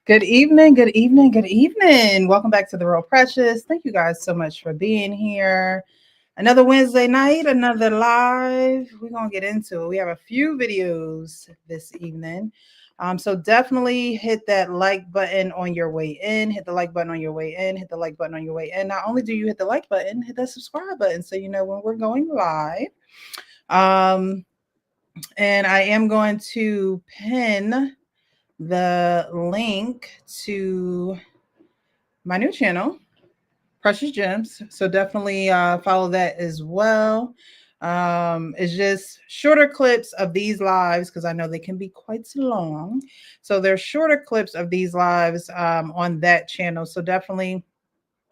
Good evening, good evening, good evening. Welcome back to The Real Precious. Thank you guys so much for being here. Another Wednesday night, another live. We're going to get into it. We have a few videos this evening. So definitely hit that like button on your way in. Hit the like button on your way in. Hit the like button on your way in. Not only do you hit the like button, hit that subscribe button so you know when we're going live. Um, and I am going to pin the link to my new channel, Precious Gems. So definitely follow that as well. It's just shorter clips of these lives because I know they can be quite long. So there's shorter clips of these lives on that channel. So definitely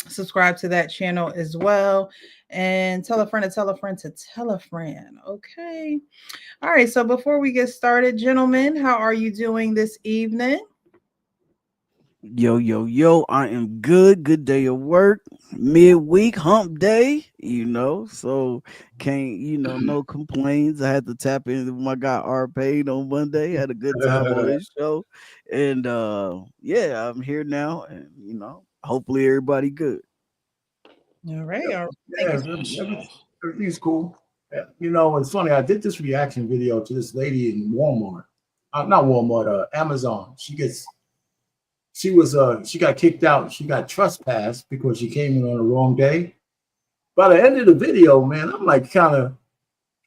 subscribe to that channel as well. And tell a friend to tell a friend to tell a friend. Okay. All right. So before we get started, gentlemen, how are you doing this evening? Yo, I am good. Good day of work. Midweek hump day, so can't, no complaints. I had to tap in with my guy R Paid on Monday. Had a good time on his show. And yeah, I'm here now and hopefully everybody good. All right. All right. Thank Yeah, you. everything's cool. Yeah, it's funny. I did this reaction video to this lady in Walmart, not Walmart, Amazon. She got kicked out. She got trespassed because she came in on the wrong day. By the end of the video, man, I'm like kind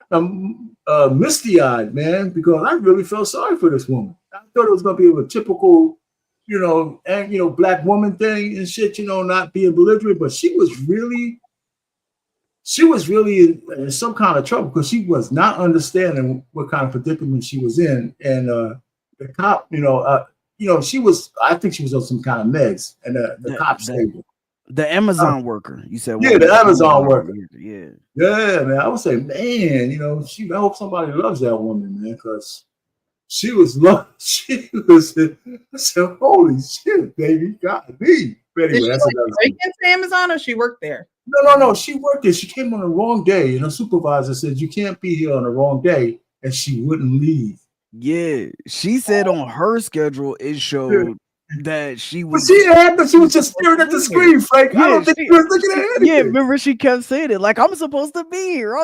of misty eyed, man, because I really felt sorry for this woman. I thought it was gonna be a typical, black woman thing and shit, not being belligerent, but she was really in some kind of trouble because she was not understanding what kind of predicament she was in, and the cop, she was. I think she was on some kind of meds, and the The cop the saved her. the Uh, Amazon worker. You said yeah, one the of the Amazon Amazon worker. workers. Yeah. Yeah, man. I would say, man, I hope somebody loves that woman, man, because she was love. She was. I said, holy shit, baby, God me. But Did anyway, she that's like another break thing. into Amazon or she worked there? No. She worked there. She came on the wrong day, and her supervisor said you can't be here on the wrong day, and she wouldn't leave. Yeah. She said on her schedule it Yeah. showed that she But was she had, but she she was was just supposed staring to at the be here. screen, Frank. I Yeah, don't think she was looking at yeah. anything. Remember, she kept saying it like I'm supposed to be here.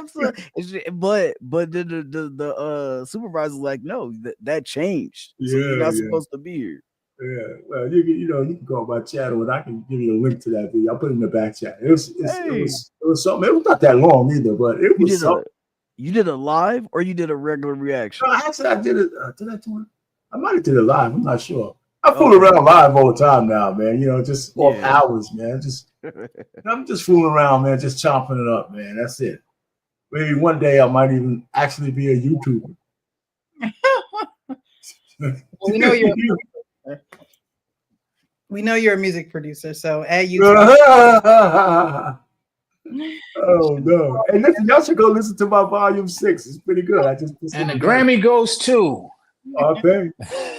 But the supervisor's like, no, that changed. So you're Yeah, not yeah, supposed to be here. yeah. Well, you can go on my channel, and I can give you a link to that video. I'll put it in the back chat. Hey, It was something. It was not that long either, but it you was did a something. you did a live or you did a regular reaction? No, actually, I did it. Did I do it? I might have did it live. I'm not sure. I fool Okay, around live all the time now, man. Just off yeah. hours, man. I'm just fooling around, man. Just chopping it up, man. That's it. Maybe one day I might even actually be a YouTuber. Well, we know you're a music producer, so add YouTube. Oh no! Hey, listen, y'all should go listen to my volume 6. It's pretty good. I just put And some the together. Grammy goes too. Okay.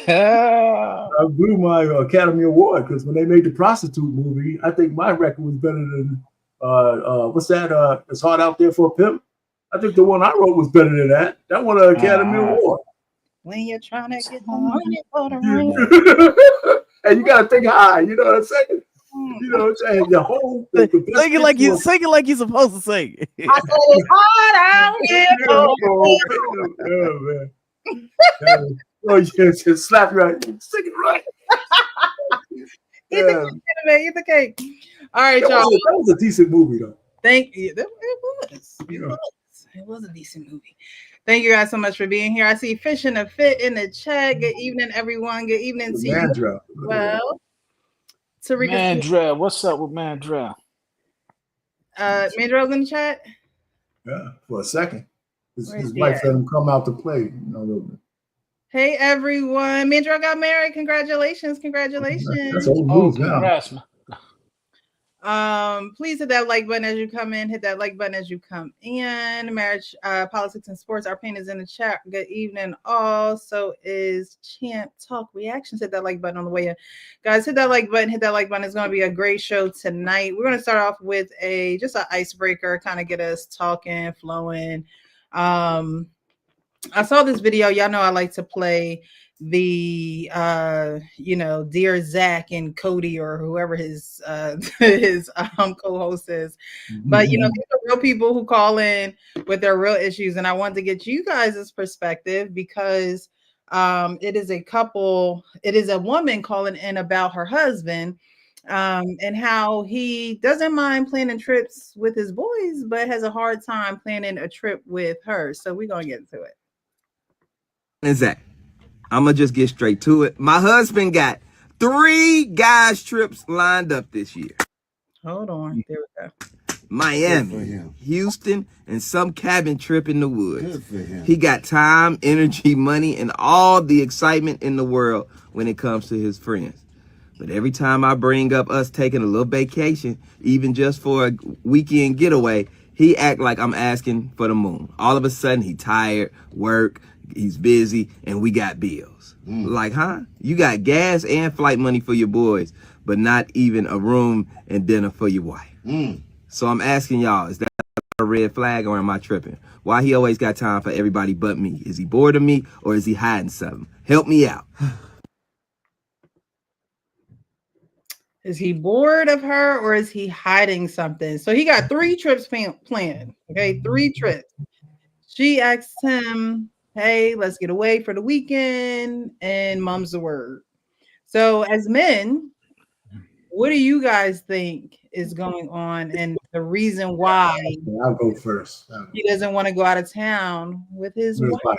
I blew my Academy Award because when they made the prostitute movie, I think my record was better than what's that? It's Hard Out There for a Pimp. I think the one I wrote was better than that. That won an Academy Uh-huh. Award. When you're trying to get the money for the rain. And you gotta think high. You know what I'm saying? Mm. You know what I'm saying? The best Sing it like picture you was sing it like you're supposed to sing. I said it's hard out here for yeah, man. Yeah. Oh yeah, just slap you right. Sing it right. eat the Yeah. cake, man, eat the cake. All right, That y'all. was a decent movie though. Thank you. It was. It Yeah. was. It was a decent movie. Thank you guys so much for being here. I see Fish and a Fit in the chat. Good evening, everyone. Good evening to you as Mandra. Look at that. well. Tarika, Mandrell, what's up with Mandrell? Mandrell's in the chat. Yeah, for a second. Where's His he wife at? let him come out to play. A little bit. Hey everyone. Mandrell got married. Congratulations. That's Congratulations. old Oh, news now. congrats, man. Please hit that like button as you come in. Hit that like button as you come in. Marriage, politics, and sports. Our pain is in the chat. Good evening, all. So is Champ Talk Reactions. Hit that like button on the way in, guys. Hit that like button. Hit that like button. It's going to be a great show tonight. We're going to start off with just an icebreaker, kind of get us talking, flowing. I saw this video. Y'all know I like to play the dear Zach and Cody or whoever his his co-host is. But these are real people who call in with their real issues, and I wanted to get you guys' perspective because it is a woman calling in about her husband and how he doesn't mind planning trips with his boys, but has a hard time planning a trip with her. So we're gonna get into it. Zach, I'm gonna just get straight to it. My husband got 3 guys trips lined up this year. Hold on, there we go. Miami, Houston, and some cabin trip in the woods. He got time, energy, money, and all the excitement in the world when it comes to his friends. But every time I bring up us taking a little vacation, even just for a weekend getaway, he act like I'm asking for the moon. All of a sudden, he tired, work, he's busy, and we got bills. Like, huh? You got gas and flight money for your boys, but not even a room and dinner for your wife. So I'm asking y'all, is that a red flag or am I tripping? Why he always got time for everybody but me? Is he bored of me or is he hiding something? Help me out. Is he bored of her or is he hiding something? So he got 3 trips planned. Okay, 3 trips. She asked him, hey, let's get away for the weekend, and mum's the word. So as men, what do you guys think is going on and the reason why I'll go first. he doesn't want to go out of town with his wife?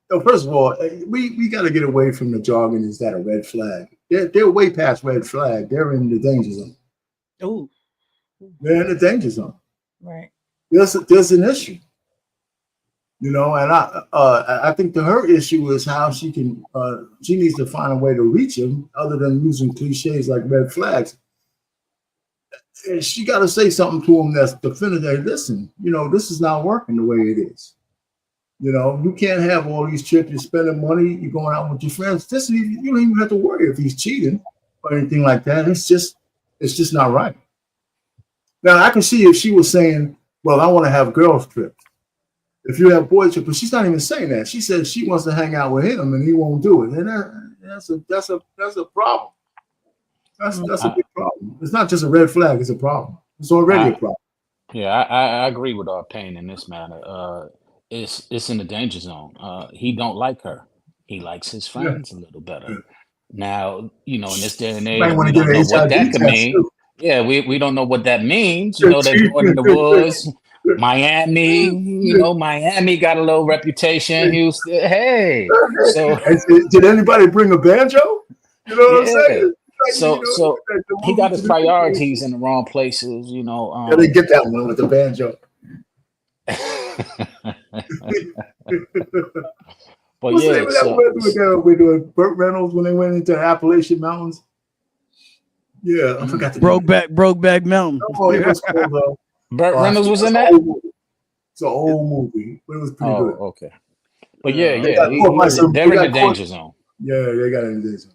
So first of all, we got to get away from the jargon. Is that a red flag? They're way past red flag. They're in the danger zone. Oh, they're in the danger zone. Right. There's an issue, and I think her issue is how she can she needs to find a way to reach him other than using cliches like red flags. And she got to say something to him that's definitive. Listen, this is not working the way it is. You can't have all these trips. You're spending money. You're going out with your friends. You don't even have to worry if he's cheating or anything like that. It's just not right. Now I can see if she was saying, "Well, I want to have girls trips." If you have boys trips, but she's not even saying that. She says she wants to hang out with him and he won't do it, and that's a problem. That's a big problem. It's not just a red flag. It's a problem. It's already a problem. Yeah, I agree with our pain in this matter. It's in the danger zone. He don't like her. He likes his friends a little better. Yeah. Now, in this day and age, Might we wanna don't get know an what that HIV could test, mean. too. Yeah, we don't know what that means. They're going in the woods. Miami, Miami got a little reputation. Houston, hey. So did anybody bring a banjo? You know what I'm saying? So he got his priorities in the wrong places. Yeah, they get that one with the banjo. But What's the yeah, name of that we're doing Burt Reynolds when they went into the Appalachian Mountains. Yeah, I forgot the Brokeback Mountain. Oh, it was called. Burt Reynolds was in that. It's an old movie, but it was pretty good. Okay. But yeah, they're in the danger zone. Yeah, they got in the danger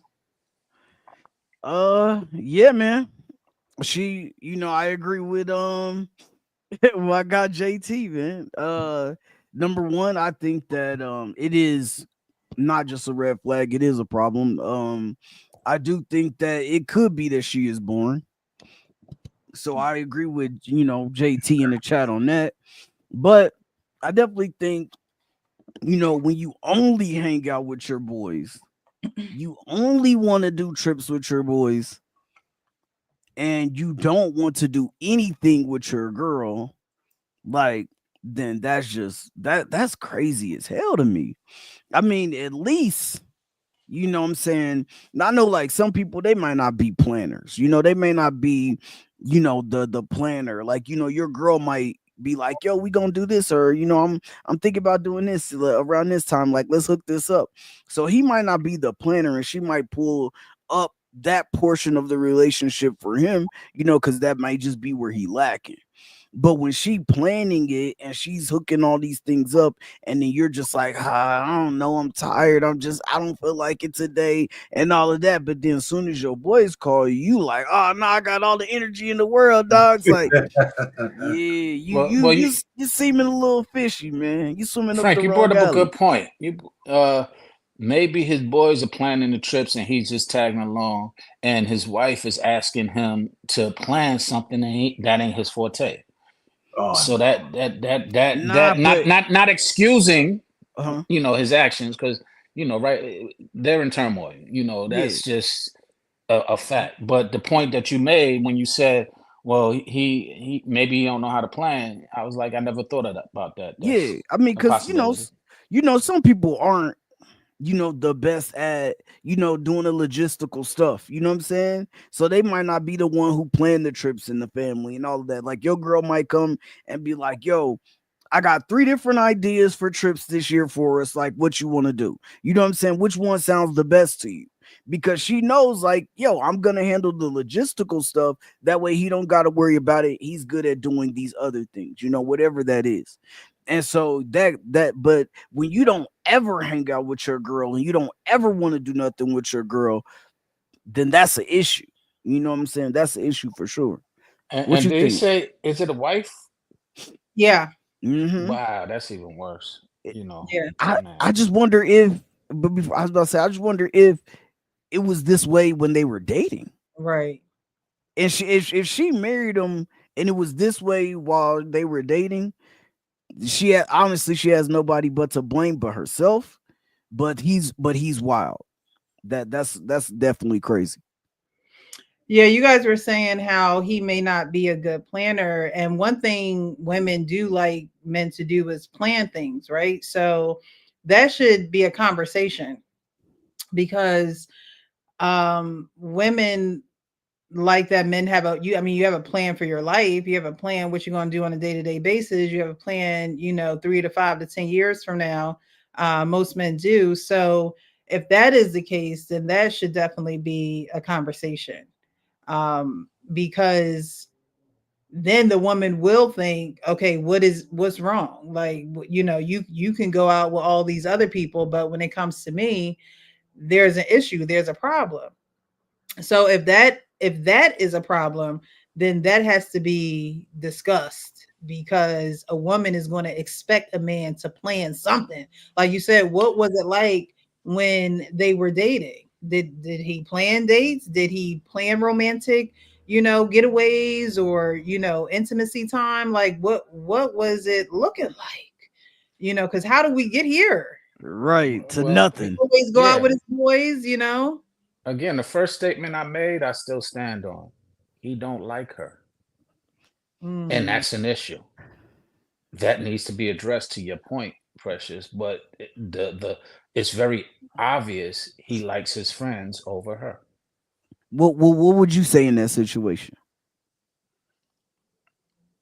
zone. Yeah, man. She, I agree with well, I got JT, man. Number one, I think that it is not just a red flag, it is a problem. I do think that it could be that she is born. So I agree with JT in the chat on that. But I definitely think, when you only hang out with your boys, you only want to do trips with your boys, and you don't want to do anything with your girl, then that's just that's crazy as hell to me. I mean, at least, what I'm saying, I know some people, they might not be planners, they may not be, the planner. Your girl might be like, yo, we gonna do this, or I'm thinking about doing this around this time, let's hook this up. So he might not be the planner, and she might pull up that portion of the relationship for him, because that might just be where he lacking. But when she planning it and she's hooking all these things up, and then you're just like, I don't know, I'm tired, I don't feel like it today, and all of that. But then as soon as your boys call you like, oh no, I got all the energy in the world, dog. It's you're seeming a little fishy, man. You swimming Frank, up the you wrong brought up alley. a good point. maybe his boys are planning the trips and he's just tagging along, and his wife is asking him to plan something that ain't his forte. Oh, So no. that not excusing, you know, his actions, because you know, right, they're in turmoil. You know, that's just a fact. But the point that you made when you said, well, he maybe he don't know how to plan, I was like, I never thought of about that. Yeah, I mean, a because possibility. you know, some people aren't, you know, the best at, you know, doing the logistical stuff. You know what I'm saying? So they might not be the one who planned the trips in the family and all of that. Like your girl might come and be like, yo, I got 3 different ideas for trips this year for us. Like, what you want to do? You know what I'm saying? Which one sounds the best to you? Because she knows, like, yo, I'm gonna handle the logistical stuff. That way he don't gotta worry about it. He's good at doing these other things, you know, whatever that is. And so but when you don't ever hang out with your girl and you don't ever want to do nothing with your girl, then that's an issue. You know what I'm saying? That's an issue for sure. What And you they think? say, is it a wife? Yeah. Wow, that's even worse. You know, I just wonder if, but before I was about to say, I just wonder if it was this way when they were dating. Right. And if she married him and it was this way while they were dating, she has nobody but to blame but herself. But he's wild. That's definitely crazy. Yeah, you guys were saying how he may not be a good planner. And one thing women do like men to do is plan things, right? So that should be a conversation, because women like that men have you have a plan for your life. You have a plan what you're going to do on a day-to-day basis. You have a plan, 3 to 5 to 10 years from now. Most men do. So if that is the case, then that should definitely be a conversation. Because then the woman will think, okay, what's wrong? Like, you can go out with all these other people, but when it comes to me, there's an issue, there's a problem. So if that is a problem, then that has to be discussed, because a woman is going to expect a man to plan something. Like you said, what was it like when they were dating? Did he plan dates? Did he plan romantic, getaways, or, intimacy time? Like what was it looking like? Because how do we get here? Right, to Well, nothing. Always go out with his boys, Again, the first statement I made, I still stand on. He don't like her. And that's an issue. That needs to be addressed, to your point, Precious. But it's very obvious he likes his friends over her. What would you say in that situation?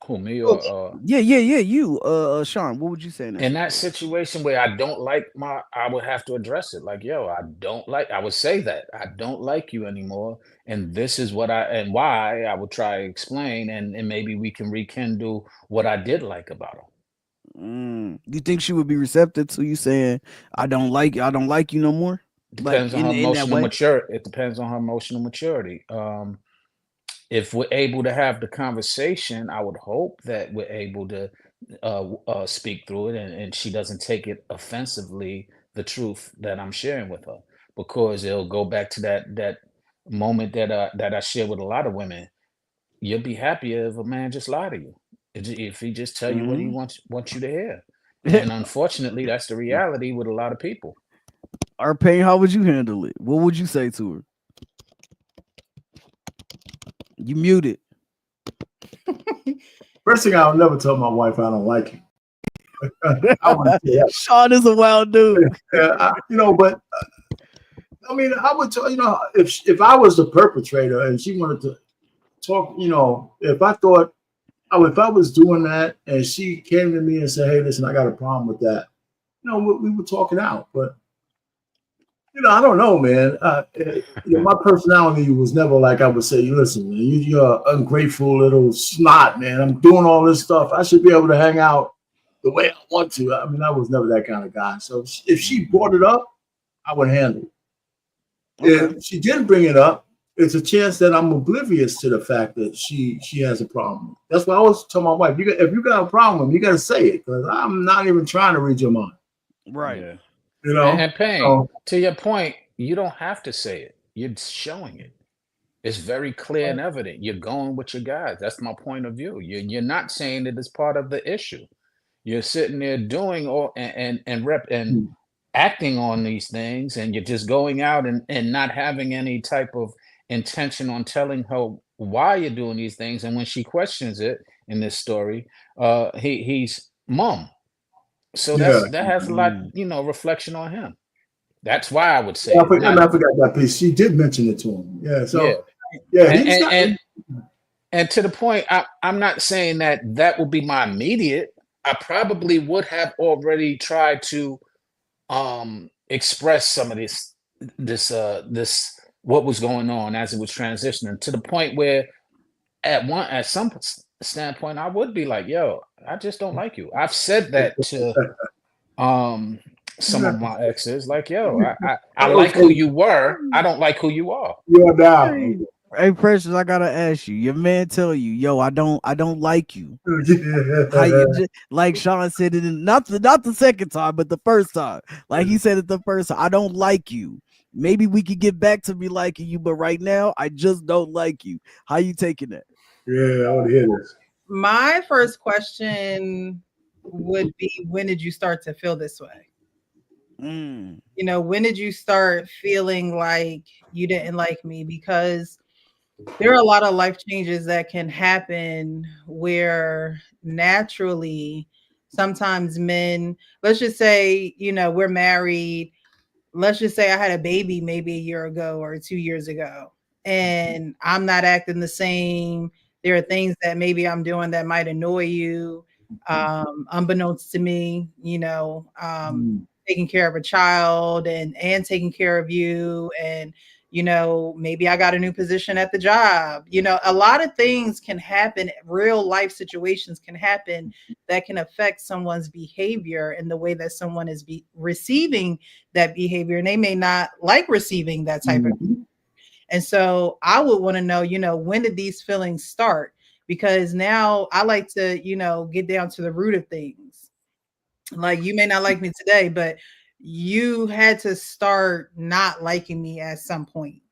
Who, me or Yeah, you, Sean, what would you say in that situation where I don't like I would have to address it. Like, yo, I would say that I don't like you anymore, and this is what and why. I would try to explain, and maybe we can rekindle what I did like about him. You think she would be receptive to you saying, I don't like you no more? Depends on her emotional maturity. It depends on her emotional maturity. If we're able to have the conversation, I would hope that we're able to speak through it, and she doesn't take it offensively, the truth that I'm sharing with her, because it'll go back to that moment that I share with a lot of women. You'll be happier if a man just lie to you, if he just tell you what he wants you to hear. And unfortunately, that's the reality with a lot of people. Arpain, how would you handle it? What would you say to her? You muted. First thing, I'll never tell my wife I don't like you. Sean is a wild dude. But I mean, I would tell if I was the perpetrator and she wanted to talk, if I was doing that and she came to me and said, "Hey, listen, I got a problem with that," we were talking out. But I don't know, man. My personality was never like I would say, listen, man, you're an ungrateful little snot, man. I'm doing all this stuff. I should be able to hang out the way I want to. I mean, I was never that kind of guy. So if she brought it up, I would handle it. Okay. If she didn't bring it up, it's a chance that I'm oblivious to the fact that she has a problem. That's why I always tell my wife, if you got a problem, you got to say it, because I'm not even trying to read your mind. Right. Yeah. You know, And Payne, to your point, you don't have to say it. You're showing it. It's very clear and evident. You're going with your guys. That's my point of view. You're not saying that it's part of the issue. You're sitting there doing all and acting on these things, and you're just going out and not having any type of intention on telling her why you're doing these things. And when she questions it in this story, he's mum. So that has a lot, reflection on him. That's why I would say. I forgot that piece. She did mention it to him. Yeah. So and to the point, I'm not saying that would be my immediate. I probably would have already tried to express some of this what was going on as it was transitioning, to the point where at some standpoint I would be like, yo, I just don't like you. I've said that to some of my exes, like, yo, I like who you were, I don't like who you are. Yeah, now. Hey, Precious, I gotta ask you. Your man tell you, yo, I don't like you. How you like Sean said it, not the second time, but the first time. Like he said it the first time. I don't like you. Maybe we could get back to me liking you, but right now I just don't like you. How you taking that? Yeah, I want to hear this. My first question would be, when did you start to feel this way? When did you start feeling like you didn't like me? Because there are a lot of life changes that can happen where naturally sometimes men, let's just say, we're married. Let's just say I had a baby maybe a year ago or 2 years ago, and I'm not acting the same. There are things that maybe I'm doing that might annoy you, unbeknownst to me, taking care of a child and taking care of you. And, maybe I got a new position at the job. A lot of things can happen. Real life situations can happen that can affect someone's behavior and the way that someone is receiving that behavior. And they may not like receiving that type of behavior. And so I would want to know, when did these feelings start? Because now I like to, get down to the root of things. Like, you may not like me today, but you had to start not liking me at some point.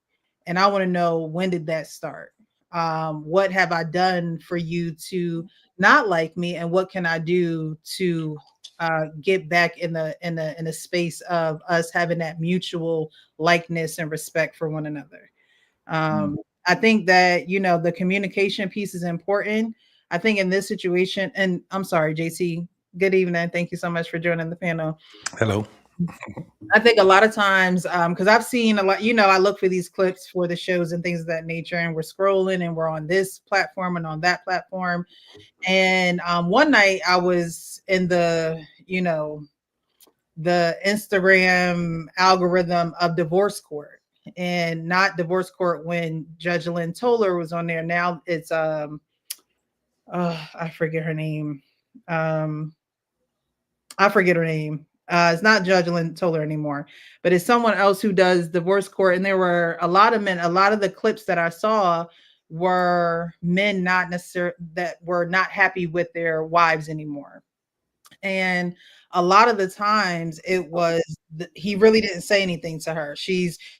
And I want to know, when did that start? What have I done for you to not like me? And what can I do to get back in the space of us having that mutual likeness and respect for one another? I think that, the communication piece is important. I think in this situation, and I'm sorry, JC, good evening. Thank you so much for joining the panel. Hello. I think a lot of times, because I've seen a lot, I look for these clips for the shows and things of that nature, and we're scrolling and we're on this platform and on that platform. And one night I was in the Instagram algorithm of divorce court, and not divorce court when Judge Lynn Toler was on there. Now it's I forget her name. It's not Judge Lynn Toler anymore, but it's someone else who does divorce court. And there were a lot of men. A lot of the clips that I saw were men not necessarily that were not happy with their wives anymore. And a lot of the times it was he really didn't say anything to her.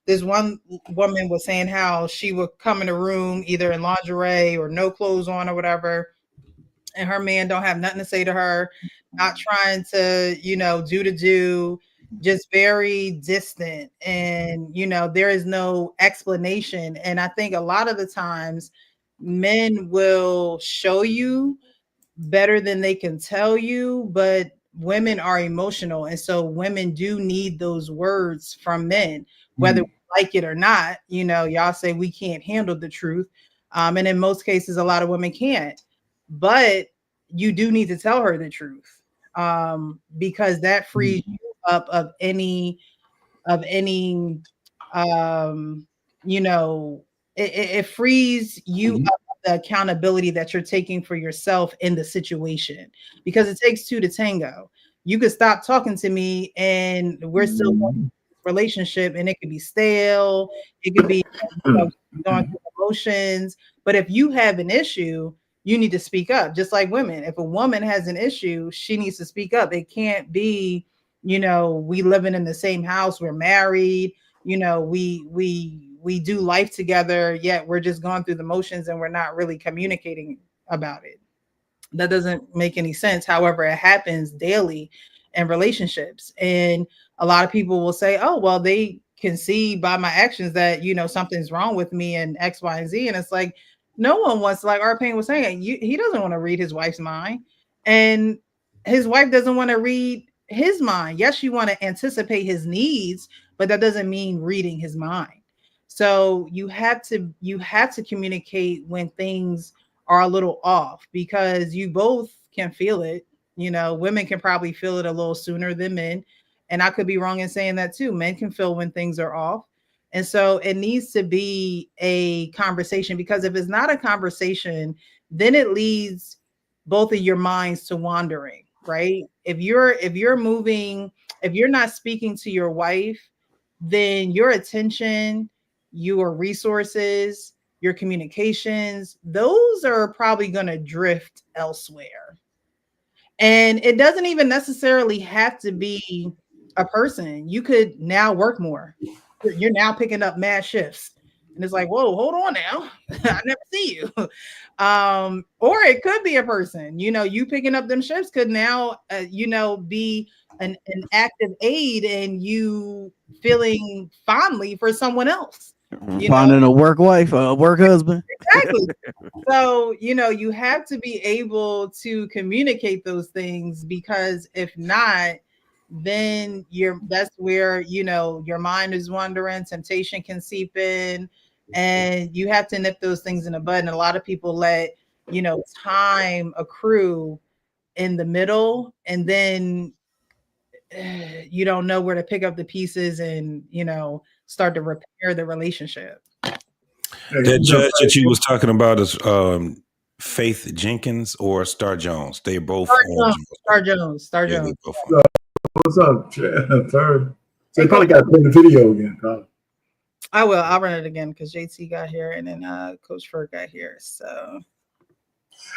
This one woman was saying how she would come in the room either in lingerie or no clothes on or whatever, and her man don't have nothing to say to her, not trying to, do, just very distant. And, there is no explanation. And I think a lot of the times men will show you better than they can tell you, but women are emotional. And so women do need those words from men, whether we like it or not. Y'all say we can't handle the truth. And in most cases, a lot of women can't. But you do need to tell her the truth, because that frees you up of any, it frees you up of the accountability that you're taking for yourself in the situation, because it takes two to tango. You could stop talking to me and we're still in a relationship, and it could be stale. It could be going through emotions. But if you have an issue, you need to speak up. Just like women, if a woman has an issue, she needs to speak up. It can't be, you know, we living in the same house, we're married, you know, we do life together, yet we're just going through the motions and we're not really communicating about it. That doesn't make any sense. However, it happens daily in relationships. And a lot of people will say, oh, well, they can see by my actions that, you know, something's wrong with me and X, Y, and Z. And it's like, no one wants, like Arpain was saying, he doesn't want to read his wife's mind. And his wife doesn't want to read his mind. Yes, you want to anticipate his needs, but that doesn't mean reading his mind. So you have to communicate when things are a little off, because you both can feel it. You know, women can probably feel it a little sooner than men. And I could be wrong in saying that too. Men can feel when things are off. And so it needs to be a conversation, because if it's not a conversation, then it leads both of your minds to wandering, right? If you're moving, if you're not speaking to your wife, then your attention, your resources, your communications, those are probably going to drift elsewhere. And it doesn't even necessarily have to be a person. You could now work more. You're now picking up mad shifts. And it's like, whoa, hold on now. I never see you. Or it could be a person. You know, you picking up them shifts could now, you know, be an active aid in you feeling fondly for someone else. Finding a work wife, a work husband. Exactly. So, you know, you have to be able to communicate those things, because if not, then that's where, you know, your mind is wandering, temptation can seep in, and you have to nip those things in the bud. And a lot of people let, you know, time accrue in the middle, and then you don't know where to pick up the pieces and, you know, start to repair the relationship. That judge that you was talking about is Faith Jenkins or Star Jones. They both Star Jones. Yeah, what's up, Third? So you probably got to play the video again, Carl. I will. I'll run it again because JT got here and then Coach Ferg got here. So,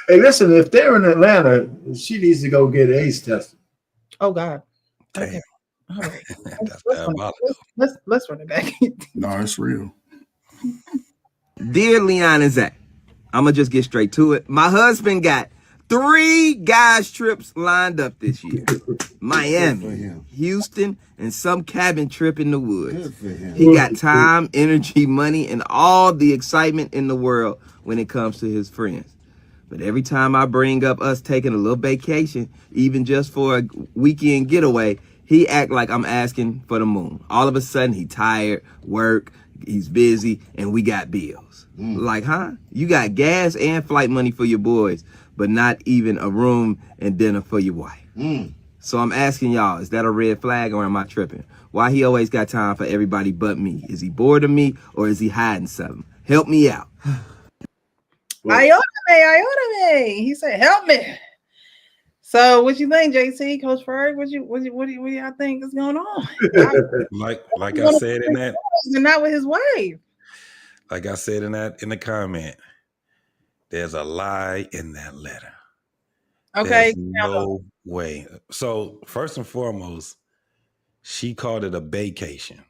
hey, listen, if they're in Atlanta, she needs to go get AIDS tested. Oh God. Damn. Okay. All right. Let's run it back. No, it's real. Dear Leon and Zach, I'm going to just get straight to it. My husband got 3 guys trips lined up this year. Miami, Houston, and some cabin trip in the woods. He got time, energy, money, and all the excitement in the world when it comes to his friends. But every time I bring up us taking a little vacation, even just for a weekend getaway, he act like I'm asking for the moon. All of a sudden, he tired, work, he's busy, and we got bills. Like, huh? You got gas and flight money for your boys, but not even a room and dinner for your wife. So I'm asking y'all, is that a red flag or am I tripping? Why he always got time for everybody but me? Is he bored of me or is he hiding something? Help me out. Ayodame. He said, help me. So what you think, JC, Coach Ferg? What do y'all think is going on? like I said in that, and not with his wife. Like I said in the comment, there's a lie in that letter. Okay. There's no way. So first and foremost, she called it a vacation.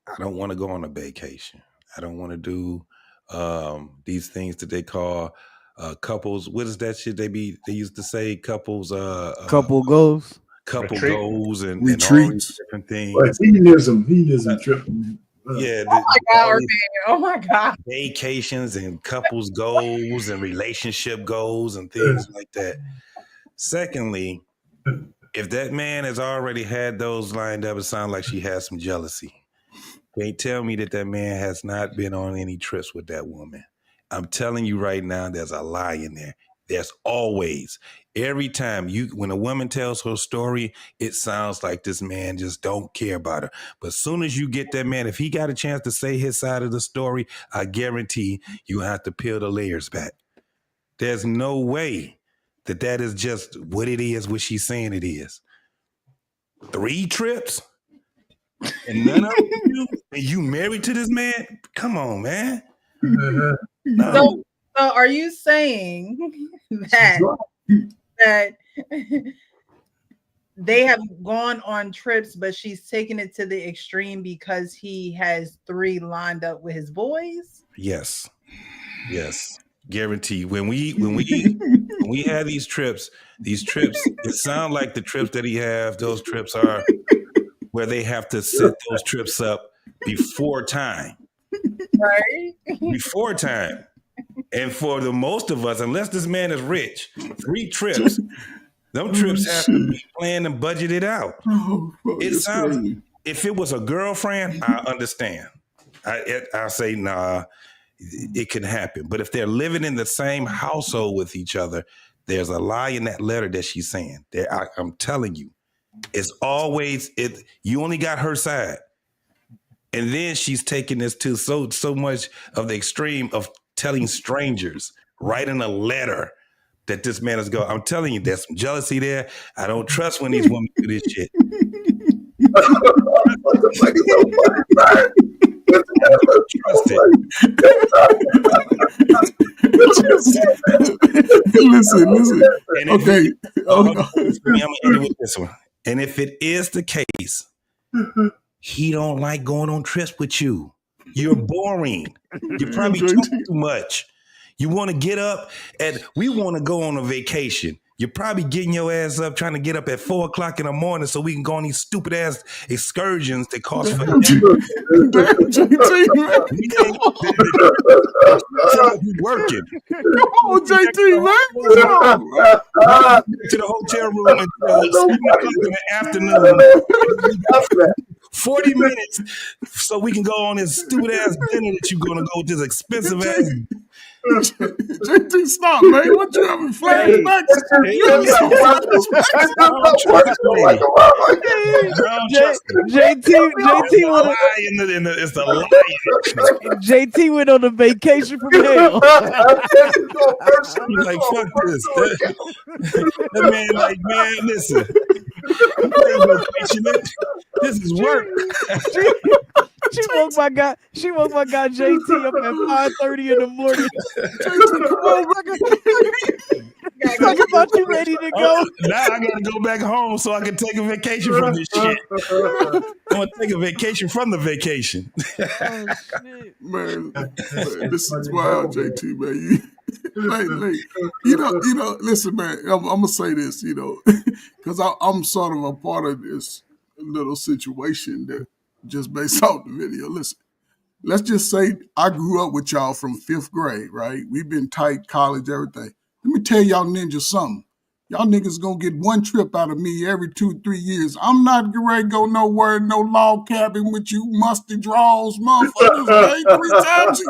I don't want to go on a vacation. I don't want to do these things that they call couples. What is that shit they used to say? Couples couple goals. Couple Retreat. goals and Retreats. all these different things. Well, hedonism trip. Yeah. Oh my God. Vacations and couples goals and relationship goals and things like that. Secondly, if that man has already had those lined up, it sounds like she has some jealousy. Can't tell me that man has not been on any trips with that woman. I'm telling you right now, there's a lie in there. There's always, every time when a woman tells her story, it sounds like this man just don't care about her. But as soon as you get that man, if he got a chance to say his side of the story, I guarantee you have to peel the layers back. There's no way that is just what it is, what she's saying it is. 3 trips? And none of you, and you married to this man? Come on, man. No. So are you saying that they have gone on trips, but she's taken it to the extreme because he has 3 lined up with his boys. Yes. Guarantee. When we have these trips, it sounds like the trips that he have, those trips are where they have to set those trips up before time. Right? Before time. And for the most of us, unless this man is rich, 3 trips, them trips have to be planned and budgeted out. It sounds, if it was a girlfriend, I understand. I say, nah, it can happen. But if they're living in the same household with each other, there's a lie in that letter that she's saying. I'm telling you, it's always, you only got her side. And then she's taking this to so much of the extreme of telling strangers, writing a letter that this man is going. I'm telling you, there's some jealousy there. I don't trust when these women do this shit. Listen. Okay. I'm gonna end it with this one. And if it is the case, he don't like going on trips with you. You're boring. You probably talk too much. You want to get up and we want to go on a vacation. You're probably getting your ass up, trying to get up at 4:00 in the morning so we can go on these stupid ass excursions that cost for working. Come on, JT, man. To the hotel room until 7:00 in the afternoon. 40 minutes so we can go on this stupid ass dinner that you're gonna go with this expensive ass. JT, stop, man. What you having flashbacks? JT went on a vacation from hell. He's like, fuck this. That man, like, man, listen. This is work. She woke my guy JT up at 5:30 in the morning. JT, come on, talk about you ready to go. Now I gotta go back home so I can take a vacation from this shit. I'm gonna take a vacation from the vacation. Oh, shit. Man, this is wild, JT, man. You know, listen, man, I'm gonna say this, because I'm sort of a part of this little situation that just based off the video. Listen, let's just say I grew up with y'all from 5th grade, right? We've been tight, college, everything. Let me tell y'all ninjas something. Y'all niggas gonna get one trip out of me every 2-3 years. I'm not ready to go nowhere, no log cabin with you musty draws, motherfuckers, man, 3 times a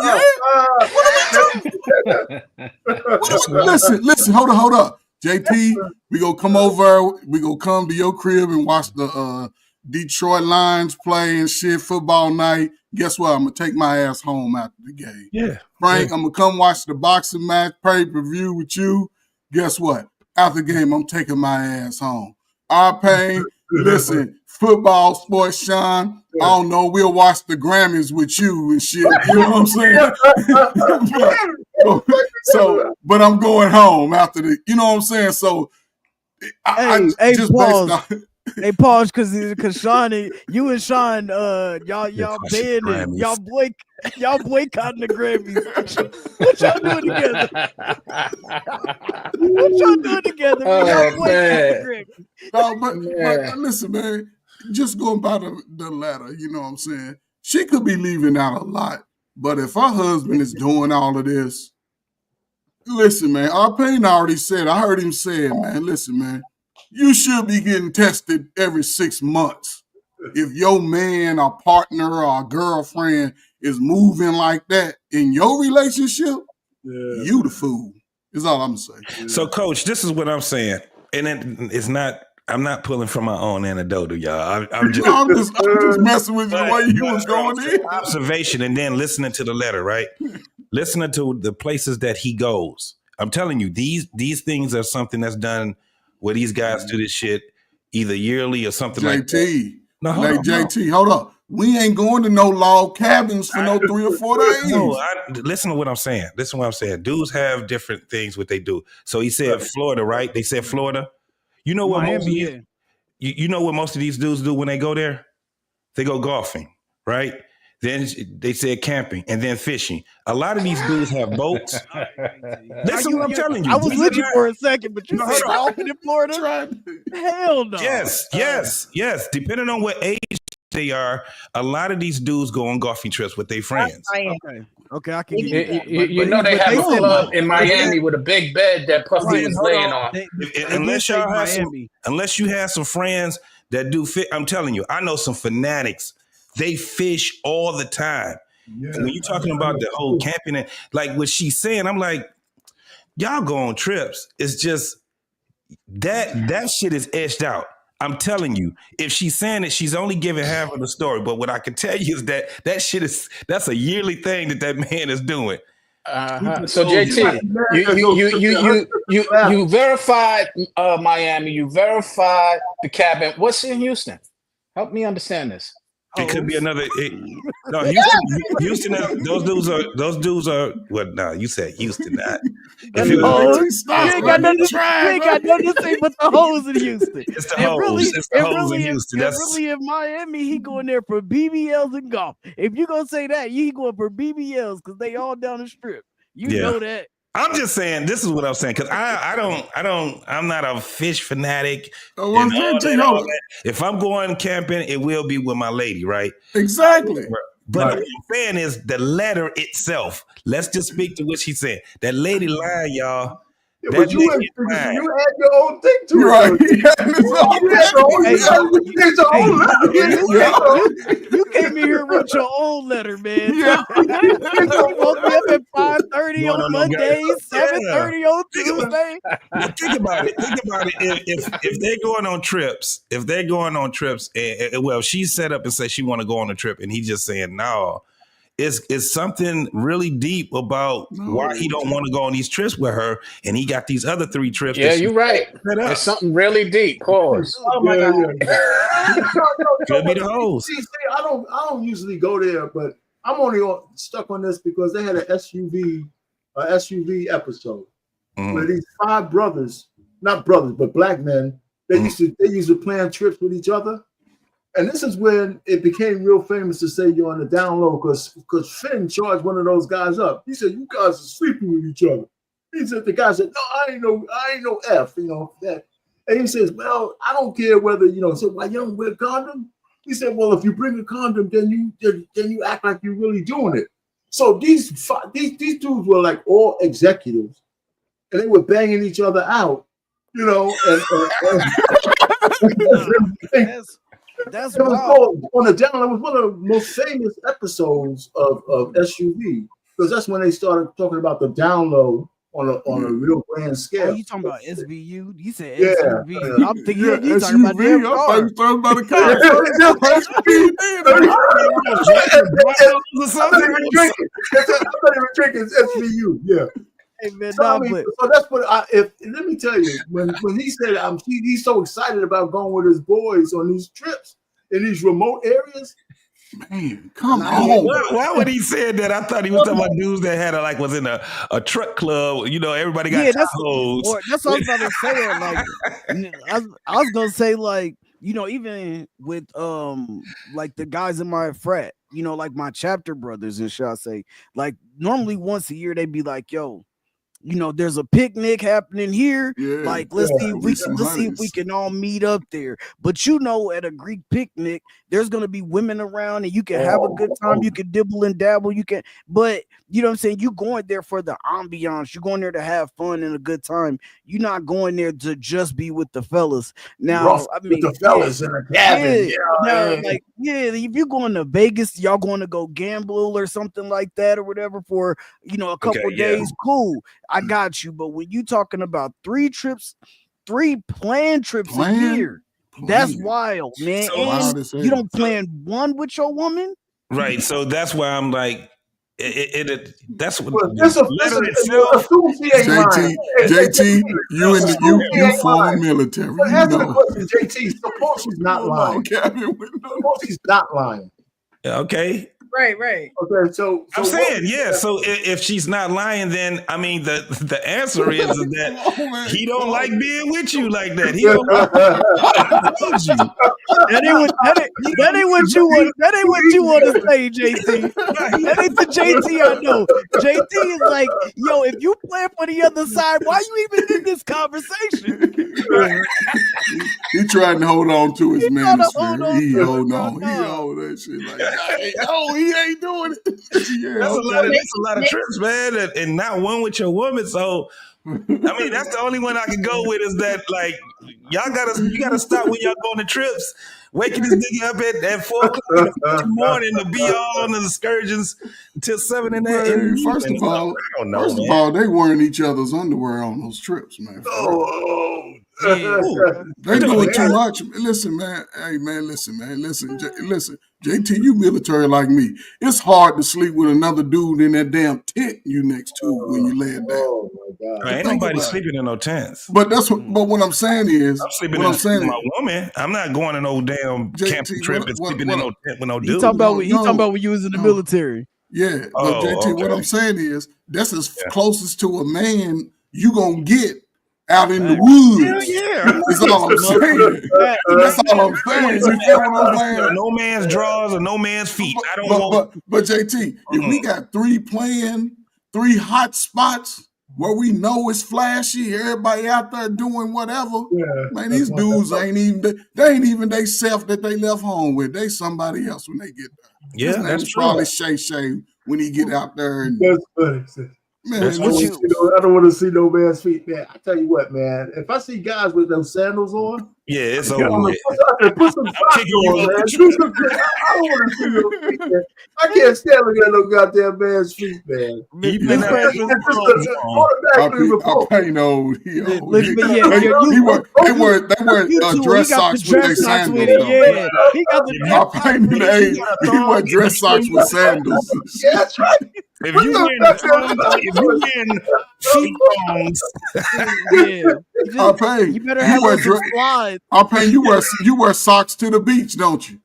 year. Listen, hold up. JT, we gonna come over, we gonna come to your crib and watch the Detroit Lions play and shit, football night. Guess what? I'm gonna take my ass home after the game. Yeah. Frank, I'm gonna come watch the boxing match, pay-per-view with you. Guess what? After the game, I'm taking my ass home. R-Pain, listen, football, sports, Sean, I don't know, we'll watch the Grammys with you and shit. You know what I'm saying? But I'm going home after the, you know what I'm saying? So, Hey, pause. Hey, pause, because Sean, you and Sean, y'all banning, y'all boycotting the Grammys. What y'all doing together? Oh, man. But listen, man, just going by the ladder, you know what I'm saying? She could be leaving out a lot, but if her husband is doing all of this, listen, man, R-Pain already said, I heard him say it, man, listen, man, you should be getting tested every 6 months. If your man or partner or girlfriend is moving like that in your relationship, you the fool. Is all I'm saying. So, Coach, this is what I'm saying, and it's not. I'm not pulling from my own anecdote, y'all. I'm just messing with the way you was going in. Observation, and then listening to the letter, right? Listening to the places that he goes. I'm telling you, these things are something that's done where these guys do this shit either yearly or something like that. JT, hold up. We ain't going to no log cabins for no 3 or 4 days. No, listen to what I'm saying. Listen to what I'm saying. Dudes have different things what they do. So he said Florida, right? They said Florida. You know what? Miami, you know what most of these dudes do when they go there? They go golfing, right? Then they said camping and then fishing. A lot of these dudes have boats. Listen what I'm telling you. I was with you for a second, but you said golfing in Florida? Hell no. Yes. Depending on what age they are, a lot of these dudes go on golfing trips with their friends. Okay, I can get that. You know they have a club in Miami with a big bed that Puffy was laying on. Unless you have some friends that do fit, I'm telling you, I know some fanatics. They fish all the time. Yeah. And when you're talking about the whole camping, and like what she's saying, I'm like, y'all go on trips. It's just that shit is etched out. I'm telling you, if she's saying it, she's only giving half of the story. But what I can tell you is that shit that's a yearly thing that man is doing. So JT, you verified Miami, you verified the cabin. What's in Houston? Help me understand this. It could be another. Houston. Those dudes are. Well, no, you said Houston. Not. You ain't got nothing to say but the hoes in Houston. It's the hoes. It's the hoes in Houston. That's really in Miami. He going there for BBLs and golf. If you gonna say that, he going for BBLs because they all down the strip. You know that. I'm just saying, this is what I'm saying, because I'm not a fish fanatic. If I'm going camping, it will be with my lady, right? Exactly. But what I'm saying is the letter itself. Let's just speak to what she's saying. That lady line, y'all. Yeah, but you had your own thing too, right? You came in here with your own letter, man. You woke me up at 5:30 on Monday, 7:30 on Tuesday. Think about it. If they're going on trips, and she set up and said she want to go on a trip, and he just saying no. It's something really deep about why he don't want to go on these trips with her, and he got these other 3 trips. Yeah, you're right. It's something really deep. Pause. Oh my God. Could be the hoes. See, I don't usually go there, but I'm only stuck on this because they had an SUV episode where these 5 brothers, not brothers, but black men, they used to plan trips with each other. And this is when it became real famous to say you're on the down low because Finn charged one of those guys up. He said, "You guys are sleeping with each other." He said, the guy said, "No, I ain't no F, that." And he says, "Well, I don't care whether, so why you don't wear a condom?" He said, "Well, if you bring a condom, then you act like you're really doing it." So these dudes were like all executives, and they were banging each other out, That's on the down. It was one of the most famous episodes of SUV because that's when they started talking about the down low on a real grand scale. Oh, you talking about SVU? You said SUV. I'm thinking you talking about the car. I was talking about a car. I'm not even drinking SVU. Yeah. Hey, man, so that's what let me tell you, when he said he's so excited about going with his boys on these trips in these remote areas. Man, come on. Why would he say that? I thought he was talking about dudes that had was in a truck club. Everybody got Tahoes. That's what I was about to say. I was gonna say even with like the guys in my frat, like my chapter brothers and shall I say, like normally once a year they'd be like, yo, there's a picnic happening here. Yeah, let's see if we can all meet up there. But at a Greek picnic, there's gonna be women around and you can have a good time. You can dibble and dabble. But you know what I'm saying? You going there for the ambiance. You're going there to have fun and a good time. You're not going there to just be with the fellas. Now, with the fellas in a cabin. If you're going to Vegas, y'all going to go gamble or something like that or whatever for a couple days. Cool, I got you. But when you talking about 3 planned trips a year, that's wild, man. So you don't plan one with your woman, right? So that's why I'm like. That's what JT, you former military. Answer the question, JT. Suppose she's not lying. Suppose she's not lying. Okay. Right. Okay, so I'm saying, yeah. So if she's not lying, then I mean the answer is that he don't like being with you like that. He don't like you. That ain't what you want. That ain't what you want to say, JT. That ain't the JT I know. JT is like, yo, if you plan for the other side, why you even in this conversation? He trying to hold on to his ministry. He hold on. He hold that shit like, he ain't doing it. That's a lot of trips, man, and not one with your woman. So I mean, that's the only one I can go with is that like you gotta stop when y'all go on the trips. Waking this nigga up at 4 o'clock in the morning to be all on the excursions until 7 in the evening. First of all, they wearing each other's underwear on those trips, man. They doing too much. Listen, man. Hey, man. Listen. JT, you military like me. It's hard to sleep with another dude in that damn tent you next to when you lay it down. Oh my God! Ain't nobody sleeping in no tents. But what I'm saying is, I'm sleeping in my woman. I'm not going to no damn camping trip and sleeping in no tent with no dude. He talking about when you was in the military. Yeah, but JT, what I'm saying is that's as closest to a man you gonna get out in the woods. Yeah. That's all I'm saying. That's all I'm saying. You feel what I'm saying? No man's drawers or no man's feet. I don't want. But JT, if we got 3 hot spots where we know it's flashy, everybody out there doing whatever. Man, these dudes ain't even they self that they left home with. They somebody else when they get there. Yeah, that's true. Probably Shay when he get out there. And, that's funny. Man, I don't want to see no man's feet, man. I tell you what, man. If I see guys with those sandals on, it's over with. Put some socks on, man. I don't want to see those feet, man. I can't stand looking at no goddamn man's feet, man. I paint old. He wear dress socks with their sandals. Yeah, he got the he wear dress socks with sandals. Yeah, that's right. If you wearing feet bones, you better have slides. You wear socks to the beach, don't you?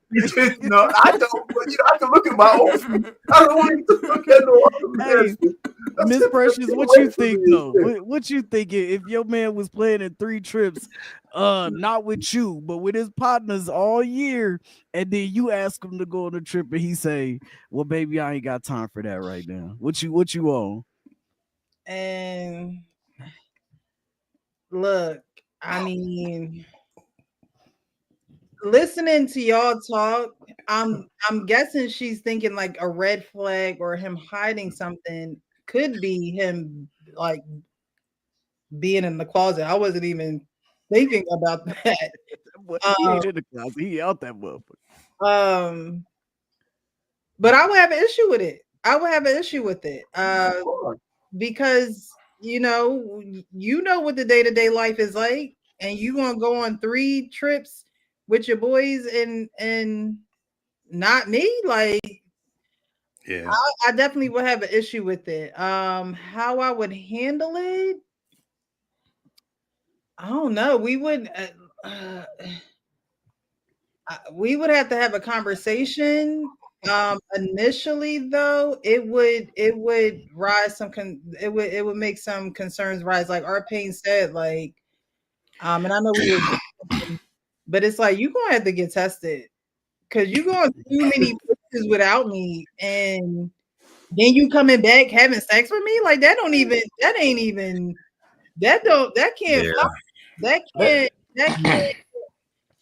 No, I don't. But I can look at my own feet. I don't want to look at no other man's feet. Miss Precious, what you think though? What you think if your man was planning 3 trips, not with you, but with his partners all year, and then you ask him to go on a trip and he say, "Well, baby, I ain't got time for that right now." What you on? And look, I mean, listening to y'all talk, I'm guessing she's thinking like a red flag or him hiding something could be him like being in the closet. I wasn't even thinking about that. He ain't in the closet. He out that motherfucker. But I would have an issue with it. Because you know what the day-to-day life is like, and you gonna go on 3 trips with your boys and not me, like. Yeah, I definitely would have an issue with it. How I would handle it, I don't know. We would have to have a conversation. Initially, though, it would rise it would make some concerns rise. Like Arpain said, like, and I know we were, but it's like you're gonna have to get tested because you're going too many places without me, and then you coming back having sex with me, like that can't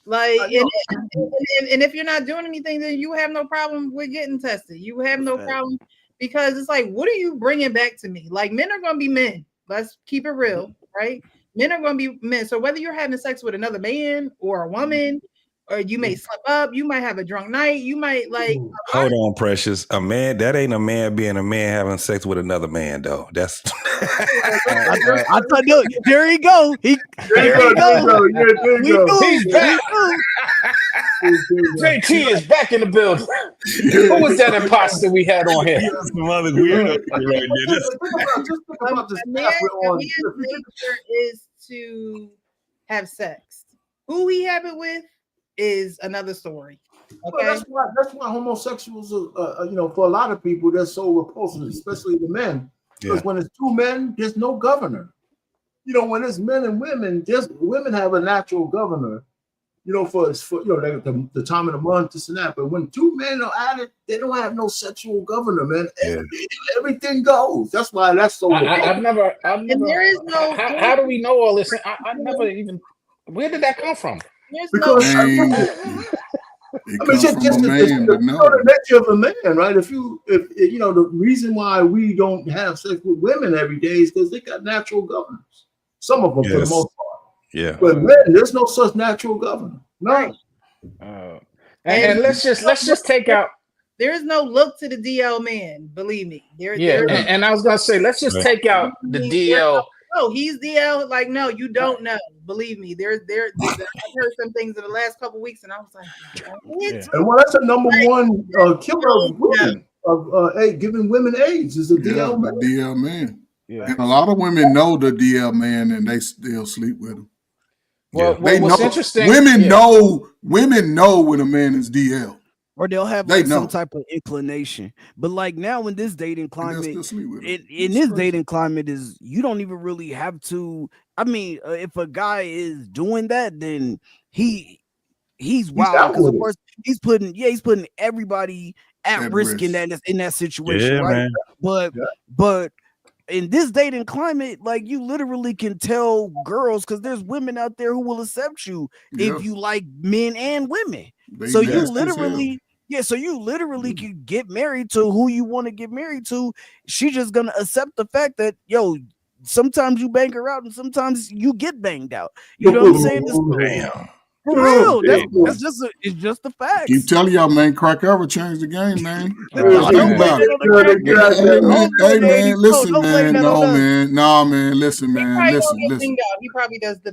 like, and if you're not doing anything, then you have no problem with getting tested. You have no problem, because it's like, what are you bringing back to me? Like, men are gonna be men. Let's keep it real, right? Men are gonna be men. So whether you're having sex with another man or a woman, or you may slip up, you might have a drunk night, you might like. Hold on, Precious. A man, that ain't a man being a man having sex with another man, though. That's. I thought, look, there he go. There he go. He's back. JT is back in the building. Who was that imposter we had on here? Some other weirdo right there. Nature is to have sex. Who he have it with is another story. Okay. Well, that's why homosexuals are, for a lot of people, they're so repulsive, especially the men. Because when it's two men, there's no governor. When it's men and women, women have a natural governor. For the time of the month, this and that. But when two men are at it, they don't have no sexual governor, man. Yeah. Everything goes. That's why that's so. I've never. And there is no. How do we know all this? I never even. Where did that come from? Because it comes from a man to know. The nature of a man, right? If the reason why we don't have sex with women every day is because they got natural governors. Some of them, for the most part. Yeah. But men, there's no such natural governor. No. And let's just take out. There is no look to the DL man. Believe me. And I was gonna say, let's just take out the DL. No, he's DL. Like, no, you don't know. Believe me. I've heard some things in the last couple of weeks, and I was like, and that's the number one killer of women, of giving women AIDS is the DL man. The DL man. Yeah. And a lot of women know the DL man, and they still sleep with him. Well, they what's know. Interesting? Women know. Women know when a man is DL. Or they'll have some type of inclination. But like now in this dating climate, in this dating climate is you don't even really have to. I mean, if a guy is doing that, then he's wild because of course he's putting everybody at risk in that situation, right? Man. But in this dating climate, like you literally can tell girls because there's women out there who will accept you if you like men and women. So you literally. Yeah, so you literally can get married to who you want to get married to. She's just gonna accept the fact that sometimes you bang her out and sometimes you get banged out. You know what I'm saying? Damn. For real, it's just the fact. Keep telling y'all, man, crack ever changed the game, man. Hey, man, listen, man. Listen, man. Listen. He probably does the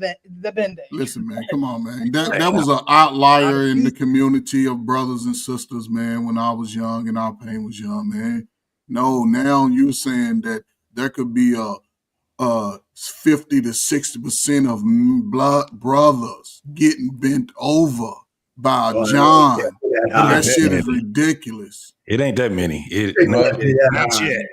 bending. Listen, man, come on, man. That was an outlier in the community of brothers and sisters, man, when I was young and our pain was young, man. No, now you're saying that there could be a 50 to 60% of blood brothers getting bent over by John. That shit is ridiculous. It ain't that many. Not yet.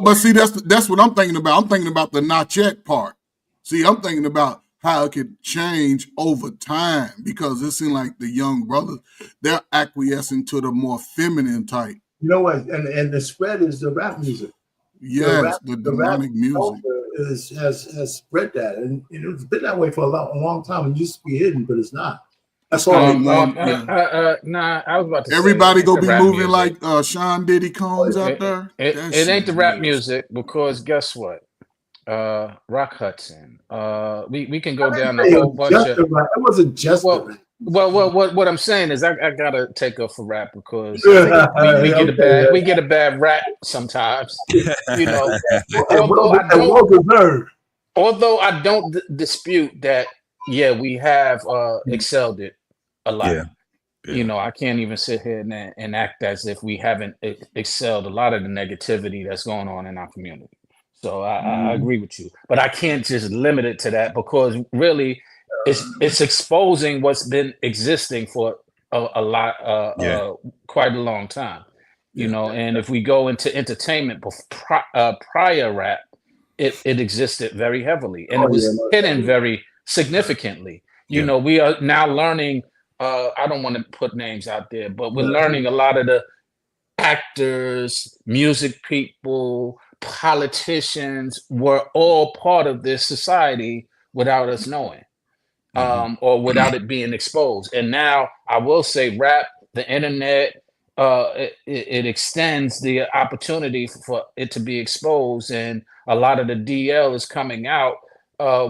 But see, that's what I'm thinking about. I'm thinking about the not yet part. See, I'm thinking about how it could change over time because it seems like the young brothers, they're acquiescing to the more feminine type. You know what? And the spread is the rap music. Yes, the demonic music has spread that, and it's been that way for a long time. It used to be hidden, but it's not. That's all. Nah, I was about to. Everybody say, go be moving music. Like Sean Diddy Combs out there. It ain't the rap music because guess what? Rock Hudson. We can go down a whole bunch of. It wasn't just. Well, what I'm saying is I gotta take up for rap because we get a bad rap sometimes, Although I don't dispute that, we have excelled it a lot. Yeah. I can't even sit here and act as if we haven't excelled a lot of the negativity that's going on in our community. So I agree with you, but I can't just limit it to that because really. It's exposing what's been existing for a lot, quite a long time, And if we go into entertainment, prior rap, it existed very heavily, and it was hidden very significantly. We are now learning. I don't want to put names out there, but we're learning a lot of the actors, music people, politicians were all part of this society without us knowing. Or without it being exposed. And now I will say rap, the internet, it extends the opportunity for it to be exposed. And a lot of the DL is coming out,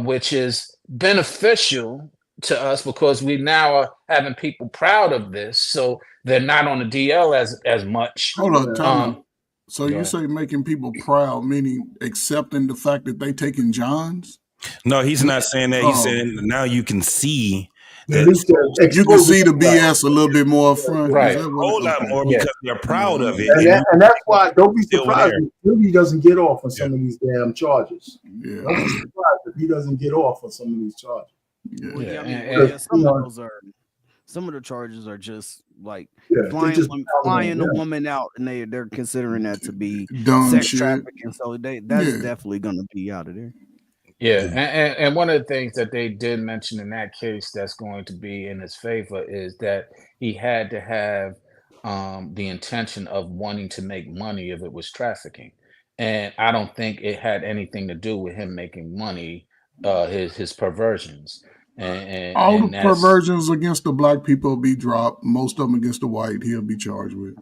which is beneficial to us because we now are having people proud of this. So they're not on the DL as much. Hold on, Tom. So you say making people proud, meaning accepting the fact that they taking Johns? No, he's not saying that. He's saying now you can see that you can see the BS a little bit more upfront. Right. A whole lot more because they're proud of it. And that's why don't be surprised if he doesn't get off on some of these damn charges. Yeah. Don't be surprised if he doesn't get off on some of these charges. Some of the charges are just like Yeah, flying a woman out, and they're considering that to be Dumb sex shit. trafficking. So that's definitely gonna be out of there. Yeah, and one of the things that they did mention in that case that's going to be in his favor is that he had to have the intention of wanting to make money if it was trafficking, and I don't think it had anything to do with him making money. His perversions and All and the that's perversions against the black people will be dropped. Most of them against the white, he'll be charged with.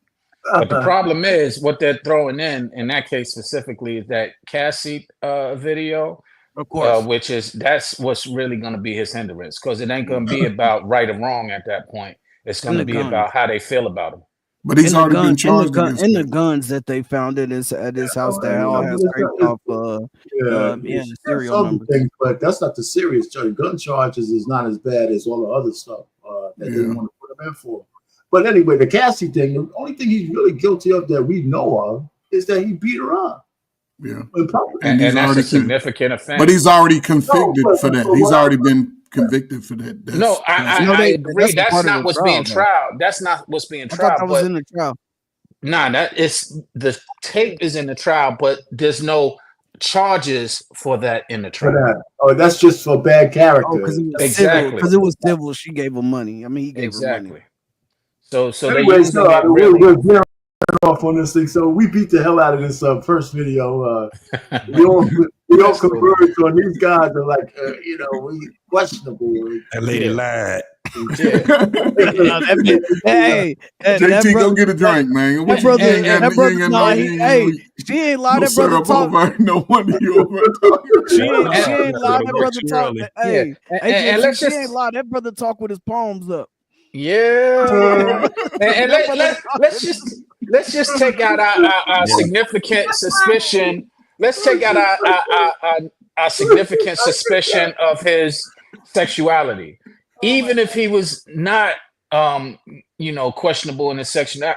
But the problem is what they're throwing in that case specifically is that Cassie video. Of course, That's what's really going to be his hindrance, because it ain't going to be about right or wrong at that point. It's going to be about how they feel about him. But he's already been charged against the guns that they found at his house that all has scraped off serial numbers. Things, but that's not the serious charge. Gun charges is not as bad as all the other stuff that they want to put him in for. But anyway, the Cassie thing, the only thing he's really guilty of that we know of is that he beat her up. Yeah, and that's a significant offense. But he's already convicted for that. He's already been convicted for that. I agree. That's not what's being tried. That's not what's being tried. That was in the trial. Nah, the tape is in the trial, but there's no charges for that in the trial. Oh, that's just for bad character. Exactly. Because it was civil. She gave him money. I mean, he gave her money. So anyway, we're veering off on this thing. So we beat the hell out of this first video. We all converge on these guys are like, we questionable. That lady lied. Hey, JT, go get a drink, man. That brother, she ain't lied. That brother talk. No wonder you over talking. She ain't lied. That brother talk. Hey, she ain't lied. That brother talk with his palms up. Yeah, and let's just take out our significant suspicion. Let's take out our significant suspicion of his sexuality, even if he was not, questionable in his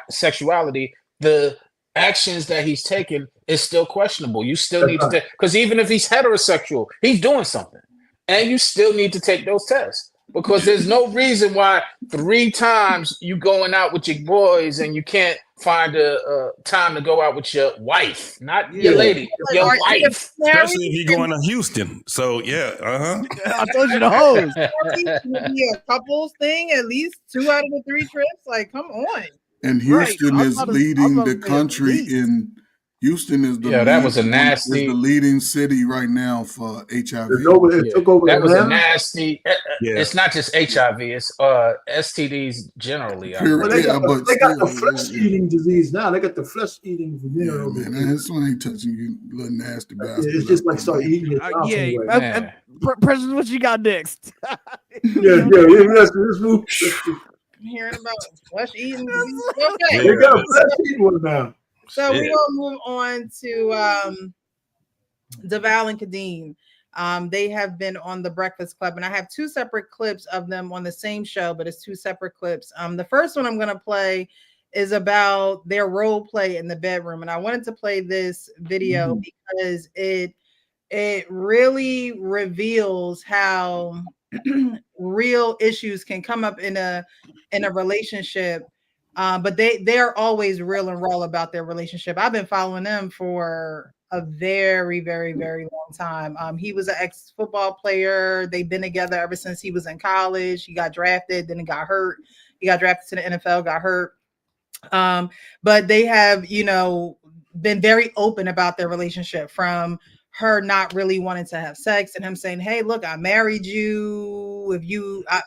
sexuality. The actions that he's taken is still questionable. You still need to, because even if he's heterosexual, he's doing something, and you still need to take those tests. Because there's no reason why 3 times you going out with your boys and you can't find a time to go out with your wife, not your lady, your wife. Especially if you're going to Houston. So I told you the hoes. A couples thing, at least 2 out of the 3 trips. Like, come on. And Houston is leading the country in. Houston is the leading city right now for HIV. That was a nasty. It's not just HIV; it's STDs generally. They got the flesh-eating disease now. They got the flesh-eating venereal. Yeah, man, that's why I ain't touching you, little nasty bastard. It's just like start eating it. President, what you got next? Yeah. I'm hearing about flesh-eating disease. Okay, they got a flesh-eating one now. So we're gonna move on to Deval and Kadeem. They have been on the Breakfast Club, and I have 2 separate clips of them on the same show, but it's 2 separate clips. The first one I'm gonna play is about their role play in the bedroom, and I wanted to play this video because it really reveals how real issues can come up in a relationship. But they're always real and raw about their relationship. I've been following them for a very, very, very long time. He was an ex-football player. They've been together ever since he was in college. He got drafted, then he got hurt. He got drafted to the NFL, got hurt. But they have, been very open about their relationship, from her not really wanting to have sex and him saying, hey, look, I married you. If I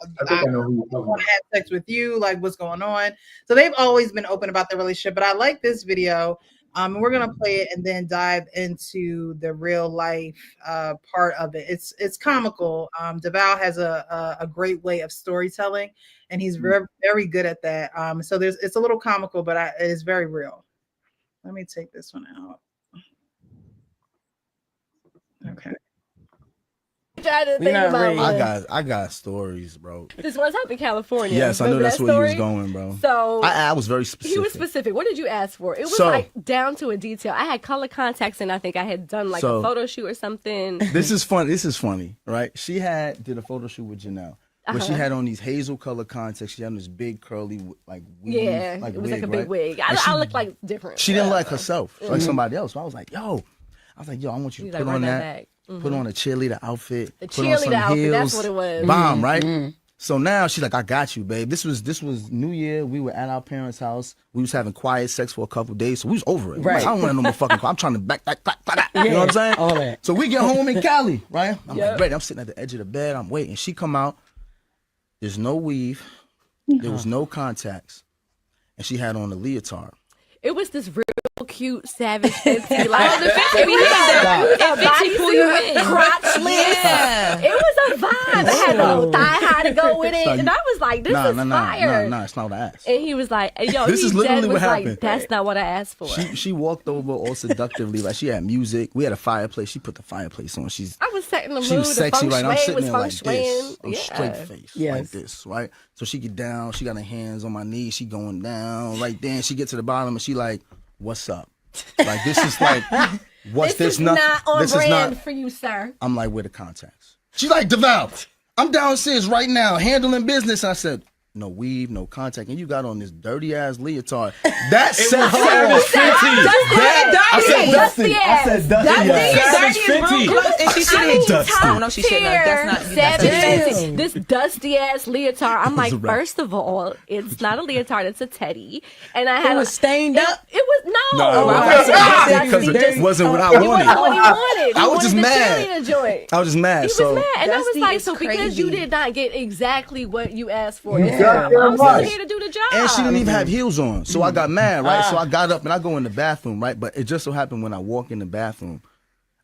want to have sex with you, like, what's going on? So they've always been open about their relationship. But I like this video. And we're going to play it and then dive into the real life part of it. It's comical. Deval has a great way of storytelling, and he's very, very good at that. So it's a little comical, but it is very real. Let me take this one out. Okay. I got stories, bro. This one time in California. Yes, I know that's where he was going, bro. So I was very specific. He was specific. What did you ask for? It was like down to a detail. I had color contacts, and I think I had done like a photo shoot or something. This is funny, right? She did a photo shoot with Janelle. But she had on these hazel color contacts. She had on this big curly like weave, like it was wig, like a big right? wig. I look like different. She didn't like herself, like somebody else. So I was like, yo, I want you to put on that. Put on a cheerleader outfit. The put on some cheerleader outfit, heels, that's what it was. Bomb, right? So now she's like, I got you, babe. This was New Year. We were at our parents' house. We was having quiet sex for a couple of days, so we was over it. Right. Like, I don't want no more fucking. I'm trying to back. You know what I'm saying? All that. So we get home in Cali, right? I'm like, ready. I'm sitting at the edge of the bed. I'm waiting. She come out. There's no weave. There was no contacts, and she had on a leotard. It was this real cute Savage Fenty. Like, the Fenty pull you in. Crotchless. Yeah. It was a vibe. It had a little thigh high to go with it. And I was like, this is fire. Nah, it's not the ass. And he was like, yo, This is literally what happened. Like, that's not what I asked for. She walked over all seductively, like she had music. We had a fireplace. She put the fireplace on. I was setting the mood. She was sexy, right? I'm sitting there like this. I'm straight face, like this, right? So she get down. She got her hands on my knees. She going down right there. And she get to the bottom and she like, what's up? Like this is like, what's this? This is not on this brand is not for you, sir. I'm like, where the contacts? She's like, DeVal, I'm downstairs right now handling business. I said, no weave, no contact, and you got on this dirty ass leotard. That set her off. I said Dusty. And she said, "Oh no, she shouldn't have. That's not this dusty ass leotard." I'm like, first of all, it's not a leotard; it's a teddy. And I had it was stained up. It was because it wasn't what I wanted. I was just mad. I was just mad. He was mad, and I was like, so because you did not get exactly what you asked for. I'm still here to do the job. And she didn't even have heels on. So I got mad, right? So I got up and I go in the bathroom, right? But it just so happened when I walk in the bathroom,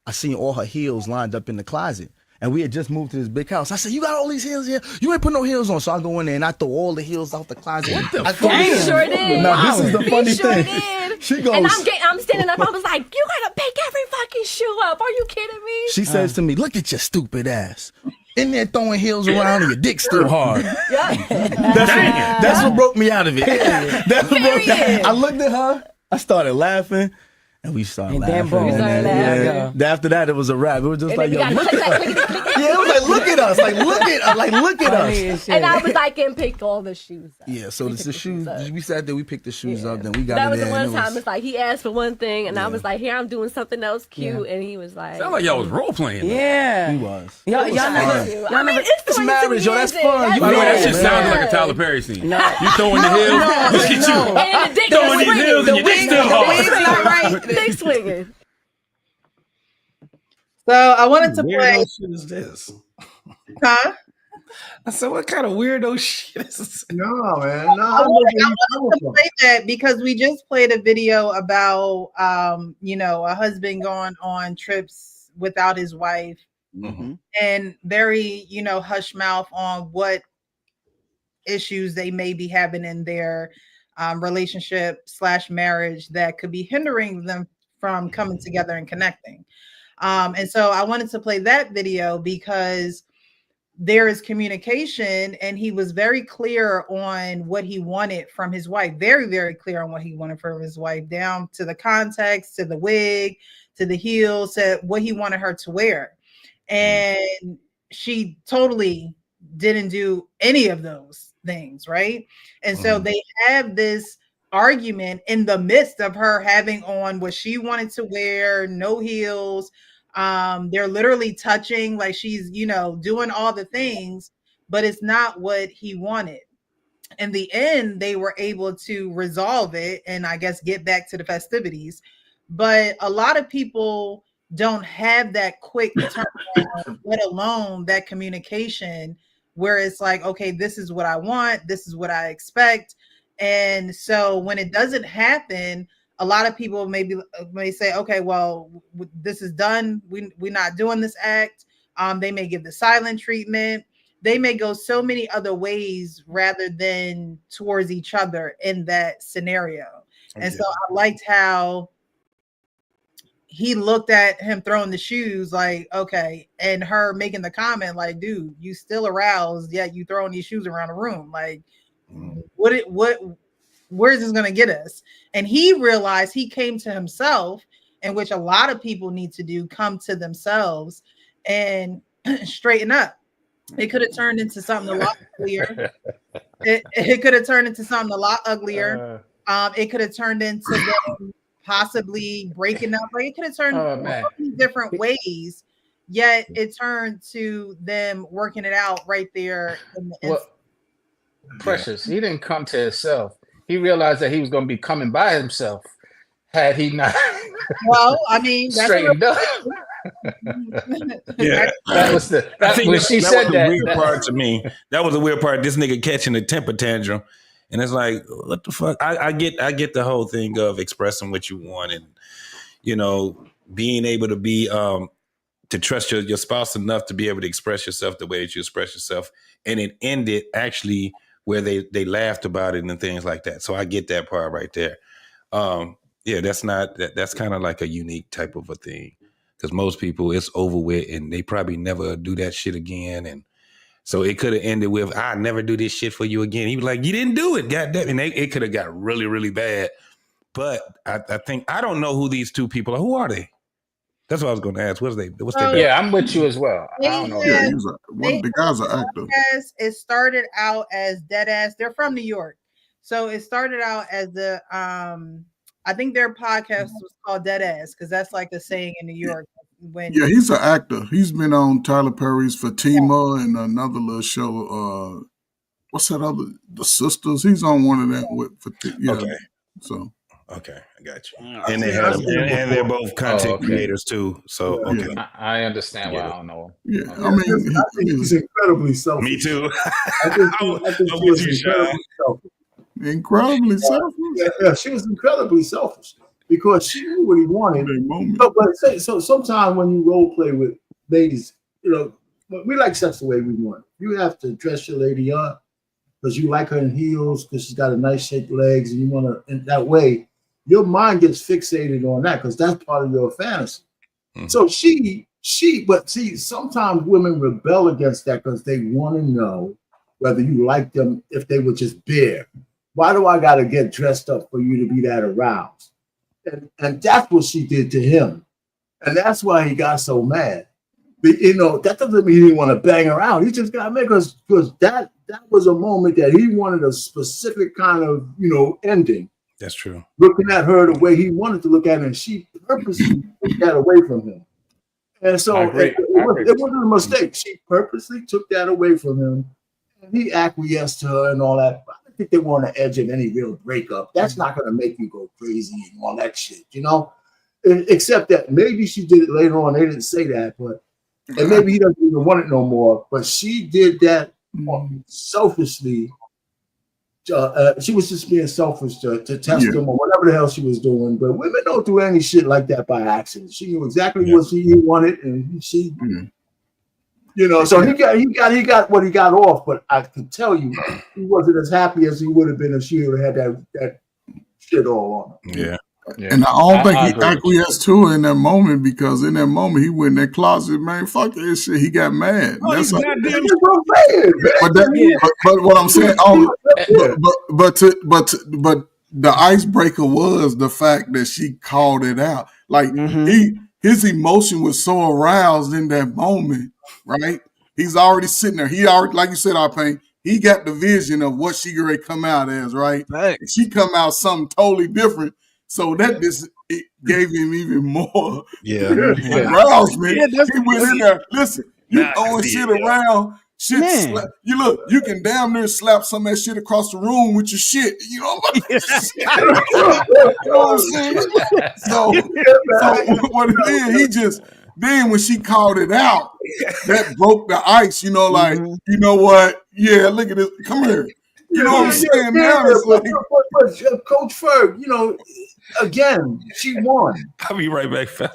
I seen all her heels lined up in the closet. And we had just moved to this big house. I said, you got all these heels here? You ain't put no heels on. So I go in there and I throw all the heels out the closet. What the fuck? He sure did. Now, this is the funny thing. Did. She goes, and I'm standing up. I was like, you gotta pick every fucking shoe up. Are you kidding me? She says to me, look at your stupid ass. In there throwing heels around and your dick's still hard. That's what broke me out of it. I looked at her. I started laughing. And we started laughing. After that, it was a wrap. It was just like, yo, look at us. Yeah, it was like, look at us. Like, look at us. And I was like, and pick all the shoes up. Yeah, so the shoes, we sat there, we picked the shoes up, then we got that it was in. The one time, it's like, he asked for one thing, and I was like, here, I'm doing something else cute, and he was like. Sound like y'all was role playing. Yeah. He was. Y'all never. It's marriage, yo, that's fun. By the way, that shit sounded like a Tyler Perry scene. You throwing the heels, look at you. Throwing these heels and your dick still hard. Dick swinging. So I wanted to play. What shit is this? Huh? I said, what kind of weirdo shit is this? No, man. No, I wanted to play that because we just played a video about, a husband going on trips without his wife, and very, hush mouth on what issues they may be having in their relationship / marriage that could be hindering them from coming together and connecting. And so I wanted to play that video because there is communication, and he was very clear on what he wanted from his wife. Very, very clear on what he wanted from his wife, down to the context, to the wig, to the heels, to what he wanted her to wear. And she totally didn't do any of those things, right? And so they have this argument in the midst of her having on what she wanted to wear, no heels. They're literally touching, like she's, doing all the things, but it's not what he wanted. In the end, they were able to resolve it and I guess get back to the festivities. But a lot of people don't have that quick turnaround, let alone that communication where it's like, okay, this is what I want, this is what I expect. And so when it doesn't happen, a lot of people may say, okay, well, this is done. We're not doing this act. They may give the silent treatment. They may go so many other ways rather than towards each other in that scenario. Okay. And so I liked how he looked at him throwing the shoes like, okay, and her making the comment like, dude, you still aroused, yet you throwing these shoes around the room. Like, where's this going to get us? And he realized, he came to himself, in which a lot of people need to do, come to themselves and straighten up. It could have turned into something a lot uglier. It could have turned into something a lot uglier. It could have turned into them possibly breaking up. Like it could have turned so many different ways. Yet it turned to them working it out right there. Precious, he didn't come to himself. He realized that he was going to be coming by himself had he not. Well, I mean, that's straightened up. Yeah, that was the. I think when she said was the weird part to me. That was the weird part. This nigga catching a temper tantrum, and it's like, what the fuck? I get the whole thing of expressing what you want, and being able to be to trust your spouse enough to be able to express yourself the way that you express yourself, and it ended actually where they laughed about it and things like that. So I get that part right there. Yeah, that's kind of like a unique type of a thing. Because most people, it's over with, and they probably never do that shit again. And so it could have ended with, "I never do this shit for you again." He was like, "You didn't do it, goddamn!" And it could have got really, really bad. But I think I don't know who these two people are. Who are they? That's what I was going to ask. What's their yeah, I'm with you as well. I don't know. Yeah, the guy's an actor. It started out as Deadass. They're from New York, so it started out as the I think their podcast was called Deadass because that's like the saying in New York. Yeah, he's an actor. He's been on Tyler Perry's Fatima and another little show. What's that other? The Sisters. He's on one of them with Fatima. Yeah. Okay. So. Okay, I got you. And they're both content creators too. So okay, I understand why I don't know him. Yeah, I mean, he's incredibly selfish. Me too. I think she was incredibly selfish. Yeah, she was incredibly selfish because she knew what he wanted. So sometimes when you role play with ladies, we like sex the way we want. You have to dress your lady up because you like her in heels because she's got a nice shaped legs, and you want to. In that way, your mind gets fixated on that because that's part of your fantasy. Mm-hmm. So but see, sometimes women rebel against that because they want to know whether you like them if they were just bare. Why do I got to get dressed up for you to be that aroused? And that's what she did to him. And that's why he got so mad. But, that doesn't mean he didn't want to bang around. He just got mad because that was a moment that he wanted a specific kind of, ending. That's true. Looking at her the way he wanted to look at her, and she purposely took that away from him. And so it wasn't a mistake. She purposely took that away from him. And he acquiesced to her and all that. I don't think they want to edge in any real breakup. That's not going to make you go crazy and all that shit, Except that maybe she did it later on. They didn't say that, and maybe he doesn't even want it no more. But she did that selfishly. She was just being selfish to test him or whatever the hell she was doing. But women don't do any shit like that by accident. She knew exactly what he wanted, and she, So he got what he got off. But I can tell you, he wasn't as happy as he would have been if she would have had that shit all on him. Yeah. Yeah. And I don't think he acquiesced to her in that moment because in that moment he went in that closet, man. Fuck that shit. He got mad. That's what I'm saying. But what I'm saying, but the icebreaker was the fact that she called it out. Like his emotion was so aroused in that moment, right? He's already sitting there. He already, like you said, Arpain, he got the vision of what she gonna come out as, right? She come out something totally different. So that it gave him even more arousement. He went in there. Listen, you throwing shit around. Shit, you can damn near slap some of that shit across the room with your shit. You know what I'm saying? So what it is, he just then when she called it out, that broke the ice. Like you know what? Yeah, look at this. Come here. You know what I'm saying? Now it's like, Coach Ferg, again, she won. I'll be right back, fella.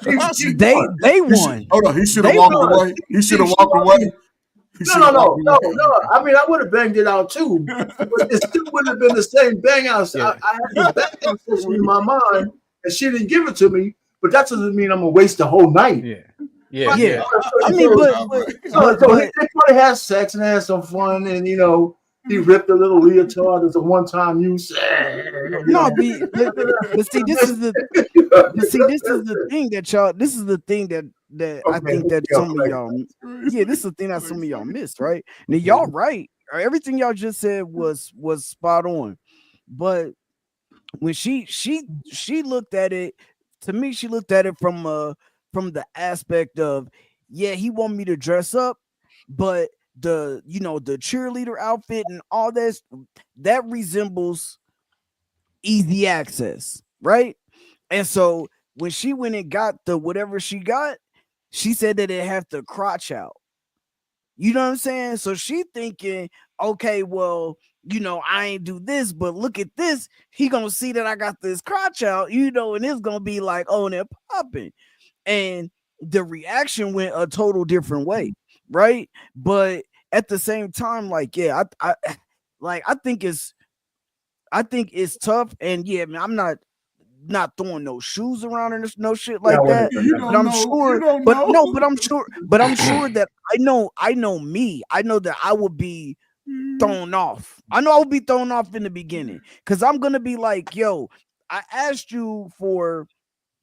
They won. Hold on, he should have walked away. He should have walked away. No. I mean, I would have banged it out too, but it still wouldn't have been the same bang out. I had this bang out session in my mind, and she didn't give it to me. But that doesn't mean I'm gonna waste the whole night. Yeah. I mean, so they probably had sex and had some fun, and He ripped a little leotard as a one-time use. No, but see, this is the thing that y'all. This is the thing that I think that some of y'all. Yeah, this is the thing that some of y'all missed, right? Now y'all right. Everything y'all just said was spot on, but when she looked at it, to me, she looked at it from the aspect of, yeah, he want me to dress up, but the cheerleader outfit and all this that resembles easy access, right? And so when she went and got the whatever she got, she said that it had the crotch out. You know what I'm saying? So she thinking, okay, well, I ain't do this, but look at this. He gonna see that I got this crotch out, and it's gonna be like, oh, they're popping. And the reaction went a total different way, right? But at the same time, like, yeah, I think it's tough, and yeah, man, I'm not throwing no shoes around or no shit like that. But I'm sure that I know me. I know that I will be thrown off. I know I will be thrown off in the beginning because I'm gonna be like, yo, I asked you for.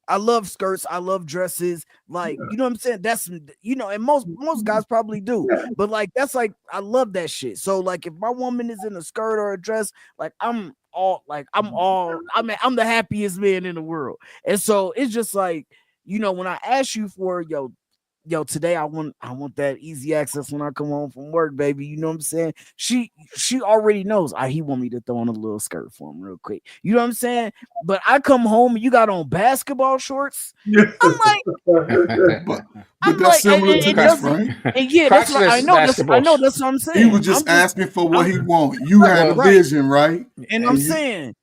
I love skirts. I love dresses. Like, you know what I'm saying? That's, and most guys probably do. But like, that's like, I love that shit. So like, if my woman is in a skirt or a dress, like I'm the happiest man in the world. And so it's just like, when I ask you for, yo, today I want that easy access when I come home from work, baby. You know what I'm saying? She already knows. He want me to throw on a little skirt for him real quick. You know what I'm saying? But I come home and you got on basketball shorts. I'm like, but that's similar to this, right? And yeah, that's what I know. That's what I'm saying. He was just asking for what he want. You had a vision, right? And I'm saying,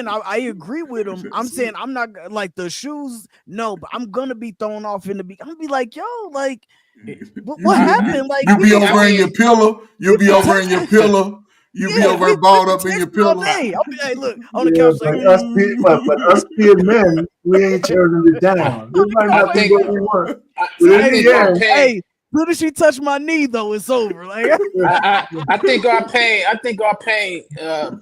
I agree with him. I'm saying I'm not like the shoes, no, but I'm gonna be thrown off in the beginning. I'm gonna be like, yo, like, what happened? Like, you'll be over in your pillow. You'll be over in your pillow. You'll be over balled up in your pillow. I'll be, hey, look on the couch. But us being men, we ain't turning it down. We might not be what we want. Hey. As soon as she touched my knee, though, it's over. Like, I think our pain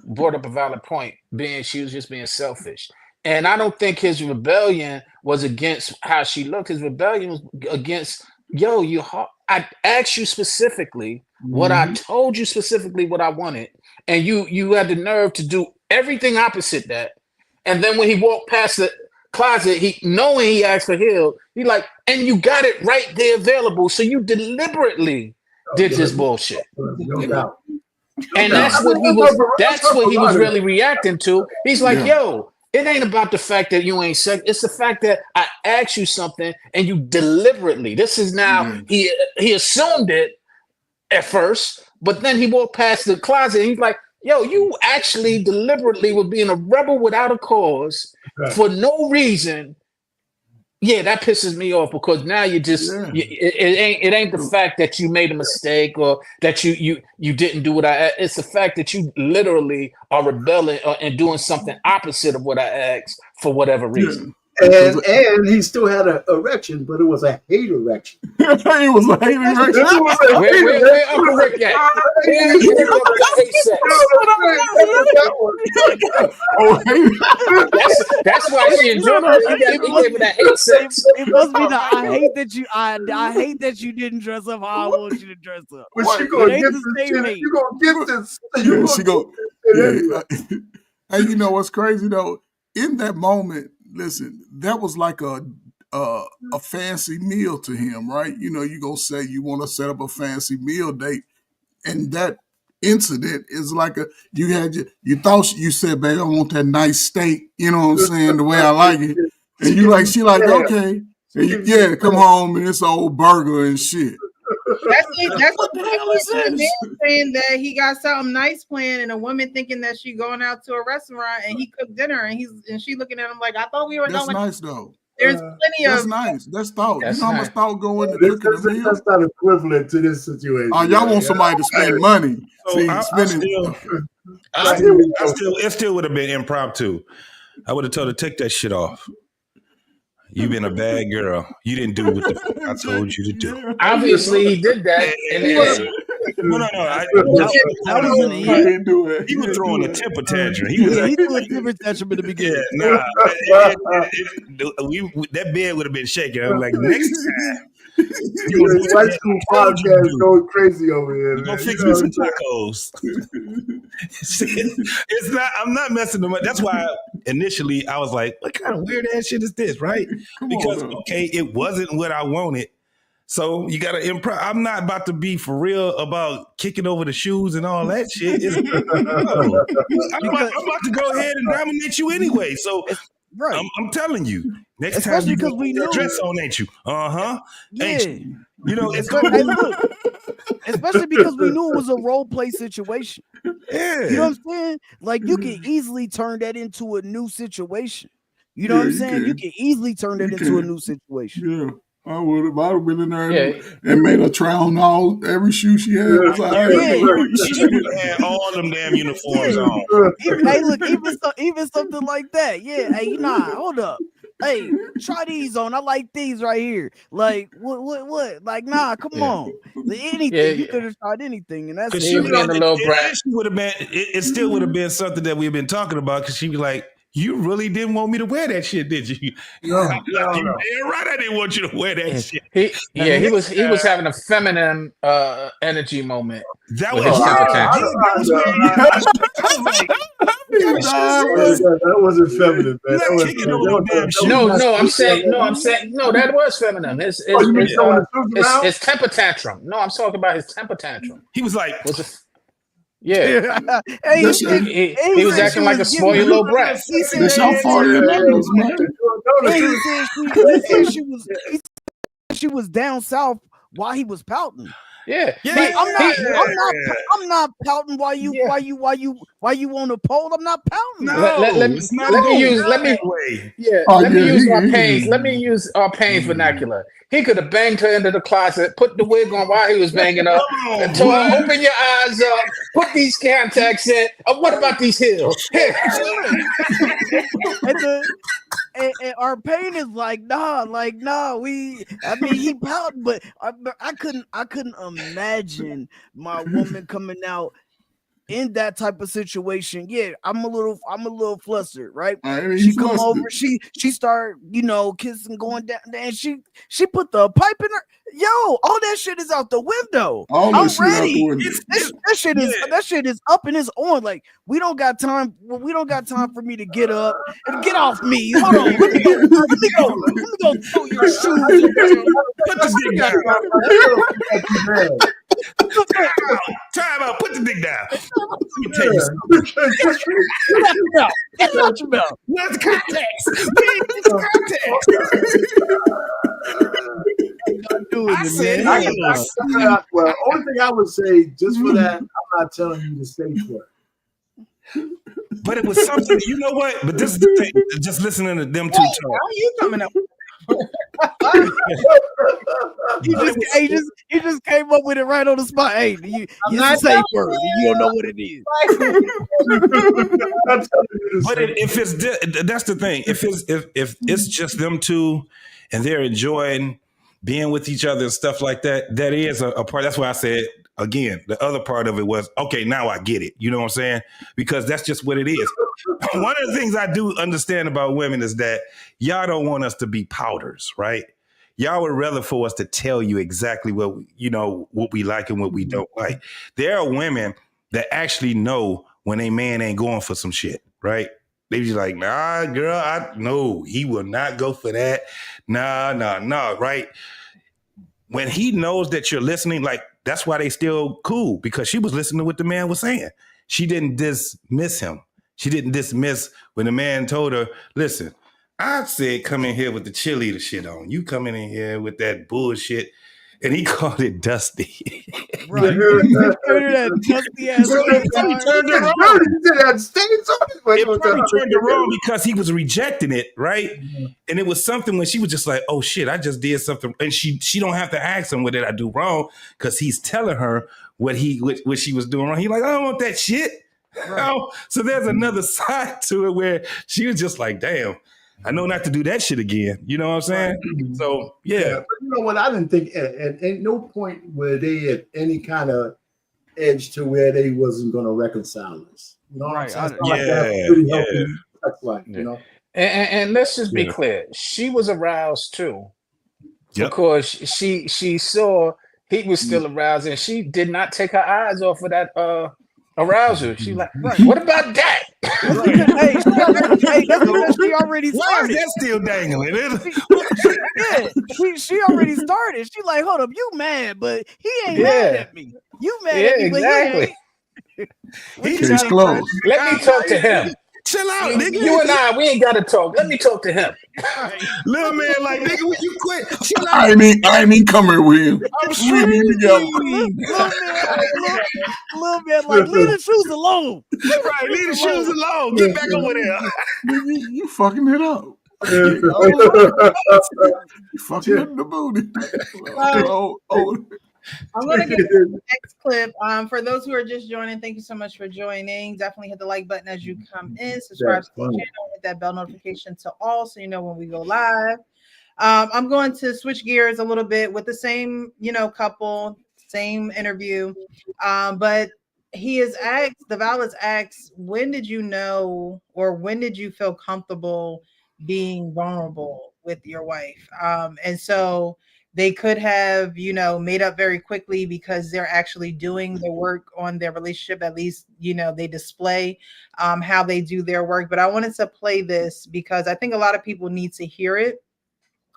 brought up a valid point, being she was just being selfish. And I don't think his rebellion was against how she looked. His rebellion was against, I asked you specifically what I told you specifically what I wanted, and you had the nerve to do everything opposite that. And then when he walked past the closet, knowing he asked for heal, he like, and you got it right there available, so you deliberately did this bullshit. And that's what he was really reacting to. He's like, yo, it ain't about the fact that you ain't sex, it's the fact that I asked you something and you deliberately, this is now, he assumed it at first, but then he walked past the closet and he's like, yo, you actually deliberately were being a rebel without a cause for no reason. Yeah, that pisses me off because now you just it ain't the fact that you made a mistake or that you didn't do what I. It's the fact that you literally are rebelling and doing something opposite of what I asked for whatever reason. And he still had an erection, but it was a hate erection. It was a hate erection. Where Uncle Rick at? That's why she enjoyed it. He gave her that hate sex. It must be the I hate that you didn't dress up how I want you to dress up. But she gonna get this shit. You gonna get this. Yeah, she go. Yeah. And you know what's crazy though? In that moment, listen, that was like a fancy meal to him, right? You know, you gonna say you want to set up a fancy meal date, and that incident is like you thought you said, baby, I want that nice steak, you know what I'm saying, the way I like it, and she like okay, and come home and it's an old burger and shit. That's what the hell is this? Saying that he got something nice planned, and a woman thinking that she going out to a restaurant and he cooked dinner, and she looking at him like, I thought we were. That's nice though. There's plenty of. That's nice. That's thought. You know how much thought go into cooking a meal? That's not equivalent to this situation. Y'all want somebody to spend money. So See, it still would have been impromptu. I would have told her, take that shit off. You've been a bad girl. You didn't do what the fuck I told you to do. Obviously, he did that. No. That was an I ain't do it. He was throwing a temper tantrum. He was he threw a temper tantrum in the beginning. That bed would have been shaking. I'm like, next time. White School Podcast going crazy over here. Go fix me some tacos. It's not. I'm not messing them up. That's why initially I was like, "What kind of weird ass shit is this?" Right? Because okay, it wasn't what I wanted. So you gotta improv. I'm not about to be for real about kicking over the shoes and all that shit. I'm about to go ahead and dominate you anyway. So. Right. I'm telling you, next Especially time because we know dress on, ain't you? Yeah. Ain't you? You know, it's Hey, look, especially because we knew it was a role play situation. Yeah. You know what I'm saying? Like you can easily turn that into a new situation. You know what I'm saying? You can easily turn that into a new situation. Yeah. I would have been in there and made her try on every shoe she had. She had all them damn uniforms on. Even something like that. Yeah. Hey, hold up. Hey, try these on. I like these right here. Like what? Like, come on. Anything you could have tried anything, and that's she would have been. It still would have been something that we've been talking about because she'd be like, "You really didn't want me to wear that shit, did you?" No. Right, I didn't want you to wear that shit. He was having a feminine energy moment. That wasn't feminine, man. I'm saying that was feminine. His temper tantrum. No, I'm talking about his temper tantrum. He was like, yeah. He was acting like a spoiled little brat. That's your fault. She was down south while he was pouting. Yeah. Like, I'm not pouting while you on the pole. I'm not pouting. Let me use our Payne's vernacular. He could have banged her into the closet, put the wig on while he was banging her, and told her, "Open your eyes up, put these contacts in. What about these heels?" And our Payne is like, nah. He pouting, but I couldn't imagine my woman coming out in that type of situation. Yeah, I'm a little flustered, right? She come over, she start, kissing, going down, and she put the pipe in her. Yo, all that shit is out the window. I'm ready. That shit is up and it's on. Like we don't got time for me to get up and get off me. Hold on, let me go throw your shoes. Put the dick down. Time out. Put the dick down. Let me tell you something. Get out your mouth. Where's the context? Well, only thing I would say just for that, I'm not telling you to stay for it. But it was something, you know what? But this is the thing. Just listening to them two talk. How are you coming up? He just came up with it right on the spot. Hey, it's a safe word. You don't know what it is. But if it's that's the thing. If it's just them two and they're enjoying being with each other and stuff like that, that is a part. That's why I said again, the other part of it was, okay, now I get it. You know what I'm saying? Because that's just what it is. One of the things I do understand about women is that y'all don't want us to be powders, right? Y'all would rather for us to tell you exactly what we like and what we don't like. There are women that actually know when a man ain't going for some shit, right? They be like, nah, girl, no, he will not go for that. Nah, right? When he knows that you're listening, like, that's why they still cool, because she was listening to what the man was saying. She didn't dismiss him. She didn't dismiss when the man told her, listen, I said come in here with the cheerleader shit on. You coming in here with that bullshit. And he called it dusty. Right. That dusty ass. He turned it wrong because he was rejecting it, right? Mm-hmm. And it was something when she was just like, oh shit, I just did something. And she don't have to ask him what did I do wrong, because he's telling her what she was doing wrong. He like, I don't want that shit. Right. So there's another side to it where she was just like, damn, I know not to do that shit again. You know what I'm saying? Right. So, yeah. But you know what? I didn't think at no point were they at any kind of edge to where they wasn't going to reconcile us. You know what I'm saying? You know. And let's just be clear. She was aroused too, because she saw he was still aroused, and she did not take her eyes off of that arouser. She like, what about that? Hey, that's because she already started. Why is that still dangling? She already started. She like, hold up, you mad, but he ain't mad at me. You mad at me, exactly. Case closed. Let me talk to him. Chill out, nigga. You and I, we ain't got to talk. Let me talk to him. Little man, like, nigga, when you quit, chill out. I ain't even come here with him. We need together. Little man, like, leave the shoes alone. Right, leave the shoes alone. Get back over there. You fucking it up. You fucking up the booty. I'm going to get to the next clip. For those who are just joining, thank you so much for joining. Definitely hit the like button as you come in. Subscribe to the channel. Hit that bell notification to all so you know when we go live. I'm going to switch gears a little bit with the same, couple, same interview. But he is asked, the Valid's asked, when did you know or when did you feel comfortable being vulnerable with your wife? And so they could have, made up very quickly because they're actually doing the work on their relationship. At least, they display how they do their work. But I wanted to play this because I think a lot of people need to hear it,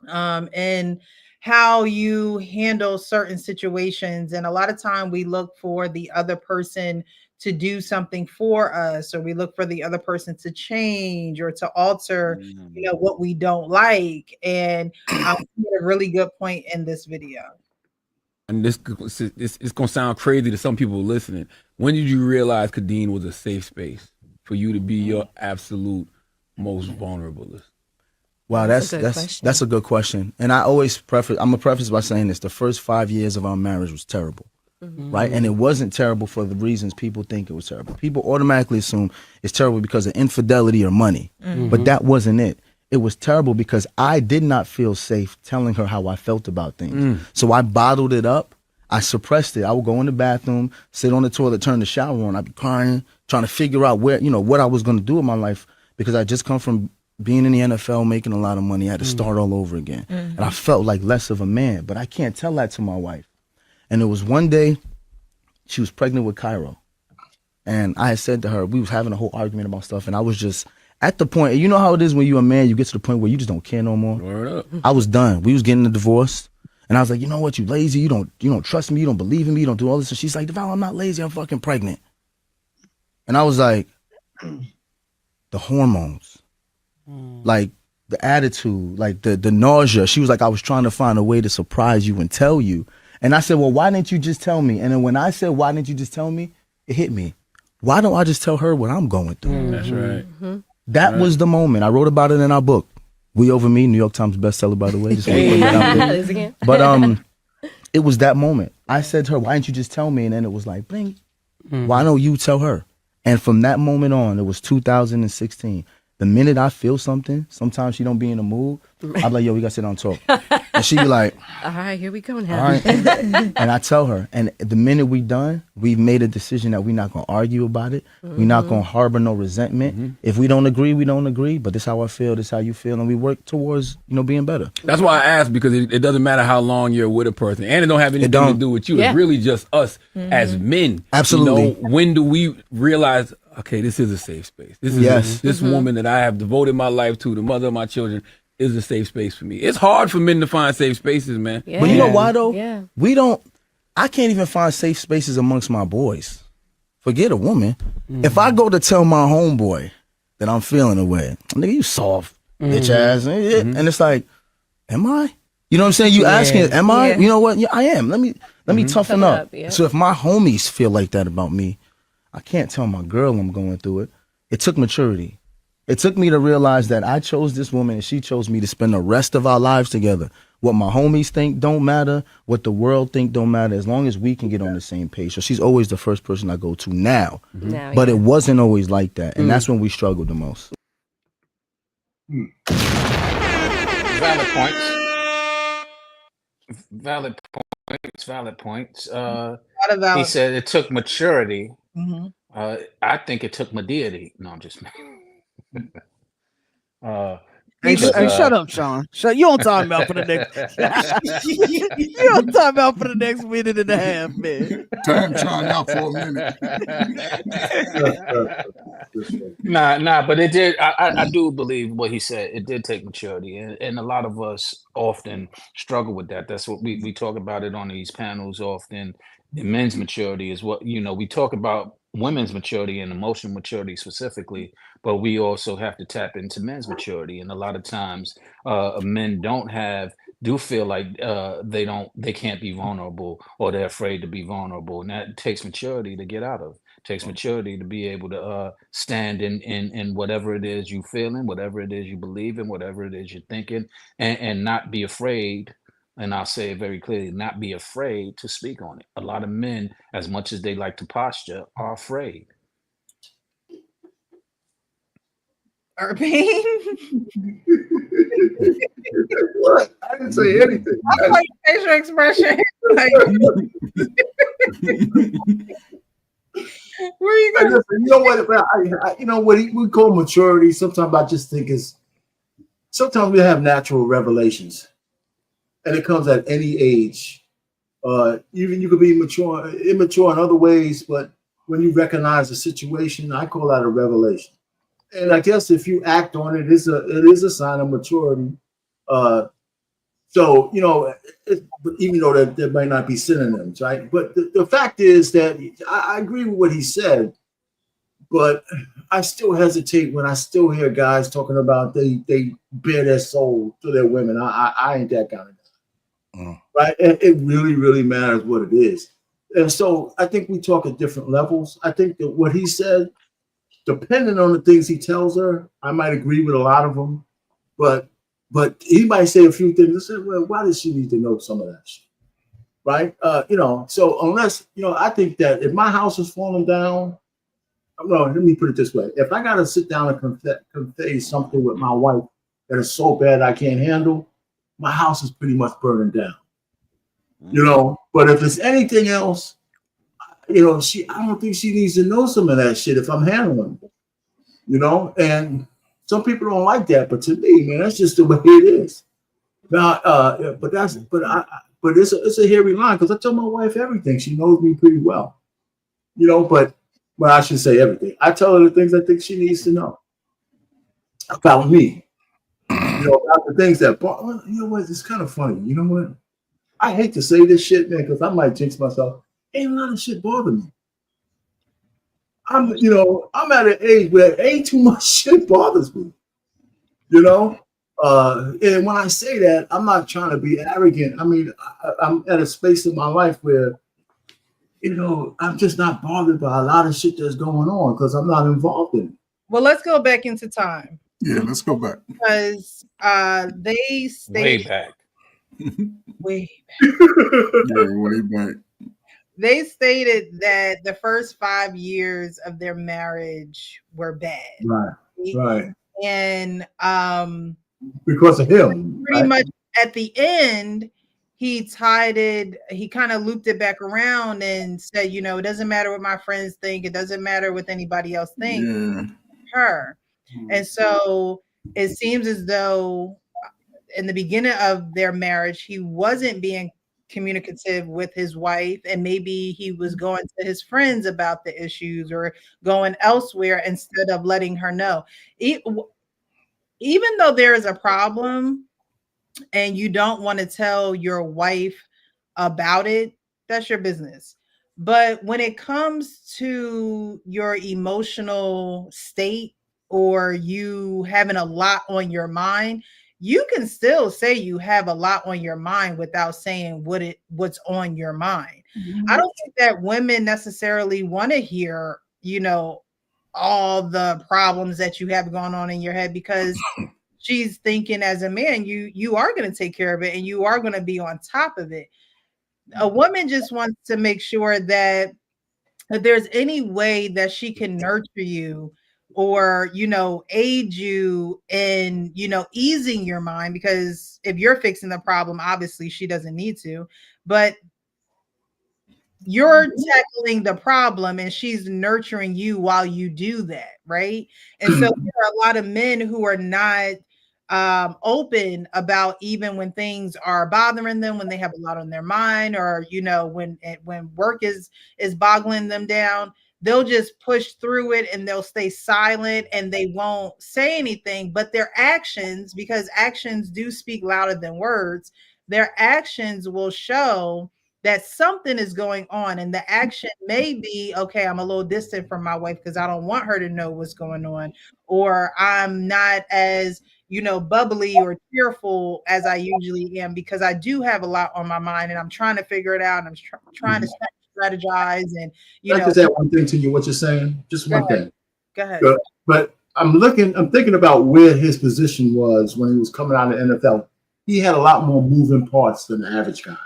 and how you handle certain situations. And a lot of time we look for the other person to do something for us, or we look for the other person to change or to alter, what we don't like. And I made a really good point in this video. And this it's gonna sound crazy to some people listening. When did you realize Kadeen was a safe space for you to be your absolute most vulnerable? Wow, that's a good question. And I always preface by saying this: the first 5 years of our marriage was terrible. Right? And it wasn't terrible for the reasons people think it was terrible. People automatically assume it's terrible because of infidelity or money. But that wasn't it. It was terrible because I did not feel safe telling her how I felt about things. So I bottled it up. I suppressed it. I would go in the bathroom, sit on the toilet, turn the shower on. I'd be crying, trying to figure out where, what I was going to do with my life, because I just come from being in the NFL, making a lot of money. I had to start all over again. And I felt like less of a man, but I can't tell that to my wife. And it was one day, she was pregnant with Cairo. And I had said to her, we was having a whole argument about stuff, and I was just at the point, you know how it is when you're a man, you get to the point where you just don't care no more. Word up. I was done. We was getting a divorce. And I was like, you know what, you lazy, you don't trust me, you don't believe in me, you don't do all this. And she's like, Deval, I'm not lazy, I'm fucking pregnant. And I was like, the hormones, like the attitude, like the nausea. She was like, I was trying to find a way to surprise you and tell you. And I said, well, why didn't you just tell me? And then when I said, why didn't you just tell me? It hit me. Why don't I just tell her what I'm going through? That's right. That was the moment. I wrote about it in our book, We Over Me, New York Times bestseller, by the way. Just wanna put that out there. But it was that moment. I said to her, why didn't you just tell me? And then it was like, bling, why don't you tell her? And from that moment on, it was 2016. The minute I feel something, sometimes she don't be in the mood, I'm like, yo, we got to sit down and talk. And she be like, all right, here we go now. All right. And I tell her, and the minute we done, we've made a decision that we're not going to argue about it. We're not going to harbor no resentment. If we don't agree, we don't agree. But this is how I feel, this is how you feel. And we work towards, being better. That's why I asked, because it doesn't matter how long you're with a person. And it don't have anything to do with you. It's really just us as men. Absolutely. When do we realize, okay, this is a safe space. This is this woman that I have devoted my life to, the mother of my children, is a safe space for me. It's hard for men to find safe spaces, man. Yeah. But you know why though? Yeah. I can't even find safe spaces amongst my boys. Forget a woman. If I go to tell my homeboy that I'm feeling away, nigga, you soft, bitch ass. And it's like, am I? You know what I'm saying? You asking, am I? You know what? Yeah, I am. Let me toughen up. So if my homies feel like that about me, I can't tell my girl I'm going through it. It took maturity. It took me to realize that I chose this woman and she chose me to spend the rest of our lives together. What my homies think don't matter. What the world think don't matter. As long as we can get on the same page. So she's always the first person I go to now. But it wasn't always like that. And that's when we struggled the most. Valid points. Valid point. Valid points. Valid. He said it took maturity. Mm-hmm. I think it took my deity. No, I'm just Hey, shut up, Sean. You don't talk about for the next. You don't talk about for the next minute and a half, man. Time trying out for a minute. Nah, but it did. I do believe what he said. It did take maturity, and a lot of us often struggle with that. That's what we talk about it on these panels often. And men's maturity is what we talk about women's maturity and emotional maturity specifically, but we also have to tap into men's maturity. And a lot of times, men do feel like they can't be vulnerable, or they're afraid to be vulnerable, and that takes maturity to get out of. Takes maturity to be able to stand in whatever it is you feeling, whatever it is you believe in, whatever it is you're thinking, and not be afraid. And I'll say it very clearly, not be afraid to speak on it. A lot of men, as much as they like to posture, are afraid. Irving? What? I didn't say anything. I like facial expression. Where are you going? You know what? You know what we call maturity. Sometimes I just think sometimes we have natural revelations, and it comes at any age. Even you could be immature in other ways, but when you recognize the situation, I call that a revelation. And I guess if you act on it, it is a sign of maturity. So, even though there might not be synonyms, right? But the fact is that I agree with what he said, but I still hesitate when I still hear guys talking about they bare their soul to their women. I ain't that kind of guy, right? And it really, really matters what it is. And so I think we talk at different levels. I think that what he said, depending on the things he tells her, I might agree with a lot of them, but he might say a few things and say, well, why does she need to know some of that shit? Right? So unless, I think that if my house is falling down, let me put it this way. If I got to sit down and convey something with my wife that is so bad I can't handle, my house is pretty much burning down. But if it's anything else, I don't think she needs to know some of that shit if I'm handling it, and some people don't like that, but to me, man, that's just the way it is. Now, but it's a hairy line because I tell my wife everything. She knows me pretty well, but I should say everything. I tell her the things I think she needs to know about me. About the things that, what? It's kind of funny. You know what? I hate to say this shit, man, because I might jinx myself. Ain't a lot of shit bother me. I'm at an age where ain't too much shit bothers me, and when I say that, I'm not trying to be arrogant. I mean, I'm at a space in my life where, I'm just not bothered by a lot of shit that's going on because I'm not involved in it. Well, let's go back into time. Yeah, let's go back. Because they stayed way back. They stated that the first 5 years of their marriage were bad. Right. And because of him. Pretty much at the end, he kind of looped it back around and said, it doesn't matter what my friends think. It doesn't matter what anybody else thinks. Yeah. Her. And so it seems as though in the beginning of their marriage, he wasn't being communicative with his wife, and maybe he was going to his friends about the issues or going elsewhere instead of letting her know. Even though there is a problem and you don't want to tell your wife about it, that's your business. But when it comes to your emotional state or you having a lot on your mind, you can still say you have a lot on your mind without saying what's on your mind. Mm-hmm. I don't think that women necessarily want to hear, all the problems that you have going on in your head, because she's thinking as a man, you are going to take care of it and you are going to be on top of it. A woman just wants to make sure that if there's any way that she can nurture you or, aid you in, easing your mind, because if you're fixing the problem, obviously she doesn't need to, but you're tackling the problem and she's nurturing you while you do that, right? And so there are a lot of men who are not open about even when things are bothering them, when they have a lot on their mind, or when work is boggling them down. They'll just push through it and they'll stay silent and they won't say anything, but their actions, because actions do speak louder than words, their actions will show that something is going on. And the action may be, okay, I'm a little distant from my wife because I don't want her to know what's going on, or I'm not as bubbly or cheerful as I usually am because I do have a lot on my mind and I'm trying to figure it out and I'm trying to strategize. And I just add one thing to you, what you're saying, just one thing. Go ahead. But I'm thinking about where his position was when he was coming out of the NFL. He had a lot more moving parts than the average guy.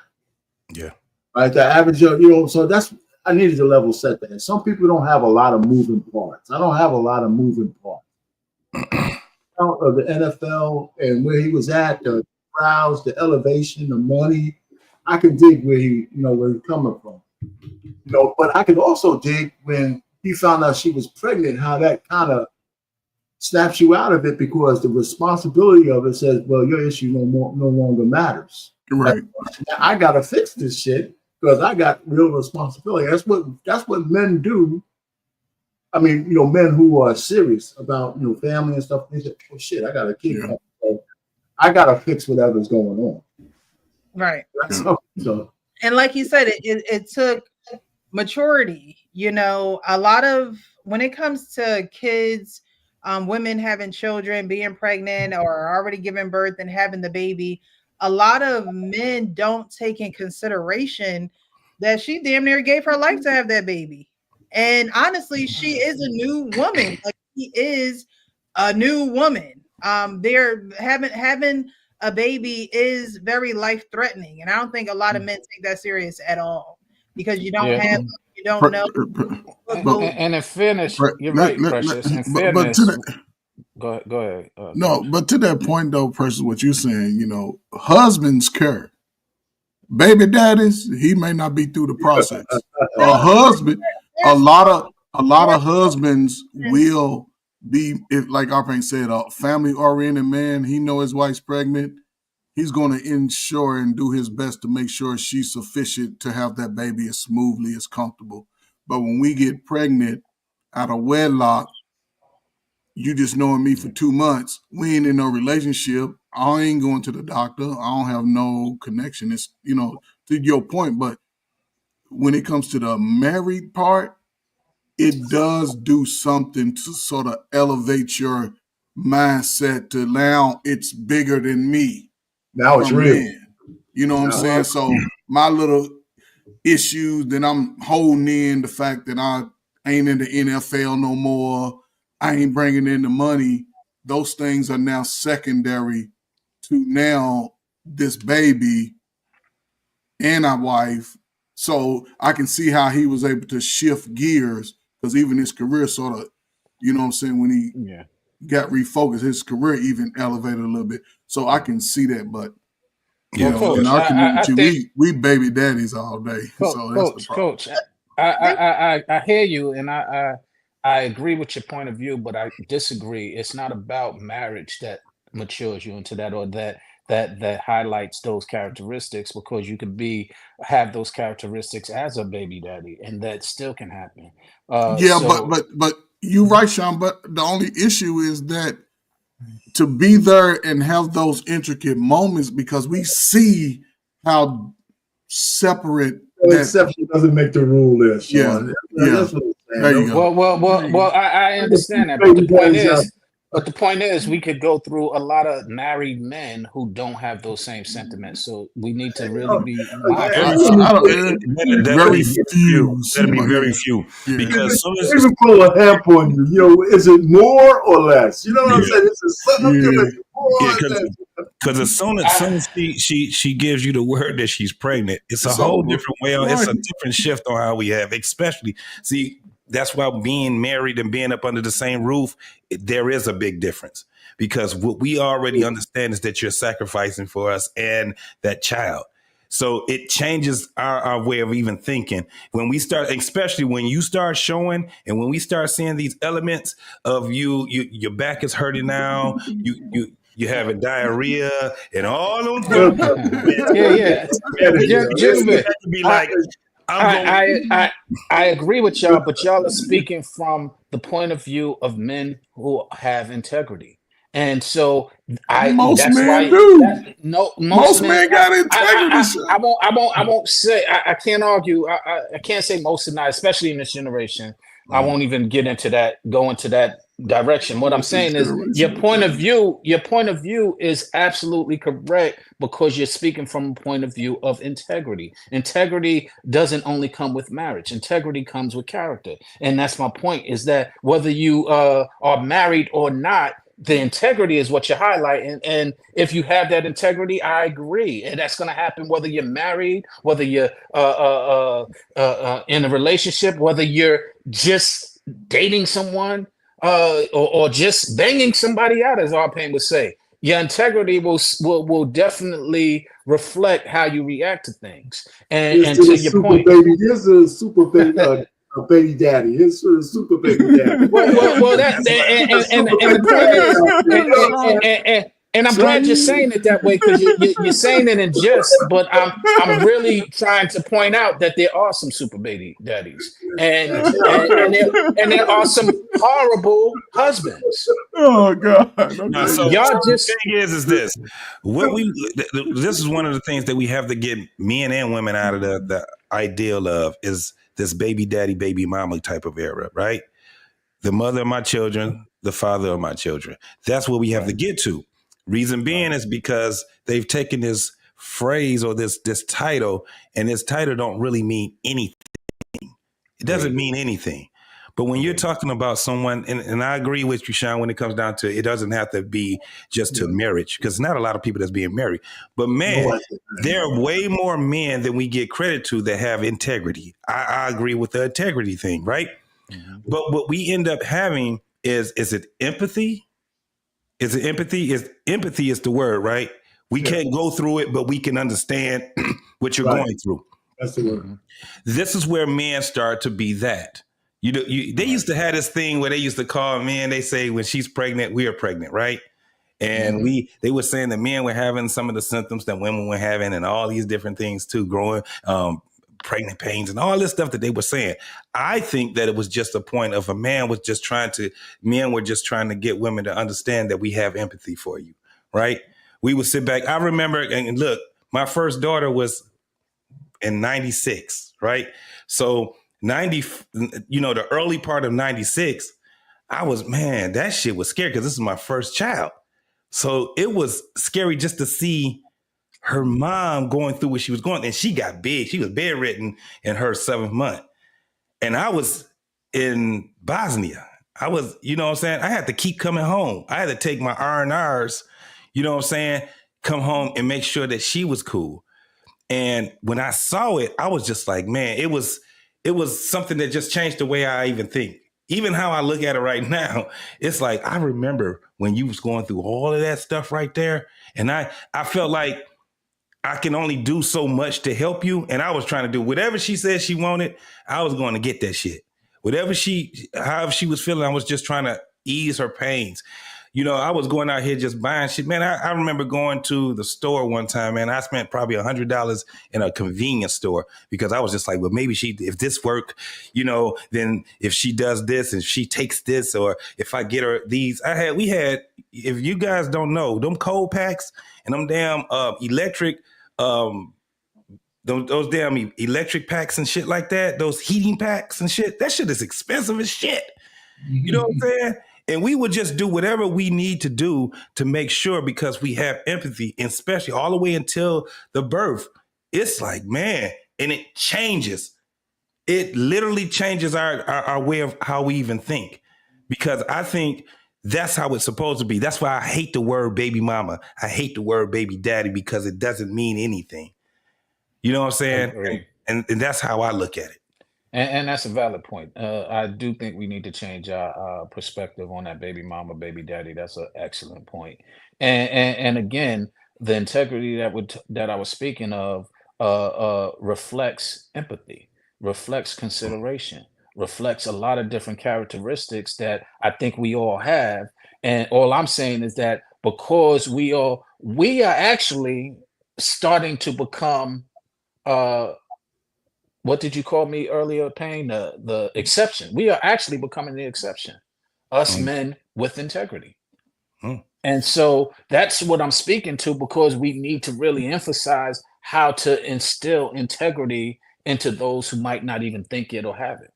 Yeah. Right. The average, so I needed to level set that. Some people don't have a lot of moving parts. I don't have a lot of moving parts. Of the NFL and where he was at, the crowds, the elevation, the money, I can dig where he's coming from. But I could also dig when he found out she was pregnant, how that kind of snaps you out of it because the responsibility of it says, well, your issue no longer matters. Right. I gotta fix this shit because I got real responsibility. That's what men do. I mean, men who are serious about family and stuff. They say, "Oh shit, I got a kid. Yeah. So I gotta fix whatever's going on." Right. So, and like you said, it took maturity. A lot of when it comes to kids, women having children, being pregnant, or already giving birth and having the baby, a lot of men don't take in consideration that she damn near gave her life to have that baby. And honestly, she is a new woman. Like, she is a new woman. They're having a baby is very life threatening, and I don't think a lot of men take that serious at all because you don't know. And in fairness, you're right, Precious. In fairness, go ahead. No, but to that point though, Precious, what you're saying, husbands care. Baby daddies, he may not be through the process. A husband. A lot of husbands will be, if like Arpain said, a family-oriented man. He know his wife's pregnant. He's going to ensure and do his best to make sure she's sufficient to have that baby as smoothly as comfortable. But when we get pregnant out of wedlock, you just knowing me for 2 months, we ain't in no relationship. I ain't going to the doctor. I don't have no connection. It's, to your point, but when it comes to the married part, it does do something to sort of elevate your mindset to now it's bigger than me. Now it's real. You know what I'm saying? So my little issues that I'm holding in, the fact that I ain't in the NFL no more, I ain't bringing in the money, those things are now secondary to now this baby and our wife. So I can see how he was able to shift gears because even his career sort of, when he got refocused, his career even elevated a little bit. So I can see that, but Coach, in our community, we baby daddies all day. So that's the problem. Coach, I hear you, and I agree with your point of view, but I disagree. It's not about marriage that matures you into that, or that highlights those characteristics, because you could have those characteristics as a baby daddy, and that still can happen. But you're right, Sean. But the only issue is that to be there and have those intricate moments, because we see how separate. Exception doesn't make the rule there, Sean. Yeah. There you go. Well, I understand that, but the point is, we could go through a lot of married men who don't have those same sentiments. So we need to really be very few. That'd be very few. Yeah. Because even pull a hamp on you, is it more or less? You know what I'm saying? It's something different. Because as soon as she gives you the word that she's pregnant, it's a whole different way. It's a different shift on how we have, especially that's why being married and being up under the same roof, there is a big difference, because what we already understand is that you're sacrificing for us and that child. So it changes our way of even thinking. When we start, especially when you start showing and when we start seeing these elements of your back is hurting now, you having diarrhea and all those Gentlemen, be like, I agree with y'all, but y'all are speaking from the point of view of men who have integrity. And so most men got integrity. I won't say I can't argue. I can't say most are not, especially in this generation. I won't even go into that direction. What I'm saying is your point of view is absolutely correct because you're speaking from a point of view of integrity. Integrity doesn't only come with marriage. Integrity comes with character. And that's my point, is that whether you are married or not, the integrity is what you're highlighting. And if you have that integrity, I agree. And that's going to happen whether you're married, whether you're in a relationship, whether you're just dating someone or just banging somebody out, as R-Pain would say. Your integrity will definitely reflect how you react to things. And to your point. Here's a super baby. A baby daddy, his super baby daddy. Well, that and the point is, and I'm glad you're saying it that way because you're saying it in jest, but I'm really trying to point out that there are some super baby daddies, and there are some horrible husbands. Oh God! No, so y'all just the thing is this: this is one of the things that we have to get men and women out of the ideal of is this baby daddy, baby mama type of era, right? The mother of my children, the father of my children. That's what we have to get to. Reason being is because they've taken this phrase or this title, and this title don't really mean anything. It doesn't mean anything. But when you're talking about someone, and I agree with you, Sean, when it comes down to it doesn't have to be just to marriage, because not a lot of people that's being married. But man, there are way more men than we get credit to that have integrity. I agree with the integrity thing, right? Mm-hmm. But what we end up having is it empathy? Is it empathy? Empathy is the word, right? We can't go through it, but we can understand what you're going through. That's the word. This is where men start to be that. They used to have this thing where they used to call men, they say when she's pregnant, we are pregnant, right? And they were saying that men were having some of the symptoms that women were having and all these different things too, growing pregnant pains and all this stuff that they were saying. I think that it was just a point of men were just trying to get women to understand that we have empathy for you, right? We would sit back. I remember, and look, my first daughter was in 96, right? So 90, the early part of 96, that shit was scary because this is my first child. So it was scary just to see her mom going through what she was going, and she got big. She was bedridden in her 7th month. And I was in Bosnia. I was, you know what I'm saying? I had to keep coming home. I had to take my R&Rs, you know what I'm saying? Come home and make sure that she was cool. And when I saw it, I was just like, man, it was something that just changed the way I even think. Even how I look at it right now, it's like, I remember when you was going through all of that stuff right there. And I felt like I can only do so much to help you. And I was trying to do whatever she said she wanted. I was going to get that shit. However she was feeling, I was just trying to ease her pains. I was going out here just buying shit. Man, I remember going to the store one time, man. I spent probably $100 in a convenience store because I was just like, well, maybe if this work, then if she does this and she takes this, or if I get her these, we had, if you guys don't know, them cold packs and them damn electric, those damn electric packs and shit like that, those heating packs and shit, that shit is expensive as shit. You know what I'm saying? And we would just do whatever we need to do to make sure, because we have empathy, and especially all the way until the birth. It's like, man, and it changes. It literally changes our way of how we even think, because I think that's how it's supposed to be. That's why I hate the word baby mama. I hate the word baby daddy, because it doesn't mean anything. You know what I'm saying? And that's how I look at it. And that's a valid point. I do think we need to change our perspective on that baby mama, baby daddy. That's an excellent point. And again, the integrity that I was speaking of reflects empathy, reflects consideration, reflects a lot of different characteristics that I think we all have. And all I'm saying is that because we are actually starting to become what did you call me earlier, Payne? The exception. We are actually becoming the exception. Us men with integrity. And so that's what I'm speaking to, because we need to really emphasize how to instill integrity into those who might not even think it or have it.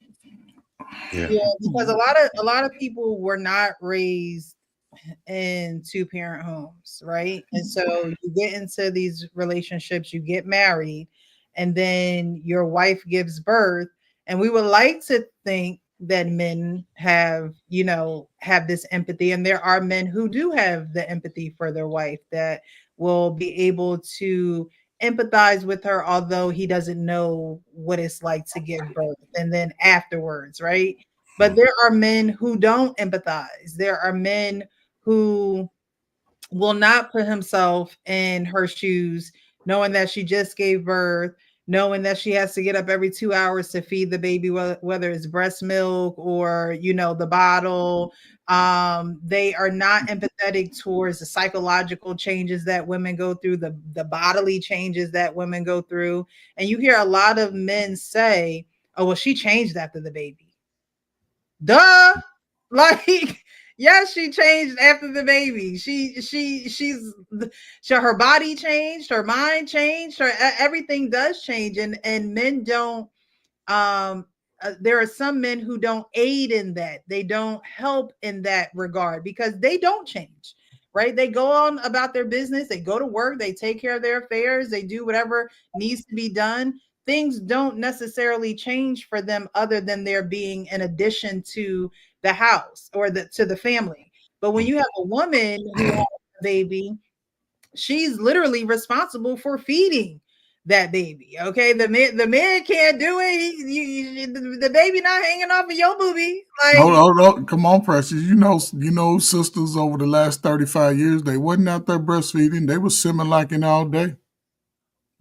Yeah, because a lot of people were not raised in 2-parent homes, right? And so you get into these relationships, you get married, and then your wife gives birth, and we would like to think that men have this empathy, and there are men who do have the empathy for their wife that will be able to empathize with her, although he doesn't know what it's like to give birth and then afterwards, right? But there are men who don't empathize. There are men who will not put himself in her shoes, knowing that she just gave birth, knowing that she has to get up every 2 hours to feed the baby, whether it's breast milk or, the bottle. They are not empathetic towards the psychological changes that women go through, the bodily changes that women go through. And you hear a lot of men say, oh, well, she changed after the baby. Duh. Like, yes, she changed after the baby. Her body changed, her mind changed, everything does change, and men don't. There are some men who don't aid in that. They don't help in that regard because they don't change, right? They go on about their business. They go to work. They take care of their affairs. They do whatever needs to be done. Things don't necessarily change for them other than there being an addition to the house or to the family. But when you have a woman who has a baby, she's literally responsible for feeding that baby. Okay, the man can't do it. The baby not hanging off of your booby. Like, hold, come on, Precious. You know, sisters over the last 35 years, they wasn't out there breastfeeding. They was Similac all day.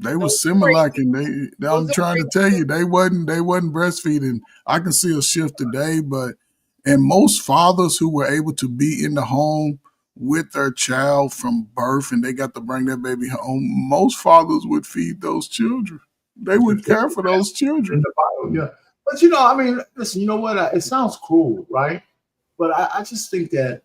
They was Similac. I'm trying to tell you, they wasn't breastfeeding. I can see a shift today, and most fathers who were able to be in the home with their child from birth and they got to bring that baby home, most fathers would feed those children. They would care for those children. Yeah. But listen, you know what? It sounds cruel, right? But I just think that,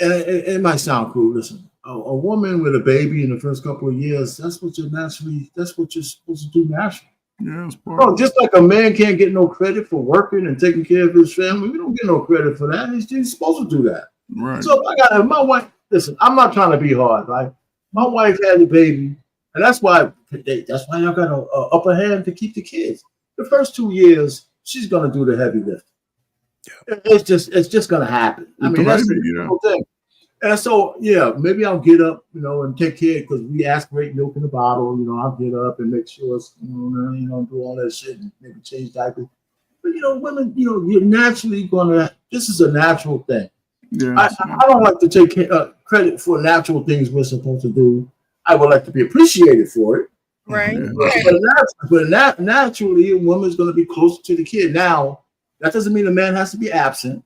and it might sound cruel. Listen, a woman with a baby in the first couple of years, that's what you're supposed to do naturally. Yeah, just like a man can't get no credit for working and taking care of his family, we don't get no credit for that. He's supposed to do that. Right. So if my wife, listen, I'm not trying to be hard, right? My wife had a baby, and that's why I got an upper hand to keep the kids. The first 2 years, she's gonna do the heavy lift. Yeah. It's just gonna happen. That's the whole thing. And so, maybe I'll get up, and take care, because we aspirate milk in the bottle. I'll get up and make sure it's, do all that shit and maybe change diapers. But women, you're naturally this is a natural thing. Yeah, I don't like to take credit for natural things we're supposed to do. I would like to be appreciated for it. Right. But naturally, a woman's going to be closer to the kid. Now, that doesn't mean a man has to be absent.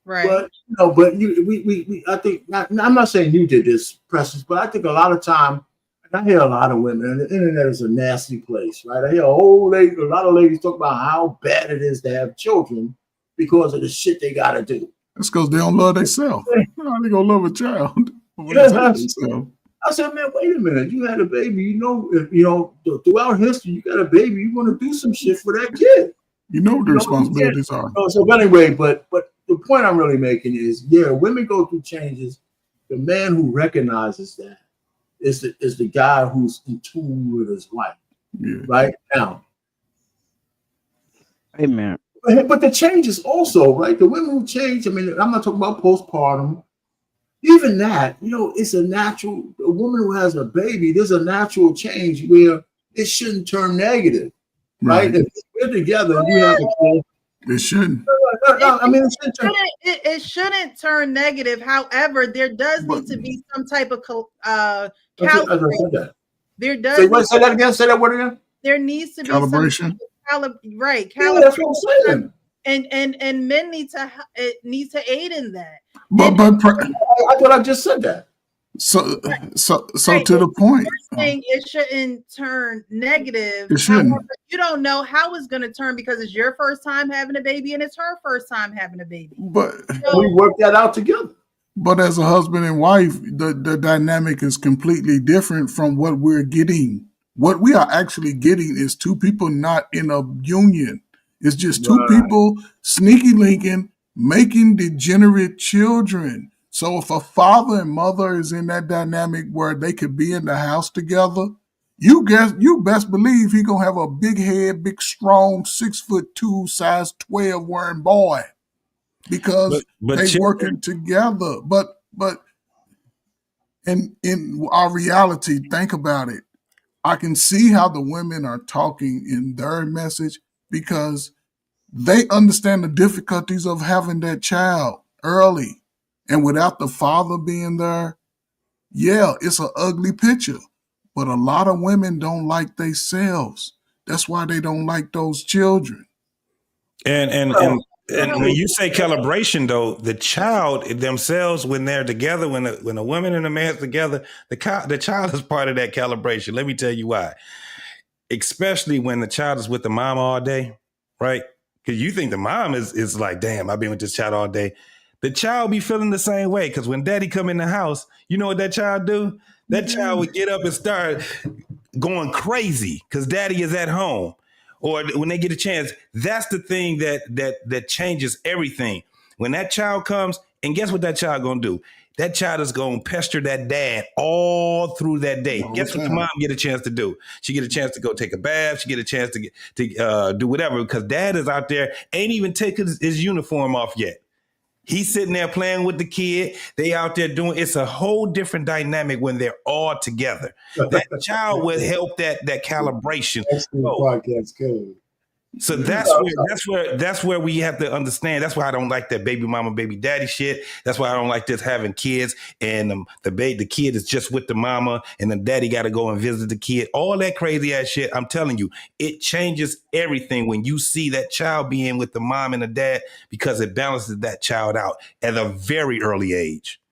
Right. But I think, I'm not saying you did this, Precious, but I think a lot of time, and I hear a lot of women, and the internet is a nasty place, right? I hear a lot of ladies talk about how bad it is to have children because of the shit they got to do. That's because they don't love themselves. How they gonna love a child? I said, man, wait a minute. You had a baby. Throughout history, you got a baby. You want to do some shit for that kid. You know what the responsibilities are. But anyway, but the point I'm really making is, women go through changes. The man who recognizes that is the guy who's in tune with his wife. Yeah. Right now. Amen. But the changes also, right? The women who change, I'm not talking about postpartum. Even that, it's a woman who has a baby, there's a natural change where it shouldn't turn negative, right? If we're together and you have a kid, it shouldn't. It shouldn't turn negative. However, there does need to be some type of calculation. There does. Say that again. Say that word again. There needs to be calibration. Right. Yeah, that's what I'm saying. And men need to aid in that. But I thought I just said that. So right. To the point. Saying it shouldn't turn negative. It shouldn't. However, you don't know how it's going to turn because it's your first time having a baby and it's her first time having a baby. But so, we work that out together. But as a husband and wife, the dynamic is completely different from what we're getting. What we are actually getting is two people not in a union. It's just two people sneaky linking, making degenerate children. So if a father and mother is in that dynamic where they could be in the house together, you best believe he gonna have a big head, big strong, 6'2", size 12 wearing boy, because they working together. But in our reality, think about it. I can see how the women are talking in their message because they understand the difficulties of having that child early. And without the father being there, yeah, it's an ugly picture. But a lot of women don't like themselves. That's why they don't like those children. And when you say calibration, though, the child themselves, when they're together, when a woman and a man's together, the child is part of that calibration. Let me tell you why. Especially when the child is with the mom all day, right? Because you think the mom is like, damn, I've been with this child all day. The child be feeling the same way because when daddy come in the house, you know what that child do? That child would get up and start going crazy because daddy is at home. Or when they get a chance, that's the thing that changes everything. When that child comes, and guess what that child gonna do? That child is gonna pester that dad all through that day. Guess what the mom get a chance to do? She get a chance to go take a bath. She get a chance to do whatever because dad is out there, ain't even taken his uniform off yet. He's sitting there playing with the kid. They out there doing, it's a whole different dynamic when they're all together. That child will help that calibration. So that's where we have to understand. That's why I don't like that baby mama, baby daddy shit. That's why I don't like this having kids and the kid is just with the mama and the daddy got to go and visit the kid. All that crazy ass shit. I'm telling you, it changes everything when you see that child being with the mom and the dad because it balances that child out at a very early age.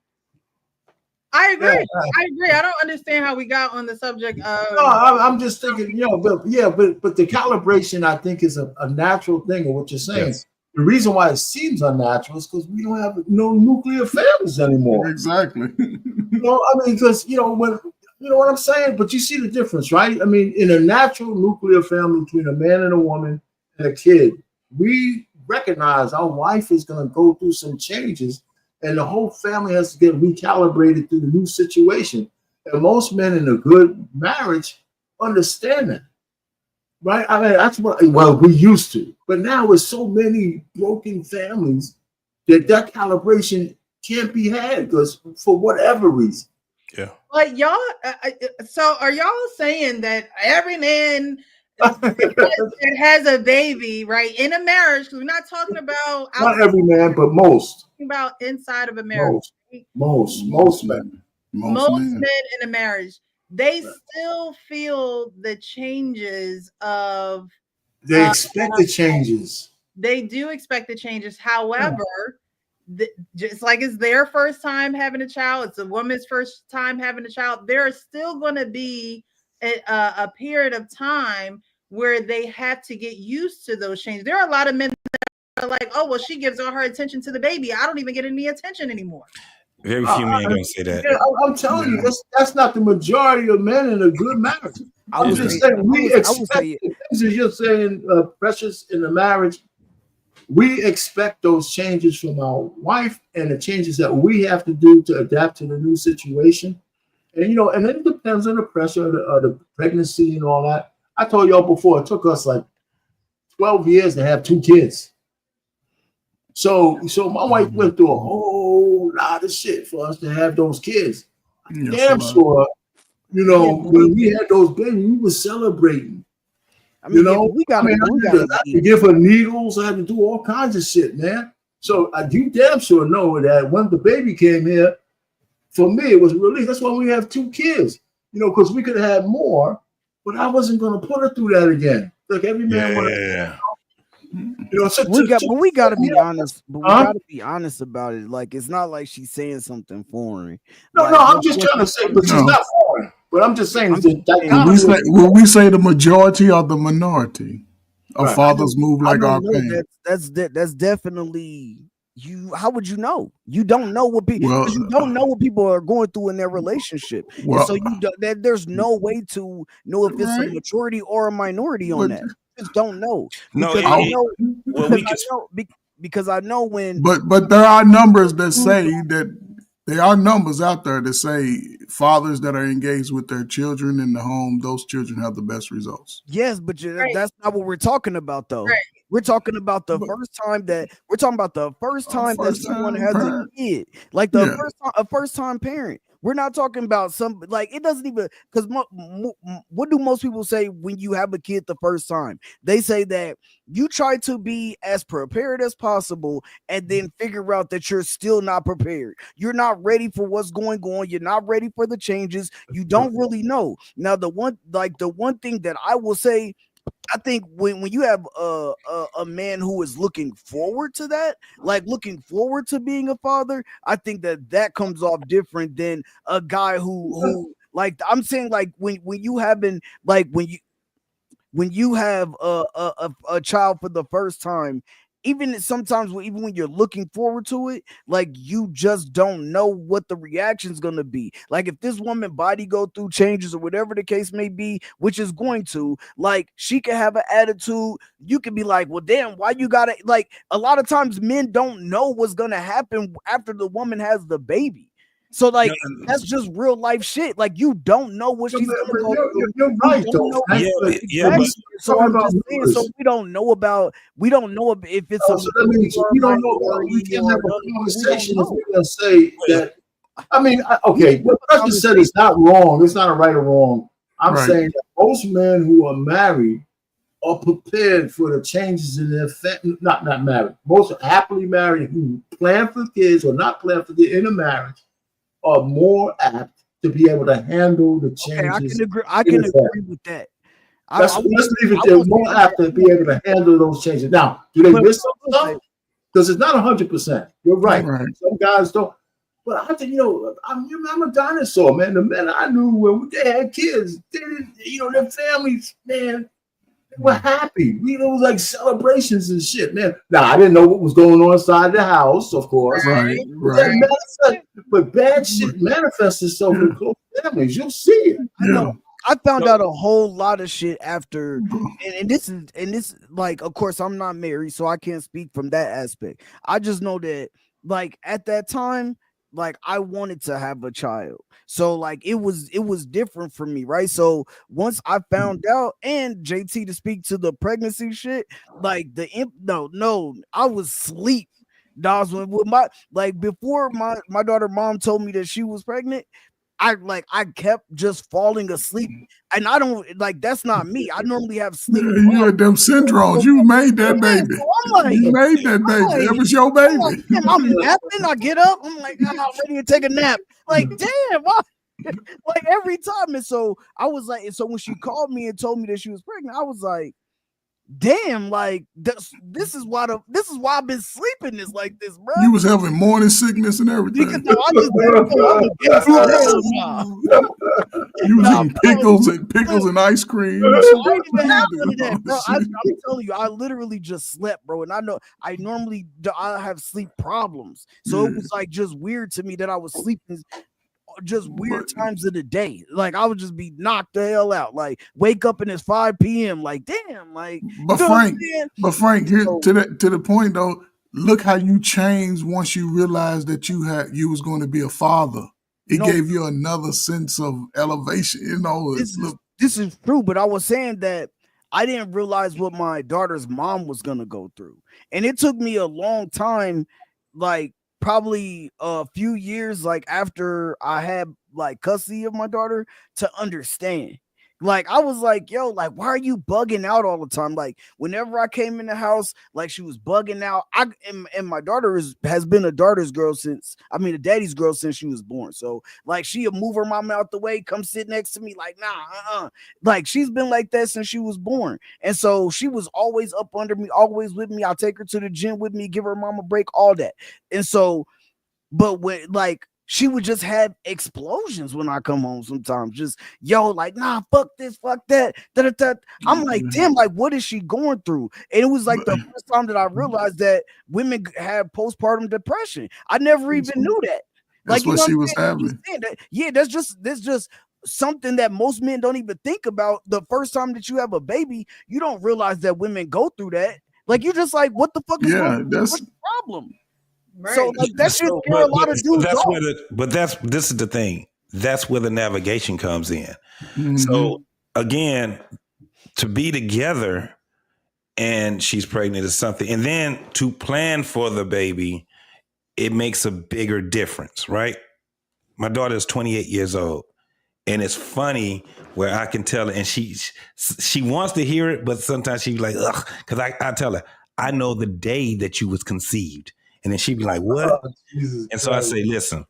I agree. I don't understand how we got on the subject of. No, I'm just thinking, but the calibration, I think, is a natural thing of what you're saying. Yes. The reason why it seems unnatural is because we don't have no nuclear families anymore. Exactly. Because what I'm saying. But you see the difference, right? I mean, in a natural nuclear family between a man and a woman and a kid, we recognize our wife is going to go through some changes. And the whole family has to get recalibrated through the new situation. And most men in a good marriage understand that, right? I mean, that's what we used to. But now with so many broken families, that calibration can't be had because for whatever reason. Yeah. But y'all, so are y'all saying that every man that has a baby, right, in a marriage, because we're not talking about not every man, but most. About inside of a marriage. Most men. Most men in a marriage, they still feel the changes of. They expect the changes. They do expect the changes. However, just like it's their first time having a child, it's a woman's first time having a child. There is still going to be a period of time where they have to get used to those changes. There are a lot of men that are like, oh, well, she gives all her attention to the baby. I don't even get any attention anymore. Very few men gonna say that. I'm telling you, that's not the majority of men in a good marriage. I'm just saying we expect the things that you're saying, Precious, in the marriage. We expect those changes from our wife and the changes that we have to do to adapt to the new situation. And and it depends on the pressure of the pregnancy and all that. I told y'all before, it took us like 12 years to have 2 kids. So my wife went through a whole lot of shit for us to have those kids. Damn sure, when we had those babies, we were celebrating. I mean, I had to give her needles. I had to do all kinds of shit, man. So you damn sure know that when the baby came here, for me, it was a relief. That's why we have 2 kids. you know, because we could have had more, but I wasn't going to put her through that again. Look, every man wanted. You know, we gotta be honest. But we gotta be honest about it. Like, it's not like she's saying something foreign. No, like, no, I'm just trying to say, but she's not foreign. But I'm just saying, when we say the majority or the minority of fathers move like our parents. That's definitely you. How would you know? You don't know what people. You don't know what people are going through in their relationship. So there's no way to know if it's a majority or a minority on that. Just don't know. Because I know when. But there are numbers that say that there are numbers out there that say fathers that are engaged with their children in the home, those children have the best results. Yes, but that's not what we're talking about, though. Right. We're talking about the first time that someone has a kid, like a first time parent. We're not talking about it doesn't even, because what do most people say when you have a kid the first time? They say that you try to be as prepared as possible and then figure out that you're still not prepared. You're not ready for what's going on. You're not ready for the changes. You don't really know. Now, the one thing that I will say, I think when you have a man who is looking forward to that, like looking forward to being a father, I think that comes off different than a guy who like, I'm saying, like when you having, like when you have a child for the first time, even sometimes even when you're looking forward to it, like you just don't know what the reaction is going to be. Like if this woman body go through changes or whatever the case may be, which is going to, like, she can have an attitude. You can be like, well, damn, why you gotta, like, a lot of times men don't know what's going to happen after the woman has the baby. So, like, that's just real life shit. Like, you don't know what she's gonna go through. You're right, though. So I'm just saying. So we don't know if it's. So that means we don't know. We can have a conversation if we're gonna say that. I mean, okay, what I just said is not wrong. It's not a right or wrong. I'm saying that most men who are married are prepared for the changes in their family. Not married. Most happily married who plan for kids or not plan for kids in a marriage are more apt to be able to handle the changes. I can agree with that. Let's leave it there. More apt to be able to handle those changes. Now, do they miss some stuff? Because it's not 100%. You're right. Some guys don't. But I think, I'm a dinosaur, man. The men I knew when they had kids, their families, man, they were happy. It was like celebrations and shit, man. Now, I didn't know what was going on inside the house, of course. But bad shit manifests itself in close families. You'll see it. I found out a whole lot of shit after, and this like, of course, I'm not married, so I can't speak from that aspect. I just know that, like, at that time, like, I wanted to have a child, so like it was different for me, right? So once I found out, and JT, to speak to the pregnancy shit, like I was asleep. Dogs, with my, like, before my daughter mom told me that she was pregnant, I kept just falling asleep, and I don't, like, that's not me. I normally have sleep. You had them syndromes. You made that baby. You made that baby. That was your baby. I'm napping. I get up. I'm like, I'm not ready to take a nap. Like, damn. Like every time. And so I was like, and so when she called me and told me that she was pregnant, I was like, damn, like this is why I've been sleeping this like this, bro. You was having morning sickness and everything. You was eating pickles and ice cream. I'm telling you, I literally just slept, bro. And I know I have sleep problems, so it was like just weird to me that I was sleeping just weird times of the day. Like, I would just be knocked the hell out. Like, wake up and it's 5 p.m. Like, damn. Like, but Frank, here to the point though. Look how you changed once you realized that you was going to be a father. It gave you another sense of elevation. This is true, but I was saying that I didn't realize what my daughter's mom was gonna go through, and it took me a long time, like, probably a few years, like, after I had, like, custody of my daughter, to understand. Like, I was like, yo, like, why are you bugging out all the time? Like, whenever I came in the house, like, she was bugging out. And my daughter has been a daughter's girl a daddy's girl since she was born. So, like, she'll move her mama out the way, come sit next to me, like, nah, Like, she's been like that since she was born. And so she was always up under me, always with me. I'll take her to the gym with me, give her mama a break, all that. And so, but when, like, she would just have explosions when I come home sometimes. Just, yo, like, nah, fuck this, fuck that. I'm like, damn, like, what is she going through? And it was like the first time that I realized that women have postpartum depression. I never even knew that. That's like, what she was having. Yeah, that's just something that most men don't even think about. The first time that you have a baby, you don't realize that women go through that. Like, you're just like, what the fuck is wrong? What's the problem? Right. So like that shit scare a lot of dudes off. This is the thing. That's where the navigation comes in. Mm-hmm. So again, to be together and she's pregnant is something, and then to plan for the baby, it makes a bigger difference, right? My daughter is 28 years old, and it's funny where I can tell her, and she wants to hear it, but sometimes she's like, ugh, because I tell her, I know the day that you was conceived. And then she'd be like, what? Oh, and so Christ. I say, listen,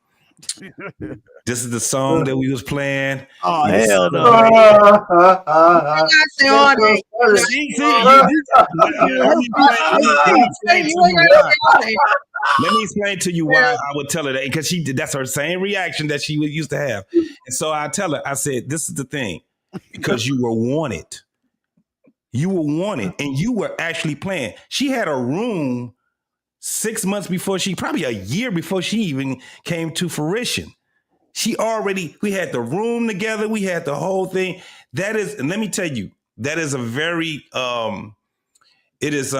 this is the song that we was playing. Oh, hell no. Let me explain to you why I would tell her that, because that's her same reaction that she used to have. And so I tell her, I said, this is the thing, because you were wanted. You were wanted, and you were actually playing. She had a room 6 months before probably a year before she even came to fruition. We had the room together. We had the whole thing. And let me tell you, that is a very, it is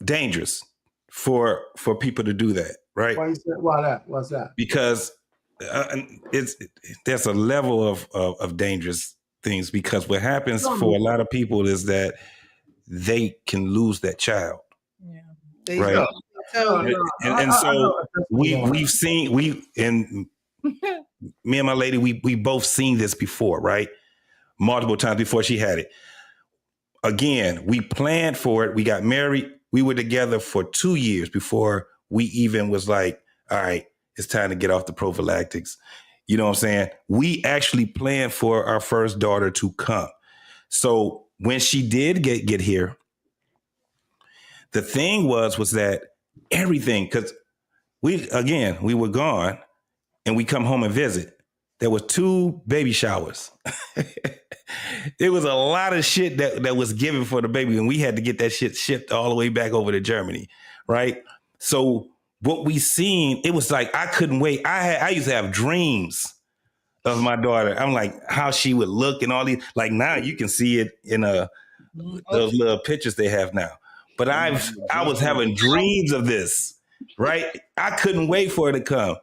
dangerous for people to do that, right? Why that? What's that? Because there's a level of dangerous things, because what happens for a lot of people is that they can lose that child. Yeah. Right. And so we've seen, me and my lady, we both seen this before, right? Multiple times before she had it. Again, we planned for it. We got married. We were together for 2 years before we even was like, all right, it's time to get off the prophylactics. You know what I'm saying? We actually planned for our first daughter to come. So when she did get here, the thing was that everything, because we were gone and we come home and visit. There were 2 baby showers. There was a lot of shit that was given for the baby, and we had to get that shit shipped all the way back over to Germany, right? So what we seen, it was like, I couldn't wait. I used to have dreams of my daughter. I'm like, how she would look and all these, like, now you can see it in those little pictures they have now. But I was having dreams of this, right? I couldn't wait for her to come.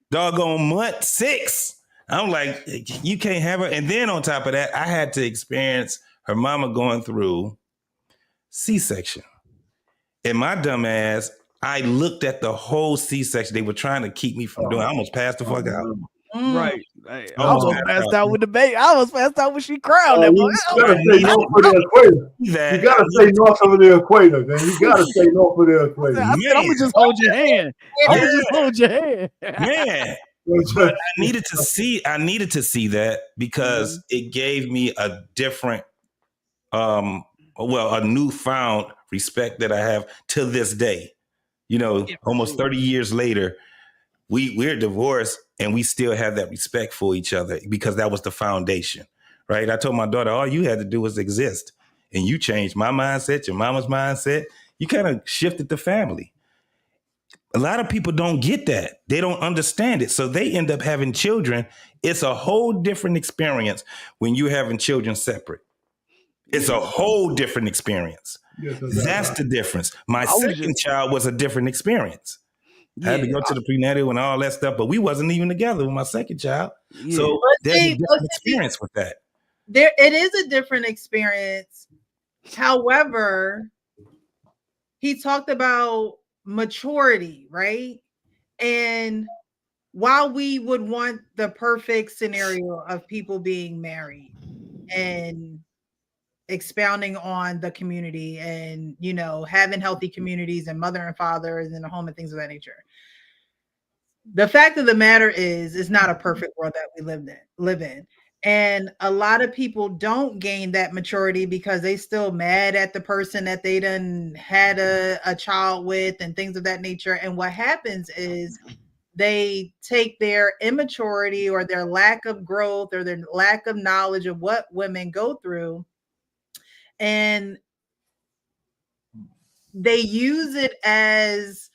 Doggone month 6. I'm like, you can't have her. And then on top of that, I had to experience her mama going through C-section. And my dumb ass, I looked at the whole C-section. They were trying to keep me from doing it. I almost passed the fuck out. Right. I almost passed out with the baby. I almost passed out when she cried. You gotta stay north of the equator. You gotta stay north of the equator, man. You gotta stay north of the equator. I'm gonna just hold your hand. I'm gonna just hold your hand. Man. But I needed to see that, because it gave me a different, a newfound respect that I have to this day. You know, almost 30 years later, we're divorced and we still have that respect for each other, because that was the foundation, right? I told my daughter, all you had to do was exist, and you changed my mindset, your mama's mindset. You kind of shifted the family. A lot of people don't get that. They don't understand it. So they end up having children. It's a whole different experience when you're having children separate. It's a whole different experience. That's the difference. My second child was a different experience. I had to go to the prenatal and all that stuff, but we wasn't even together with my second child. Yeah. So there's a different experience with that. It is a different experience. However, he talked about maturity, right? And while we would want the perfect scenario of people being married, and expounding on the community and, you know, having healthy communities and mother and fathers in the home and things of that nature. The fact of the matter is, it's not a perfect world that we live in. And a lot of people don't gain that maturity because they still mad at the person that they done had a child with and things of that nature. And what happens is they take their immaturity or their lack of growth or their lack of knowledge of what women go through, and they use it as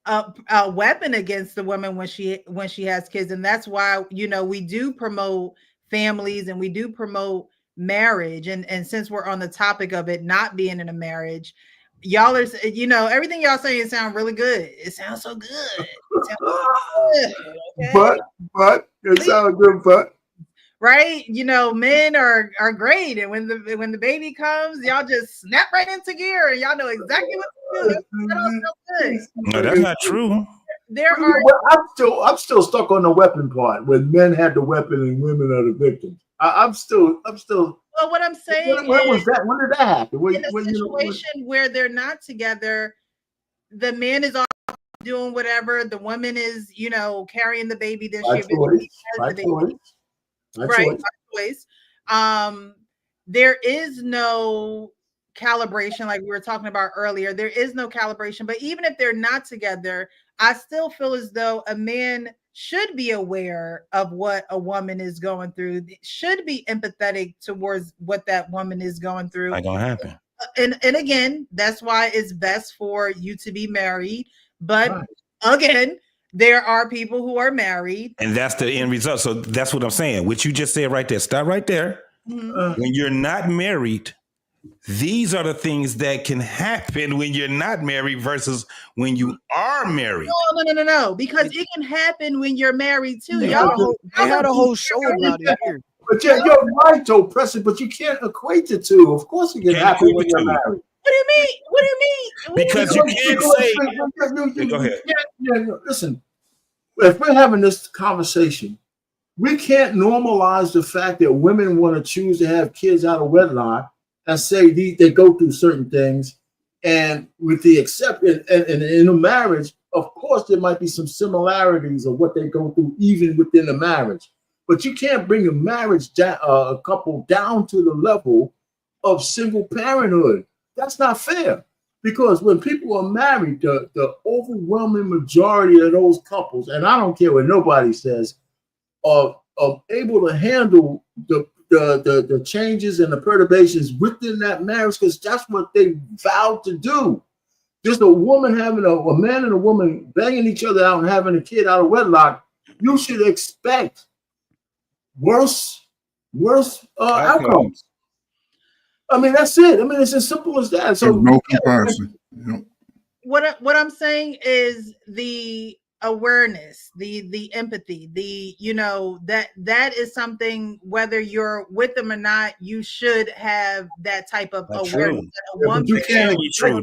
a weapon against the woman when she has kids. And that's why, you know, we do promote families and we do promote marriage. And since we're on the topic of it not being in a marriage, y'all are, you know, everything y'all saying sound really good. It sounds so good. It sounds so good. Okay? But it sounds good, but right, you know, men are great, and when the baby comes, y'all just snap right into gear, and y'all know exactly what to do. That all sounds good. No, that's not true. There are. Well, I'm still stuck on the weapon part, when men had the weapon and women are the victims. I'm still. Well, what I'm saying when was that? When did that happen? In a situation where they're not together, the man is off doing whatever, the woman is, you know, carrying the baby this year. By choice. There is no calibration, like we were talking about earlier. There is no calibration, but even if they're not together, I still feel as though a man should be aware of what a woman is going through, should be empathetic towards what that woman is going through. Not gonna happen. And again, that's why it's best for you to be married. But again, there are people who are married. And that's the end result. So that's what I'm saying. What you just said right there. Stop right there. Mm-hmm. When you're not married, these are the things that can happen when you're not married versus when you are married. No. Because it can happen when you're married too. They had a whole show about it here. But you're right, though, Preston, but you can't equate the two. Of course it can happen when you're married. What do you mean? What do you mean? Because you can't say. Go ahead. Listen, if we're having this conversation, we can't normalize the fact that women want to choose to have kids out of wedlock and say they go through certain things. And with the exception, and in a marriage, of course, there might be some similarities of what they go through even within the marriage. But you can't bring a marriage a couple down to the level of single parenthood. That's not fair. Because when people are married, the overwhelming majority of those couples, and I don't care what nobody says, are able to handle the changes and the perturbations within that marriage, because that's what they vowed to do. Just a woman having a man and a woman banging each other out and having a kid out of wedlock, you should expect worse outcomes. I mean, that's it. I mean, it's as simple as that. So no comparison. Yep. What I'm saying is the awareness, the empathy, that is something, whether you're with them or not, you should have that type of awareness. You can't expect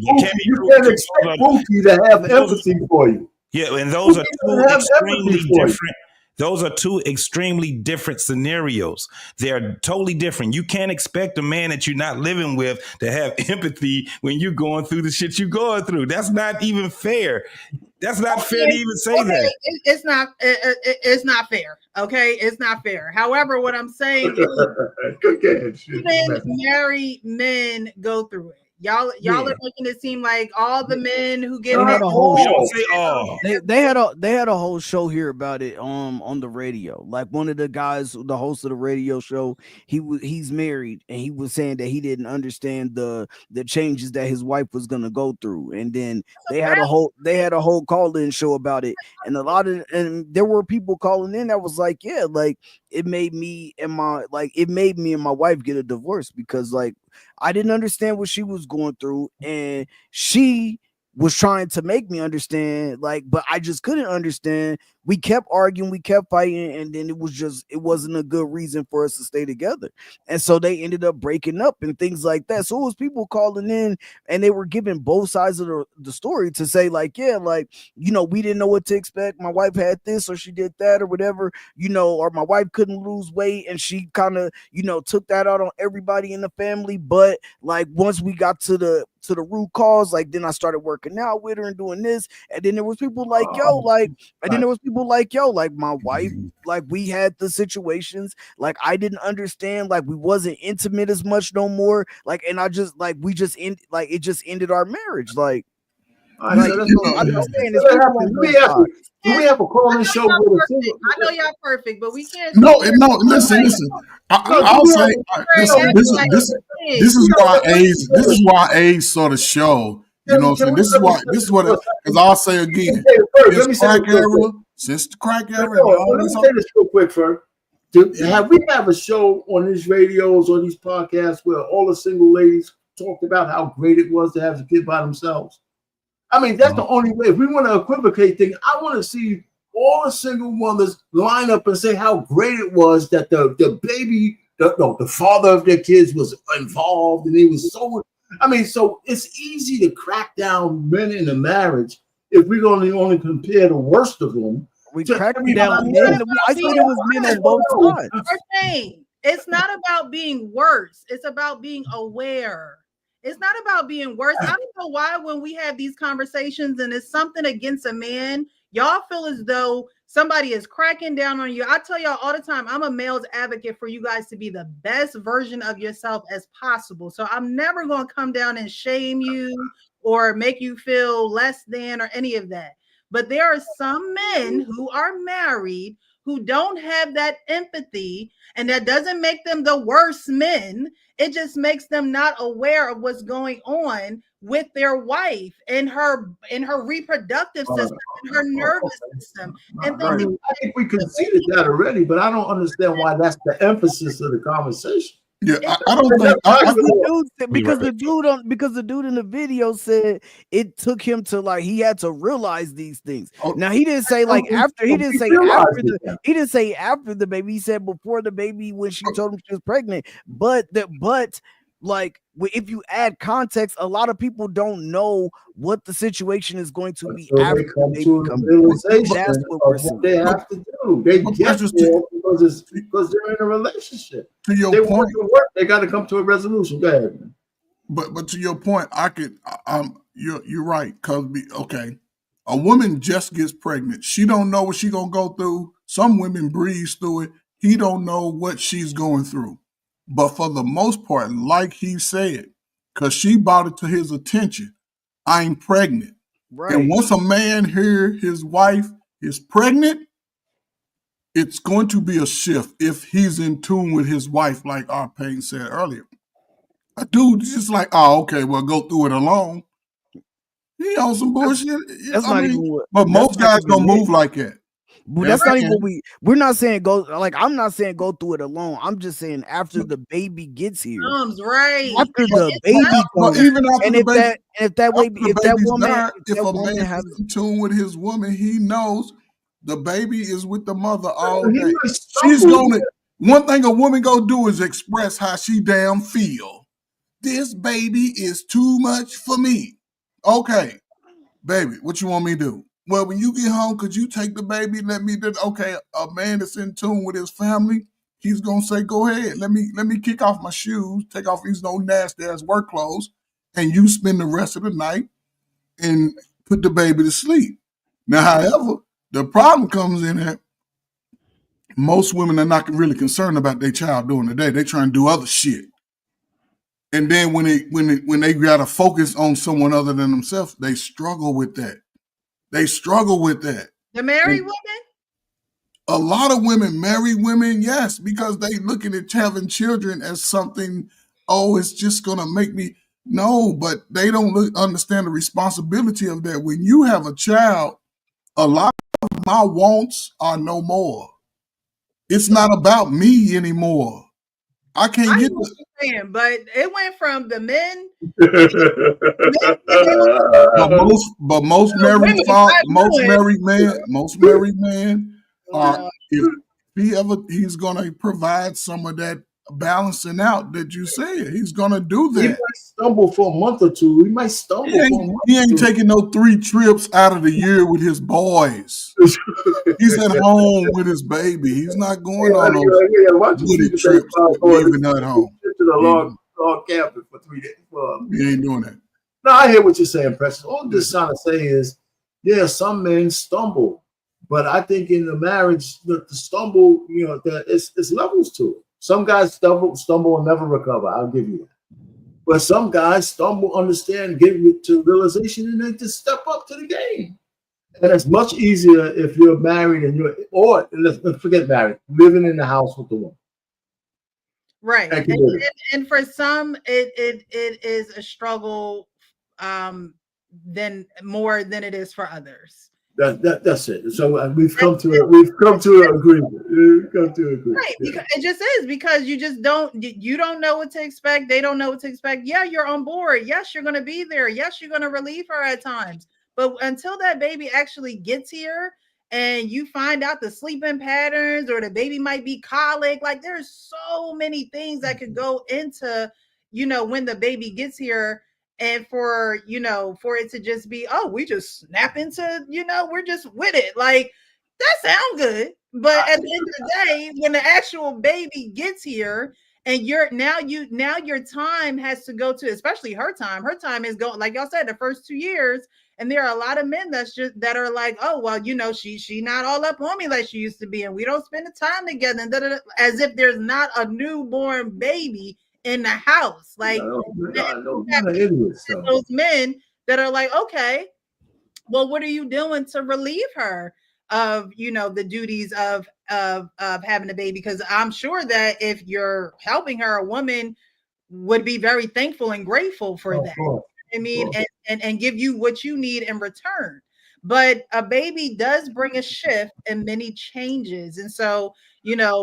Pookie to have empathy for you. Yeah, and those are two extremely different. Those are two extremely different scenarios. They're totally different. You can't expect a man that you're not living with to have empathy when you're going through the shit you're going through. That's not even fair. That's not fair to even say that. It's not. It's not fair. Okay, it's not fair. However, what I'm saying is, even married men go through it. Y'all are making it seem like all the men who get they had a whole show. They had a whole show here about it on the radio. Like one of the guys, the host of the radio show, he's married, and he was saying that he didn't understand the changes that his wife was gonna go through. And then they had a whole call-in show about it, and there were people calling in that was like, yeah, like it made me and my wife get a divorce because like I didn't understand what she was going through, and she was trying to make me understand, like, but I just couldn't understand we kept arguing, we kept fighting, and then it wasn't a good reason for us to stay together. And so they ended up breaking up and things like that. So it was people calling in and they were giving both sides of the story to say, like, yeah, like, you know, we didn't know what to expect. My wife had this or she did that or whatever, you know, or my wife couldn't lose weight and she kind of, you know, took that out on everybody in the family. But like once we got to the root cause, like then I started working out with her and doing this, and then there was people like like my wife, like we had the situations, like I didn't understand, like we wasn't intimate as much no more, like, and I just like we just end like it just ended our marriage, like. I'm saying we have a call and show with a single. I know y'all perfect, but we can't. No, listen. I'll say this is why age sort of show. You know what I'm saying? This is what because I'll say again. Since the crack era. Let me say this real quick, first. Have we have a show on these radios or these podcasts where all the single ladies talked about how great it was to have a kid by themselves? I mean, that's the only way. If we want to equivocate things, I want to see all the single mothers line up and say how great it was that the baby, the father of their kids was involved, and he was so. I mean, so it's easy to crack down men in a marriage if we're only compare the worst of them. We crack down men. I thought it was men on both sides. It's not about being worse. It's about being aware. It's not about being worse. I don't know why when we have these conversations and it's something against a man, y'all feel as though somebody is cracking down on you. I tell y'all all the time, I'm a male's advocate for you guys to be the best version of yourself as possible. So I'm never going to come down and shame you or make you feel less than or any of that. But there are some men who are married who don't have that empathy, and that doesn't make them the worst men. It just makes them not aware of what's going on with their wife and her reproductive system and her nervous system. And I think we conceded that already, but I don't understand why that's the emphasis of the conversation. Yeah, I don't think because the dude in the video said it took him to like he had to realize these things. Now he didn't say like after he didn't say after the baby. He said before the baby when she told him she was pregnant. But like if you add context, a lot of people don't know what the situation is going to be after they come to realization. That's what they have to do. They get because they're in a relationship. To your point, want to work, they got to come to a resolution. Go ahead, man. But to your point, you're right. Because a woman just gets pregnant. She don't know what she's gonna go through. Some women breeze through it. He don't know what she's going through. But for the most part, like he said, because she brought it to his attention, I'm pregnant. Right. And once a man hears his wife is pregnant, it's going to be a shift if he's in tune with his wife, like Arpain said earlier. A dude just like, oh, okay, well, go through it alone. He on some bullshit. But most guys don't move like that. But that's not even what we're not saying go, like I'm not saying go through it alone. I'm just saying after the baby gets here. Right. After the baby comes. Even after the baby, if a man has in tune with his woman, he knows the baby is with the mother all day. She's gonna one thing a woman gonna do is express how she damn feel. This baby is too much for me. Okay, baby, what you want me to do? Well, when you get home, could you take the baby? Let me do. Okay, a man that's in tune with his family, he's gonna say, "Go ahead. Let me kick off my shoes, take off these no nasty ass work clothes, and you spend the rest of the night and put the baby to sleep." Now, however, the problem comes in that most women are not really concerned about their child during the day. They try and do other shit, and then when they gotta focus on someone other than themselves, they struggle with that. The married women? A lot of women marry women, yes, because they looking at having children as something, it's just going to make me. No, but they don't understand the responsibility of that. When you have a child, a lot of my wants are no more. It's not about me anymore. I can't get what you're saying, but it went from the men. But most married men are, if he's gonna provide some of that balancing out that you said. He's gonna do that. He might stumble for a month or two. He might stumble. He ain't taking no 3 trips out of the year with his boys. He's at home with his baby. He's not going on those woody trips, leaving at home. To the log cabin for 3 days. He ain't doing that. No, I hear what you're saying, Precious. All I'm just trying to say is, yeah, some men stumble, but I think in the marriage, the stumble, it's levels to it. Some guys stumble and never recover. I'll give you that. But some guys stumble, understand, get to realization, and they just step up to the game. And it's much easier if you're married or let's forget married, living in the house with the woman. Right. And for some, it is a struggle more than it is for others. That's it. So we've come to an agreement. Right, because it just is, because you don't know what to expect. They don't know what to expect. Yeah, you're on board. Yes, you're going to be there. Yes, you're going to relieve her at times. But until that baby actually gets here and you find out the sleeping patterns, or the baby might be colic, like there's so many things that could go into, when the baby gets here. And for it to just be, oh, we just snap into, we're just with it. Like, that sounds good. But at the end of the day, when the actual baby gets here and your time has to go to, especially her time is going, like y'all said, the first 2 years. And there are a lot of men that are like, oh, well, she not all up on me like she used to be. And we don't spend the time together, and as if there's not a newborn baby in the house. Like, those men that are like, okay, well, what are you doing to relieve her of, the duties of having a baby? Because I'm sure that if you're helping her, a woman would be very thankful and grateful for that. I mean, and give you what you need in return. But a baby does bring a shift and many changes. And so,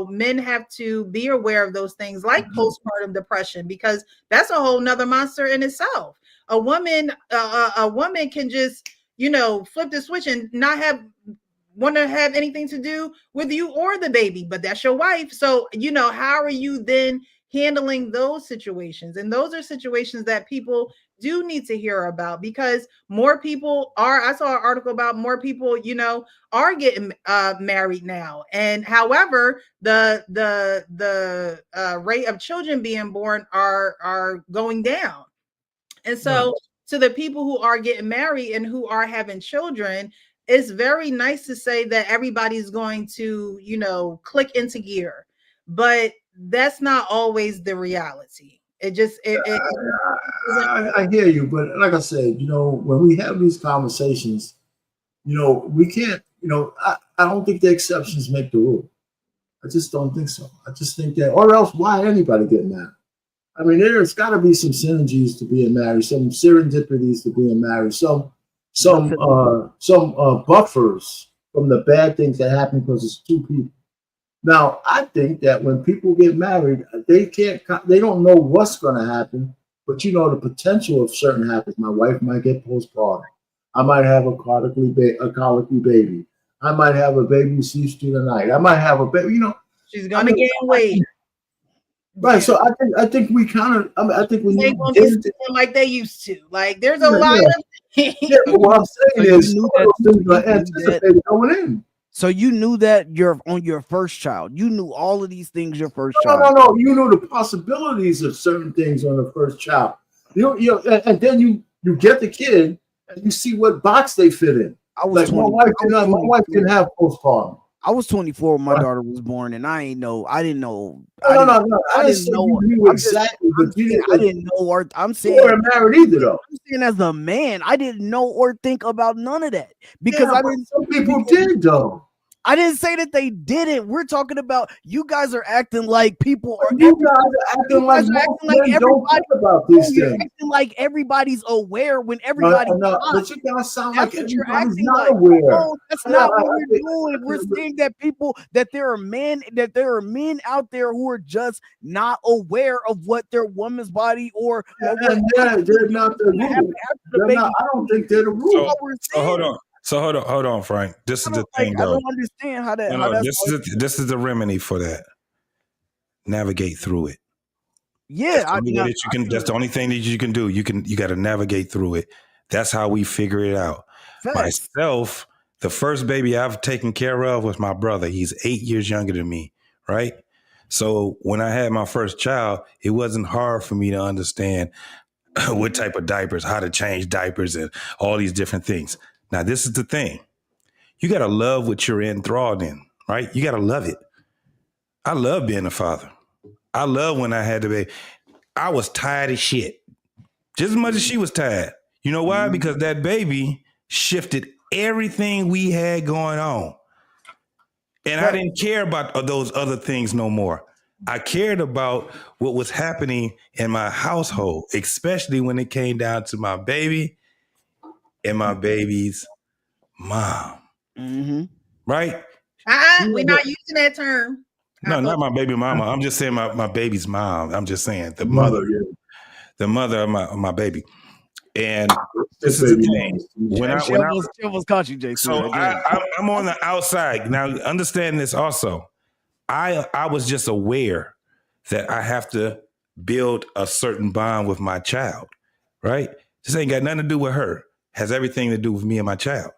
men have to be aware of those things, like postpartum depression, because that's a whole nother monster in itself. A woman can just, flip the switch and not want to have anything to do with you or the baby, but that's your wife. So, how are you then handling those situations? And those are situations that people do need to hear about, because more people I saw an article about more people, are getting married now. And however, the rate of children being born are going down. And so to the people who are getting married and who are having children, it's very nice to say that everybody's going to, click into gear, but that's not always the reality. I hear you, but like I said, when we have these conversations, we can't, I don't think the exceptions make the rule. I just don't think so. I just think that, or else why anybody get married? I mean, there's got to be some synergies to being married, some serendipities to being married, some buffers from the bad things that happen because it's two people. Now, I think that when people get married, they don't know what's going to happen, but the potential of certain happens. My wife might get postpartum. I might have a colicky baby. I might have a baby who sleeps through the night. I might have a baby, she's going to gain weight. Right. So I think we kind of, I think we they won't be like they used to. Like, there's a lot of but what I'm saying is things are anticipated going in. So you knew that on your first child. You knew all of these things your first child. No. You knew the possibilities of certain things on the first child. And then you get the kid and you see what box they fit in. My wife didn't have postpartum. I was 24 when my daughter was born, and I didn't know. I didn't know. I didn't know exactly, but I didn't know. Or I'm saying you weren't married either, though. I'm saying as a man, I didn't know or think about none of that because some people did, though. I didn't say that they didn't. We're talking about you guys are acting like people are. You guys are acting like everybody don't think about these things. Acting like everybody's aware when everybody. No, but you guys sound that's like what you're everybody's acting not like. aware. No, that's not what we're doing. We're saying that there are men out there who are just not aware of what their woman's body or they're not the rule. I don't think they're the rule. So hold on, Frank. This is the thing, though. I don't understand how that. This is the remedy for that. Navigate through it. Yeah, that's the only thing that you can do. You got to navigate through it. That's how we figure it out. Facts. Myself, the first baby I've taken care of was my brother. He's 8 years younger than me, right? So when I had my first child, it wasn't hard for me to understand what type of diapers, how to change diapers, and all these different things. Now, this is the thing. You got to love what you're enthralled in, right? You got to love it. I love being a father. I love when I had the baby. I was tired as shit, just as much as she was tired. You know why? Because that baby shifted everything we had going on. And I didn't care about those other things no more. I cared about what was happening in my household, especially when it came down to my baby and my baby's mom. Mm-hmm. Right? We're not using that term. No, not my baby mama. I'm just saying my baby's mom. I'm just saying the mother of my baby. And this is the thing. When I caught you, Jason. So I'm on the outside. Now, understand this also. I was just aware that I have to build a certain bond with my child, right? This ain't got nothing to do with her. Has everything to do with me and my child.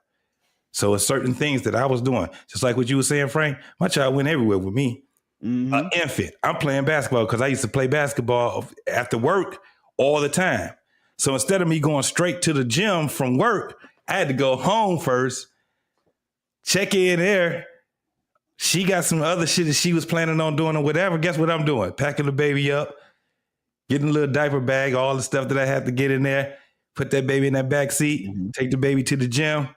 So it's certain things that I was doing. Just like what you were saying, Frank, my child went everywhere with me. An infant. I'm playing basketball because I used to play basketball after work all the time. So instead of me going straight to the gym from work, I had to go home first, check in there. She got some other shit that she was planning on doing or whatever. Guess what I'm doing? Packing the baby up, getting a little diaper bag, all the stuff that I had to get in there, put that baby in that back seat, take the baby to the gym,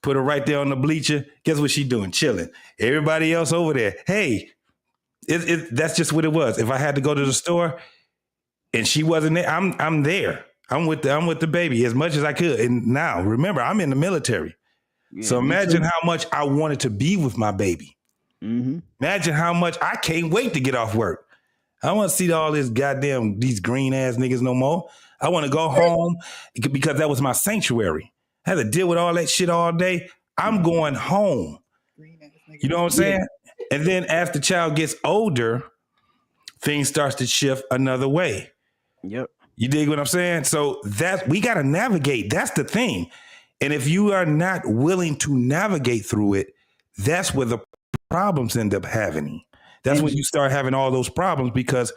put her right there on the bleacher. Guess what she doing? Chilling. Everybody else over there. Hey, that's just what it was. If I had to go to the store and she wasn't there, I'm there. I'm with the baby as much as I could. And now, remember, I'm in the military. Yeah, so imagine how much I wanted to be with my baby. Imagine how much I can't wait to get off work. I don't want to see all these green ass niggas no more. I want to go home because that was my sanctuary. I had to deal with all that shit all day. I'm going home. You know what I'm saying? And then as the child gets older, things starts to shift another way. Yep. You dig what I'm saying? So we got to navigate. That's the thing. And if you are not willing to navigate through it, that's where the problems end up happening. That's when you start having all those problems because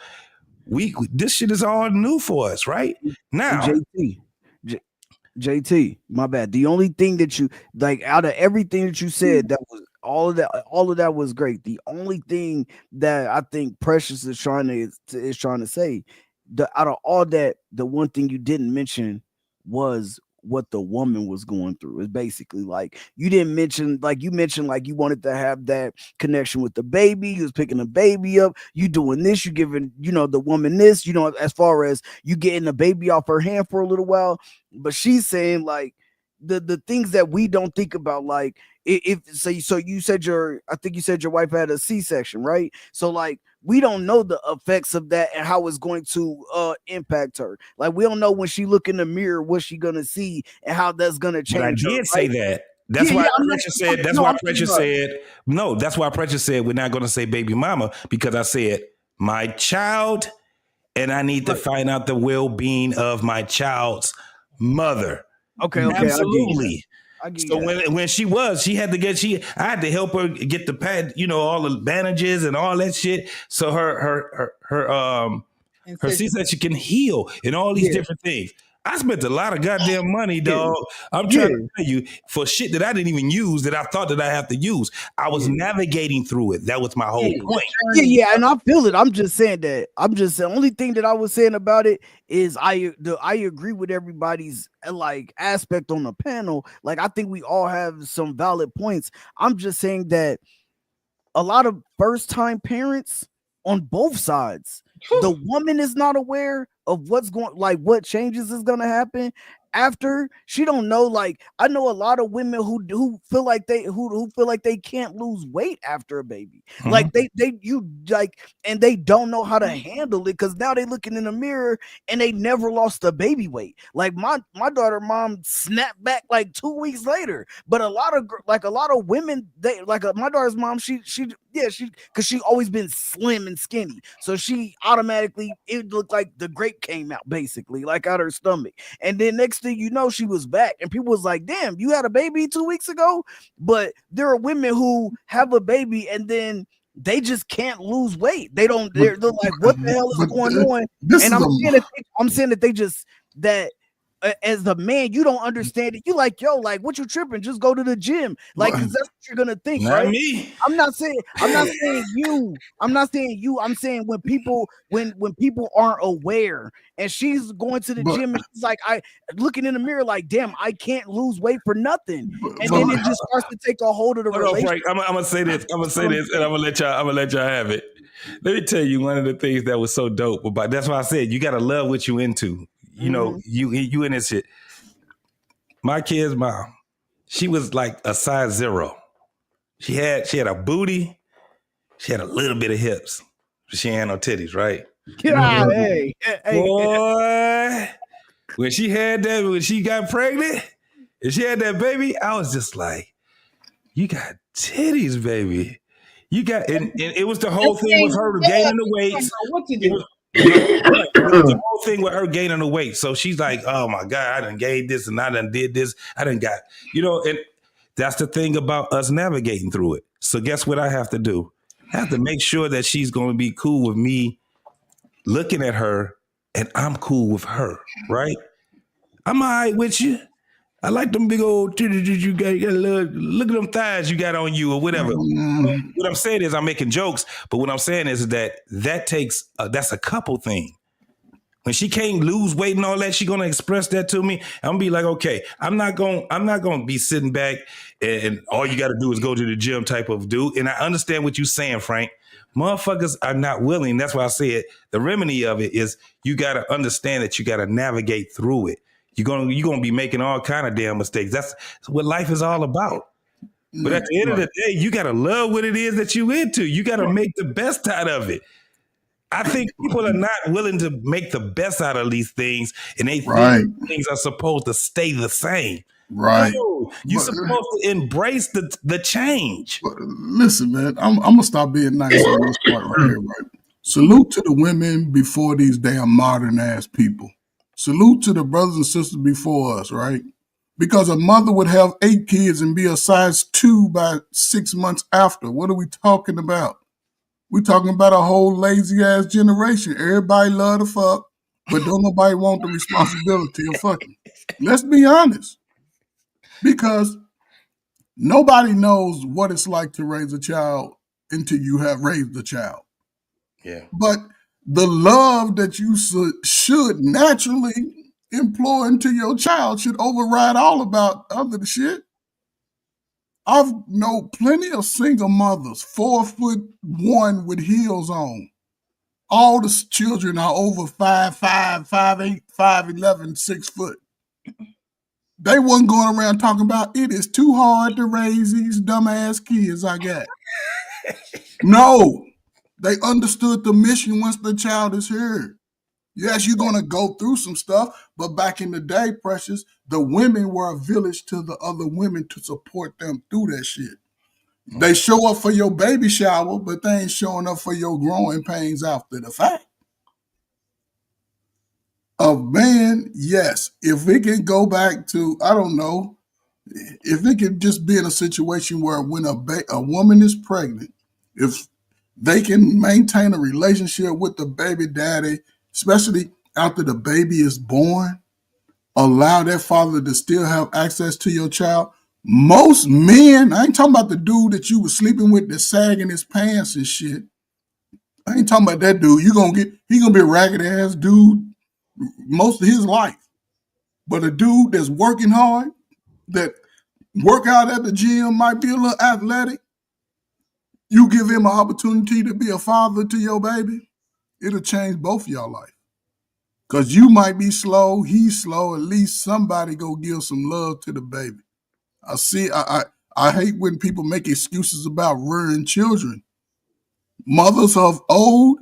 this shit is all new for us right now. JT, my bad. The only thing that you like out of everything that you said, that was all of that was great. The only thing that I think Precious is trying to say, out of all that, the one thing you didn't mention was what the woman was going through. Is basically like you didn't mention, like you mentioned, like you wanted to have that connection with the baby. You was picking the baby up. You doing this. You giving the woman this. As far as you getting the baby off her hand for a little while. But she's saying like the things that we don't think about, like so you said I think you said your wife had a C-section, right? So like we don't know the effects of that and how it's going to impact her. Like we don't know when she look in the mirror what she gonna see and how that's gonna change. But I did say that. That's why Precious said. That's why Precious said. No, that's why Precious said we're not gonna say baby mama, because I said my child, and I need to find out the well-being of my child's mother. Okay, absolutely. So when she had to I had to help her get the pad, all the bandages and all that shit. So her C-section can heal and all these different things. I spent a lot of goddamn money, dog. I'm trying to tell you, for shit that I didn't even use that I thought that I have to use. I was navigating through it. That was my whole point. Yeah, and I feel it. I'm just saying that. The only thing that I was saying about it is I agree with everybody's like aspect on the panel. Like I think we all have some valid points. I'm just saying that a lot of first-time parents on both sides, the woman is not aware of what's going, like what changes is going to happen after. She don't know. Like I know a lot of women who feel like they can't lose weight after a baby. Like and they don't know how to handle it because now they looking in the mirror and they never lost the baby weight. Like my daughter mom snapped back like 2 weeks later, but a lot of women, they like my daughter's mom, she because she always been slim and skinny, so she automatically, it looked like the grape came out basically like out her stomach, and then next thing you know she was back and people was like, damn, you had a baby 2 weeks ago. But there are women who have a baby and then they just can't lose weight. They're like, what the hell is going on? And I'm saying that they just as the man, you don't understand it. You like, yo, like, what you tripping? Just go to the gym, like, because that's what you're gonna think, Not right? me. I'm not saying you. I'm saying when people aren't aware, and she's going to the gym and she's like, I looking in the mirror, like, damn, I can't lose weight for nothing, and then it just starts to take a hold of the relationship. Frank, I'm gonna say this, and I'm gonna let y'all have it. Let me tell you one of the things that was so dope about. That's why I said you gotta love what you into. You know, you in this shit. My kid's mom, she was like a size 0. She had a booty, she had a little bit of hips, but she ain't had no titties, right? Yeah, hey. Boy, when she got pregnant and she had that baby, I was just like, you got titties, baby. You got, and it was the whole thing with her gaining the weight. What to do? The whole thing with her gaining the weight. So she's like, oh my God, I done gained this and I done did this. I done got, and that's the thing about us navigating through it. So guess what I have to do? I have to make sure that she's going to be cool with me looking at her and I'm cool with her, right? I'm all right with you. I like them big old titties you got. Look at them thighs you got on you or whatever. What I'm saying is I'm making jokes, but what I'm saying is that takes, that's a couple thing. When she can't lose weight and all that, she's going to express that to me. I'm going to be like, okay, I'm not going to be sitting back and all you got to do is go to the gym type of dude. And I understand what you're saying, Frank. Motherfuckers are not willing. That's why I said the remedy of it is you got to understand that you got to navigate through it. You're gonna be making all kind of damn mistakes. That's what life is all about. But at the end of the day, you gotta love what it is that you into. You gotta make the best out of it. I think people are not willing to make the best out of these things, and they think things are supposed to stay the same. Right. No, you're supposed to embrace the change. But listen, man, I'm gonna stop being nice on this part right here, right? Salute to the women before these damn modern ass people. Salute to the brothers and sisters before us, right? Because a mother would have 8 kids and be a size 2 by 6 months after. What are we talking about? We're talking about a whole lazy ass generation. Everybody love to fuck, but don't nobody want the responsibility of fucking. Let's be honest. Because nobody knows what it's like to raise a child until you have raised the child. Yeah. But the love that you should naturally employ into your child should override all about other shit. I've known plenty of single mothers, 4'1" with heels on. All the children are over 5'5", 5'8", 5'11", 6 foot. They wasn't going around talking about it is too hard to raise these dumbass kids I got. No. They understood the mission once the child is here. Yes, you're going to go through some stuff, but back in the day, Precious, the women were a village to the other women to support them through that shit. They show up for your baby shower, but they ain't showing up for your growing pains after the fact. A man, yes, if it can go back to, I don't know, if it can just be in a situation where when a woman is pregnant, if they can maintain a relationship with the baby daddy, especially after the baby is born, allow that father to still have access to your child. Most men, I ain't talking about the dude that you was sleeping with that's sagging his pants and shit. I ain't talking about that dude. He gonna be a ragged ass dude most of his life. But a dude that's working hard, that work out at the gym, might be a little athletic, you give him an opportunity to be a father to your baby, it'll change both of y'all life. Because you might be slow, he's slow, at least somebody go give some love to the baby. I hate when people make excuses about rearing children. Mothers of old,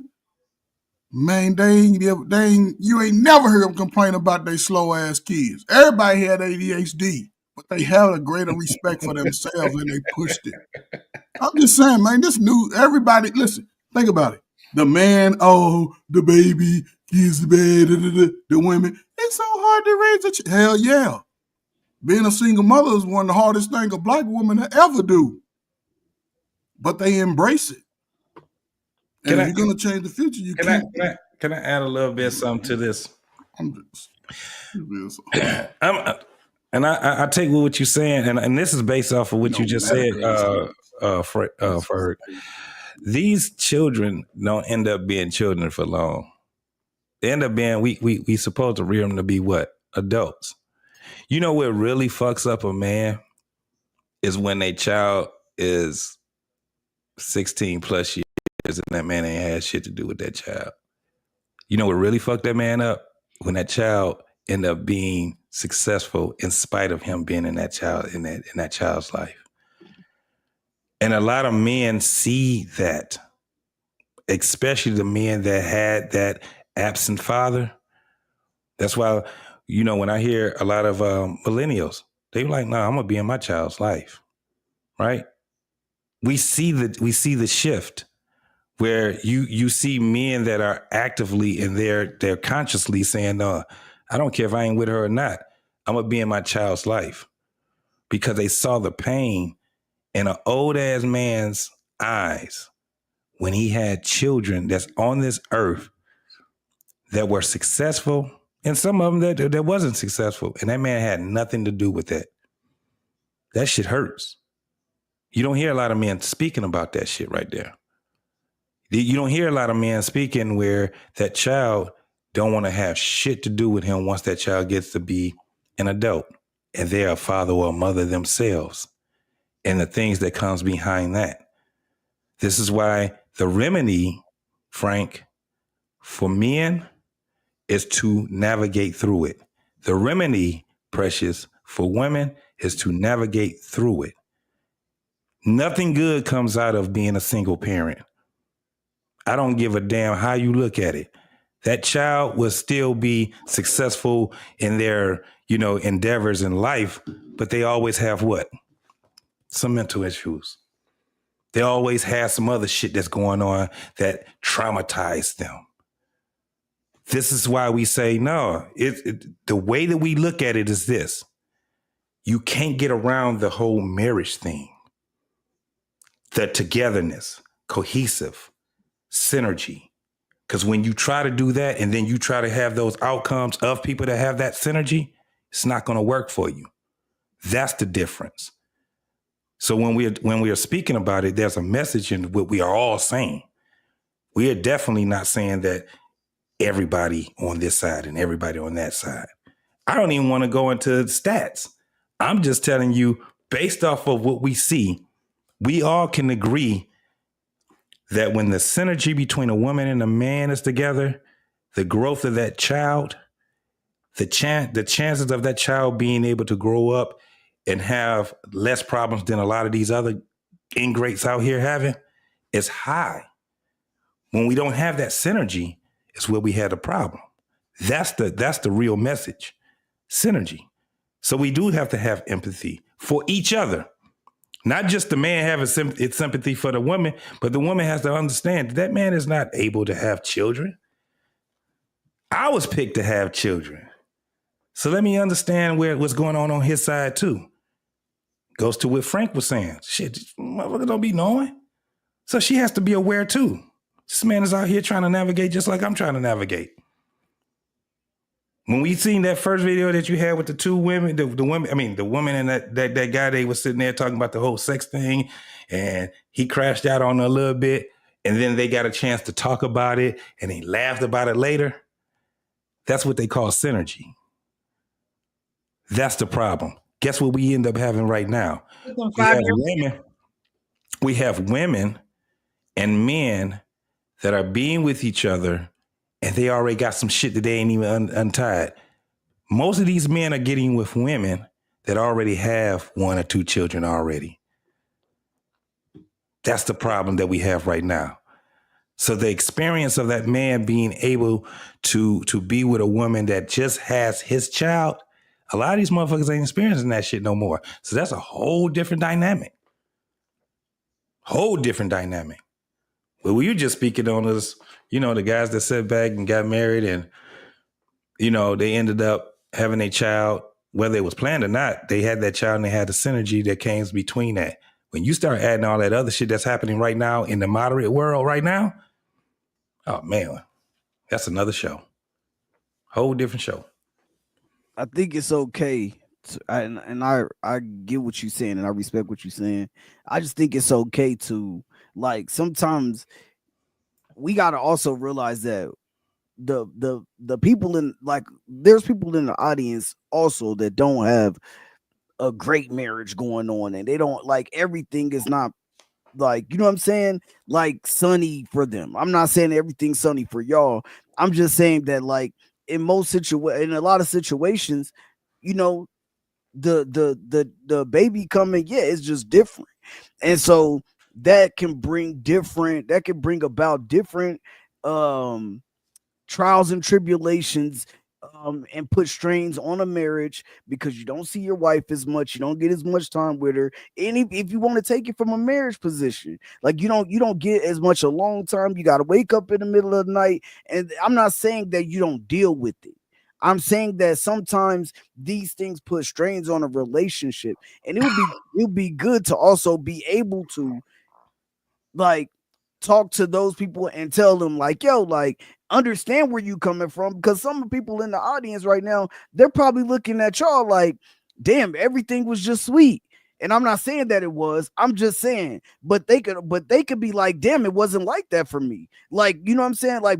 man, you ain't never heard them complain about their slow ass kids. Everybody had ADHD, but they had a greater respect for themselves and they pushed it. I'm just saying, man, this new, everybody, listen, think about it. The man, the baby, kids, the bed, the women. It's so hard to raise a child. Hell yeah. Being a single mother is one of the hardest things a black woman to ever do. But they embrace it. And if you're going to change the future, you can't. Can I add a little bit something to this? I take what you're saying, and this is based off of what you just said, Ferg. These children don't end up being children for long. They end up being, we supposed to rear them to be what? Adults. You know what really fucks up a man is when a child is 16 plus years and that man ain't had shit to do with that child. You know what really fucked that man up? When that child end up being successful in spite of him being in that child in that child's life. And a lot of men see that, especially the men that had that absent father. That's why, you know, when I hear a lot of millennials, they be like, "No, I'm gonna be in my child's life," right? We see the shift where you see men that are actively and they're consciously saying, "No, I don't care if I ain't with her or not. I'm gonna be in my child's life," because they saw the pain in an old ass man's eyes when he had children that's on this earth that were successful, and some of them that wasn't successful, and that man had nothing to do with that. That shit hurts. You don't hear a lot of men speaking about that shit right there. You don't hear a lot of men speaking where that child don't want to have shit to do with him once that child gets to be an adult and they're a father or a mother themselves, and the things that comes behind that. This is why the remedy, Frank, for men is to navigate through it. The remedy, Precious, for women is to navigate through it. Nothing good comes out of being a single parent. I don't give a damn how you look at it. That child will still be successful in their, endeavors in life, but they always have what? Some mental issues. They always have some other shit that's going on that traumatized them. This is why we say, no, the way that we look at it is this. You can't get around the whole marriage thing. The togetherness, cohesive, synergy. Because when you try to do that and then you try to have those outcomes of people that have that synergy, it's not going to work for you. That's the difference. So when we are speaking about it, there's a message in what we are all saying. We are definitely not saying that everybody on this side and everybody on that side. I don't even want to go into stats. I'm just telling you, based off of what we see, we all can agree that when the synergy between a woman and a man is together, the growth of that child, the chances of that child being able to grow up and have less problems than a lot of these other ingrates out here having is high. When we don't have that synergy, it's where we had a problem. That's the real message, synergy. So we do have to have empathy for each other. Not just the man having sympathy for the woman, but the woman has to understand that man is not able to have children. I was picked to have children. So let me understand what's going on his side too. Goes to what Frank was saying. Shit, motherfucker don't be knowing. So she has to be aware too. This man is out here trying to navigate just like I'm trying to navigate. When we seen that first video that you had with the two women, the women, I mean, the woman and that guy, they was sitting there talking about the whole sex thing, and he crashed out on her a little bit, and then they got a chance to talk about it, and he laughed about it later. That's what they call synergy. That's the problem. Guess what we end up having right now? We have women and men that are being with each other, and they already got some shit that they ain't even untied. Most of these men are getting with women that already have 1 or 2 children already. That's the problem that we have right now. So the experience of that man being able to be with a woman that just has his child, a lot of these motherfuckers ain't experiencing that shit no more. So that's a whole different dynamic. Whole different dynamic. Well, we were just speaking on us, you know, the guys that sat back and got married and, you know, they ended up having a child, whether it was planned or not, they had that child and they had the synergy that came between that. When you start adding all that other shit that's happening right now in the moderate world right now, oh man, that's another show. Whole different show. I think it's okay. And I get what you're saying and I respect what you're saying. I just think it's okay to, like, sometimes we got to also realize that the people in, like, there's people in the audience also that don't have a great marriage going on, and they don't, like, everything is not, like, you know what I'm saying, like, sunny for them. I'm not saying everything's sunny for y'all. I'm just saying that, like, in a lot of situations, you know, the baby coming, yeah, it's just different. And so that can bring about different trials and tribulations, and put strains on a marriage because you don't see your wife as much, you don't get as much time with her. And if you want to take it from a marriage position, like, you don't get as much alone time. You got to wake up in the middle of the night. And I'm not saying that you don't deal with it. I'm saying that sometimes these things put strains on a relationship, and it would be good to also be able to, like, talk to those people and tell them, like, yo, like, understand where you coming from, because some of the people in the audience right now, they're probably looking at y'all like, damn, everything was just sweet. And I'm not saying that it was, I'm just saying, but they could be like, damn, it wasn't like that for me. Like, you know what I'm saying? Like,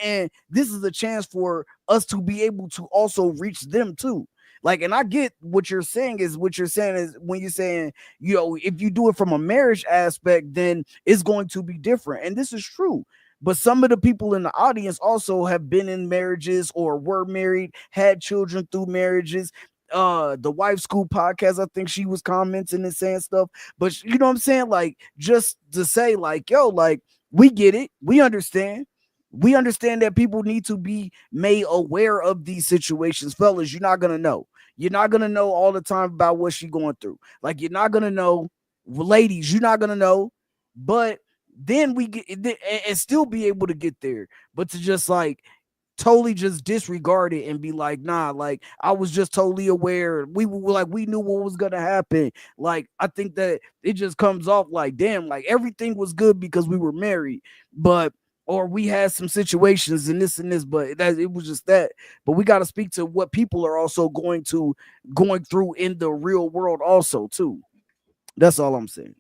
and this is a chance for us to be able to also reach them too. Like, and I get what you're saying is when you're saying, you know, if you do it from a marriage aspect, then it's going to be different. And this is true. But some of the people in the audience also have been in marriages or were married, had children through marriages. The Wife School podcast, I think she was commenting and saying stuff. But you know what I'm saying? Like, just to say, like, yo, like, we get it. We understand. We understand that people need to be made aware of these situations. Fellas, you're not going to know. You're not going to know all the time about what she's going through. Like, you're not going to know. Ladies, you're not going to know. But then we get and still be able to get there. But to just, like, totally just disregard it and be like, nah, like, I was just totally aware. We were like, we knew what was going to happen. Like, I think that it just comes off like, damn, like, everything was good because we were married. But or we had some situations and this, but that it was just that. But we got to speak to what people are also going through in the real world also too. That's all I'm saying.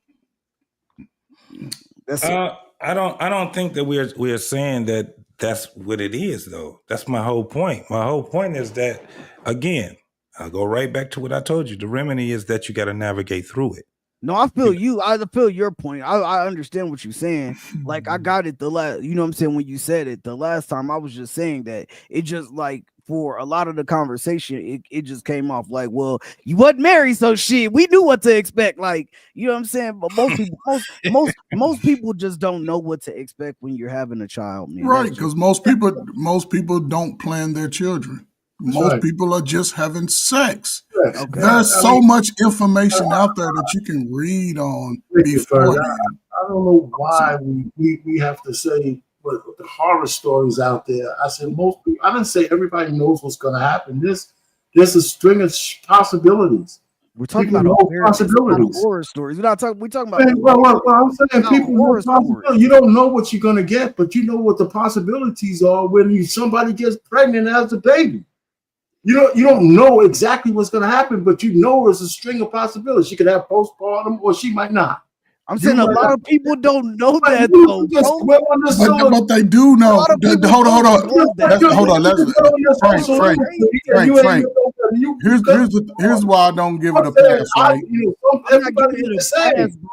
That's I don't think that we're saying that that's what it is though. That's my whole point. My whole point is that, again, I'll go right back to what I told you. The remedy is that you got to navigate through it. No, I feel you. I feel your point. I understand what you're saying. Like, I got it you know what I'm saying, when you said it the last time. I was just saying that it just, like, for a lot of the conversation, it just came off like, well, you wasn't married, so shit, we knew what to expect. Like, you know what I'm saying? But most people just don't know what to expect when you're having a child, man. Right, because most people don't plan their children. Most people are just having sex. Okay. There's so much information out there that you can read on beforehand. I don't know why we have to say, but the horror stories out there. I said most people. I didn't say everybody knows what's going to happen. There's a string of possibilities. We're talking about possibilities. Horror stories. We're talking about. Well, I'm saying people know possibilities. You don't know what you're going to get, but you know what the possibilities are when somebody gets pregnant as a baby. You don't know exactly what's going to happen, but you know it's a string of possibilities. She could have postpartum, or she might not. I'm saying a lot of people don't know that though. But they do know. Hold on. Frank. Here's why I don't give it a pass, right?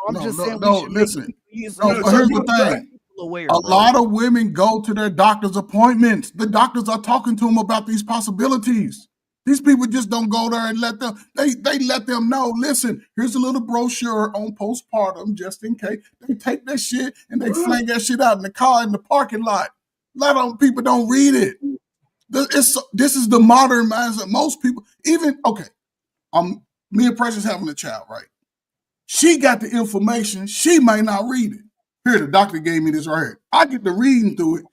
I'm just saying. Listen. Here's the thing. A lot of women go to their doctor's appointments. The doctors are talking to them about these possibilities. These people just don't go there and let them, they let them know, listen, here's a little brochure on postpartum just in case. They take that shit and they fling that shit out in the car in the parking lot. A lot of people don't read it. This is the modern mindset. Most people, even, okay, me and Precious having a child, right? She got the information. She might not read it. Here, the doctor gave me this right here. I get to reading through it.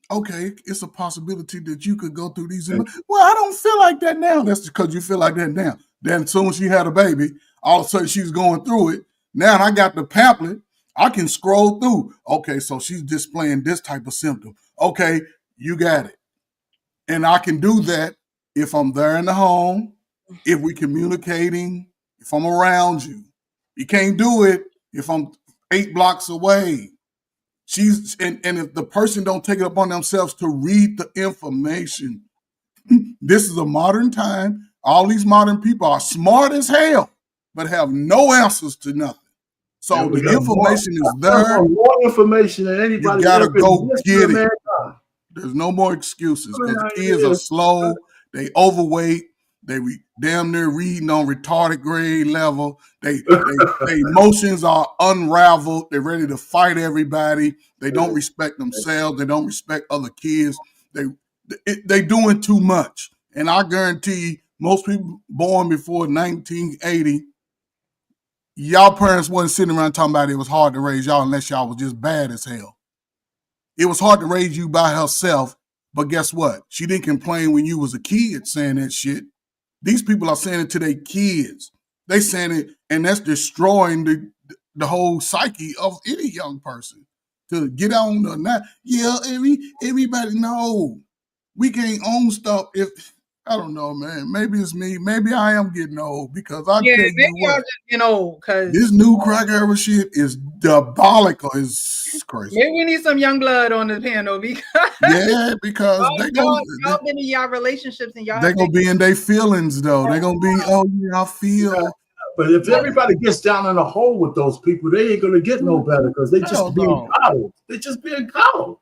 Okay, it's a possibility that you could go through these. Well, I don't feel like that now. That's because you feel like that now. Then as soon as she had a baby, all of a sudden she's going through it. Now I got the pamphlet. I can scroll through. Okay, so she's displaying this type of symptom. Okay, you got it. And I can do that if I'm there in the home, if we're communicating, if I'm around you. You can't do it if I'm 8 blocks away. And if the person don't take it upon themselves to read the information, this is a modern time. All these modern people are smart as hell, but have no answers to nothing. So the information is there. More information than anybody. You gotta go get it. There's no more excuses because the kids are slow. They overweight. They damn near reading on retarded grade level. They emotions are unraveled. They're ready to fight everybody. They don't respect themselves. They don't respect other kids. They doing too much. And I guarantee most people born before 1980, y'all parents wasn't sitting around talking about it was hard to raise y'all unless y'all was just bad as hell. It was hard to raise you by herself, but guess what? She didn't complain when you was a kid saying that shit. These people are saying it to their kids. They saying it, and that's destroying the whole psyche of any young person. To get on the not, yeah, everybody know. We can't own stuff if I don't know, man. Maybe it's me. Maybe I am getting old because I tell you what, just getting old because this new crack era shit is diabolical. It's crazy. Maybe we need some young blood on the panel because because y'all been in y'all relationships and y'all they gonna be in their feelings though. They gonna be I feel. But if everybody gets down in a hole with those people, they ain't gonna get no better because they just being coddled. They just being coddled.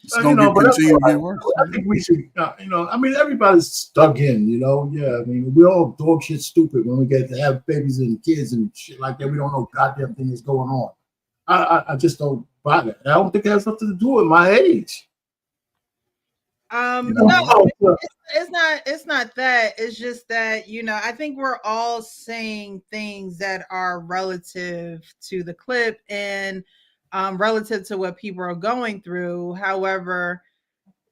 It's gonna continue to get worse. I think we should, I mean, everybody's stuck in, Yeah, I mean, we all dog shit stupid when we get to have babies and kids and shit like that. We don't know goddamn thing is going on. I just don't buy that. I don't think it has something to do with my age. No, it's not that. It's just that, I think we're all saying things that are relative to the clip and relative to what people are going through. However,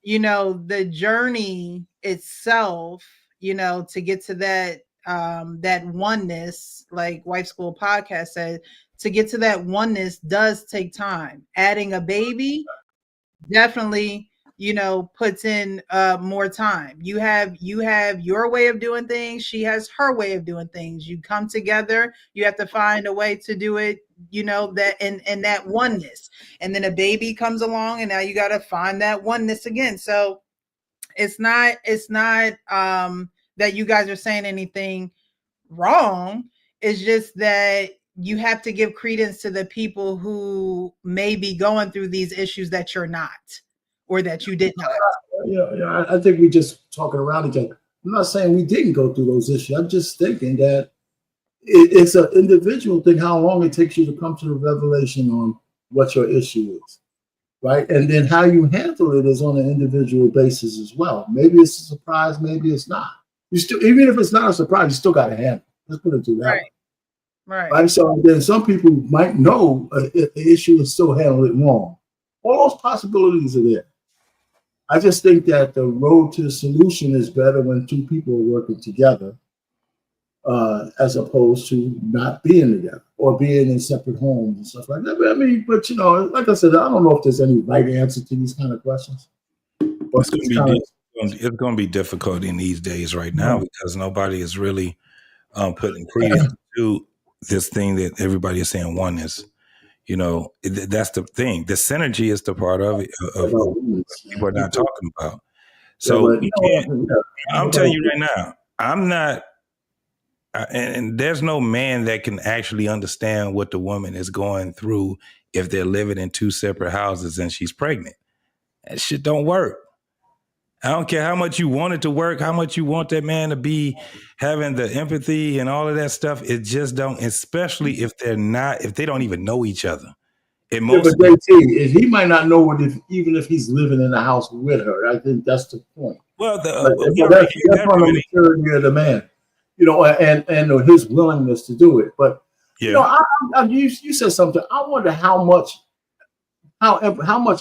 the journey itself, to get to that that oneness, like Wife School Podcast said, to get to that oneness does take time. Adding a baby definitely, puts in more time. You have your way of doing things. She has her way of doing things. You come together. You have to find a way to do it, that and that oneness. And then a baby comes along, and now you got to find that oneness again. So it's not that you guys are saying anything wrong. It's just that you have to give credence to the people who may be going through these issues that you're not, or that you did not. Yeah. I think we just talking around each other. I'm not saying we didn't go through those issues. I'm just thinking that it's an individual thing, how long it takes you to come to the revelation on what your issue is, right? And then how you handle it is on an individual basis as well. Maybe it's a surprise, maybe it's not. You still, even if it's not a surprise, you still got to handle it. Let's put it to that. Right. So then some people might know the issue and still handle it wrong. All those possibilities are there. I just think that the road to the solution is better when two people are working together, as opposed to not being together or being in separate homes and stuff like that. But like I said, I don't know if there's any right answer to these kind of questions. It's going to it's going to be difficult in these days right now because nobody is really putting credence to this thing that everybody is saying oneness. You know, that's the thing. The synergy is the part of it of what people are not talking about. So we can't. I'm telling you right now, I'm not. And there's no man that can actually understand what the woman is going through if they're living in two separate houses and she's pregnant. That shit don't work. I don't care how much you want it to work, how much you want that man to be having the empathy and all of that stuff. It just don't, especially if they don't even know each other. But JT, he might not know what even if he's living in the house with her. I think that's the point. Well, that's on the maturity of the man, you know, and his willingness to do it. But you know, you said something. I wonder how much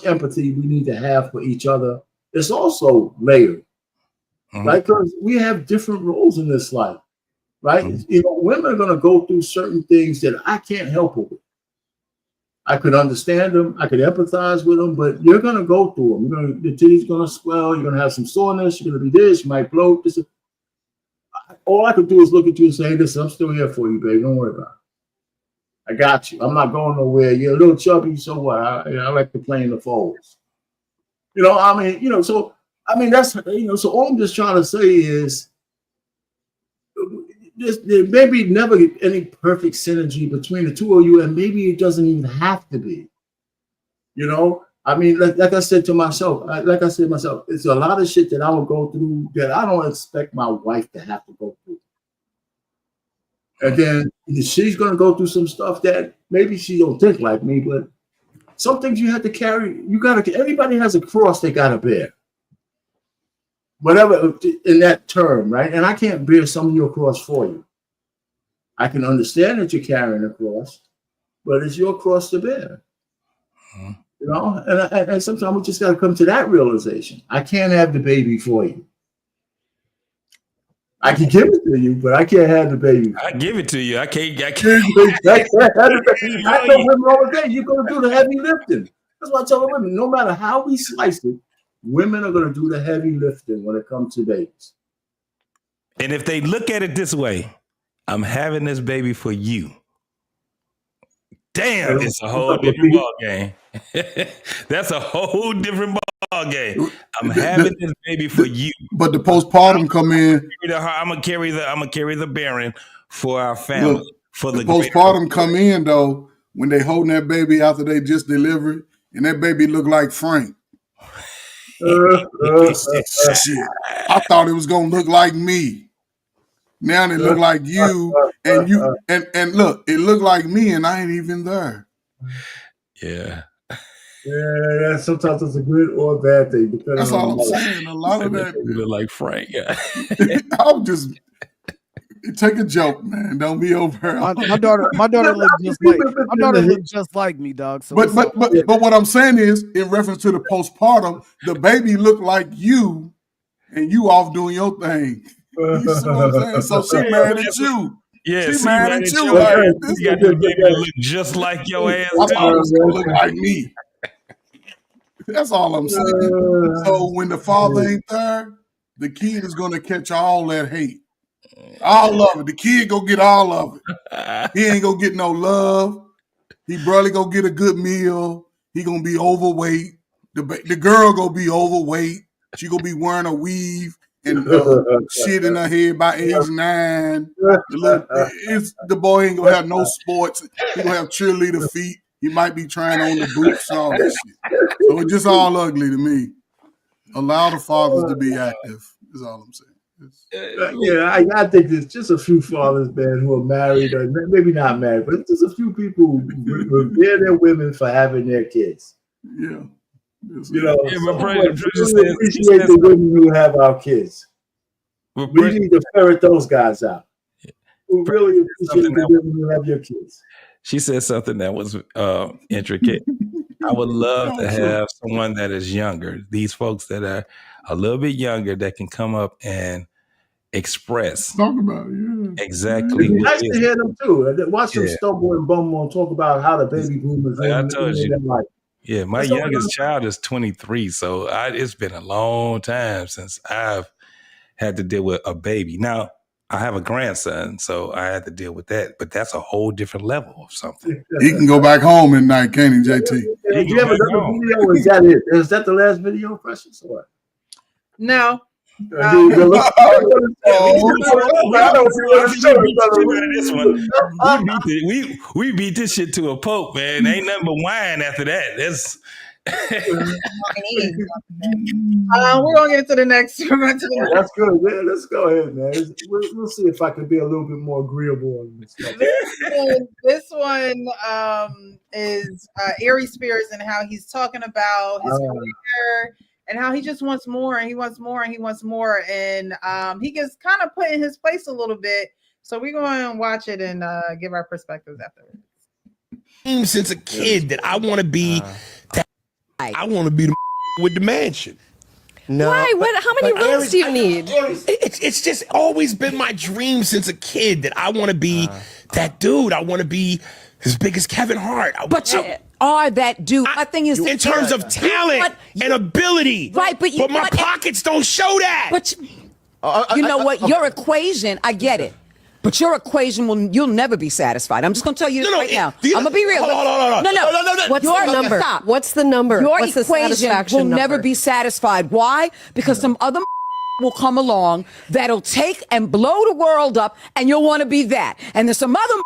empathy we need to have for each other. It's also layered, right? Because we have different roles in this life, right? You know, women are going to go through certain things that I can't help with. I could understand them, I could empathize with them, but you're going to go through them. The titty's going to swell. You're going to have some soreness. You're going to be this. You might bloat. All I could do is look at you and say, "Hey, listen, I'm still here for you, babe. Don't worry about it. I got you. I'm not going nowhere. You're a little chubby, so what? I like to play in the folds." You know, I mean, you know, so, I mean, that's, you know, so all I'm just trying to say is there may be never any perfect synergy between the two of you, and maybe it doesn't even have to be. You know, I mean, like I said to myself, it's a lot of shit that I would go through that I don't expect my wife to have to go through. And then she's going to go through some stuff that maybe she don't think like me, but some things you have to carry. Everybody has a cross they got to bear. Whatever in that term, right? And I can't bear some of your cross for you. I can understand that you're carrying a cross, but it's your cross to bear. You know, and sometimes we just got to come to that realization. I can't have the baby for you. I can give it to you, but I can't have the baby. I give it to you. I can't. I tell women all the day, you're going to do the heavy lifting. That's why I tell women, no matter how we slice it, women are going to do the heavy lifting when it comes to babies. And if they look at it this way, I'm having this baby for you. Damn, it's a whole different ball game. That's a whole different ball game. I'm having this baby for you. But the postpartum come in. I'm gonna carry the bearing for our family. Look, for the postpartum come in though when they holding that baby after they just delivered, and that baby look like Frank. Shit. I thought it was gonna look like me. Now it look like you, and look, it looked like me, and I ain't even there. Yeah. Yeah. Sometimes it's a good or a bad thing. That's all I'm saying. A lot of that look like Frank. Yeah. I'll just take a joke, man. Don't be over. My daughter looks just like me, dog. So but what I'm saying is, in reference to the postpartum, the baby looked like you, and you off doing your thing. You see what I'm saying? So she mad at you. Yeah, she mad at you. You got the baby that look just like your ass. I thought it was gonna look like me. That's all I'm saying. So when the father ain't there, the kid is gonna catch all that hate. All of it. The kid go get all of it. He ain't gonna get no love. He barely gonna get a good meal. He gonna be overweight. The girl gonna be overweight. She gonna be wearing a weave and shit in her head by age 9. The boy ain't gonna have no sports. He gonna have cheerleader feet. He might be trying on the boots, all that shit. So it's just all ugly to me. Allow the fathers to be active. Is all I'm saying. I think there's just a few fathers, man, who are married or maybe not married, but just a few people who revere their women for having their kids. Yeah. You know, we appreciate the women who have our kids. We need to ferret those guys out. We really appreciate the women who have your kids. She said something that was intricate. I would love to have someone that is younger. These folks that are a little bit younger that can come up and express. Talk about it, exactly. It's nice to hear them too. Watch them stumble and bumble and talk about how the baby boomers. Like I told you. Yeah, my youngest child is 23, so it's been a long time since I've had to deal with a baby. Now, I have a grandson, so I had to deal with that, but that's a whole different level of something. He can go back home at night, can't he, JT? Did you have another video, or is that it? Is that the last video, Precious? Or No. We beat this shit to a pulp, man. Ain't nothing but wine after that. That's we're gonna get to the next. That's good. Yeah, let's go ahead, man. We'll see if I can be a little bit more agreeable on this. This one is Aries Spears and how he's talking about his career and how he just wants more and he wants more and he wants more, and he gets kind of put in his place a little bit. So we're going to watch it and give our perspectives afterwards. Since a kid that I want to be, I want to be the with the mansion. No, why? How many rooms do you need? It's just always been my dream since a kid that I want to be that dude. I want to be as big as Kevin Hart. But you are that dude. My thing is, in terms of talent and ability, right? But my pockets don't show that. But you know what? Your equation, I get it. But your equation you'll never be satisfied. I'm just going to tell you this right now. I'm going to be real. Hold on. No. What's your number? Stop. What's the number? Your What's equation will never be satisfied. Why? Because some other will come along that'll take and blow the world up, and you'll want to be that. And there's some other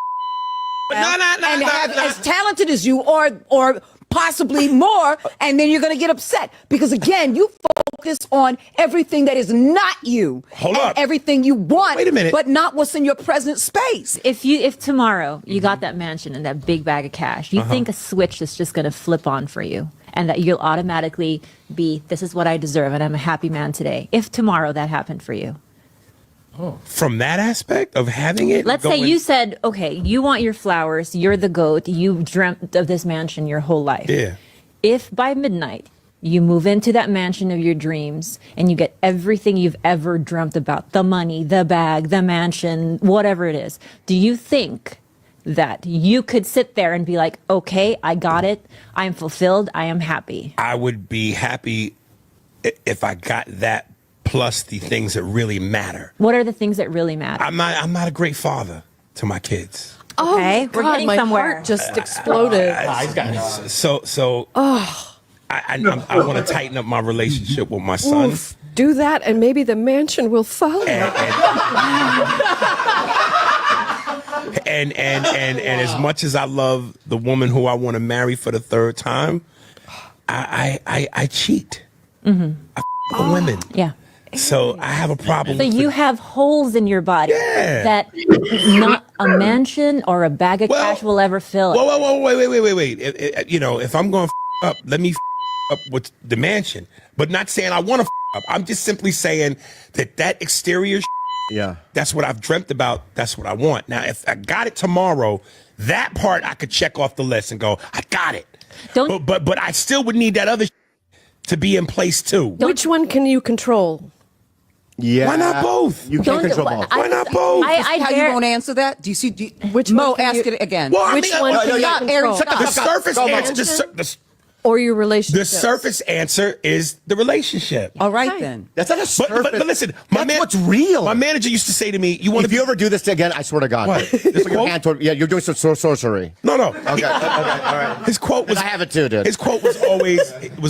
and have as talented as you or possibly more, and then you're going to get upset because again you focus on everything that is not you. Hold up. Everything you want. Wait a minute. But not what's in your present space. If tomorrow you got that mansion and that big bag of cash, you think a switch is just going to flip on for you and that you'll automatically be, this is what I deserve and I'm a happy man today. If tomorrow that happened for you. From that aspect of having it, let's say you said, okay, you want your flowers, you're the GOAT, you dreamt of this mansion your whole life. Yeah. If by midnight you move into that mansion of your dreams and you get everything you've ever dreamt about, the money, the bag, the mansion, whatever it is, do you think that you could sit there and be like, okay, I got it, I'm fulfilled, I am happy? I would be happy if I got that plus the things that really matter. What are the things that really matter? I'm not a great father to my kids. Okay, we're getting my somewhere. Heart just exploded. I want to tighten up my relationship with my son. Oof, do that, and maybe the mansion will follow. And as much as I love the woman who I want to marry for the third time, I cheat. Mm-hmm. I with women. Yeah. So I have a problem. So you have holes in your body that not a mansion or a bag of cash will ever fill. Whoa, wait. If I'm going to up, let me up with the mansion. But not saying I want to up. I'm just simply saying that exterior that's what I've dreamt about. That's what I want. Now, if I got it tomorrow, that part I could check off the list and go, I got it. But I still would need that other to be in place too. Which one can you control? Yeah. Why not both? You can't control both. Why not both? How you won't answer that? Do you see? Which Mo, one can ask you- it again. Well, Which one can you control? The surface answer. Or your relationship? The surface answer is the relationship. All right, then. That's not a surface. But listen, what's real. My manager used to say to me, "You want if you ever do this again, I swear to God, What? This with your hand toward, you're doing some sorcery." No. Okay, all right. His quote was, I have it too, dude. His quote was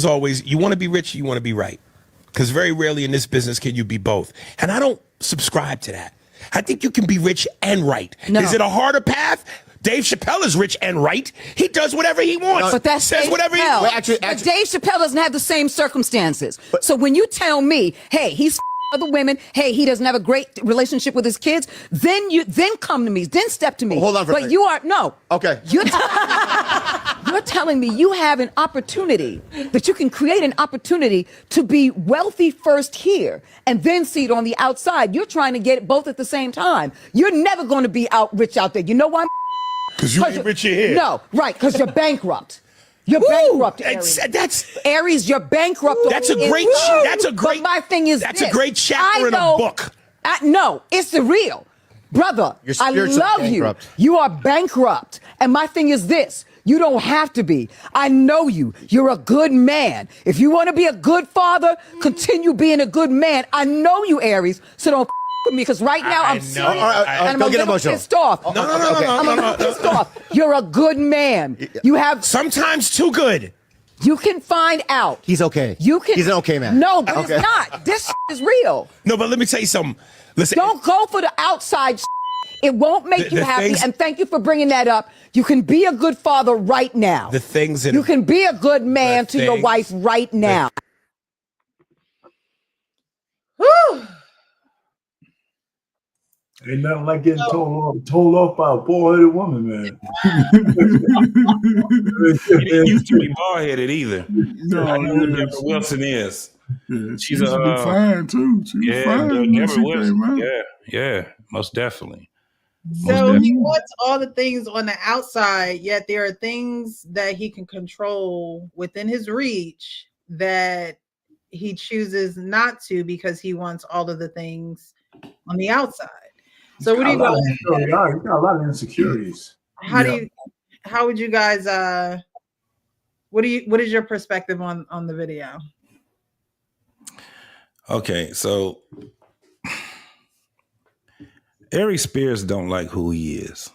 always, "You want to be rich, you want to be right," because very rarely in this business can you be both. And I don't subscribe to that. I think you can be rich and right. No. Is it a harder path? Dave Chappelle is rich and right. He does whatever he wants. But that's says Dave whatever Chappelle. he wants. But Dave Chappelle doesn't have the same circumstances. So when you tell me, hey, he's other women, hey, he doesn't have a great relationship with his kids, then come to me, then step to me. Hold on for a But second. you are, no. Okay. You're telling me you have an opportunity, that you can create an opportunity to be wealthy first here and then see it on the outside. You're trying to get it both at the same time. You're never going to be rich out there. You know why? Because you ain't rich here. No, right, because you're bankrupt. You're bankrupt, Aries. Aries, you're bankrupt. That's a great. But my thing is that's this. a great chapter in a book. No, it's the real. Brother, You're I spiritually love bankrupt. you. You are bankrupt. And my thing is this. You don't have to be. I know you. You're a good man. If you want to be a good father, continue being a good man. I know you, Aries. So don't with me, because right now I'm serious and I'm a little pissed off. No. I'm a little pissed off. You're a good man. You have sometimes too good. You can find out. He's okay. You can. He's an okay man. No, but it's not. This is real. No, but let me tell you something. Listen. Don't go for the outside. It won't make you happy. And thank you for bringing that up. You can be a good father right now. The things that you can be a good man to your wife right now. Whew. Ain't nothing like getting told off by a bald-headed woman, man. He didn't used to be bald-headed either. No, I know who Deborah Wilson is. Yeah, She's used to be fine too. She was fine when Deborah she Wilson. came out. Yeah, most definitely. So he wants all the things on the outside, yet there are things that he can control within his reach that he chooses not to because he wants all of the things on the outside. So what do you guys? You got a lot of insecurities. How would you guys? What is your perspective on the video? Okay, so Aries Spears don't like who he is.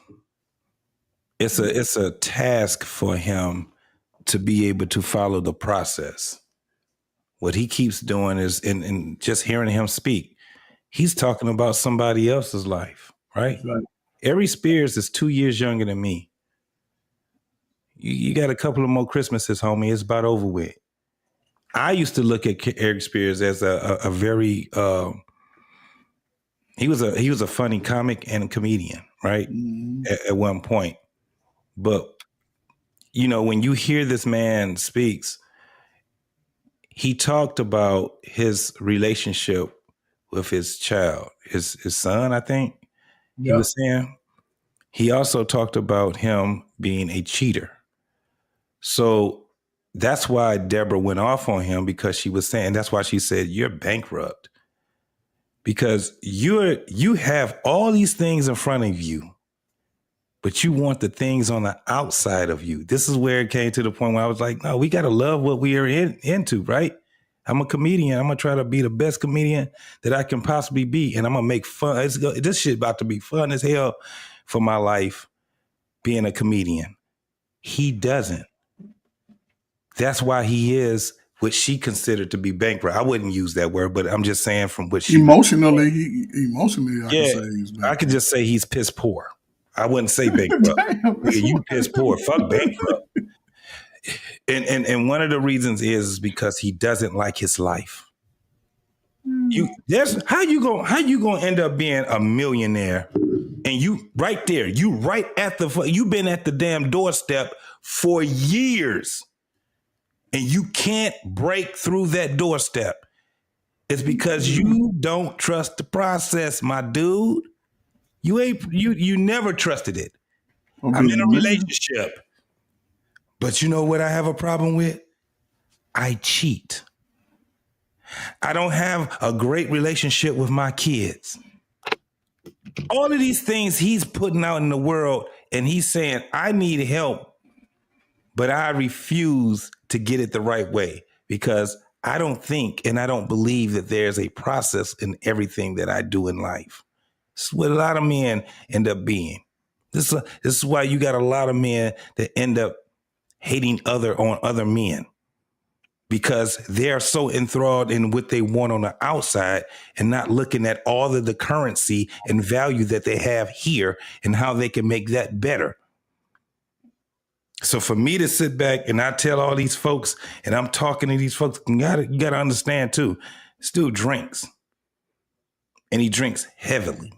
It's a task for him to be able to follow the process. What he keeps doing is, and just hearing him speak, he's talking about somebody else's life, right? Aries Spears is 2 years younger than me. You got a couple of more Christmases, homie. It's about over with. I used to look at Aries Spears as a very he was a funny comic and a comedian, right? At one point. But you know, when you hear this man speaks, he talked about his relationship with his child, his son, I think he was saying. He also talked about him being a cheater. So that's why Deborah went off on him, because she was saying, that's why she said, you're bankrupt. Because you have all these things in front of you, but you want the things on the outside of you. This is where it came to the point where I was like, no, we got to love what we are into, right? I'm a comedian. I'm going to try to be the best comedian that I can possibly be. And I'm going to make fun. This shit about to be fun as hell for my life, being a comedian. He doesn't. That's why he is what she considered to be bankrupt. I wouldn't use that word, but I'm just saying from what she... Emotionally, I can say he's bankrupt. I could just say he's piss poor. I wouldn't say bankrupt. You piss poor. Fuck bankrupt. And one of the reasons is because he doesn't like his life. How you gonna end up being a millionaire, and you right there, you've been at the damn doorstep for years, and you can't break through that doorstep. It's because you don't trust the process, my dude. You never trusted it. I'm in a relationship. But you know what I have a problem with? I cheat. I don't have a great relationship with my kids. All of these things he's putting out in the world, and he's saying, I need help, but I refuse to get it the right way, because I don't think and I don't believe that there's a process in everything that I do in life. This is what a lot of men end up being. This is why you got a lot of men that end up hating on other men, because they're so enthralled in what they want on the outside and not looking at all of the currency and value that they have here and how they can make that better. So for me to sit back and I tell all these folks, and I'm talking to these folks, you gotta understand too, this dude drinks, and he drinks heavily.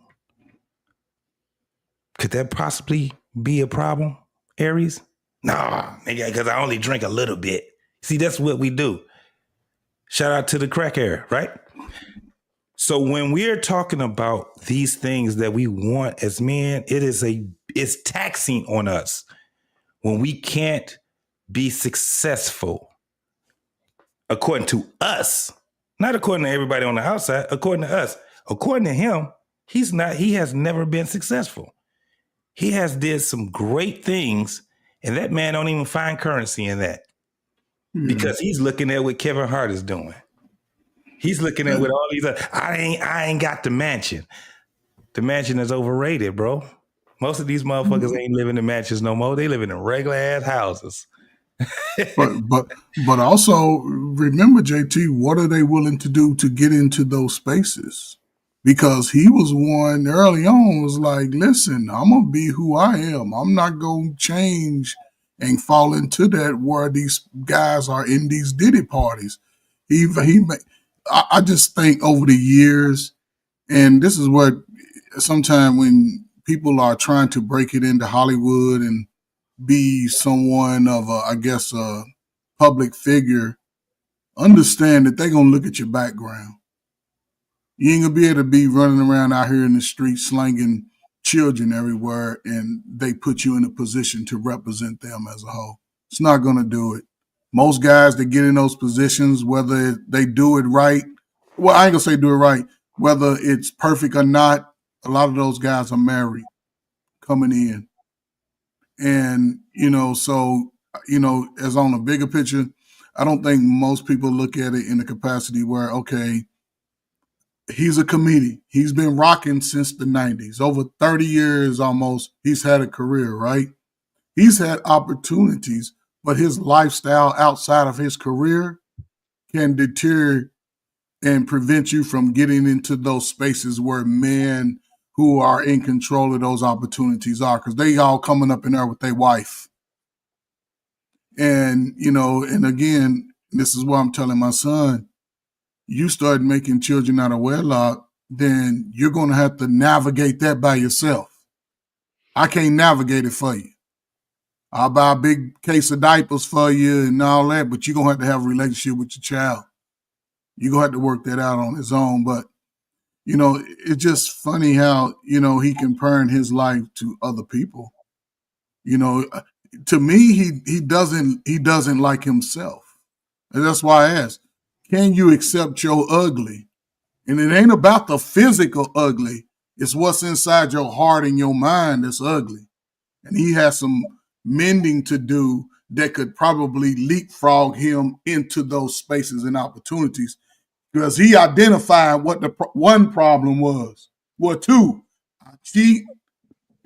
Could that possibly be a problem, Aries? Nah, nigga, because I only drink a little bit. See, that's what we do. Shout out to the crack era, right? So when we're talking about these things that we want as men, it's taxing on us when we can't be successful according to us, not according to everybody on the outside, according to us. According to him, he has never been successful. He has did some great things, And that man don't even find currency in that because he's looking at what Kevin Hart is doing. He's looking at what all these I ain't got the mansion. The mansion is overrated, bro. Most of these motherfuckers ain't living in mansions no more. They living in regular ass houses. but also remember, JT, what are they willing to do to get into those spaces? Because he was one early on was like, listen, I'm gonna be who I am. I'm not gonna change and fall into that where these guys are in these Diddy parties. I just think over the years, and this is what sometimes when people are trying to break it into Hollywood and be someone of a public figure, understand that they're going to look at your background. You ain't going to be able to be running around out here in the street slanging children everywhere and they put you in a position to represent them as a whole. It's not going to do it. Most guys that get in those positions, whether they do it right, well, I ain't going to say do it right, whether it's perfect or not, a lot of those guys are married coming in. And, so, as on a bigger picture, I don't think most people look at it in the capacity where, okay, he's a comedian. He's been rocking since the 90s. Over 30 years almost, he's had a career, right? He's had opportunities, but his lifestyle outside of his career can deter and prevent you from getting into those spaces where men who are in control of those opportunities are, because they all coming up in there with their wife. And, and again, this is what I'm telling my son, you start making children out of wedlock, then you're going to have to navigate that by yourself. I can't navigate it for you. I'll buy a big case of diapers for you and all that, but you're going to have a relationship with your child. You're going to have to work that out on his own. But, it's just funny how, he comparing his life to other people. To me, he doesn't like himself. And that's why I asked, can you accept your ugly? And it ain't about the physical ugly. It's what's inside your heart and your mind that's ugly. And he has some mending to do that could probably leapfrog him into those spaces and opportunities, because he identified what the one problem was. Well, two, I cheat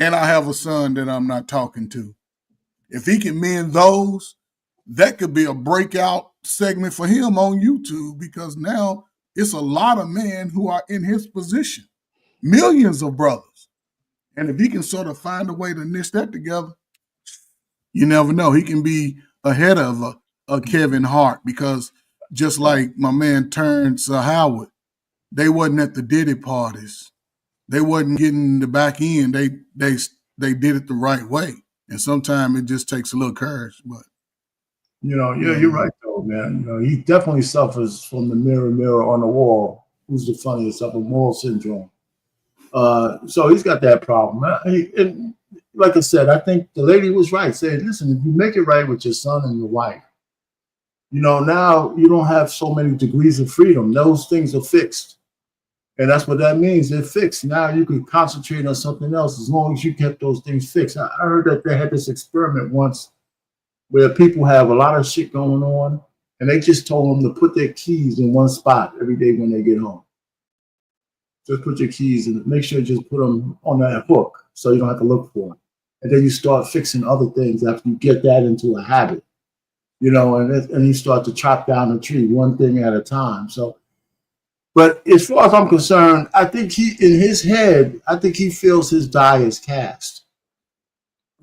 and I have a son that I'm not talking to. If he can mend those, that could be a breakout segment for him on YouTube, because now it's a lot of men who are in his position, millions of brothers. And if he can sort of find a way to knit that together, you never know. He can be ahead of a Kevin Hart, because just like my man Terrence Howard, they wasn't at the Diddy parties. They wasn't getting the back end. They did it the right way. And sometimes it just takes a little courage. But you're right though, man. He definitely suffers from the mirror on the wall. Who's the funniest of a moral syndrome? So he's got that problem. And like I said, I think the lady was right. Saying, listen, if you make it right with your son and your wife, now you don't have so many degrees of freedom. Those things are fixed. And that's what that means. They're fixed. Now you can concentrate on something else as long as you kept those things fixed. I heard that they had this experiment once where people have a lot of shit going on, and they just told them to put their keys in one spot every day when they get home. Just put your keys and make sure you just put them on that hook so you don't have to look for them. And then you start fixing other things after you get that into a habit, and you start to chop down the tree one thing at a time. So, but as far as I'm concerned, I think in his head, I think he feels his die is cast.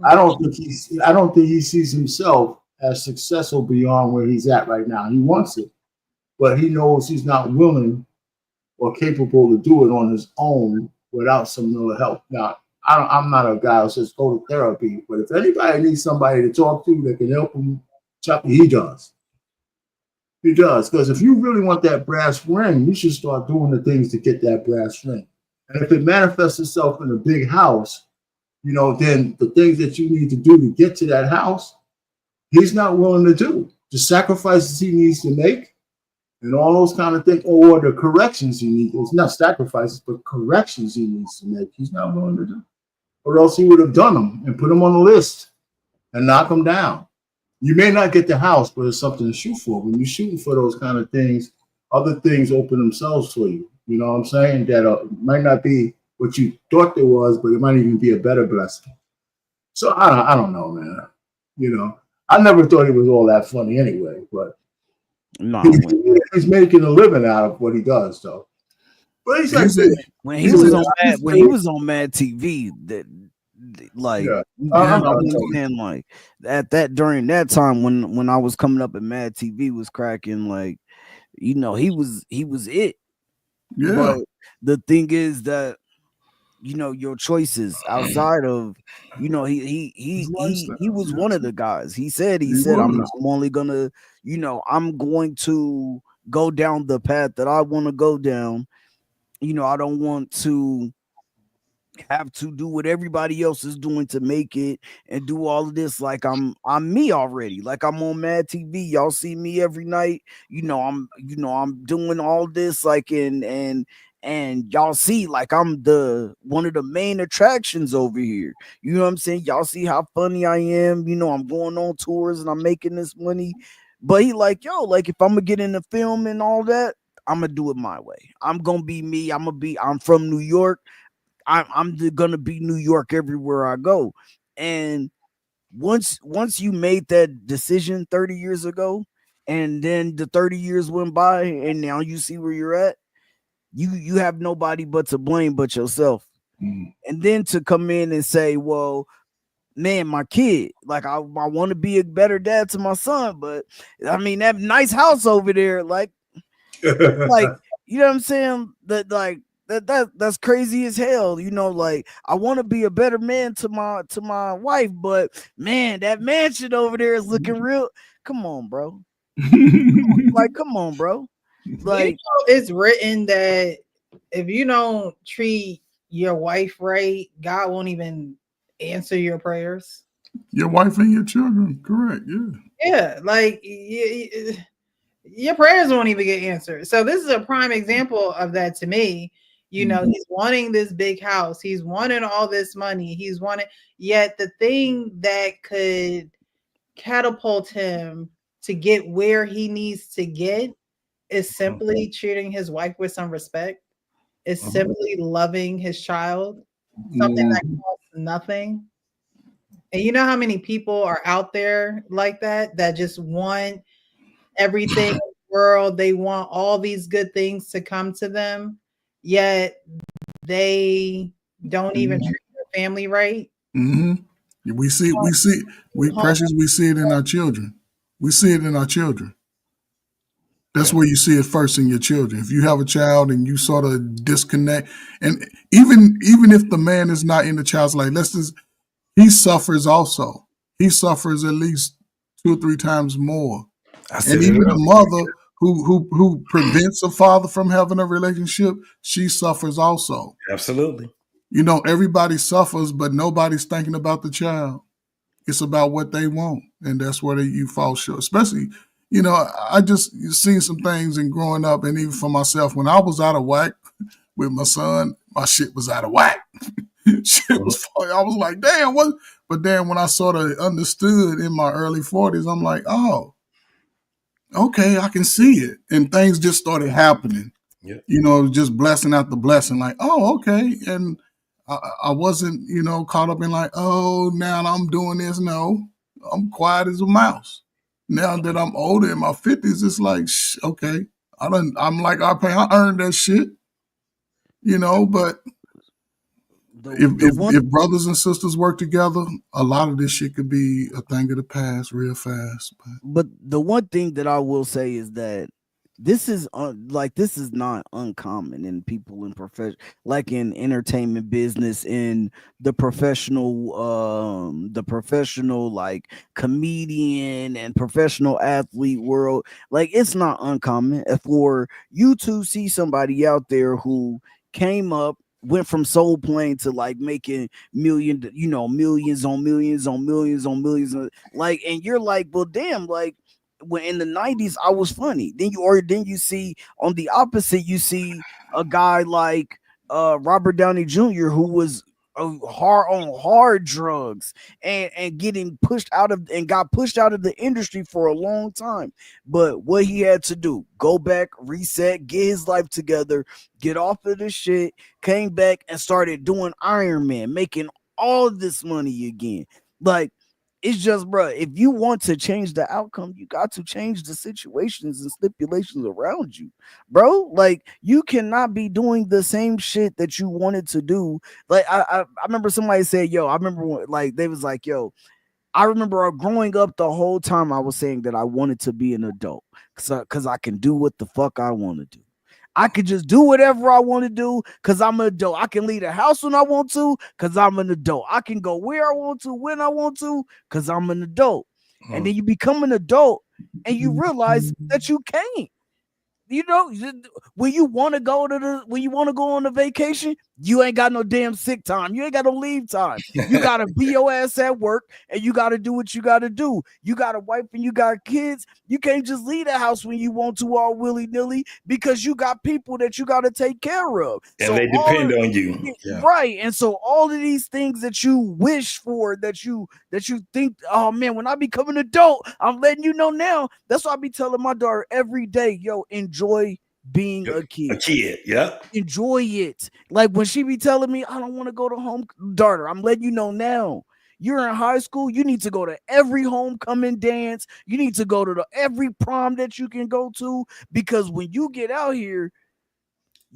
I don't think he sees himself as successful beyond where he's at right now. He wants it, but he knows he's not willing or capable to do it on his own without some little help. Now, I'm not a guy who says go to therapy, but if anybody needs somebody to talk to that can help him, he does. He does, because if you really want that brass ring, you should start doing the things to get that brass ring. And if it manifests itself in a big house, then the things that you need to do to get to that house, he's not willing to do. The sacrifices he needs to make and all those kind of things, or the corrections he needs. It's not sacrifices, but corrections he needs to make. He's not willing to do. Or else he would have done them and put them on the list and knock them down. You may not get the house, but it's something to shoot for. When you're shooting for those kind of things, other things open themselves for you. You know what I'm saying? That might not be what you thought there was, but it might even be a better blessing. So I don't know, man. You know, I never thought he was all that funny anyway, but no, he's making a living out of what he does, though. But he's like, when he was on Mad TV, that like, you know what I'm saying, like during that time when I was coming up and Mad TV was cracking, like, you know, he was it. Yeah. But the thing is that, you know, your choices outside of, you know, he was one of the guys. He said I'm only gonna, you know, I'm going to go down the path that I want to go down. You know, I don't want to have to do what everybody else is doing to make it and do all of this. Like I'm me already. Like I'm on Mad TV. Y'all see me every night. You know, I'm doing all this, like, and y'all see, like, I'm one of the main attractions over here. You know what I'm saying? Y'all see how funny I am. You know, I'm going on tours and I'm making this money. But he like, yo, like, if I'm gonna get in the film and all that, I'm gonna do it my way. I'm gonna be me. I'm from New York. I'm gonna be New York everywhere I go. And once you made that decision 30 years ago, and then the 30 years went by, and now you see where you're at, you have nobody but to blame but yourself. And then to come in and say, well, man, my kid, like, I want to be a better dad to my son, but I mean, that nice house over there, like like, you know what I'm saying? That, like, that's crazy as hell. You know, like, I want to be a better man to my wife, but man, that mansion over there is looking real. Come on, bro. Like, come on, bro. Like, you know, it's written that if you don't treat your wife right, God won't even answer your prayers. Your wife and your children, correct? Yeah. Yeah, like your prayers won't even get answered. So this is a prime example of that to me. You know, he's wanting this big house. He's wanting all this money. He's wanting, yet the thing that could catapult him to get where he needs to get is simply treating his wife with some respect. It's simply loving his child, something that costs nothing. And you know how many people are out there like that just want everything in the world. They want all these good things to come to them, yet they don't even treat their family right. We see Precious, we see it in our children. We see it in our children. That's where you see it first in your children. If you have a child and you sort of disconnect, and even if the man is not in the child's life, he suffers also. He suffers at least 2 or 3 times more. And even the mother who prevents a father from having a relationship, she suffers also. Absolutely. You know, everybody suffers, but nobody's thinking about the child. It's about what they want, and that's where you fall short. Especially, you know, I just seen some things in growing up, and even for myself, when I was out of whack with my son, my shit was out of whack. Shit was funny. I was like, damn, what? But then when I sort of understood in my early 40s, I'm like, oh, okay, I can see it. And things just started happening. Yep. You know, just blessing after blessing, like, oh, okay. And I wasn't, you know, caught up in like, oh, now I'm doing this. No, I'm quiet as a mouse. Now that I'm older in my 50s, it's like, okay, I'm like, I earned that shit, you know, but if brothers and sisters work together, a lot of this shit could be a thing of the past real fast. But the one thing that I will say is that this is not uncommon in people in like in entertainment business, in the professional like comedian and professional athlete world. Like, it's not uncommon for you to see somebody out there who came up, went from Soul Plane to like making millions on millions, like, and you're like, well, damn, like, when in the 90s I was funny. Then you see on the opposite, you see a guy like Robert Downey Jr. who was hard drugs and getting pushed out of and got pushed out of the industry for a long time. But what he had to do, go back, reset, get his life together, get off of this shit, came back and started doing Iron Man, making all this money again. Like, it's just, bro, if you want to change the outcome, you got to change the situations and stipulations around you, bro. Like, you cannot be doing the same shit that you wanted to do. Like, I remember somebody said, yo, I remember when, like, they was like, yo, I remember growing up the whole time I was saying that I wanted to be an adult because I can do what the fuck I want to do. I could just do whatever I want to do because I'm an adult. I can leave the house when I want to because I'm an adult. I can go where I want to, when I want to, because I'm an adult. And then you become an adult and you realize that you can't. You know, when you want to go on a vacation, you ain't got no damn sick time. You ain't got no leave time. You got to be your ass at work and you got to do what you got to do. You got a wife and you got kids. You can't just leave the house when you want to all willy-nilly because you got people that you got to take care of. And so they depend on you. Yeah. Right. And so all of these things that you wish for, that you think, oh man, when I become an adult, I'm letting you know now. That's why I be telling my daughter every day, yo, enjoy being a kid. A kid, yeah. Enjoy it. Like when she be telling me, I don't want to go to home, daughter, I'm letting you know now. You're in high school. You need to go to every homecoming dance. You need to go to every prom that you can go to, because when you get out here,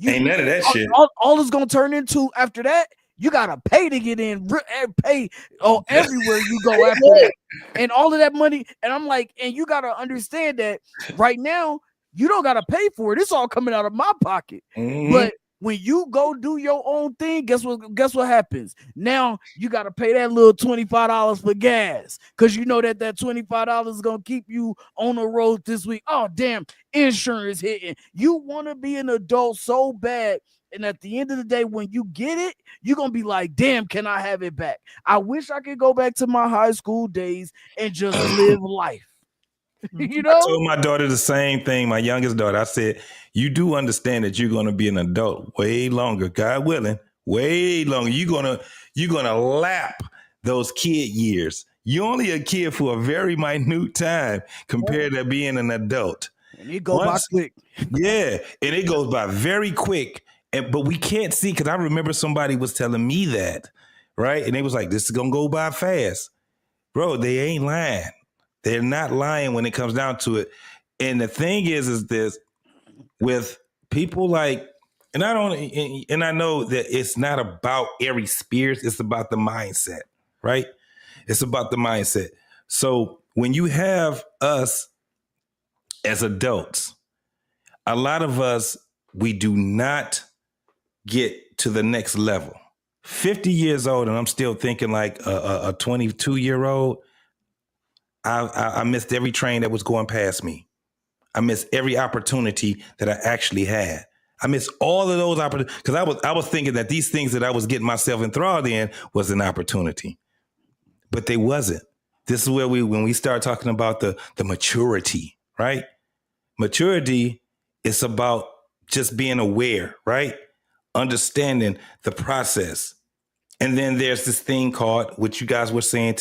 ain't none of that shit. All it's gonna turn into after that, you gotta pay to get in, pay everywhere you go after that, and all of that money. And I'm like, and you gotta understand that right now you don't gotta pay for it. It's all coming out of my pocket. But when you go do your own thing, guess what happens? Now you got to pay that little $25 for gas because you know that $25 is going to keep you on the road this week. Oh, damn, insurance hitting. You want to be an adult so bad. And at the end of the day, when you get it, you're going to be like, damn, can I have it back? I wish I could go back to my high school days and just live life. You know, I told my daughter the same thing, my youngest daughter. I said, you do understand that you're going to be an adult way longer, God willing, way longer. You're gonna lap those kid years. You're only a kid for a very minute time compared to being an adult. And it goes by quick. Yeah, and it goes by very quick. But we can't see, because I remember somebody was telling me that, right? And they was like, this is going to go by fast. Bro, they ain't lying. They're not lying when it comes down to it. And the thing is this, with people like, and I know that it's not about Aries Spears, it's about the mindset, right? It's about the mindset. So when you have us as adults, a lot of us, we do not get to the next level. 50 years old, and I'm still thinking like a 22-year-old. I missed every train that was going past me. I missed every opportunity that I actually had. I missed all of those opportunities because I was thinking that these things that I was getting myself enthralled in was an opportunity, but they wasn't. This is where when we start talking about the maturity, right? Maturity is about just being aware, right? Understanding the process. And then there's this thing called, what you guys were saying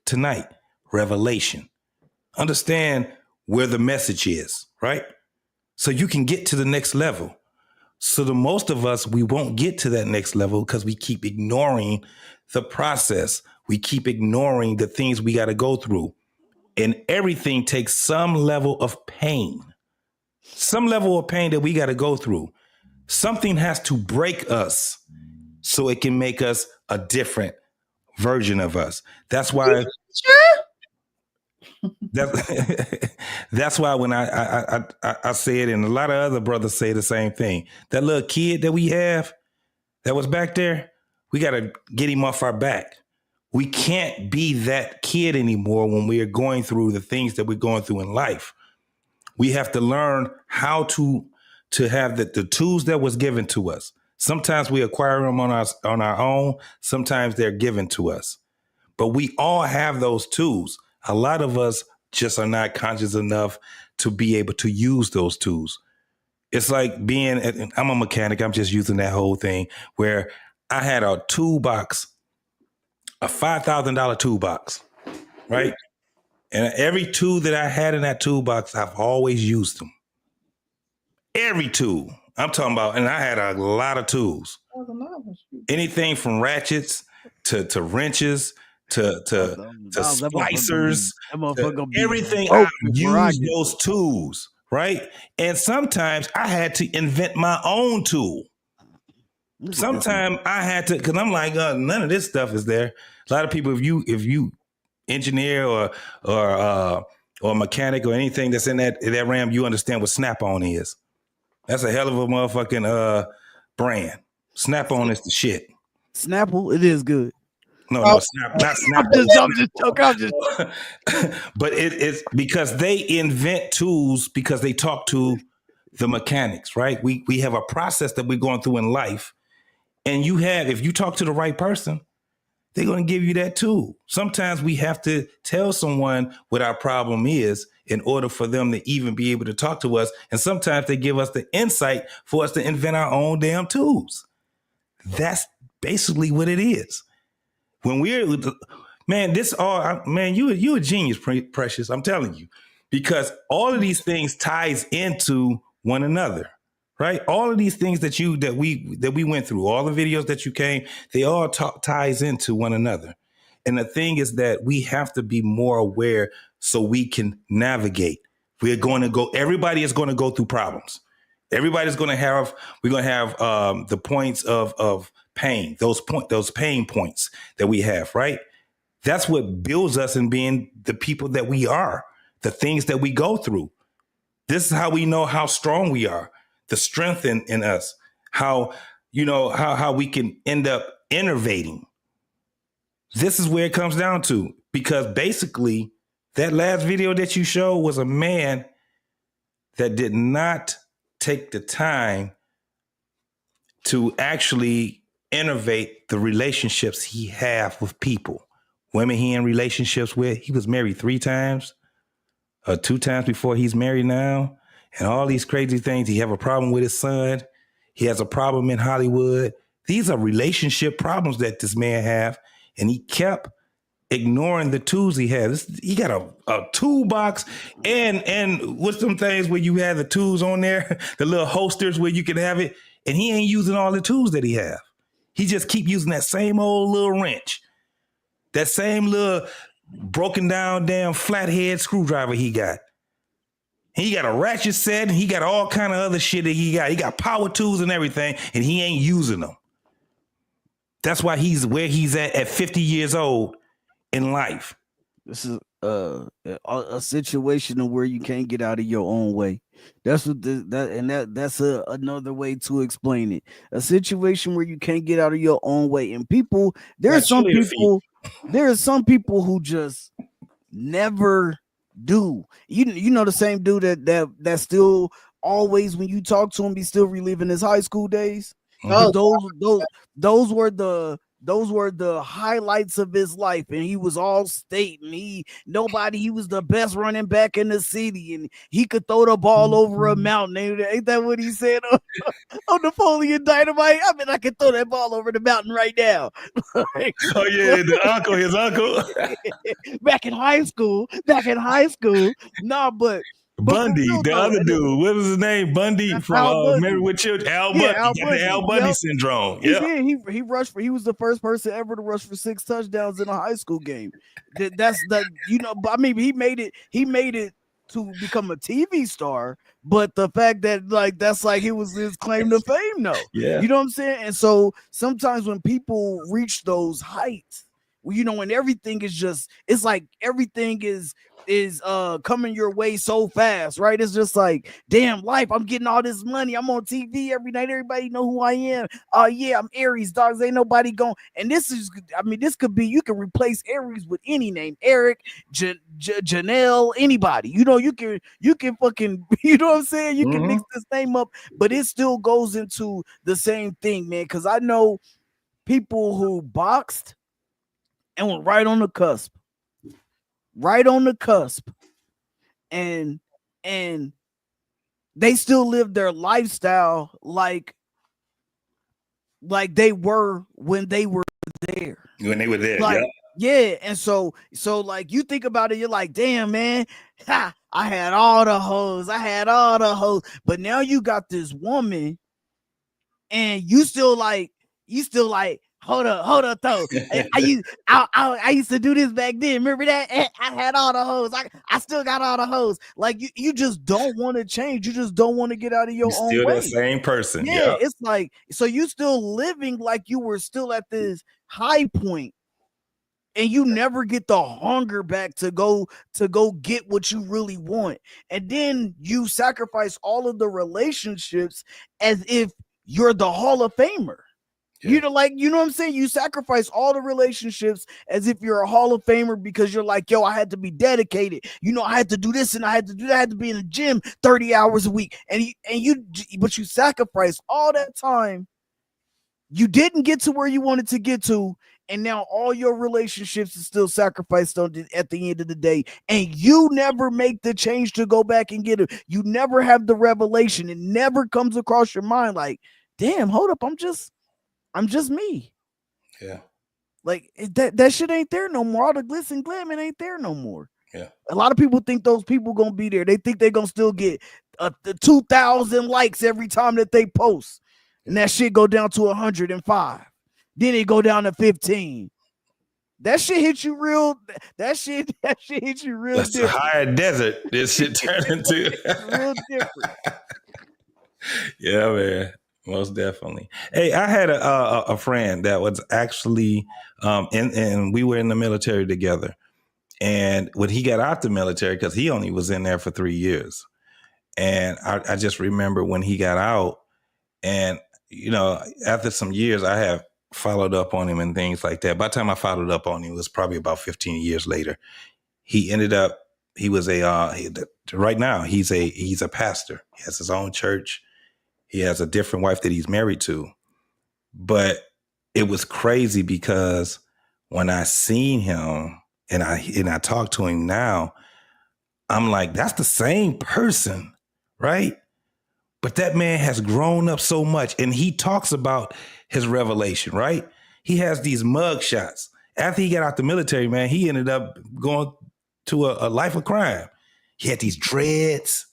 tonight, revelation. Understand where the message is, right? So you can get to the next level. So the most of us, we won't get to that next level because we keep ignoring the process. We keep ignoring the things we got to go through. And everything takes some level of pain. Some level of pain that we got to go through. Something has to break us so it can make us a different version of us. That's why. That's why when I say it, and a lot of other brothers say the same thing. That little kid that we have that was back there, we got to get him off our back. We can't be that kid anymore when we are going through the things that we're going through in life. We have to learn how to have the tools that was given to us. Sometimes we acquire them on our own. Sometimes they're given to us. But we all have those tools. A lot of us just are not conscious enough to be able to use those tools. It's like I'm a mechanic. I'm just using that whole thing where I had a toolbox, a $5,000 toolbox, right? And every tool that I had in that toolbox, I've always used them. Every tool. I'm talking about, and I had a lot of tools. Anything from ratchets to wrenches to splicers, to everything. I used those tools, right? And sometimes I had to invent my own tool. Sometimes I had to, because I'm like, none of this stuff is there. A lot of people, if you engineer or mechanic or anything that's in that realm, you understand what Snap-on is. That's a hell of a motherfucking brand. Snap-on is the shit. Snapple, it is good. No, not Snapple. I'm just joking. But it's because they invent tools because they talk to the mechanics, right? We have a process that we're going through in life. And if you talk to the right person, they're going to give you that tool. Sometimes we have to tell someone what our problem is in order for them to even be able to talk to us. And sometimes they give us the insight for us to invent our own damn tools. That's basically what it is. When you a genius, Precious. I'm telling you, because all of these things ties into one another. Right, all of these things that we went through, all the videos that you came, they all ties into one another. And the thing is that we have to be more aware so we can navigate. Everybody is going to go through problems. We're going to have the points of pain, those pain points that we have, right? That's what builds us in being the people that we are, the things that we go through. This is how we know how strong we are. The strength in us, how we can end up innovating. This is where it comes down to, because basically that last video that you showed was a man that did not take the time to actually innovate the relationships he have with people. Women he in relationships with, he was married 3 times, 2 times before he's married now. And all these crazy things. He have a problem with his son. He has a problem in Hollywood. These are relationship problems that this man have. And he kept ignoring the tools he has. He got a toolbox and with some things where you have the tools on there, the little holsters where you can have it. And he ain't using all the tools that he have. He just keep using that same old little wrench. That same little broken down damn flathead screwdriver he got. He got a ratchet set, and he got all kind of other shit that he got. He got power tools and everything, and he ain't using them. That's why he's where he's at 50 years old in life. This is a situation where you can't get out of your own way. That's what that's another way to explain it. A situation where you can't get out of your own way, and there are some people who just never do. You know the same dude that still always, when you talk to him, he's still reliving his high school days. Those were the highlights of his life, and he was all state, and he was the best running back in the city, and he could throw the ball over a mountain. Ain't that what he said on Napoleon Dynamite? I mean, I could throw that ball over the mountain right now. Oh yeah, his uncle. Back in high school. Nah, but Bundy, the other dude, what was his name? Bundy from Married with Children. Al Bundy. The Al Bundy syndrome. Yeah, he rushed he was the first person ever to rush for 6 touchdowns in a high school game. But I mean, he made it to become a TV star, but the fact that that's it was his claim to fame, though. Yeah, you know what I'm saying? And so sometimes when people reach those heights, when everything is just, it's like everything is coming your way so fast, right? It's just like, damn, life, I'm getting all this money, I'm on TV every night, everybody know who I am. Yeah, I'm Aries, dogs, ain't nobody going. And this could be, you can replace Aries with any name, Eric, Janelle, anybody. You can fucking, you know what I'm saying? You can mix this name up, but it still goes into the same thing, man. Because I know people who boxed and were right on the cusp, and they still live their lifestyle like like they were when they were there. When they were there, Like, yeah. yeah. And so like you think about it, you're like, damn, man, I had all the hoes. But now you got this woman and you still like, hold up though. I used to do this back then. Remember that? I had all the hoes. I still got all the hoes. Like you just don't want to change. You just don't want to get out of your own Still way. that same person. Yeah, it's like, so you still living like you were still at this high point, and you never get the hunger back to go get what you really want. And then you sacrifice all of the relationships as if you're the Hall of Famer. You know, like, you know what I'm saying? You sacrifice all the relationships as if you're a Hall of Famer because you're like, yo, I had to be dedicated. You know, I had to do this and I had to do that. I had to be in the gym 30 hours a week. But you sacrifice all that time. You didn't get to where you wanted to get to. And now all your relationships is still sacrificed at the end of the day. And you never make the change to go back and get it. You never have the revelation. It never comes across your mind like, damn, hold up. I'm just me. Yeah. Like that shit ain't there no more. All the glitz and glam, it ain't there no more. Yeah. A lot of people think those people gonna be there. They think they're gonna still get the 2,000 likes every time that they post. And that shit go down to 105. Then it go down to 15. That shit hit you real. That shit hit you real. That's different. a higher desert. This shit turned into real different. Yeah, man. Most definitely. Hey, I had a friend that was actually and we were in the military together. And when he got out the military, because he only was in there for 3 years. And I just remember when he got out, and you know, after some years, I have followed up on him and things like that. By the time I followed up on him, it was probably about 15 years later. He ended up, he was right now he's a pastor. He has his own church. He has a different wife that he's married to. But it was crazy because when I seen him and I talk to him now, I'm like, that's the same person, right? But that man has grown up so much, and he talks about his revelation, right? He has these mug shots. After he got out the military, man, he ended up going to a life of crime. He had these dreads,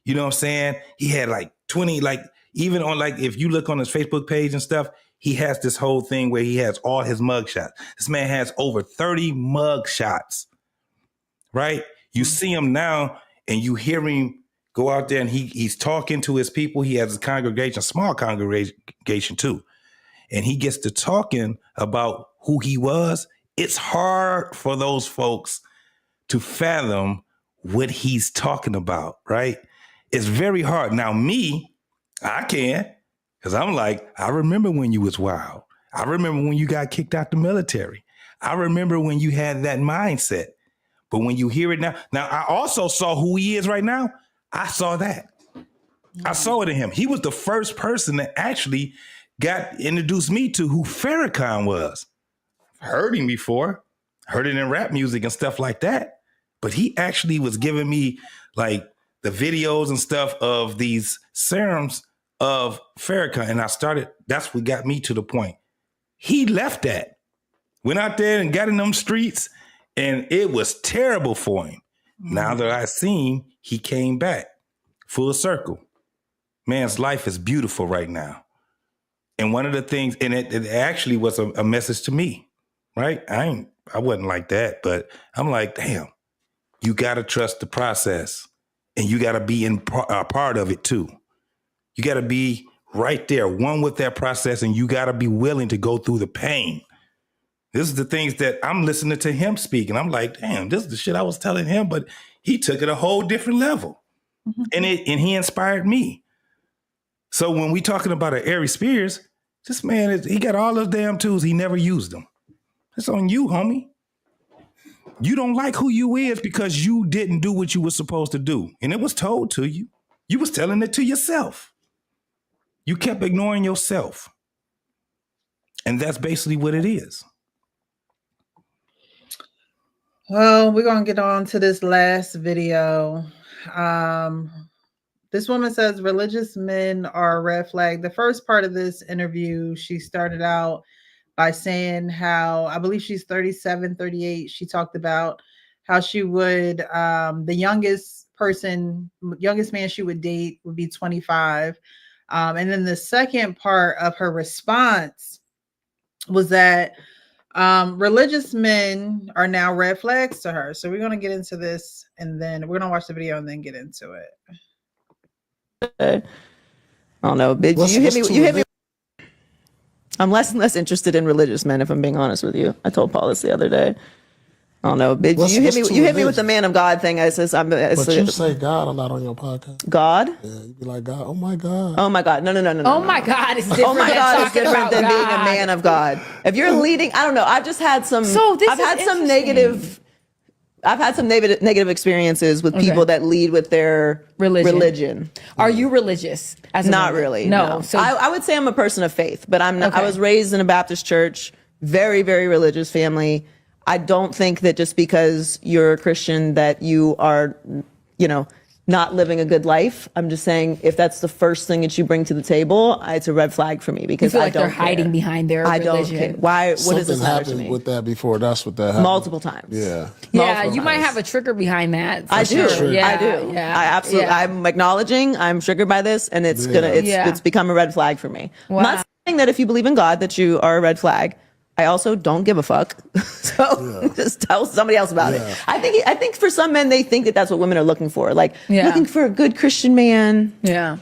you know what I'm saying? He had like 20, like even on like, if you look on his Facebook page and stuff, he has this whole thing where he has all his mug shots. This man has over 30 mug shots, right? You see him now and you hear him go out there and he's talking to his people. He has a congregation, a small congregation too. And he gets to talking about who he was. It's hard for those folks to fathom what he's talking about, right? It's very hard. Now me, I can, because I'm like, I remember when you was wild. I remember when you got kicked out the military. I remember when you had that mindset. But when you hear it now I also saw who he is right now. I saw that. I saw it in him. He was the first person that actually got introduced me to who Farrakhan was. Heard him before, heard it in rap music and stuff like that. But he actually was giving me like the videos and stuff of these serums of Farrakhan. And that's what got me to the point. He left that, went out there and got in them streets, and it was terrible for him. Now that I seen, he came back full circle. Man's life is beautiful right now. And one of the things, and it actually was a message to me, right? I wasn't like that, but I'm like, damn, you got to trust the process, and you got to be a part of it too. You got to be right there, one with that process, and you got to be willing to go through the pain. This is the things that I'm listening to him speak, and I'm like, damn, this is the shit I was telling him, but he took it a whole different level. Mm-hmm. And he inspired me. So when we talking about an Aries Spears, this man, he got all those damn tools. He never used them. It's on you, homie. You don't like who you is because you didn't do what you were supposed to do. And it was told to you. You was telling it to yourself. You kept ignoring yourself. And that's basically what it is. Well, we're going to get on to this last video. This woman says religious men are a red flag. The first part of this interview, she started out by saying how, I believe she's 37, 38. She talked about how she would, the youngest man she would date would be 25. And then the second part of her response was that religious men are now red flags to her. So we're going to get into this, and then we're going to watch the video and then get into it. I don't know, bitch. You hit me. I'm less and less interested in religious men, if I'm being honest with you. I told Paul this the other day. I don't know, bitch. You hit me with the man of God thing. But you say God a lot on your podcast. God? Yeah, you be like, God, oh my God. Oh my God. No. Oh my God is different. Oh my God is different than being a man of God. If you're leading, I don't know. I've just had some. I've had some negative experiences with people that lead with their religion. Are you religious? Not really. No. So I would say I'm a person of faith, but I'm not. I was raised in a Baptist church, very, very religious family. I don't think that just because you're a Christian that you are, not living a good life. I'm just saying, if that's the first thing that you bring to the table, it's a red flag for me because I don't. They're hiding behind their religion. I don't care. Why? What does this matter to happened me? with that before? That's what that happened. Multiple times. Yeah. Yeah, you might have a trigger behind that. I do. Yeah, I do. Yeah, I absolutely. Yeah. I'm acknowledging. I'm triggered by this, and it's become a red flag for me. Wow. I'm not saying that if you believe in God that you are a red flag. I also don't give a fuck. So just tell somebody else about it. I think for some men, they think that that's what women are looking for. Like looking for a good Christian man. Yeah.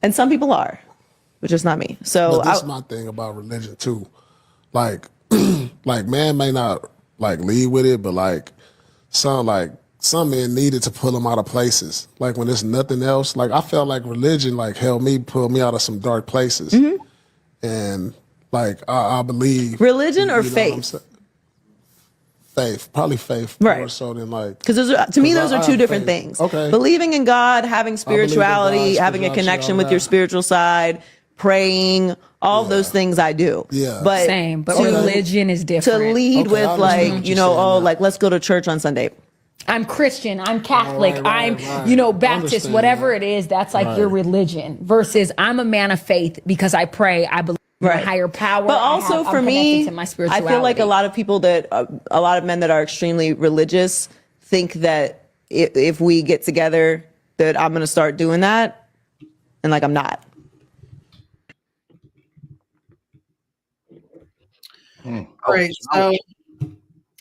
And some people are, but just not me. So but this is my thing about religion too. Like, like man may not like lead with it, but some men needed to pull them out of places. Like when there's nothing else, like I felt like religion like pulled me out of some dark places. And like I believe religion or faith. Faith, probably faith, right? More so than like because to me those are two different things. Okay, believing in God, having spirituality, having a connection with your spiritual side, praying, all of those things I do. Yeah, but same. But religion is different. To lead with like let's go to church on Sunday. I'm Christian, I'm Catholic, I'm Baptist, whatever it is. That's like your religion. Versus I'm a man of faith because I pray, I believe. A higher power, but also for me, to my I feel like a lot of people a lot of men that are extremely religious think that if we get together, that I'm going to start doing that, and like I'm not. Right. So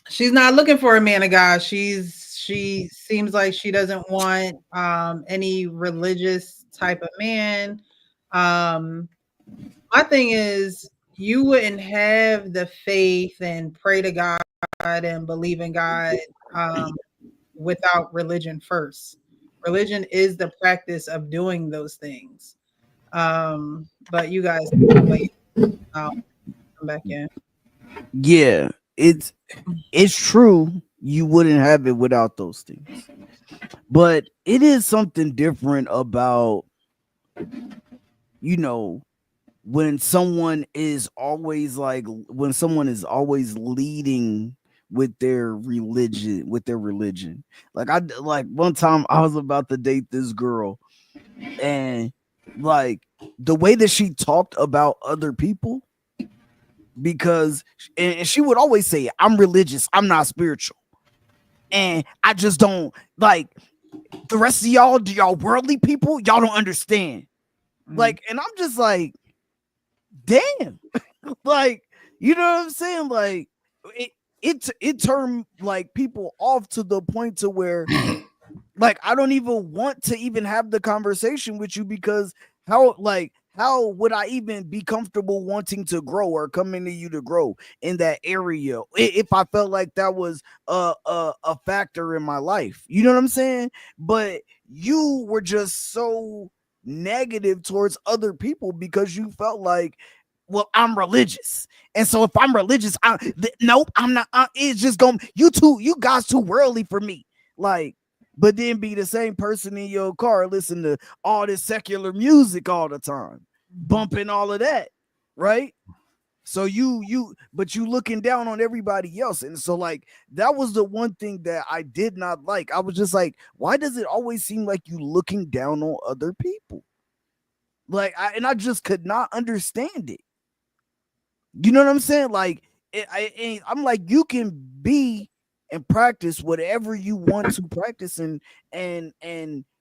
she's not looking for a man of God. She seems like she doesn't want any religious type of man. My thing is, you wouldn't have the faith and pray to God and believe in God without religion first. Religion is the practice of doing those things. But you guys, wait. I'll come back in. Yeah, it's true. You wouldn't have it without those things. But it is something different about, when someone is always leading with their religion. Like one time I was about to date this girl, and like the way that she talked about other people, because and she would always say, I'm religious, I'm not spiritual. And I just don't like the rest of y'all worldly people, y'all don't understand. Like, and I'm just like, damn, like, you know what I'm saying? Like, it turned like people off to the point to where, like, I don't even want to even have the conversation with you because how would I even be comfortable wanting to grow or coming to you to grow in that area if I felt like that was a factor in my life? You know what I'm saying? But you were just so negative towards other people because you felt like, well, I'm religious, and so if I'm religious, nope, I'm not. It's just you guys too worldly for me. Like, but then be the same person in your car, listen to all this secular music all the time, bumping all of that, right? So but you looking down on everybody else. And so like that was the one thing that I did not like. I was just like, why does it always seem like you looking down on other people? Like I just could not understand it. You know what I'm saying? Like I'm like, you can be and practice whatever you want to practice, and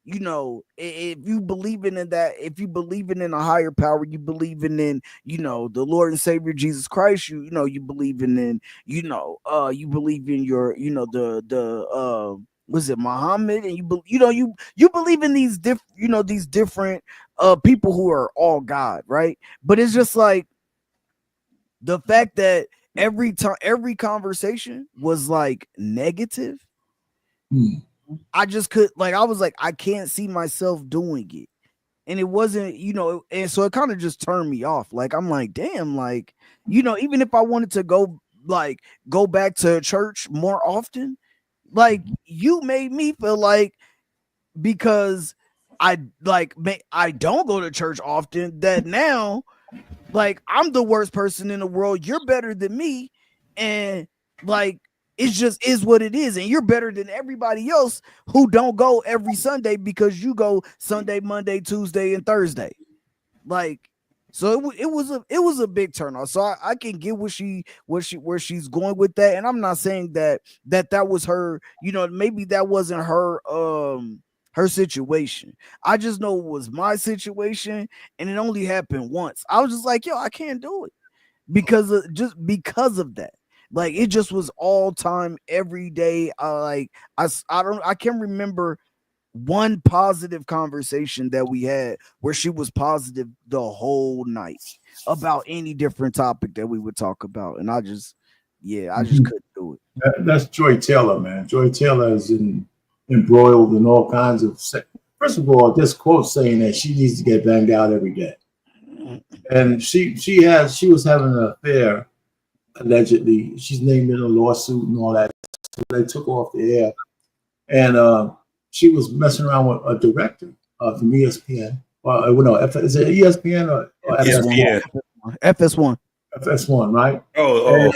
you know, if you believe in that, if you believe in a higher power, you believe in, you know, the Lord and Savior Jesus Christ, you know, you believe in, you know, you believe in your, you know, the was it Muhammad, and you believe in these different people who are all God, right? But it's just like the fact that every conversation was like negative. I just could, like, I was like, I can't see myself doing it. And it wasn't, you know, and so it kind of just turned me off. Like, I'm like, damn, like, you know, even if I wanted to go back to church more often, like, you made me feel like, because I don't go to church often, that now, like, I'm the worst person in the world. You're better than me. And like, it just is what it is. And you're better than everybody else who don't go every Sunday, because you go Sunday, Monday, Tuesday, and Thursday. Like, so it was a big turnoff. So I can get where she's going with that. And I'm not saying that was her, you know, maybe that wasn't her situation. I just know it was my situation, and it only happened once. I was just like, yo, I can't do it because of that. Like, it just was all time, every day. I can't remember one positive conversation that we had where she was positive the whole night about any different topic that we would talk about. And I just couldn't do it. That's Joy Taylor, man. Joy Taylor is embroiled in all kinds of. First of all, this quote saying that she needs to get banged out every day, and she was having an affair. Allegedly, she's named in a lawsuit and all that. So they took her off the air, and she was messing around with a director from ESPN. Is it ESPN or ESPN? FS1. FS1, right? And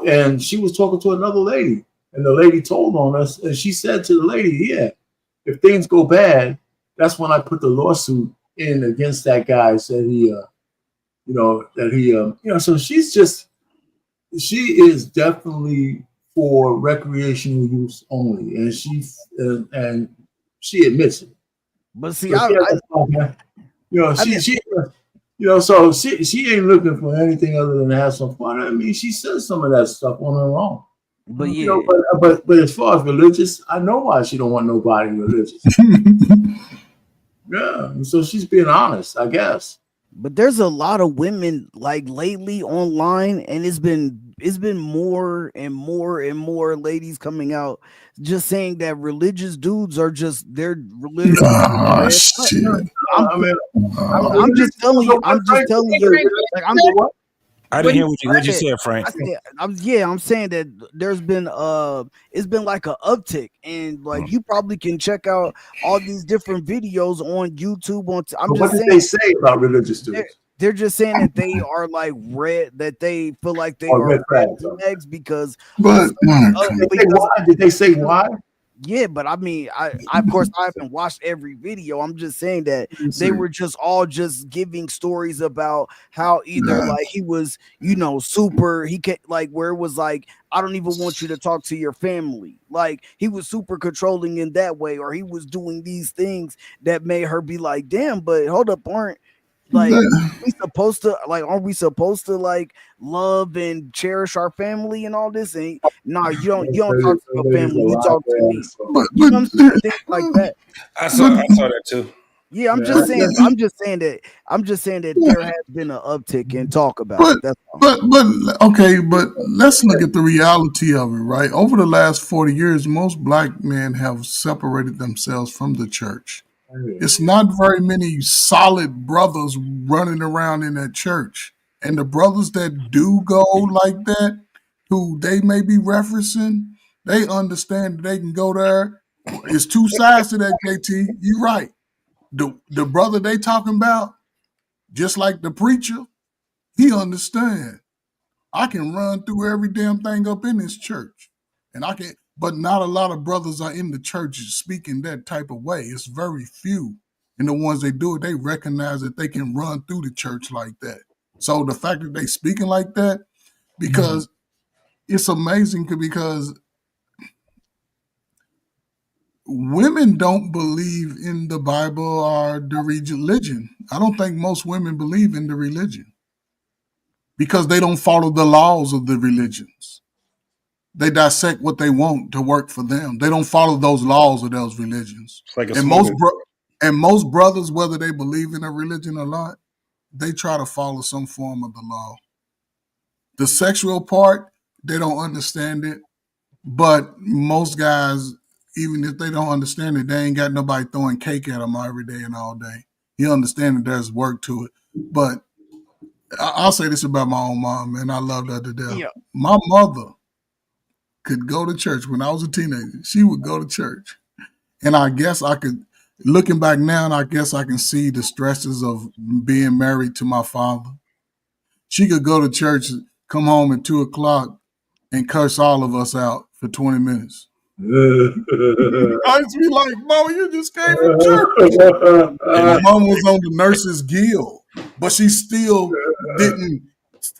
and she was talking to another lady, and the lady told on us, and she said to the lady, "Yeah, if things go bad, that's when I put the lawsuit in against that guy." Said he. So she is definitely for recreational use only, and she admits it. But see, so she ain't looking for anything other than to have some fun. I mean, she says some of that stuff on her own. But yeah, but as far as religious, I know why she don't want nobody religious. Yeah, so she's being honest, I guess. But there's a lot of women like lately online, and it's been more and more and more ladies coming out just saying that religious dudes are just they're religious. I'm just telling you. Like, I didn't hear what you said, Frank. I'm saying that there's been it's been like an uptick, and like you probably can check out all these different videos on YouTube. What did they say about religious dudes? They're just saying that they are like that they feel like they are red flags because. Did they say why? Yeah, but I mean, I of course I haven't watched every video. I'm just saying that they were just all just giving stories about how either like he was, you know, super, he can like where it was like, I don't even want you to talk to your family. Like he was super controlling in that way, or he was doing these things that made her be like, damn, but hold up, aren't we supposed to like love and cherish our family and all this? And no, you don't talk to your family, you talk to me. You know what I'm saying? Things like that. I saw that too. Yeah, I'm just saying that there has been an uptick in talk about it. But let's look at the reality of it, right? Over the last 40 years, most black men have separated themselves from the church. It's not very many solid brothers running around in that church. And the brothers that do go like that, who they may be referencing, they understand that they can go there. It's two sides to that, JT. You're right. The brother they talking about, just like the preacher, He understand. I can run through every damn thing up in this church. And I can, but not a lot of brothers are in the church speaking that type of way. It's very few. And the ones they do it, they recognize that they can run through the church like that. So the fact that they speaking like that, because it's amazing because women don't believe in the Bible or the religion. I don't think most women believe in the religion because they don't follow the laws of the religions. They dissect what they want to work for them. They don't follow those laws of those religions. Like and most brothers, whether they believe in a religion or not, they try to follow some form of the law. The sexual part, they don't understand it. But most guys, even if they don't understand it, they ain't got nobody throwing cake at them every day and all day. You understand that there's work to it. But I'll say this about my own mom, man. I love her to death. Yeah. My mother could go to church when I was a teenager. She would go to church. And I guess I could, looking back now, and I guess I can see the stresses of being married to my father. She could go to church, come home at 2:00 and curse all of us out for 20 minutes. I used to be like, Mama, you just came from church. And my mom was on the nurses guild, but she still didn't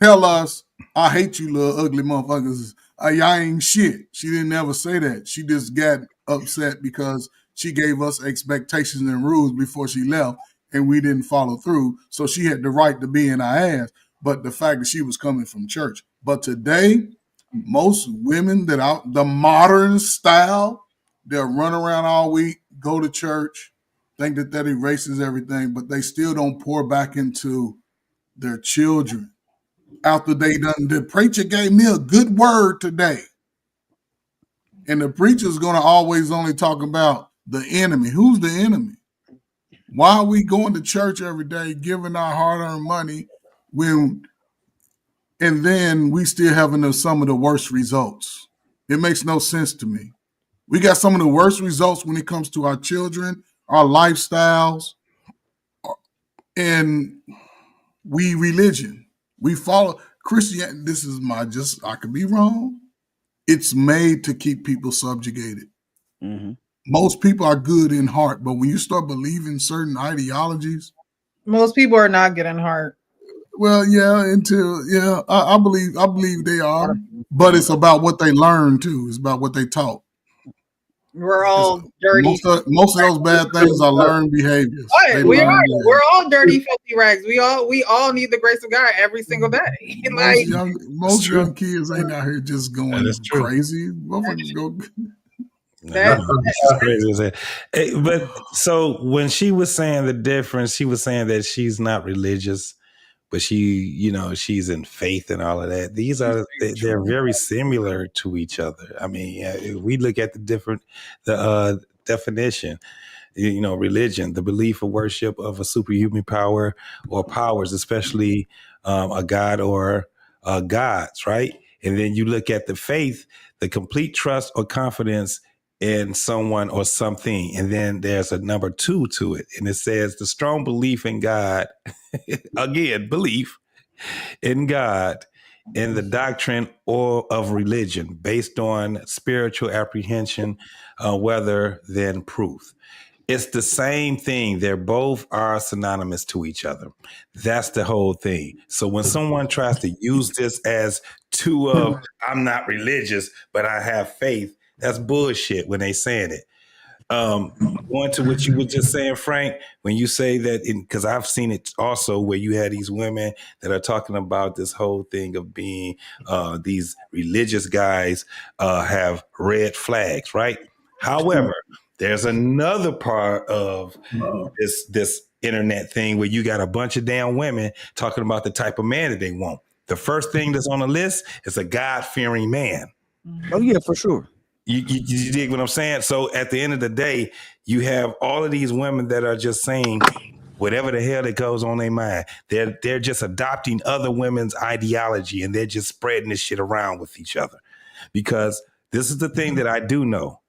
tell us, I hate you little ugly motherfuckers. Y'all ain't shit. She didn't ever say that. She just got upset because she gave us expectations and rules before she left and we didn't follow through. So she had the right to be in our ass. But the fact that she was coming from church. But today, most women that out the modern style, they'll run around all week, go to church, think that that erases everything, but they still don't pour back into their children. After they done, the preacher gave me a good word today. And the preacher's going to always only talk about the enemy. Who's the enemy? Why are we going to church every day, giving our hard-earned money and then we still having some of the worst results? It makes no sense to me. We got some of the worst results when it comes to our children, our lifestyles, and religion. We follow Christianity. This is I could be wrong. It's made to keep people subjugated. Mm-hmm. Most people are good in heart, but when you start believing certain ideologies, most people are not good in heart. Well, yeah, I believe they are, but it's about what they learn too. It's about what they taught. We're all dirty. Most of those bad things are learned behaviors. Right, we're all dirty, filthy rags. We all need the grace of God every single day. Most young kids ain't out here just going crazy. Motherfuckers go. That's crazy. But so when she was saying the difference, she was saying that she's not religious, but she's in faith and all of that. They're very similar to each other. I mean, if we look at the definition, religion, the belief or worship of a superhuman power or powers, especially a god or gods, right? And then you look at the faith, the complete trust or confidence in someone or something. And then there's a number 2 to it. And it says the strong belief in God, again, belief in God, in the doctrine or of religion based on spiritual apprehension, rather than proof. It's the same thing. They're both are synonymous to each other. That's the whole thing. So when someone tries to use this as two of, I'm not religious, but I have faith, that's bullshit when they saying it. Going to what you were just saying, Frank, when you say that, because I've seen it also where you had these women that are talking about this whole thing of being these religious guys have red flags, right? However, there's another part of this internet thing where you got a bunch of damn women talking about the type of man that they want. The first thing that's on the list is a God-fearing man. Oh, yeah, for sure. You dig what I'm saying? So at the end of the day, you have all of these women that are just saying whatever the hell that goes on their mind. They're just adopting other women's ideology and they're just spreading this shit around with each other. Because this is the thing that I do know.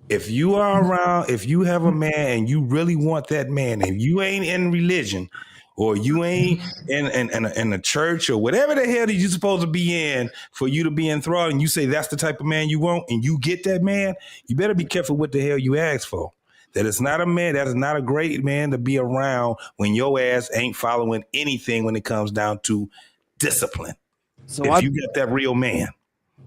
If you are around, if you have a man and you really want that man and you ain't in religion, or you ain't in a church or whatever the hell that you're supposed to be in for you to be enthralled, and you say that's the type of man you want, and you get that man, you better be careful what the hell you ask for. That is not a man, that is not a great man to be around when your ass ain't following anything when it comes down to discipline. So if you got that real man.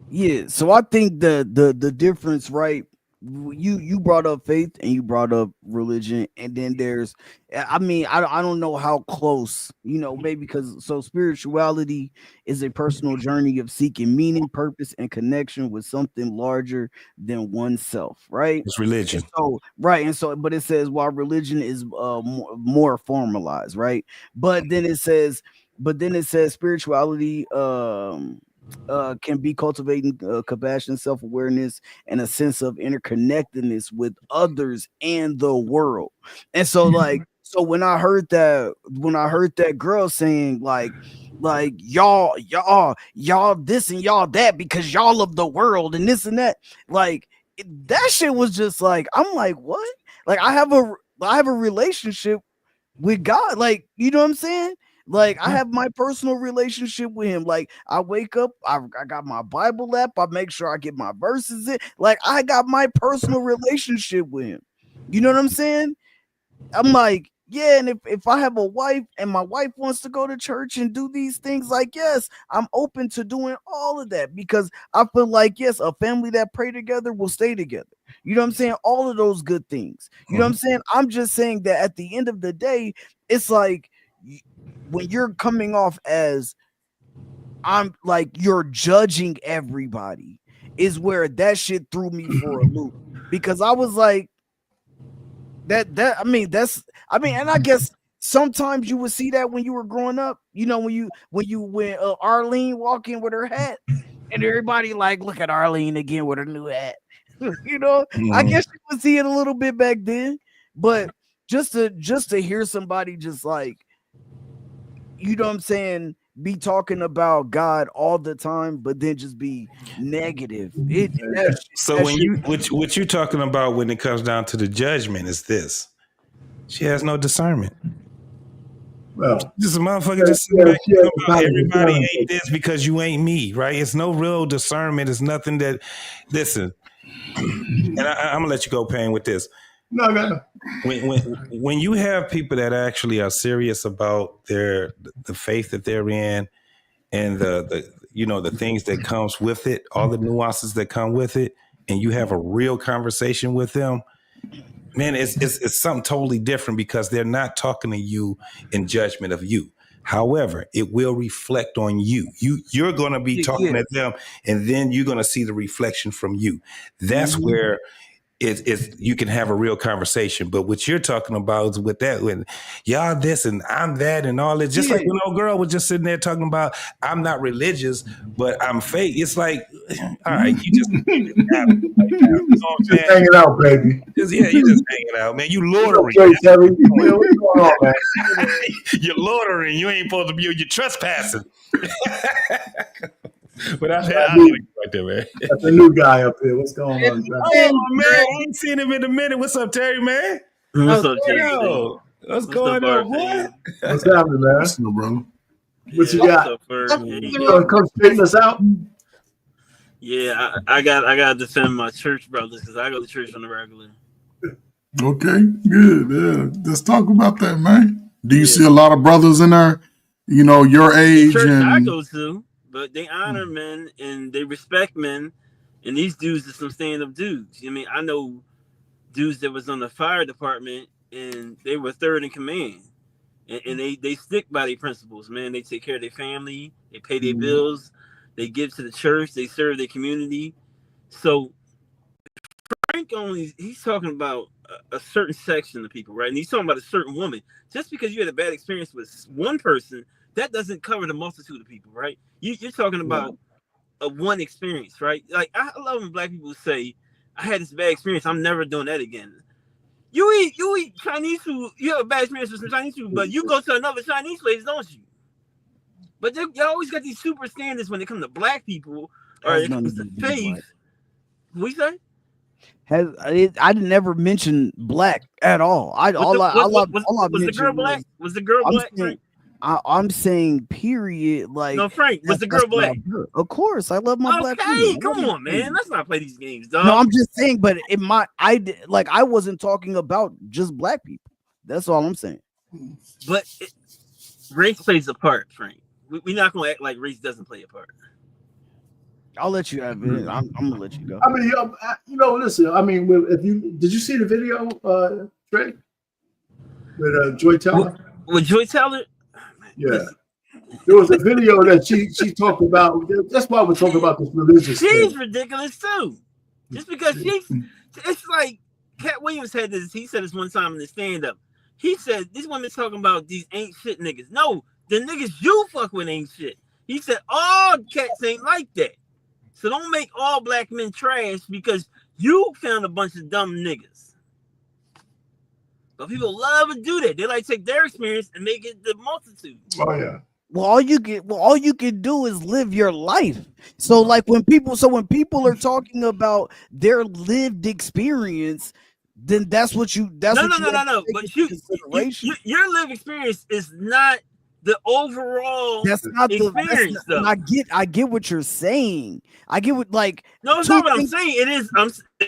Yeah, so I think the difference, right? You brought up faith and you brought up religion, and then there's, I mean, I don't know how close, you know, maybe because so spirituality is a personal journey of seeking meaning, purpose, and connection with something larger than oneself, right? It's religion. And so right, and so but it says while religion is more formalized, right? But then it says spirituality can be cultivating compassion, self-awareness, and a sense of interconnectedness with others and the world. And so so when I heard that girl saying like y'all this and y'all that because y'all of the world and this and that, like that shit was just like, I'm like, what? Like I have a relationship with God, like, you know what I'm saying? Like I have my personal relationship with him. Like I wake up, I got my Bible app, I make sure I get my verses in. Like I got my personal relationship with him. You know what I'm saying? I'm like, yeah, and if I have a wife and my wife wants to go to church and do these things, like, yes, I'm open to doing all of that because I feel like, yes, a family that pray together will stay together. You know what I'm saying? All of those good things. You know what I'm saying? I'm just saying that at the end of the day, it's like when you're coming off as I'm like you're judging everybody is where that shit threw me for a loop, because I was like and I guess sometimes you would see that when you were growing up, you know, when Arlene walk in with her hat and everybody like, look at Arlene again with her new hat. You know, I guess you would see it a little bit back then, but just to hear somebody just like, you know what I'm saying, be talking about God all the time, but then just be negative. So what you're talking about when it comes down to the judgment is this: she has no discernment. Well, just a motherfucker just sitting back and about everybody ain't this because you ain't me, right? It's no real discernment. It's nothing that. Listen, and I'm gonna let you go, Payne, with this. No. When you have people that actually are serious about the faith that they're in, and the things that comes with it, all the nuances that come with it, and you have a real conversation with them, man, it's something totally different because they're not talking to you in judgment of you. However, it will reflect on you. You're going to be talking to them, and then you're going to see the reflection from you. That's where you can have a real conversation. But what you're talking about is with that, when y'all this and I'm that and all this, just like when old girl was just sitting there talking about, I'm not religious, but I'm faith. It's like, all right, you just hanging out, baby. You just hanging out, man. You loitering. Okay, Terry. What's going on, man? You're loitering. You ain't supposed to be. You're trespassing. But I right there, man. That's a new guy up here. What's going on, John? Oh man, I ain't seen him in a minute. What's up, Terry, man? What's up, Terry? What's going on, boy? What's happening, man? What's up, bro? What you got? Come straighten us out. Yeah, I got to defend my church brothers because I go to church on the regular. Okay, good. Yeah, let's talk about that, man. Do you see a lot of brothers in there? You know, your age. The church and I go to. But they honor men and they respect men, and these dudes are some stand-up dudes. I mean, I know dudes that was on the fire department and they were third in command, and they stick by their principles, man. They take care of their family, they pay their bills, they give to the church, they serve their community. So Frank he's talking about a certain section of people, right? And he's talking about a certain woman. Just because you had a bad experience with one person, that doesn't cover the multitude of people, right? You're talking about a one experience, right? Like I love when black people say, "I had this bad experience. I'm never doing that again." You eat Chinese food. You have a bad experience with some Chinese food, but you go to another Chinese place, don't you? But you always got these super standards when it comes to black people or it comes to faith. What you say? I never mentioned black at all. Was the girl black? Was the girl black? I'm saying period. Like, no, Frank, was the girl black? Of course, I love my black. Okay, come on, man. Let's not play these games, dog. No, I'm just saying. But I wasn't talking about just black people. That's all I'm saying. But race plays a part, Frank. We're not gonna act like race doesn't play a part. I'll let you have it. I'm gonna let you go. I mean, listen. I mean, did you see the video, Trey, with Joy Taylor? With Joy Taylor? Yeah, there was a video that she talked about. That's why we're talking about this religious. She's thing. ridiculous too. Just because it's like Cat Williams had this. He said this one time in the stand-up. He said these women talking about these ain't shit niggas. No, the niggas you fuck with ain't shit. He said all cats ain't like that. So don't make all black men trash because you found a bunch of dumb niggas. But people love to do that. They like to take their experience and make it the multitude. Oh yeah. Well, all you can do is live your life. So like when people are talking about their lived experience, then that's what you. That's no. But your lived experience is not the overall. That's not experience. I get what you're saying. I get what like. No, it's not what I'm saying. It is.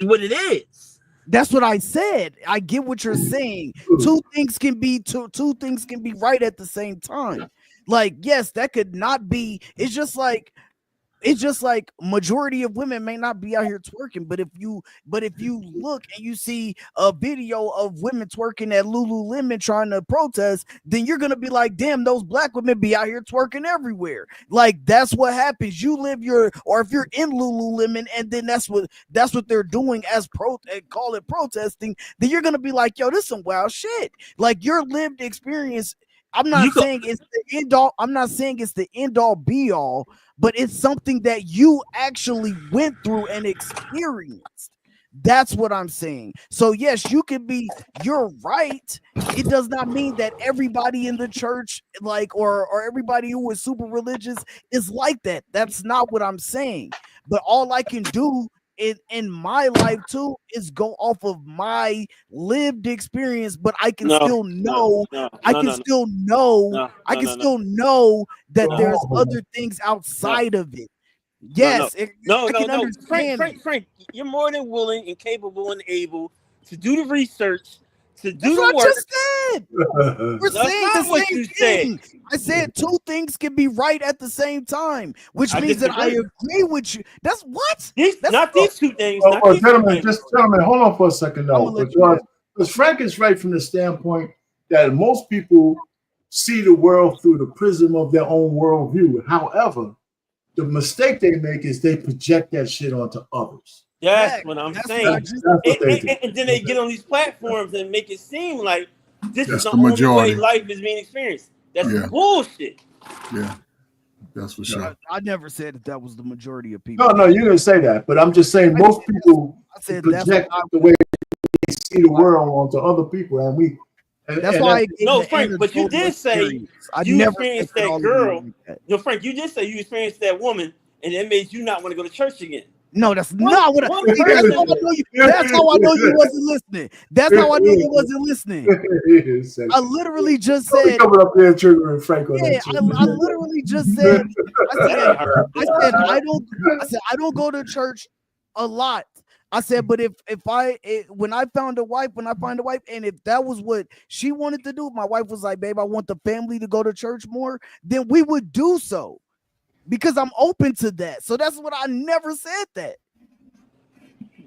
What it is. That's what I said. I get what you're saying. Two things can be right at the same time. Like, yes, that could not be. It's just like majority of women may not be out here twerking, but if you look and you see a video of women twerking at Lululemon trying to protest, then you're gonna be like, damn, those black women be out here twerking everywhere. Like that's what happens. You live or if you're in Lululemon and then that's what they're doing as call it protesting, then you're gonna be like, yo, this is some wild shit. Like your lived experience. I'm not saying it's the end all. I'm not saying it's the end all be all, but it's something that you actually went through and experienced. That's what I'm saying. So yes, you're right. It does not mean that everybody in the church, like, or everybody who is super religious is like that. That's not what I'm saying. But all I can do in my life too is go off of my lived experience, but I can still know that there's other things outside of it. Yes, no. Frank, you're more than willing and capable and able to do the research, to do the work. Just said. We're saying the same thing. I said two things can be right at the same time, which means that I agree with you. That's what? These two things. Gentlemen, hold on for a second though. Because Frank is right from the standpoint that most people see the world through the prism of their own worldview. However, the mistake they make is they project that shit onto others. That's what I'm saying. And then they get on these platforms and make it seem like this is the only way life is being experienced. That's bullshit. Yeah, that's for sure. I never said that was the majority of people. No, you didn't say that. But I'm just saying most people project the way they see the world onto other people, and we. That's why. No, Frank, but you did say you experienced that girl. No, Frank, you did say you experienced that woman, and it made you not want to go to church again. No, that's not what that's how I know you wasn't listening. That's how I knew you wasn't listening. I literally just said coming up there triggering Frank on I literally just said I don't go to church a lot. I said, but when I find a wife, and if that was what she wanted to do, my wife was like, babe, I want the family to go to church more, then we would do so. Because I'm open to that. So that's what I never said that.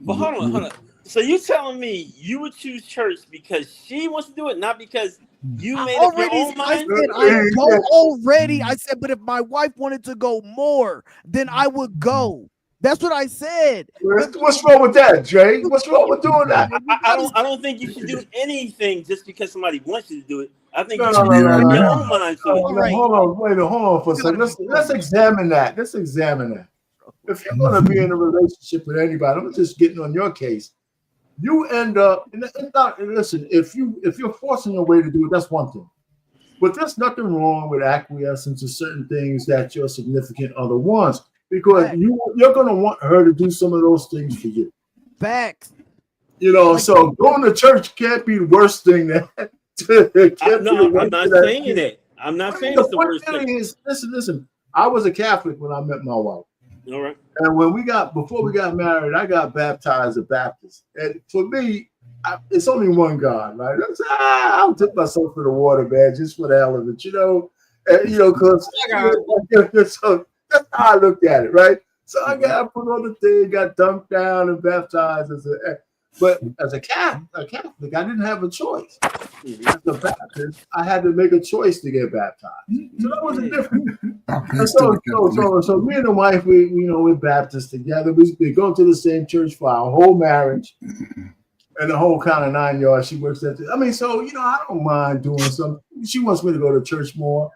But hold on. So you telling me you would choose church because she wants to do it, not because you made up your own mind? I said, but if my wife wanted to go more, then I would go. That's what I said. What's wrong with that, Jay? What's wrong with doing that? I don't think you should do anything just because somebody wants you to do it. I think you should be your own mind. Hold on for a second. Let's examine that. If you're going to be in a relationship with anybody, I'm just getting on your case. You end up, listen, if you're forcing your way to do it, that's one thing. But there's nothing wrong with acquiescing to certain things that your significant other wants, because you're going to want her to do some of those things for you. Facts. You know, so going to church can't be the worst thing that. I'm not saying that. I'm not saying it's the worst thing. Is, listen. I was a Catholic when I met my wife. All right. And before we got married, I got baptized as a Baptist. And for me, it's only one God, right? I'll dip myself in the water, man, just for the hell of it, you know. And, you know, because so that's how I looked at it, right? So I got put on the thing, got dunked down and baptized but as a Catholic, I didn't have a choice. As a Baptist, I had to make a choice to get baptized. So that was a different. So me and the wife, we're Baptists together. We've been going to the same church for our whole marriage and the whole kind of 9 yards. She works at I don't mind doing something. She wants me to go to church more.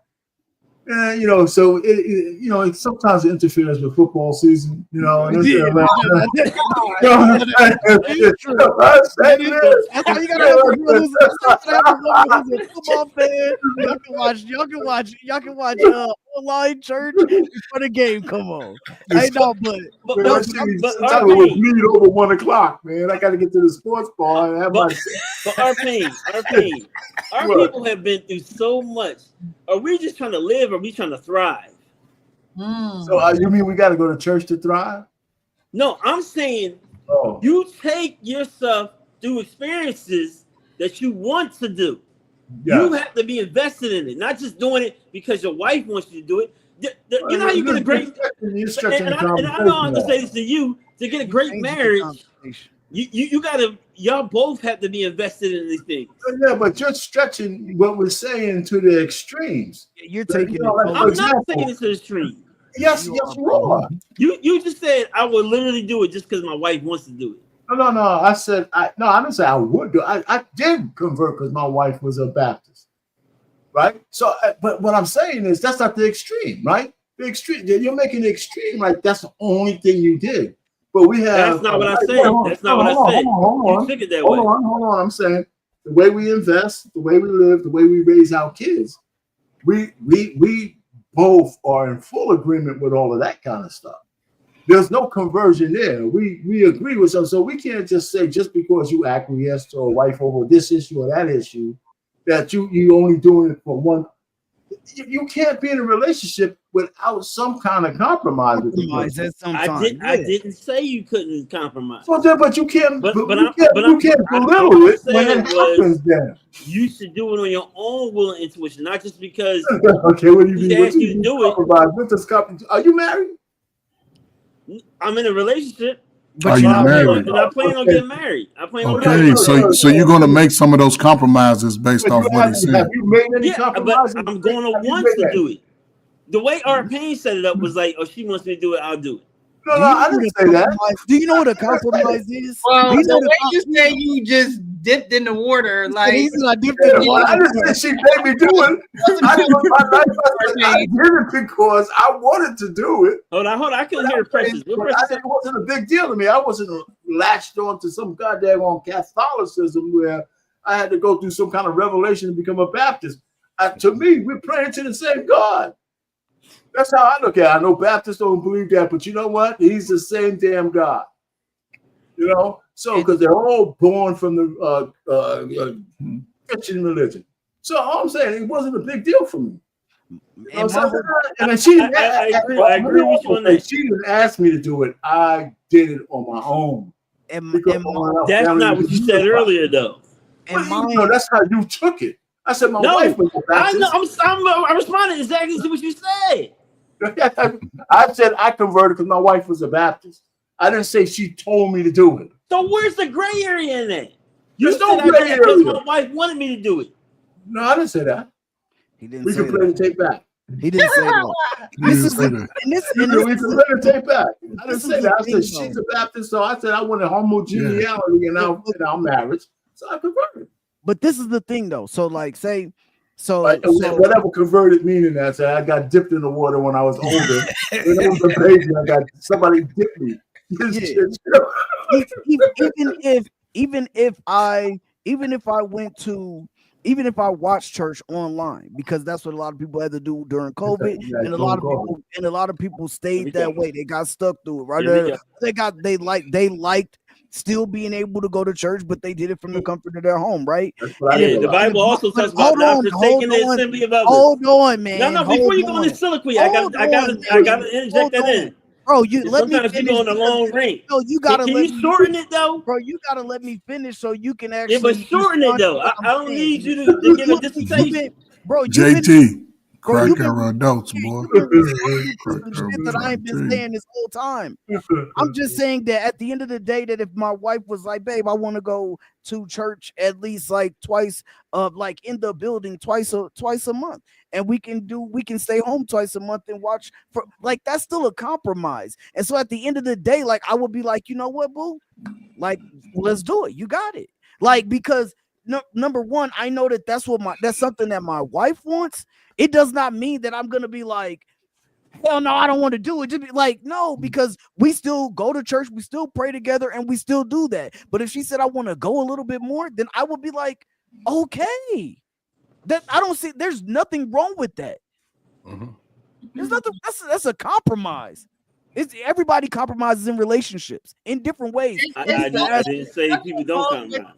And so it sometimes it interferes with football season, and That's how you gotta football fan. Y'all can watch online church before the game. Come on. Sometimes it would bleed over 1 o'clock, man. I gotta get to the sports bar and have my But our people have been through so much. Are we just trying to live or are we trying to thrive? So you mean we got to go to church to thrive? No, I'm saying you take yourself through experiences that you want to do. Yeah. You have to be invested in it, not just doing it because your wife wants you to do it. You know how you get a great and I know I'm going to say this to you, to get a great marriage, you got to, y'all both have to be invested in these things. Yeah, but you're stretching what we're saying to the extremes. You're taking it. I'm not saying it to the extreme. Yes, you are. You just said I would literally do it just because my wife wants to do it. No. I said I didn't say I would do it. I did convert because my wife was a Baptist, right? So, but what I'm saying is that's not the extreme, right? The extreme, you're making the extreme like that's the only thing you did. But we have. That's not what I said. That's not what I said. You took it that way. Hold on. I'm saying the way we invest, the way we live, the way we raise our kids, we both are in full agreement with all of that kind of stuff. There's no conversion there. We agree with them, so we can't just say just because you acquiesce to a wife over this issue or that issue that you only doing it for one. You can't be in a relationship without some kind of compromise. I didn't say you couldn't compromise. But you can't. But you can't belittle it when it happens. Then you should do it on your own will and intuition, not just because. Okay, what do you mean? Ask you to do it. Are you married? I'm in a relationship. Are you married? And I plan on getting married. Okay, so you're going to make some of those compromises based off what he said. Have you made any compromises? But I'm going to want to do it. The way our Payne set it up was like, oh, she wants me to do it, I'll do it. No, I didn't say that. Do you know what a compromise is? Well, the way you say you just dipped in the water, like he's not dipped in the water. I didn't say she made me do it. I did it because I wanted to do it. Hold on. I couldn't hear Precious. It wasn't a big deal to me. I wasn't latched on to some goddamn Catholicism where I had to go through some kind of revelation to become a Baptist. To me, we're praying to the same God. That's how I look at it. I know Baptists don't believe that, but you know what? He's the same damn God. You know? So, because they're all born from the Christian religion. So, all I'm saying, it wasn't a big deal for me. I agree with you on that. She didn't ask me to do it. I did it on my own. That's not what you said earlier, though. That's how you took it. I said my wife was a Baptist. I responded exactly to what you said. I said I converted because my wife was a Baptist. I didn't say she told me to do it. So where's the gray area in that? There's no gray area. Because my wife wanted me to do it. No, I didn't say that. He didn't. We can play the tape back. He didn't say that. We can play the tape back. I didn't say that. I said she's a Baptist, so I said I wanted homogeneity in our marriage, so I converted. But this is the thing, though. So, like, whatever converted meaning that, I got dipped in the water when I was older. When I was a baby, somebody dipped me. Even if I watched church online, because that's what a lot of people had to do during COVID, and a lot of people stayed that way. They got stuck through it, right? They liked still being able to go to church, but they did it from the comfort of their home, right? Yeah, the Bible also talks about not forsaking the assembly of others. Hold on, man. No, before you go on this soliloquy, I gotta interject that in. Bro, you let me sometimes finish. you go on a long range. No, you gotta Can let you me shorten finish. it though? Bro, you gotta let me finish so you can actually. Yeah, but shorten it though. I don't need you to give a dissertation. Bro, JT, crack our adults, boy. Shit that I ain't been saying this whole time. I'm just saying that at the end of the day, that if my wife was like, babe, I want to go to church at least like twice, like in the building twice a month, and we can stay home twice a month and watch for like that's still a compromise. And so at the end of the day, like I would be like, you know what, boo, like let's do it. You got it. Like because number one, I know that that's something that my wife wants. It does not mean that I'm gonna be like, hell no, I don't want to do it. Just be like, no, because we still go to church, we still pray together, and we still do that. But if she said I want to go a little bit more, then I would be like, okay. That I don't see. There's nothing wrong with that. There's nothing. That's a compromise. It's everybody compromises in relationships in different ways. I didn't say people don't compromise.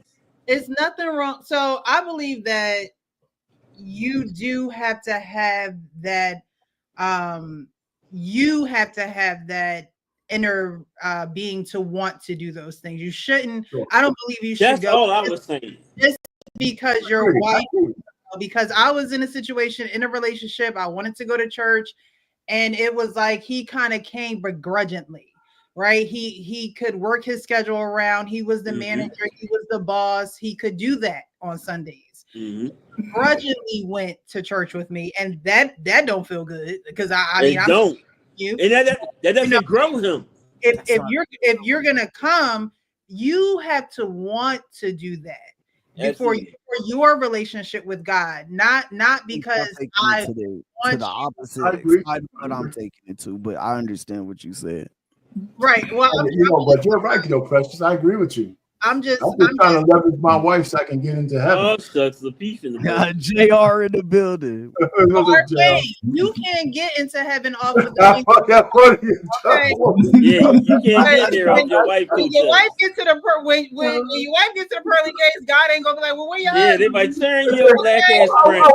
It's nothing wrong. So I believe that you do have to have that. You have to have that inner being to want to do those things. You shouldn't. I don't believe you should. That's all I was saying. Just because your wife. Because I was in a situation in a relationship, I wanted to go to church, and it was like he kind of came begrudgingly. Right, he could work his schedule around. He was the manager. He was the boss. He could do that on Sundays. Grudgingly went to church with me, and that don't feel good because I mean, don't. You and that doesn't grow him. If you're gonna come, you have to want to do that for your relationship with God, not because I want to the opposite side of what I'm taking it to. But I understand what you said. Right. Well, but you're right, though, Precious. I agree with you. I'm just trying to leverage my wife so I can get into heaven. Oh, shucks, the beef in the building. JR in the building. You can't get into heaven off of Yeah, you can't get there off your wife. When your wife gets to the when your wife gets to the pearly gates, God ain't gonna be like, well, where you at? Yeah, they might turn your black ass friend.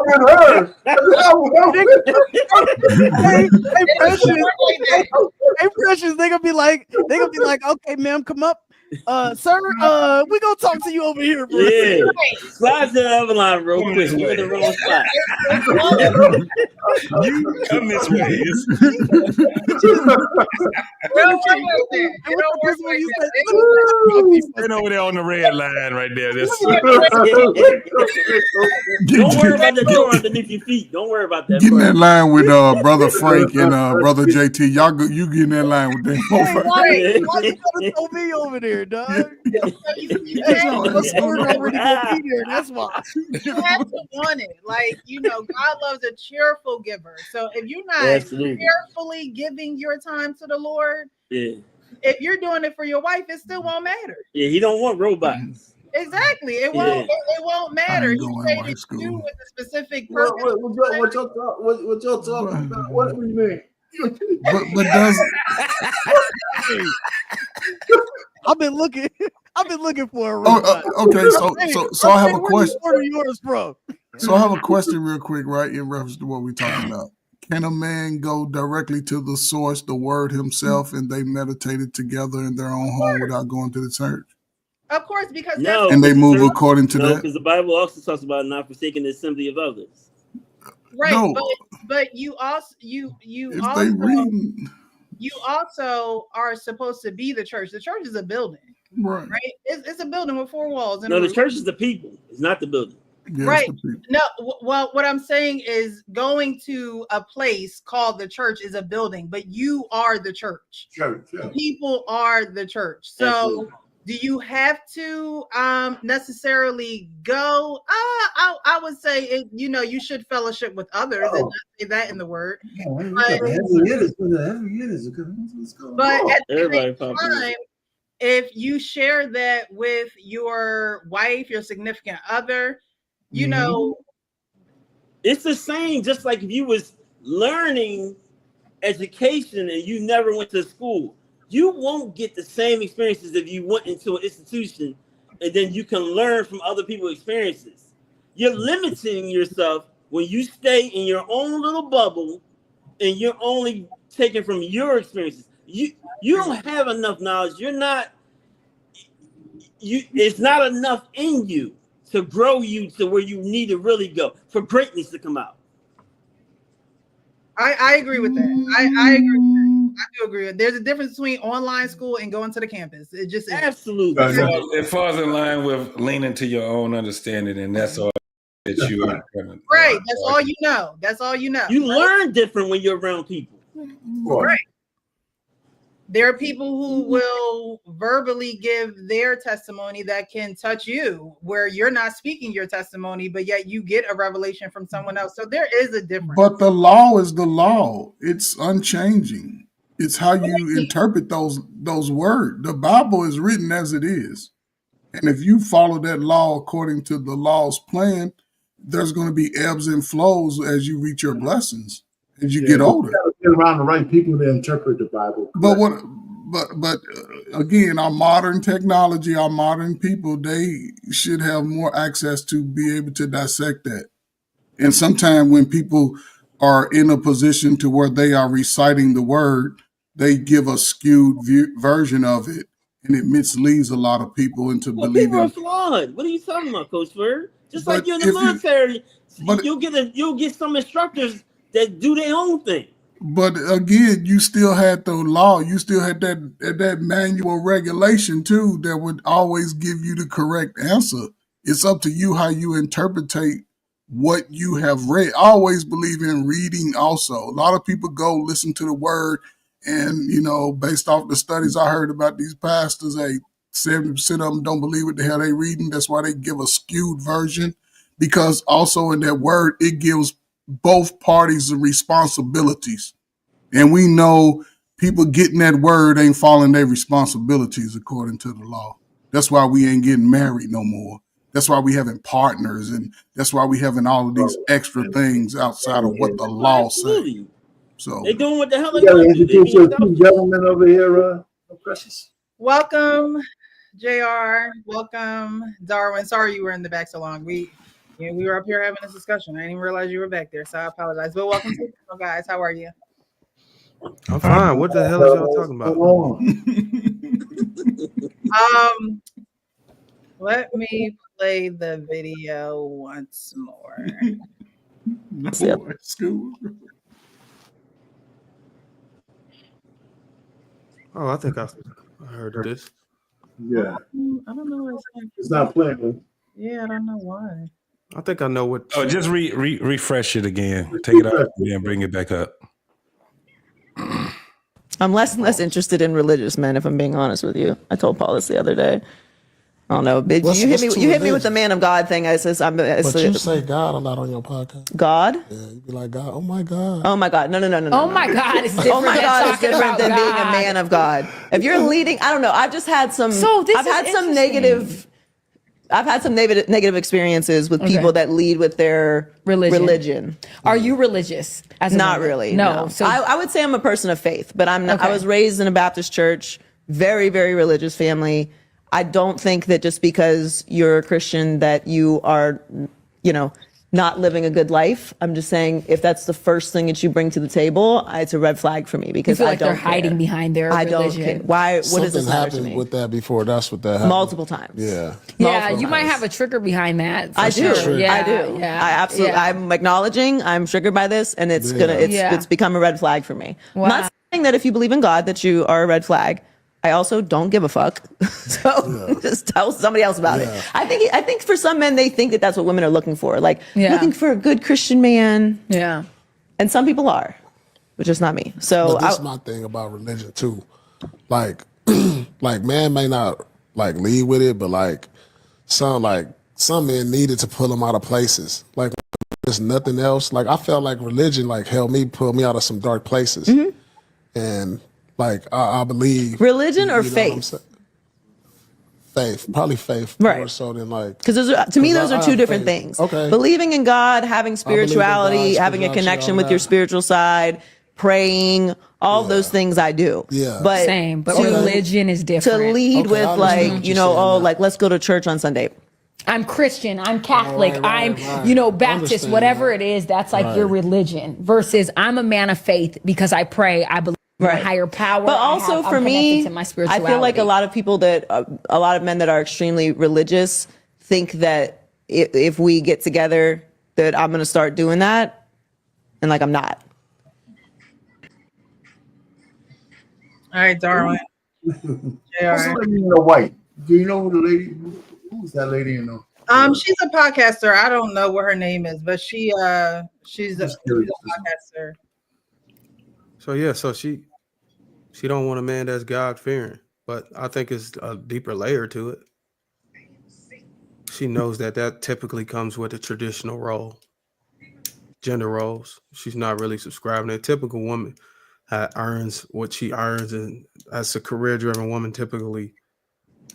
Hey, Precious, they gonna be like, okay, ma'am, come up. Sir, we gonna talk to you over here, bro. Yeah, slide to the other line real quick. You're in the wrong spot. You come this way. Right over there on the red line right there. Don't worry about the door underneath your feet. Don't worry about that. Get in that line with Brother Frank and Brother JT. Y'all you get in that line with them. Why you gotta throw me over there, dog? That's why. You have to want it. Like, God loves a cheerful giver. So if you're not cheerfully giving your time to the Lord, if you're doing it for your wife, it still won't matter. Yeah, he don't want robots. Exactly. It won't. It won't matter. He created you with a specific purpose. What y'all talking about? What do you mean? But does I've been looking for a robot. Okay, so I have a question. Yours, bro. So I have a question real quick, right, in reference to what we're talking about. Can a man go directly to the source, the word himself, and they meditated together in their own home without going to the church? Of course, because and they move according to that. Because the Bible also talks about not forsaking the assembly of others. Right, no. but you also you also are supposed to be the church. The church is a building, right? It's a building with four walls. No, the church is the people. It's not the building. Yeah, right. No, well, what I'm saying is going to a place called the church is a building, but you are the church. The people are the church. So absolutely. Do you have to necessarily go? I would say you should fellowship with others and not say that in the word. But at the same time, if you share that with your wife, your significant other, it's the same. Just like if you was learning education and you never went to school, you won't get the same experiences if you went into an institution and then you can learn from other people's experiences. You're limiting yourself when you stay in your own little bubble and you're only taking from your experiences. You don't have enough knowledge. It's not enough in you to grow you to where you need to really go for greatness to come out. I agree with that. I agree with that. I do agree with that. There's a difference between online school and going to the campus. It just is. Absolutely. It falls in line with leaning to your own understanding, and that's all that you are. Right. That's all you know. That's all you know. You learn different when you're around people. Right. There are people who will verbally give their testimony that can touch you, where you're not speaking your testimony, but yet you get a revelation from someone else. So there is a difference. But the law is the law. It's unchanging. It's how you interpret those words. The Bible is written as it is. And if you follow that law according to the law's plan, there's going to be ebbs and flows as you reach your blessings, as you get older. Get around the right people to interpret the Bible. But again, our modern technology, our modern people, they should have more access to be able to dissect that. And sometimes when people are in a position to where they are reciting the word, they give a skewed version of it, and it misleads a lot of people into believing. People are flawed. What are you talking about, Coach Bird? Just like you're in the military, you'll get some instructors that do their own thing. But again, you still had the law. You still had that manual regulation too that would always give you the correct answer. It's up to you how you interpretate what you have read. I always believe in reading also. A lot of people go listen to the word and, based off the studies I heard about these pastors, 70% of them don't believe what the hell they reading. That's why they give a skewed version, because also in that word, it gives both parties the responsibilities. And we know people getting that word ain't following their responsibilities according to the law. That's why we ain't getting married no more. That's why we having partners, and that's why we having all of these extra things outside of what the law says. So they doing what the hell they gotta want to do. introduce your two gentlemen over here, Precious. Welcome, JR. Welcome, Darwin. Sorry you were in the back so long. We were up here having this discussion. I didn't even realize you were back there, so I apologize. But welcome to the show, guys. How are you? I'm fine. What the hell is y'all talking about? Let me play the video once more. School. Oh, I think I heard of this. Yeah. I don't know what it's not playing. Yeah, I don't know why. I think I know what. Oh, just refresh it again. Take it out and bring it back up. I'm less and less interested in religious men, if I'm being honest with you. I told Paul this the other day. I don't know. You hit me with the man of God thing. But you say God a lot on your podcast. God? Yeah, you be like, God, oh my God. Oh my God. No. Oh my God is different. Oh my God is different than being a man of God. If you're leading, I don't know. I've just had some. I've had some negative experiences with people that lead with their religion. Are you religious? Not really. No. So I would say I'm a person of faith, but I'm not. I was raised in a Baptist church, very, very religious family. I don't think that just because you're a Christian that you are, not living a good life. I'm just saying, if that's the first thing that you bring to the table, it's a red flag for me, because you feel like I don't they're hiding behind their religion. I don't care. Why? What does this matter to happened me? with that before? That's what that happened. Multiple times. Yeah. Yeah, you might have a trigger behind that. I do. Yeah, I do. Yeah, I absolutely. yeah. I'm acknowledging. I'm triggered by this, and it's it's become a red flag for me. Wow. I'm not saying that if you believe in God that you are a red flag. I also don't give a fuck. So just tell somebody else about it. I think for some men, they think that that's what women are looking for. Like looking for a good Christian man. Yeah. And some people are, but just not me. So but this is my thing about religion too. Like man may not lead with it, but some men needed to pull them out of places. Like there's nothing else. I felt like religion helped me pull me out of some dark places. Mm-hmm. And I believe religion or faith. Faith, probably faith, right? More so than because to me those are two different things. Okay, believing in God, having spirituality, having a connection with your spiritual side, praying, All of those things I do. Yeah. But Same, but religion is different. To lead Okay, I with understand what you you're know, saying now. like let's go to church on Sunday. I'm Christian, I'm Catholic, Right, I'm, right. Baptist, Understand whatever that. it is, that's like Right. your religion versus I'm a man of faith because I pray, I believe in a higher power. But also I'm for me, connected to my I spirituality. feel like a lot of people that, a lot of men that are extremely religious think that if we get together, that I'm going to start doing that. And like, I'm not. All right, Darwin. What's the lady in the white? Do you know who the lady? Who's that lady in the? She's a podcaster. I don't know what her name is, but she's a podcaster. So yeah, so she don't want a man that's God fearing, but I think it's a deeper layer to it. She knows that typically comes with a traditional role, gender roles. She's not really subscribing. A typical woman earns what she earns, and as a career-driven woman, typically,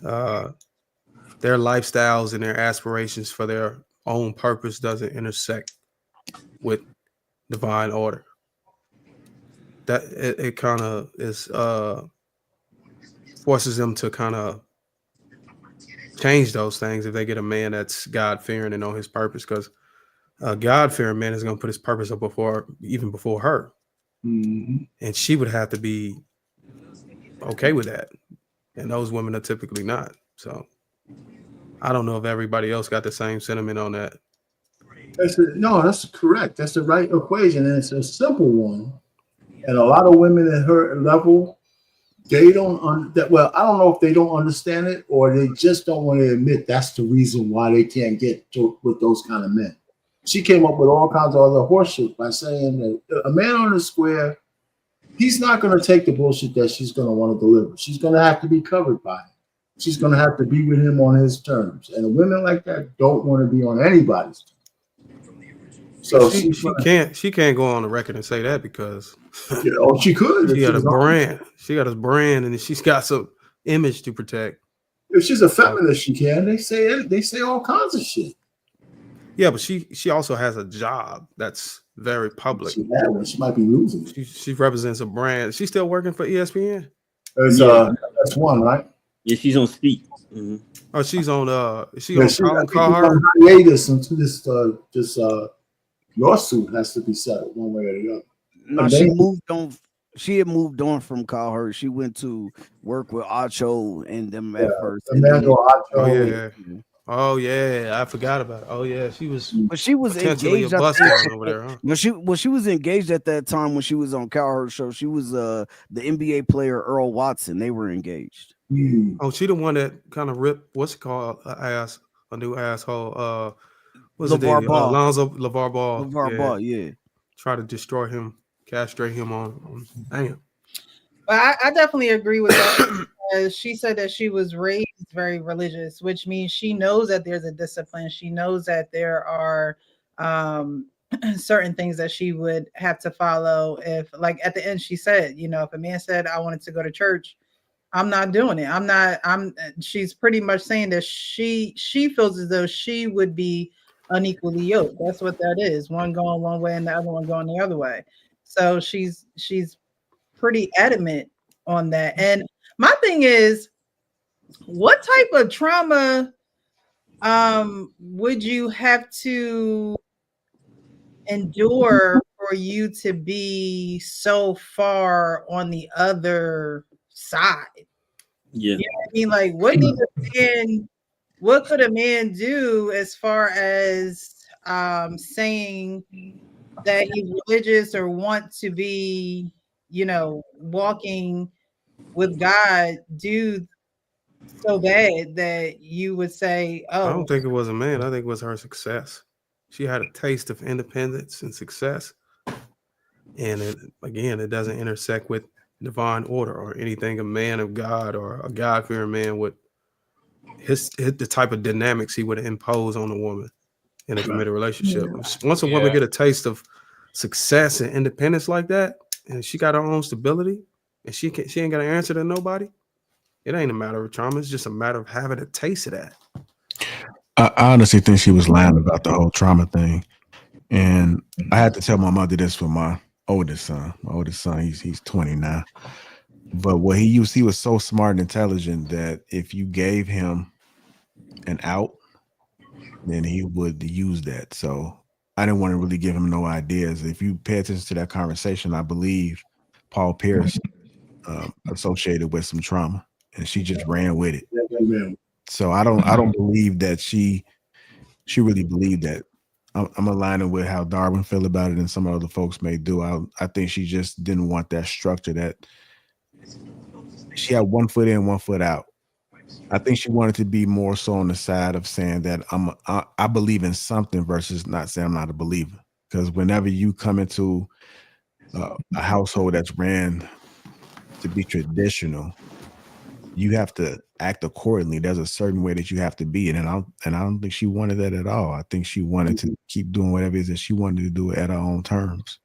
their lifestyles and their aspirations for their own purpose doesn't intersect with divine order. That it kind of is forces them to kind of change those things if they get a man that's God fearing and on his purpose, because a God fearing man is going to put his purpose up before her, and she would have to be okay with that, and those women are typically not. So I don't know if everybody else got the same sentiment on that. That's correct. That's the right equation, and it's a simple one. And a lot of women at her level, they don't well, I don't know if they don't understand it or they just don't want to admit that's the reason why they can't get with those kind of men. She came up with all kinds of other horseshit by saying that a man on the square, he's not going to take the bullshit that she's going to want to deliver. She's going to have to be covered by him. She's going to have to be with him on his terms. And women like that don't want to be on anybody's terms. So she can't go on the record and say that because she could. She got a brand. She got a brand, and she's got some image to protect. If she's a feminist, she can. They say all kinds of shit. Yeah, but she also has a job that's very public. She might be losing. She represents a brand. She's still working for ESPN. That's one, right? Yeah, she's on Speak. Mm-hmm. Oh, she's on. Colin Cowherd. On hiatus until this lawsuit has to be settled one way or the other. No, she moved on. She had moved on from Cowherd. She went to work with Acho and them at first. Oh yeah, I forgot about it. Oh yeah, she was. But she was engaged a bus down over there. Huh? She was engaged at that time when she was on Cowherd show. She was the NBA player Earl Watson. They were engaged. Oh, she the one that kind of ripped what's it called a new asshole. What's it? Alonzo LeVar Ball. LeVar Ball, yeah. Try to destroy him, castrate him on damn. But I definitely agree with that. Because she said that she was raised very religious, which means she knows that there's a discipline. She knows that there are certain things that she would have to follow. If, like, at the end, she said, if a man said, I wanted to go to church, I'm not doing it. She's pretty much saying that she feels as though she would be unequally yoked. That's what that is. One going one way and the other one going the other way. So she's pretty adamant on that. And my thing is, what type of trauma would you have to endure for you to be so far on the other side? Yeah. You know what I mean? Like, what could a man do as far as saying that he's religious or want to be, walking with God, do so bad that you would say, oh, I don't think it was a man. I think it was her success. She had a taste of independence and success. And it doesn't intersect with divine order or anything a man of God or a God-fearing man would, the type of dynamics he would impose on a woman in a committed relationship. Once a woman get a taste of success and independence like that, and she got her own stability, and she ain't got to answer to nobody, it ain't a matter of trauma. It's just a matter of having a taste of that. I honestly think she was lying about the whole trauma thing. And I had to tell my mother this for my oldest son. My oldest son, he's 20 now. But what he was so smart and intelligent that if you gave him an out, then he would use that. So I didn't want to really give him no ideas. If you pay attention to that conversation, I believe Paul Pierce associated with some trauma, and she just ran with it. So I don't believe that she really believed that. I'm aligning with how Darwin feel about it, and some other folks may do. I think she just didn't want that structure. That she had 1 foot in, 1 foot out. I think she wanted to be more so on the side of saying that I believe in something versus not saying I'm not a believer. Because whenever you come into a household that's ran to be traditional, you have to act accordingly. There's a certain way that you have to be, and I don't think she wanted that at all. I think she wanted to keep doing whatever it is that she wanted to do at her own terms.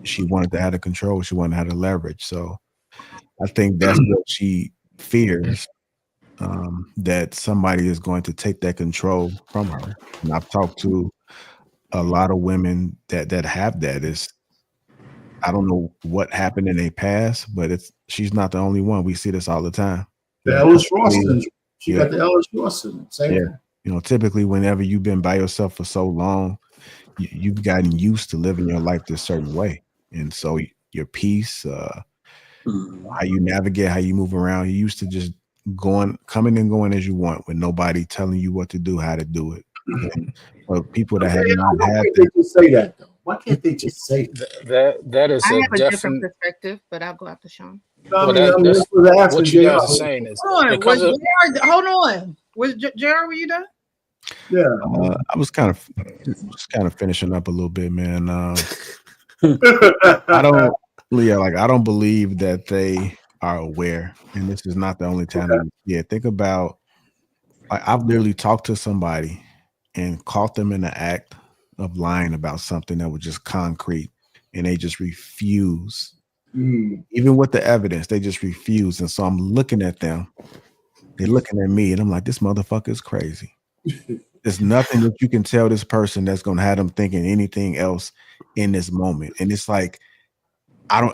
She wanted to have the control. She wanted to have the leverage. So I think that's what she fears. That somebody is going to take that control from her. And I've talked to a lot of women that have that. I don't know what happened in their past, but she's not the only one. We see this all the time. The Ellis Ross syndrome. She got the Ellis Ross syndrome. Same thing. Typically whenever you've been by yourself for so long, you've gotten used to living your life this certain way. And so your peace, how you navigate, how you move around, you used to just coming and going as you want with nobody telling you what to do, how to do it. But people that have not had that, they just say that though. Why can't they just say that is I a have a different definite. perspective, but I'll go after Sean. Well, that's what you guys are saying is because of, Hold on. Was JR, were you done? Yeah. I was kind of finishing up a little bit, man. I don't believe that they are aware, and this is not the only time. Think about, I've literally talked to somebody and caught them in the act of lying about something that was just concrete, and they just refuse. Even with the evidence, they just refuse. And so I'm looking at them, they're looking at me, and I'm like, this motherfucker is crazy. There's nothing that you can tell this person that's going to have them thinking anything else in this moment. And it's like,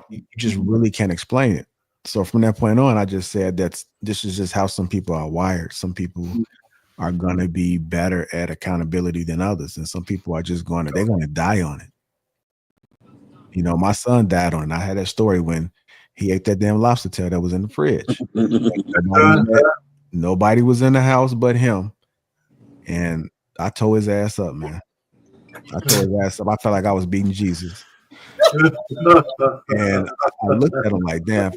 you just really can't explain it. So from that point on, I just said this is just how some people are wired. Some people are going to be better at accountability than others. And some people are just they're going to die on it. My son died on it. I had that story when he ate that damn lobster tail that was in the fridge. Nobody was in the house but him. And I tore his ass up, man. I tore his ass up. I felt like I was beating Jesus. And I looked at him like, damn,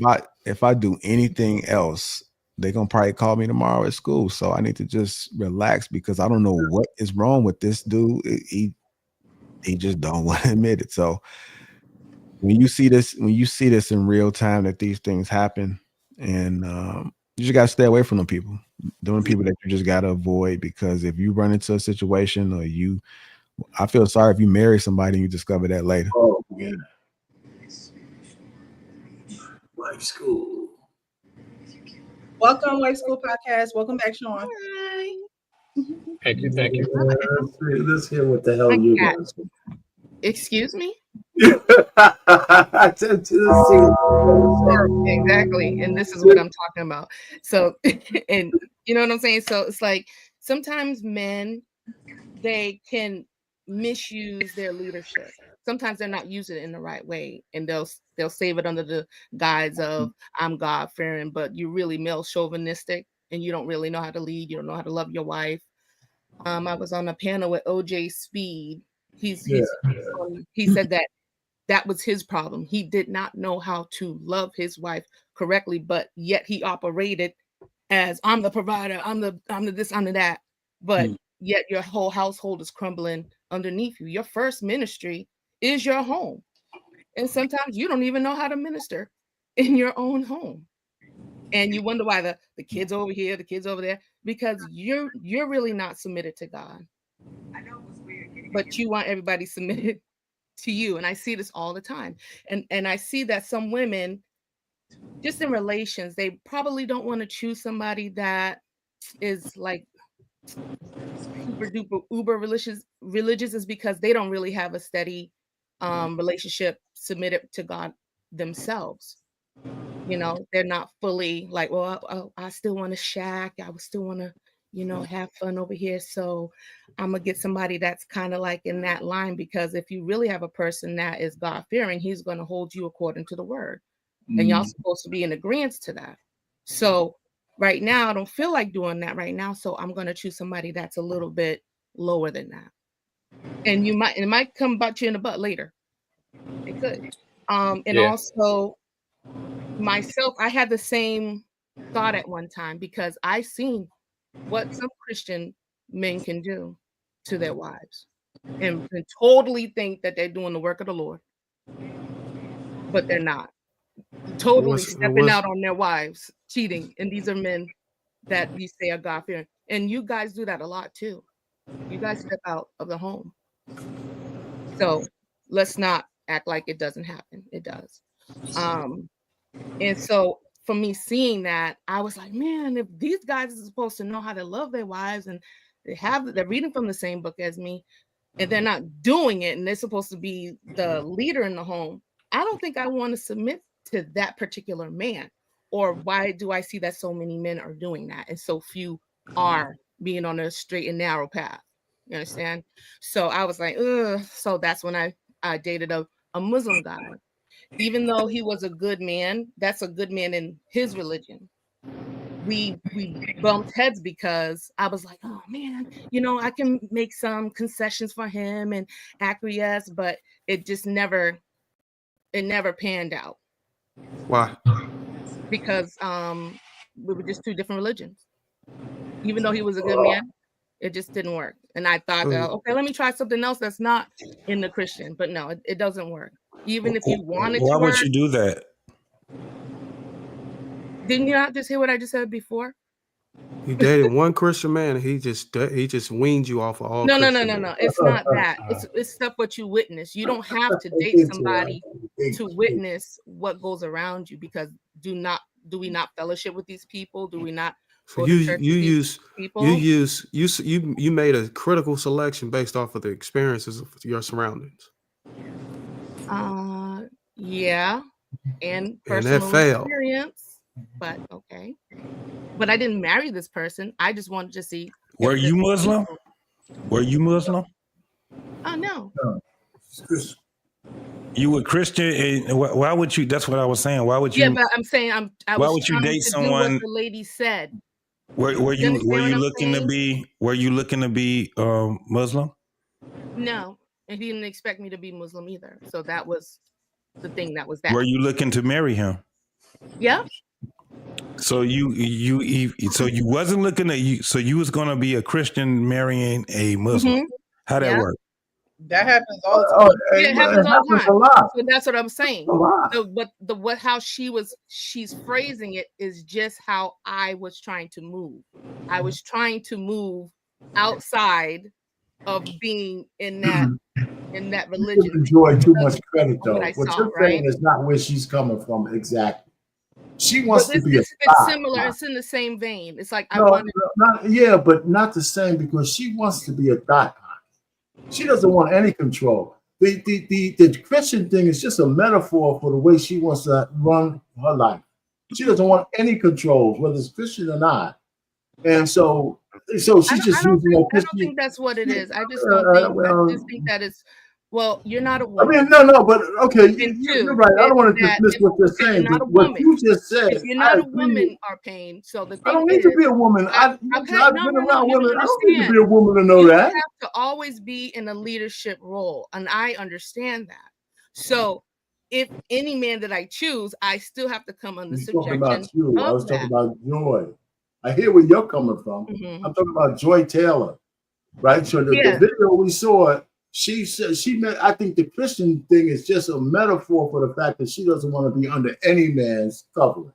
if I do anything else, they're gonna probably call me tomorrow at school. So I need to just relax because I don't know what is wrong with this dude. He just don't want to admit it. So when you see this in real time, that these things happen, and you just gotta stay away from them people. Doing people that you just gotta avoid, because if you run into a situation I feel sorry if you marry somebody and you discover that later. Oh, yeah. White School. Welcome, White School Podcast. Welcome back, Sean. Hi. Thank you. Let's hear what the hell you guys. Excuse me? Exactly. And this is what I'm talking about. So, and you know what I'm saying? So it's like sometimes men, they can misuse their leadership. Sometimes they're not using it in the right way, and they'll save it under the guise of I'm God-fearing, but you're really male chauvinistic and you don't really know how to lead. You don't know how to love your wife. I was on a panel with OJ Speed. He said that was his problem. He did not know how to love his wife correctly, but yet he operated as I'm the provider, I'm the this, I'm the that. But yet your whole household is crumbling underneath you. Your first ministry is your home. And sometimes you don't even know how to minister in your own home. And you wonder why the kids over here, the kids over there, because you're really not submitted to God. I know it was weird, but you want everybody submitted to you. And I see this all the time. And I see that some women, just in relations, they probably don't want to choose somebody that is like super duper uber religious is because they don't really have a steady relationship submitted to God themselves. You know, they're not fully like, well, I still want to shack. I would still want to, you know, have fun over here. So I'm gonna get somebody that's kind of like in that line, because if you really have a person that is God fearing, he's going to hold you according to the word. And y'all supposed to be in agreement to that. So right now, I don't feel like doing that right now. So I'm going to choose somebody that's a little bit lower than that. And it might come butt you in the butt later. It could. And also myself, I had the same thought at one time, because I seen what some Christian men can do to their wives and totally think that they're doing the work of the Lord, but they're not. Totally stepping out on their wives, cheating. And these are men that you say are God-fearing. And you guys do that a lot too. You guys step out of the home. So let's not act like it doesn't happen. It does. And so for me seeing that, I was like, man, if these guys are supposed to know how to love their wives, and they're reading from the same book as me, and they're not doing it, and they're supposed to be the leader in the home, I don't think I want to submit to that particular man. Or why do I see that so many men are doing that and so few are being on a straight and narrow path? You understand? So I was like, ugh. So that's when I dated a Muslim guy. Even though he was a good man, that's a good man in his religion. We bumped heads because I was like, oh man, you know, I can make some concessions for him and acquiesce, but it never panned out. Why? Because we were just two different religions. Even though he was a good man, it just didn't work. And I thought, okay, let me try something else that's not in the Christian. But no, it doesn't work. Even if you wanted to. Why would you do that? Didn't you not just hear what I just said before? You dated one Christian man, and he just weaned you off of all. No. It's not that. It's stuff what you witness. You don't have to date somebody to witness what goes around you, because do we not fellowship with these people? Do we not? So you made a critical selection based off of the experiences of your surroundings. Yeah, and personal experience. But okay. But I didn't marry this person. I just wanted to see. Were you Muslim? Were you Muslim? Oh no. You were Christian, and why would you? That's what I was saying. Why would you? Yeah, but I'm saying why would you date someone? What the lady said. Were you looking to be? Were you looking to be Muslim? No, and he didn't expect me to be Muslim either. So that was the thing. That was that. Were you looking to marry him? Yeah. So you wasn't looking at you. So you was gonna be a Christian marrying a Muslim. Mm-hmm. How'd that work? That happens all the time. Yeah, it happens all the time. A lot. So that's what I'm saying. A lot. So, but how she's phrasing it is just how I was trying to move. I was trying to move outside of being in that religion. You enjoy too much credit though. What You're saying is not where she's coming from exactly. She wants to be it's similar. It's in the same vein. It's like but not the same, because she wants to be a thought. She doesn't want any control. The Christian thing is just a metaphor for the way she wants to run her life. She doesn't want any controls, whether it's Christian or not. And so she's just using I don't think that's what it is. I just don't think. I just think that it's. Well, you're not a woman. I mean, no, but okay, you're right. I don't want to dismiss what you're saying. But what you just said, if you're not a woman, Arpain. So the thing I don't need to be a woman. I've been around women. I don't need to be a woman to know that. You have to always be in a leadership role, and I understand that. So, if any man that I choose, I still have to come under subjection. I was talking about Joy. I hear where you're coming from. Mm-hmm. I'm talking about Joy Taylor, right? So the video we saw. She said I think the Christian thing is just a metaphor for the fact that she doesn't want to be under any man's covering.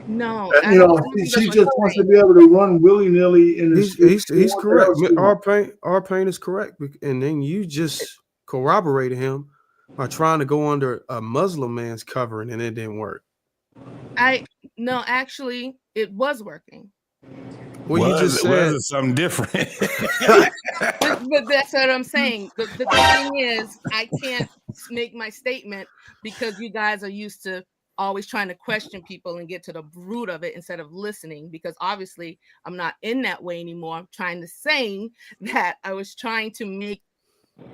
No, and, she just wants to be able to run willy-nilly in the street. He's correct. Our pain is correct, and then you just corroborated him by trying to go under a Muslim man's covering, and it didn't work. Actually, it was working. Well, you just said was something different. But that's what I'm saying. The thing is, I can't make my statement because you guys are used to always trying to question people and get to the root of it instead of listening, because obviously I'm not in that way anymore. I'm trying to say that I was trying to make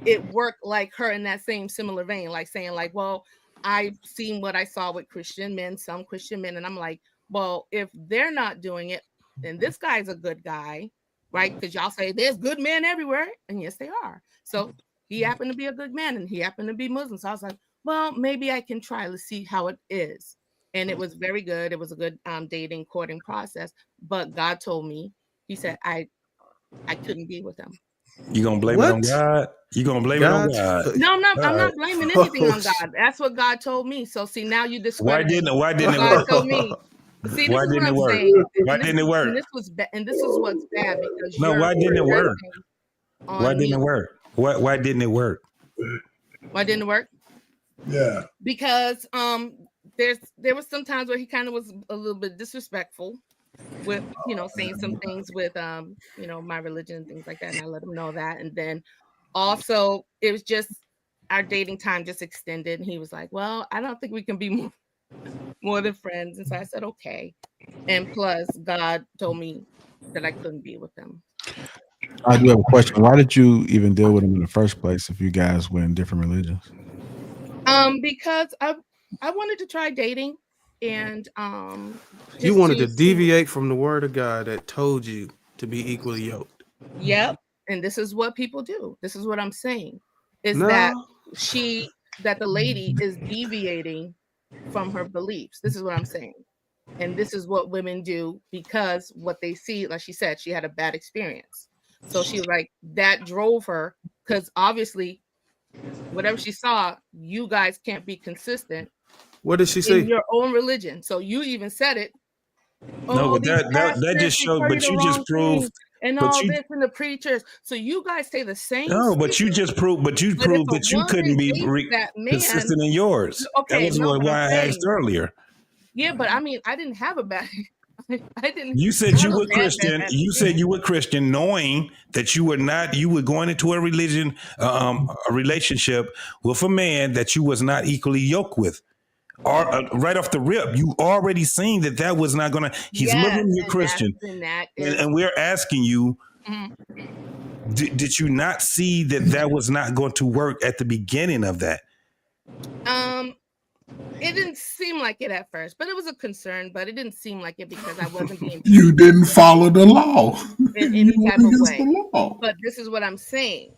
it work like her in that same similar vein, like saying like, well, I've seen what I saw with Christian men, some Christian men, and I'm like, well, if they're not doing it, then this guy's a good guy, right? Because y'all say there's good men everywhere, and yes, they are. So he happened to be a good man, and he happened to be Muslim. So I was like, well, maybe I can try. Let's see how it is. And it was very good. It was a good dating, courting process. But God told me, He said, I couldn't be with him. You gonna blame it on God? You gonna blame it on God? No, I'm not blaming anything on God. That's what God told me. So see, now you discredit. Why didn't it God work? told me. See, Why this is didn't what it I'm work? saying. Why didn't it work? And this is what's bad because Why didn't it work? Why didn't it me. work? Why didn't it work? Why didn't it work? Yeah. Because there was some times where he kind of was a little bit disrespectful with, saying some things with my religion and things like that, and I let him know that. And then also it was just our dating time just extended, and he was like, well, I don't think we can be more than friends. And so I said, okay. And plus God told me that I couldn't be with them. I do have a question. Why did you even deal with him in the first place if you guys were in different religions? Because I wanted to try dating, and you wanted to deviate from the word of God that told you to be equally yoked. Yep. And this is what people do. This is what I'm saying. Is that the lady is deviating from her beliefs. This is what I'm saying. And this is what women do because what they see, like she said, she had a bad experience. So she was like, that drove her, because obviously whatever she saw, you guys can't be consistent. What did she say? In your own religion. So you even said it. No, but that just showed, but you just proved. And all this and the preachers. So you guys say the same. No, but you just proved, that you couldn't be consistent in yours. Okay, that was why I asked earlier. Yeah, but I mean, I didn't have a bad. I didn't. You said you were Christian. You said you were Christian, knowing that you were not. You were going into a religion, a relationship with a man that you was not equally yoked with. Or right off the rip, you already seen that was not gonna. He's Muslim, you're Christian, and we're asking you, did you not see that was not going to work at the beginning of that? It didn't seem like it at first, but it was a concern. But it didn't seem like it because I wasn't being. You didn't follow the law in any type of way. But this is what I'm saying: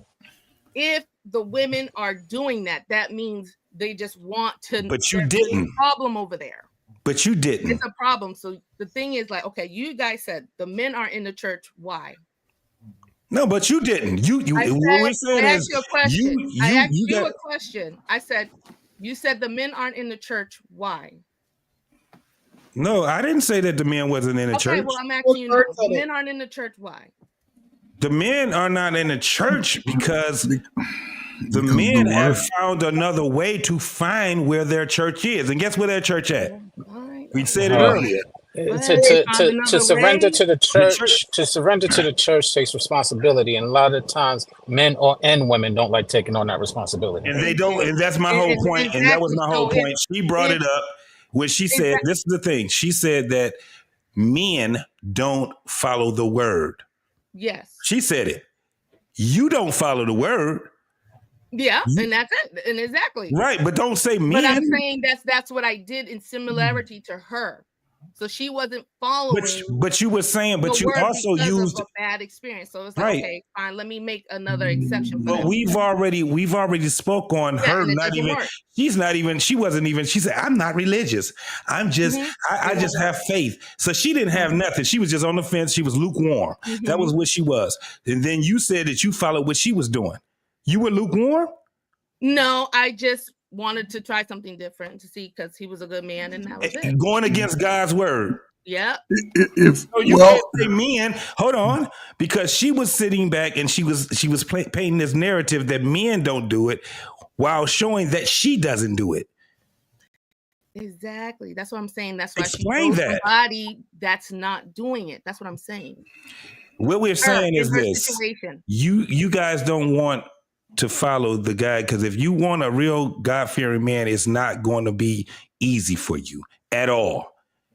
if the women are doing that, that means they just want to. But you didn't. Problem over there. But you didn't. It's a problem. So the thing is, like, okay, you guys said the men are in the church. Why? No, but you didn't. I asked you a question. I asked you a question. I said, you said the men aren't in the church. Why? No, I didn't say that the men wasn't in the church. Okay, well, I'm asking you, the men aren't in the church. Why? The men are not in the church because the men have found another way to find where their church is. And guess where their church at? We said it earlier. To surrender to the church takes responsibility, and a lot of times men and women don't like taking on that responsibility. And they don't, and that's my whole point. And that was my whole point. She brought it up when she said, this is the thing. She said that men don't follow the word. Yes. She said it. You don't follow the word. Yeah, and that's it. And exactly. Right, but don't say men. But I'm saying that's what I did in similarity to her. So she wasn't following. But you were saying, but you also used a bad experience. So it's like, okay, fine, let me make another exception. But we've already spoke on her. She wasn't even. She said, "I'm not religious. I'm just, I just have faith." So she didn't have nothing. She was just on the fence. She was lukewarm. That was what she was. And then you said that you followed what she was doing. You were lukewarm? No, I just wanted to try something different to see because he was a good man, and that was it. Going against God's word. Yeah. Can't say men. Hold on, because she was sitting back and she was painting this narrative that men don't do it, while showing that she doesn't do it. Exactly. That's what I'm saying. That's why Explain she that. somebody that's not doing it. That's what I'm saying. What we're saying is this: situation. you guys don't want to follow the guy, because if you want a real God-fearing man, it's not going to be easy for you at all.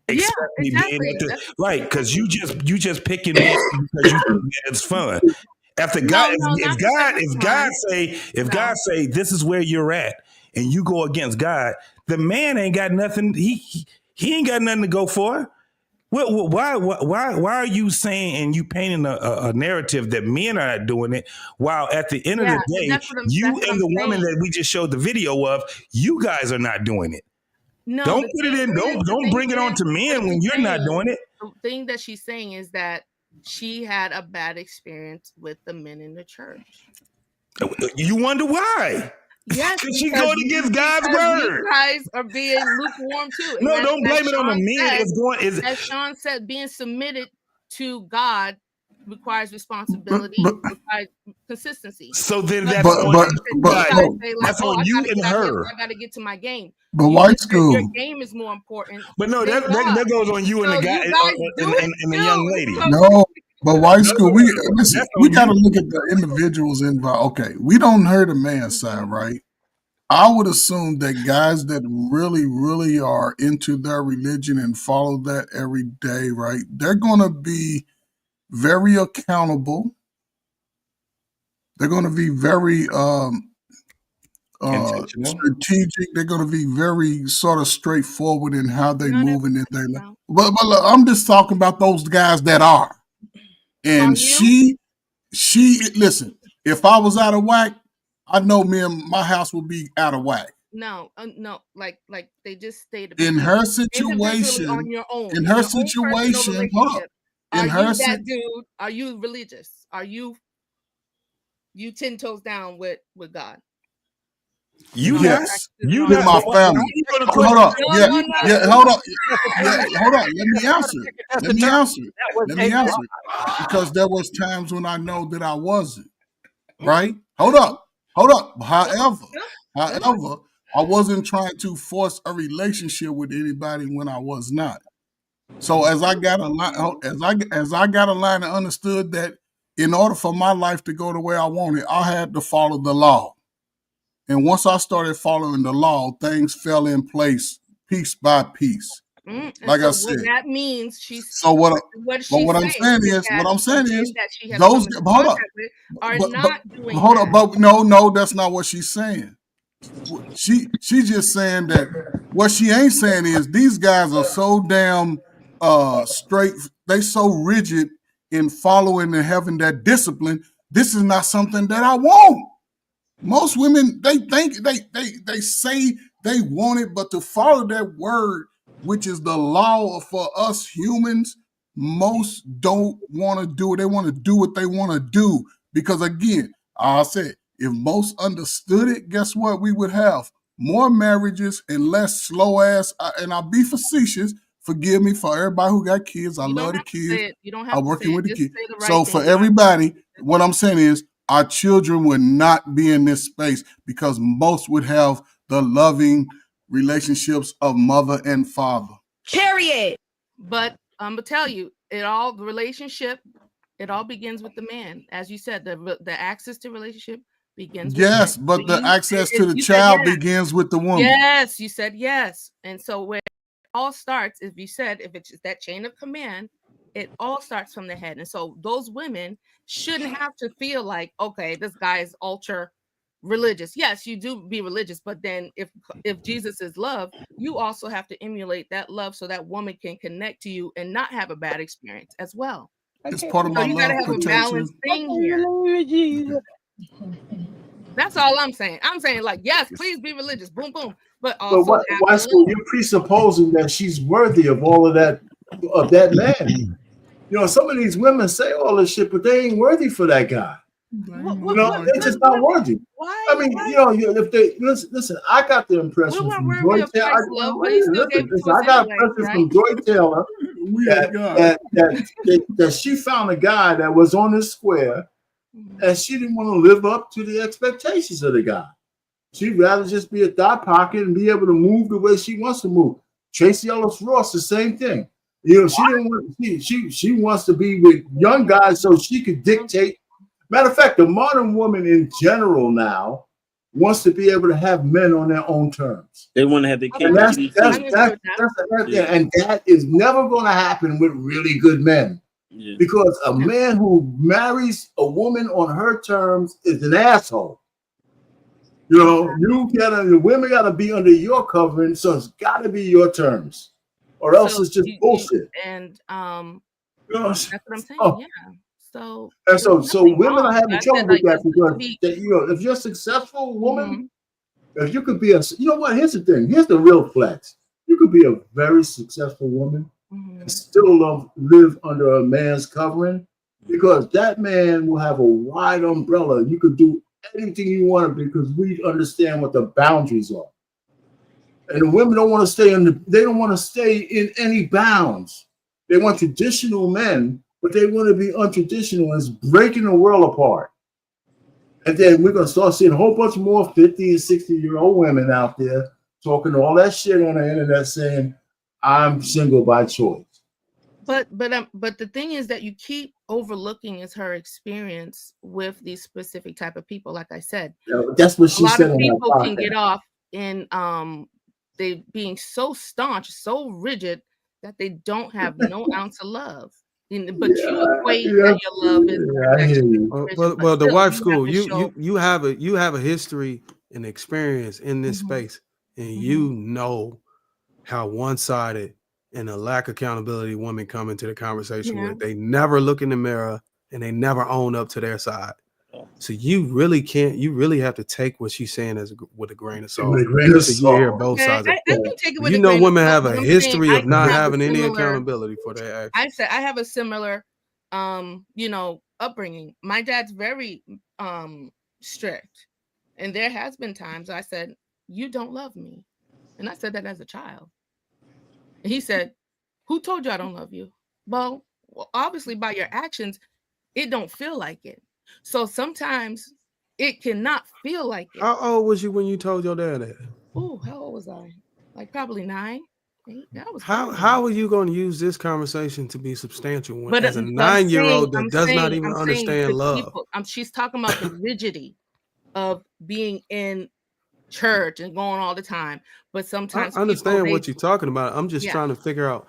Yeah, Exactly. exactly. Right, because you just picking men because you think it's fun. After God, if God say this is where you're at, and you go against God, the man ain't got nothing. He ain't got nothing to go for. Why are you saying and you painting a narrative that men are not doing it, while at the end of the day, you and the woman that we just showed the video of, you guys are not doing it. No, don't put it in. Don't bring it on to men when you're not doing it. The thing that she's saying is that she had a bad experience with the men in the church. You wonder why? Yes, because she going against God's word. You guys are being lukewarm too. No, don't blame it on the men. As Sean said, being submitted to God requires responsibility, requires consistency. So then that's on you and her. I got to get to my game. But white school, your game is more important. But no, that goes on you and the guy and the young lady. No, but white school, we got to look at the individuals involved. Okay, we don't hear the man's side, right? I would assume that guys that really, really are into their religion and follow that every day, right? They're going to be very accountable. They're going to be very strategic. They're going to be very sort of straightforward in how they move in their life. But look, I'm just talking about those guys that are. And she listen, if I was out of whack, I know me and my house would be out of whack. No, like they just stayed in her situation. On your own, in her situation, that dude, are you religious? Are you 10 toes down with God? Yes, you with my family. Hold up, hold up. Hold on. Let me answer it. Because there was times when I know that I wasn't. Right? Hold up. However, I wasn't trying to force a relationship with anybody when I was not. So as I got a line, and understood that in order for my life to go the way I wanted, I had to follow the law. And once I started following the law, things fell in place piece by piece. Like I said, that means she's. So what I'm saying is those. Hold up. Hold up. But no, that's not what she's saying. She's just saying that what she ain't saying is these guys are so damn straight. They so rigid in following and having that discipline. This is not something that I want. Most women, they think they say they want it, but to follow that word, which is the law for us humans, most don't want to do it. They want to do what they want to do. Because again, I said, if most understood it, guess what? We would have more marriages and less slow ass, and I'll be facetious. Forgive me for everybody who got kids. I love the kids. I'm working with the kids. So for everybody, what I'm saying is, our children would not be in this space because most would have the loving relationships of mother and father. Period. But I'm gonna tell you, it all begins with the man. As you said, the access to relationship begins with yes, but the access to the child begins with the woman. Yes, you said yes. And so where it all starts, if you said if it's that chain of command, it all starts from the head. And so those women shouldn't have to feel like, okay, this guy is ultra religious. Yes, you do be religious, but then if Jesus is love, you also have to emulate that love so that woman can connect to you and not have a bad experience as well. It's part of my you love gotta have protection. a balanced thing here. That's all I'm saying. I'm saying like, yes, please be religious. Boom, boom. But also why school? You're presupposing that she's worthy of all of that man. You know, some of these women say all this shit, but they ain't worthy for that guy. They're just not worthy. Why? I mean, if they listen, I got the impression from Joy Taylor. I got impression from Joy Taylor that she found a guy that was on the square, and she didn't want to live up to the expectations of the guy. She'd rather just be a thought pocket and be able to move the way she wants to move. Tracy Ellis Ross, the same thing. You know, she didn't want. She wants to be with young guys so she could dictate. Matter of fact, the modern woman in general now wants to be able to have men on their own terms. They want to have their cake. And that is never going to happen with really good men. Yeah. Because a man who marries a woman on her terms is an asshole. You know, the women gotta be under your covering, so it's gotta be your terms, or else it's just bullshit. And that's what I'm saying. Yeah. So women are having trouble with that because if you're a successful woman, if you could be here's the thing. Here's the real flex. You could be a very successful woman and still live under a man's covering, because that man will have a wide umbrella. You could do anything you want because we understand what the boundaries are. And the women don't want to stay they don't want to stay in any bounds. They want traditional men, but they want to be untraditional, and it's breaking the world apart. And then we're going to start seeing a whole bunch more 50 and 60-year-old women out there talking all that shit on the internet saying, I'm single by choice. But the thing is that you keep overlooking is her experience with these specific type of people. Like I said, that's what she said. A lot of people can get off in they being so staunch, so rigid that they don't have no ounce of love. But you equate that your love is well, the wife school. You have a history and experience in this space, and you know how one-sided and a lack of accountability women come into the conversation with. They never look in the mirror and they never own up to their side. So you really have to take what she's saying with a grain of salt. You hear both sides. I can take it with women have a history of not having any accountability for their actions. I have a similar upbringing. My dad's very strict. And there has been times I said, you don't love me. And I said that as a child. And he said, who told you I don't love you? Well, obviously by your actions, it don't feel like it. So sometimes it cannot feel like it. How old was you when you told your dad that? Oh, how old was I? Like probably 9, 8. How are you going to use this conversation to be substantial when, as a 9-year-old that does not even understand love? She's talking about the rigidity of being in church and going all the time, but sometimes I understand what you're talking about. I'm just trying to figure out,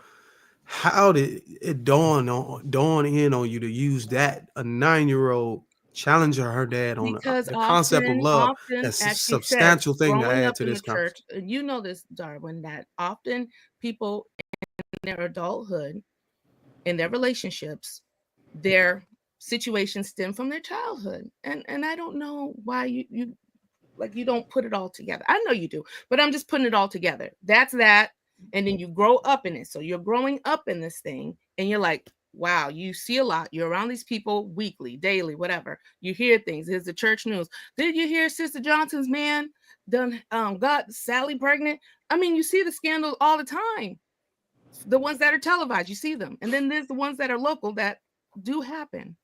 how did it dawn in on you to use that, a 9-year-old challenging her dad on the concept of love? That's a substantial thing to add to this conversation. You know this, Darwin, that often people in their adulthood, in their relationships, their situations stem from their childhood, and I don't know why you don't put it all together. I know you do, but I'm just putting it all together. That's that. And then you grow up in it. So you're growing up in this thing and you're like, wow, you see a lot. You're around these people weekly, daily, whatever. You hear things. There's the church news. Did you hear Sister Johnson's man got Sally pregnant? I mean, you see the scandals all the time. The ones that are televised, you see them. And then there's the ones that are local that do happen.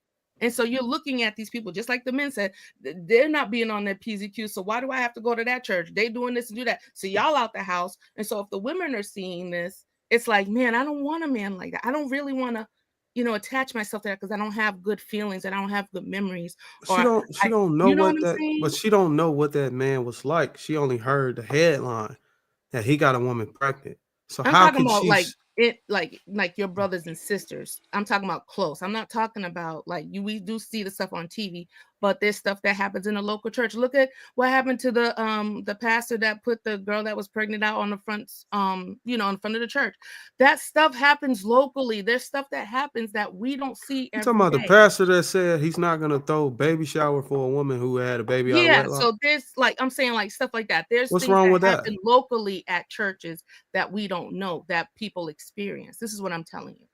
And so you're looking at these people, just like the men said, they're not being on their P's and Q's. So why do I have to go to that church? They doing this and do that. So y'all out the house. And so if the women are seeing this, it's like, man, I don't want a man like that. I don't really want to, attach myself to that because I don't have good feelings and I don't have good memories. She don't know but she don't know what that man was like. She only heard the headline that he got a woman pregnant. So I'm how talking can about she? Like your brothers and sisters. I'm talking about close. I'm not talking about we do see the stuff on TV, but there's stuff that happens in a local church. Look at what happened to the pastor that put the girl that was pregnant out on the front, in front of the church. That stuff happens locally. There's stuff that happens that we don't see. You're talking about the pastor that said he's not gonna throw a baby shower for a woman who had a baby. Yeah, so there's I'm saying stuff like that. There's what's things wrong that with happen that locally at churches that we don't know that people experience. This is what I'm telling you.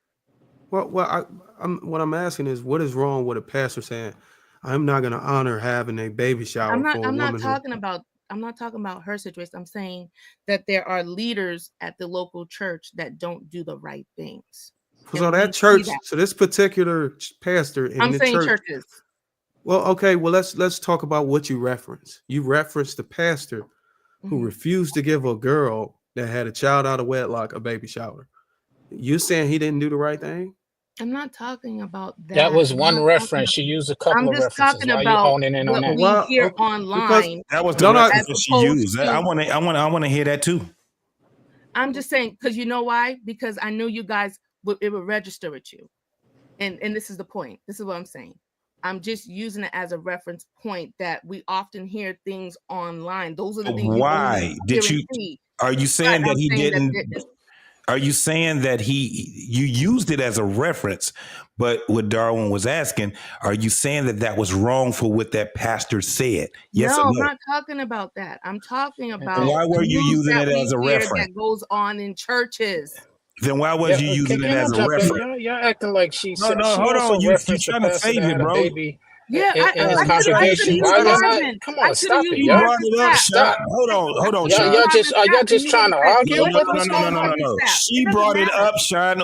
Well, what I'm asking is, what is wrong with a pastor saying, I'm not going to honor having a baby shower for a woman? I'm not talking about her situation. I'm saying that there are leaders at the local church that don't do the right things. So that church, so this particular pastor in I'm the saying church, churches. Well, okay. Well, let's talk about what you reference. You referenced the pastor who refused to give a girl that had a child out of wedlock a baby shower. You saying he didn't do the right thing? I'm not talking about that. That was one reference. She used a couple of references. I'm just talking Why are you about honing in on what that? we hear online. That was the reference that she used. I want to hear that too. I'm just saying, because you know why? Because I knew you guys it would register with you. And this is the point. This is what I'm saying. I'm just using it as a reference point that we often hear things online. Those are the things. Why did you? Are you saying that he didn't? Are you saying that you used it as a reference? But what Darwin was asking, are you saying that was wrong for what that pastor said? Yes no, or no? I'm not talking about that. I'm talking about why were you using it as a reference? That goes on in churches. Then why was you using it as a reference? Y'all acting like she's no. Hold on, you trying to save it, bro? Yeah, in his congregation. Come on, stop it, y'all. Brought it up, stop. Hold on, Sean. Y'all just trying to argue? No. She brought it up, Sean.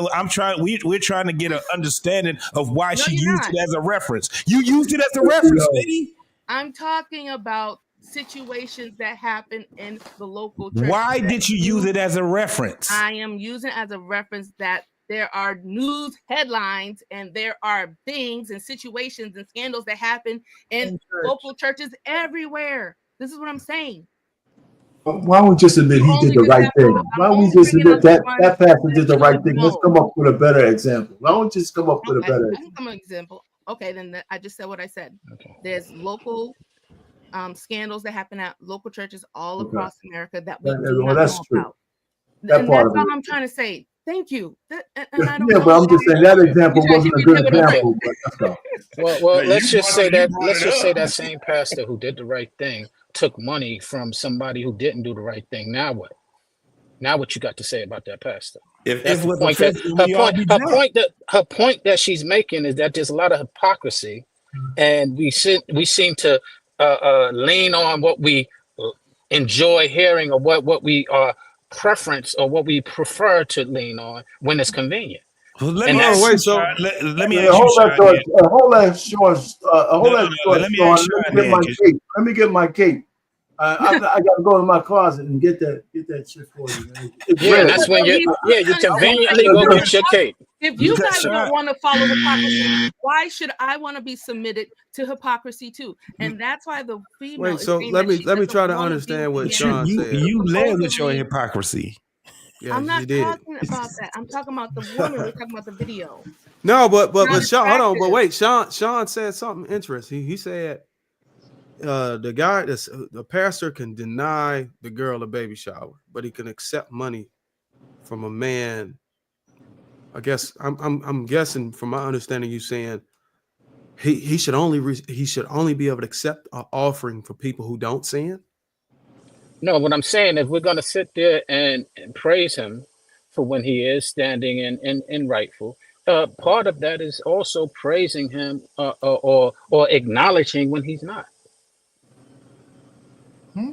We're trying to get an understanding of why she used it as a reference. You used it as a reference, lady. I'm talking about situations that happen in the local church. Why did you use it as a reference? I am using it as a reference that there are news headlines and there are things and situations and scandals that happen in local churches everywhere. This is what I'm saying. Why don't we just admit he did the right thing? Why don't we just admit that pastor did the right thing? Let's come up with a better example. Why don't we just come up with a better example? Okay, then I just said what I said. Okay. There's local scandals that happen at local churches all across America that we do not know about. That's all I'm trying to say. Thank you. But I'm just saying that example wasn't a good example. Well, let's just say that same pastor who did the right thing took money from somebody who didn't do the right thing. Now what? Now what you got to say about that pastor? Her point that she's making is that there's a lot of hypocrisy, and we seem to lean on what we enjoy hearing or what we are preference or what we prefer to lean on when it's convenient. Well, let me ask you. Let me get my cape. I gotta go to my closet and get that shit for you, man. Yeah, that's when you conveniently go get your cape. If you guys don't want to follow hypocrisy, why should I want to be submitted to hypocrisy too? And that's why the female. Wait, so let me try to understand what Sean said. You led with your hypocrisy. Yeah, I'm not talking about that. I'm talking about the woman. We're talking about the video. No, but Sean, hold on, but wait, Sean said something interesting. He said the pastor can deny the girl a baby shower, but he can accept money from a man. I guess I'm guessing from my understanding, you saying he should only be able to accept an offering for people who don't sin. No, what I'm saying, if we're going to sit there and praise him for when he is standing in rightful, part of that is also praising him or acknowledging when he's not.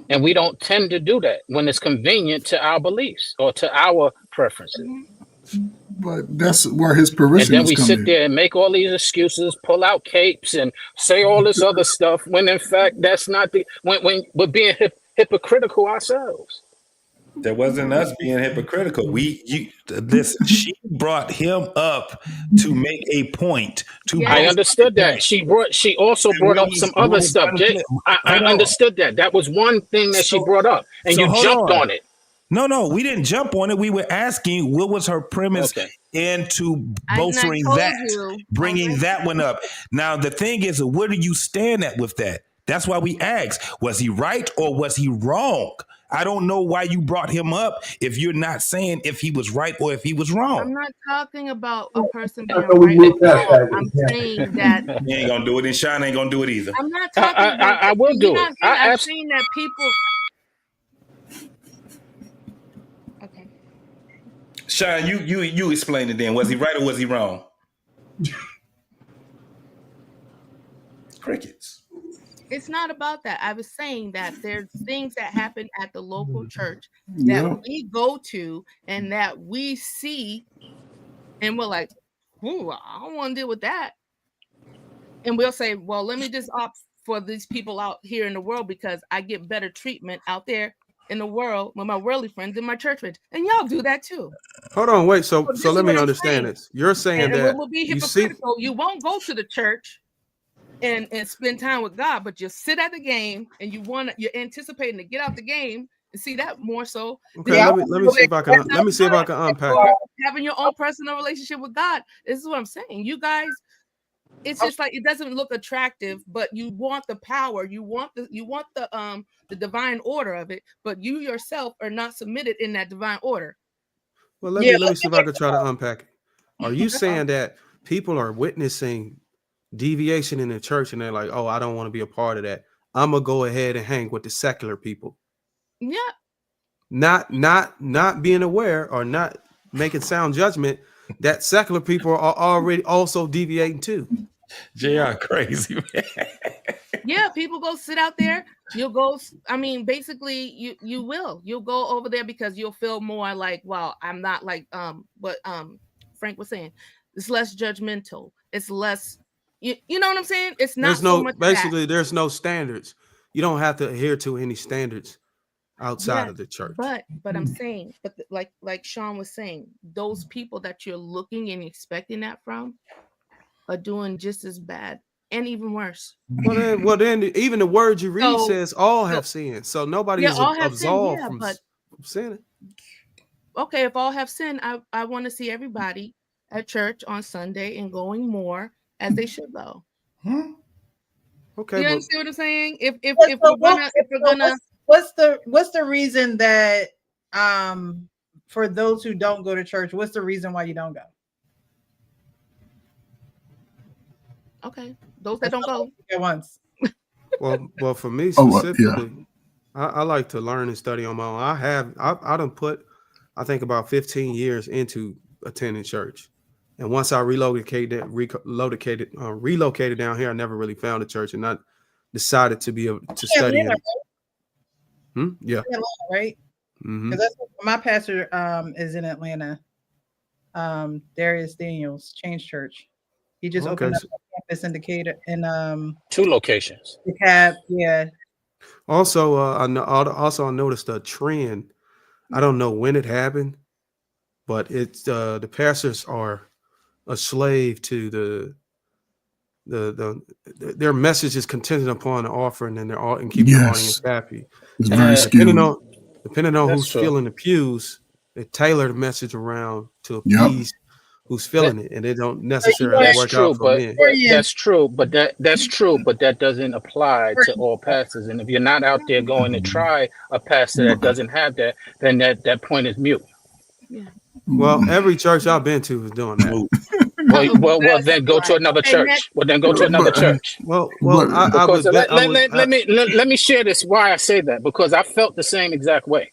And we don't tend to do that when it's convenient to our beliefs or to our preferences. But that's where his parishioners come in. And then we sit in. there and make all these excuses, pull out capes and say all this other stuff, when in fact that's not when we're being hypocritical ourselves. That wasn't us being hypocritical. Listen, she brought him up to make a point. I understood that. She also brought up some other stuff. I understood that. That was one thing that she brought up, and you jumped on it. No, we didn't jump on it. We were asking what was her premise into bolstering that, bringing that one up. Now, the thing is, where do you stand at with that? That's why we asked, was he right or was he wrong? I don't know why you brought him up if you're not saying if he was right or if he was wrong. I'm not talking about a person being right. I'm saying that you ain't gonna do it, and Sean ain't gonna do it either. I'm not talking about I will do it. I'm saying that people. Okay. Sean, you explain it then. Was he right or was he wrong? Crickets. It's not about that. I was saying that there's things that happen at the local church that we go to and that we see, and we're like, "Ooh, I don't want to deal with that." And we'll say, well, let me just opt for these people out here in the world because I get better treatment out there in the world with my worldly friends and my church friends. And y'all do that too. Hold on, wait. So this let is me what I'm understand saying. this. You're saying And that we'll be you see, hypocritical. You won't go to the church and spend time with God, but you sit at the game and you're anticipating to get out the game and see that more so. okay, let me see if I can unpack it. Having your own personal relationship with God. This is what I'm saying. You guys, it's just like it doesn't look attractive, but you want the power, you want the divine order of it, but you yourself are not submitted in that divine order. Well, let me see if I can try to unpack it. Are you saying that people are witnessing deviation in the church and they're like, oh, I don't want to be a part of that. I'm gonna go ahead and hang with the secular people. Yeah. Not being aware or not making sound judgment that secular people are already also deviating too. JR crazy, man. Yeah, people go sit out there. You'll go, I mean, basically you'll go over there because you'll feel more like, well, I'm not like what Frank was saying. It's less judgmental. It's less, you know what I'm saying? It's not There's no so much basically there's no standards. You don't have to adhere to any standards outside of the church. But I'm saying, but like Sean was saying, those people that you're looking and expecting that from are doing just as bad and even worse. Well then even the word you read says all have sinned. So nobody is absolved from sinning. Okay, if all have sinned, I want to see everybody at church on Sunday and going more as they should go. Okay, you understand what I'm saying? If we're gonna what's the reason that for those who don't go to church, what's the reason why you don't go? Okay, those that don't go at once. Well, for me specifically, I like to learn and study on my own. I done put, I think about 15 years into attending church, and once I relocated down here, I never really found a church, and I decided to be able to study. Yeah, right. Mm-hmm. Because that's my pastor is in Atlanta. Darius Daniels Change Church. He just opened up a campus in Decatur in 2 locations. DeKalb, yeah. Also, I noticed a trend. I don't know when it happened, but it's the pastors are a slave to their message is contingent upon the offering and and keeping the audience happy. It's very skewed. Depending on who's filling the pews, they tailor the message around to appease who's feeling it, and they don't necessarily work out for men. That's true, but that doesn't apply to all pastors. And if you're not out there going to try a pastor that doesn't have that, then that point is mute. Well, every church I've been to is doing that. Well, then go to another church. Well, then go to another church. Let me share this. Why I say that, because I felt the same exact way.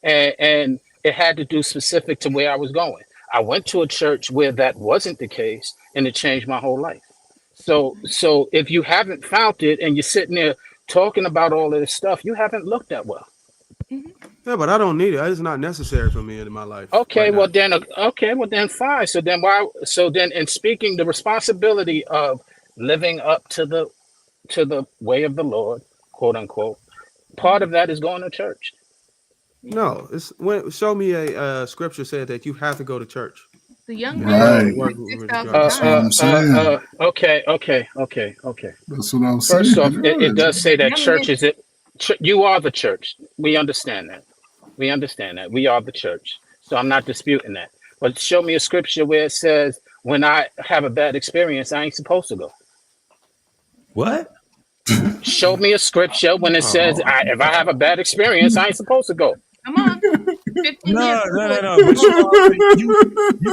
And it had to do specific to where I was going. I went to a church where that wasn't the case, and it changed my whole life. So if you haven't found it and you're sitting there talking about all of this stuff, you haven't looked that well. Yeah, but I don't need it. It's not necessary for me in my life. Okay, well then fine. So then in speaking the responsibility of living up to the way of the Lord, quote unquote, part of that is going to church. No, show me a scripture said that you have to go to church. The young man. That's what I'm saying. Okay. That's what I'm saying. First off, it does say that church is it. You are the church. We understand that. We are the church. So I'm not disputing that. But show me a scripture where it says, when I have a bad experience, I ain't supposed to go. What? Show me a scripture when it says, if I have a bad experience, I ain't supposed to go. Come on. No. But you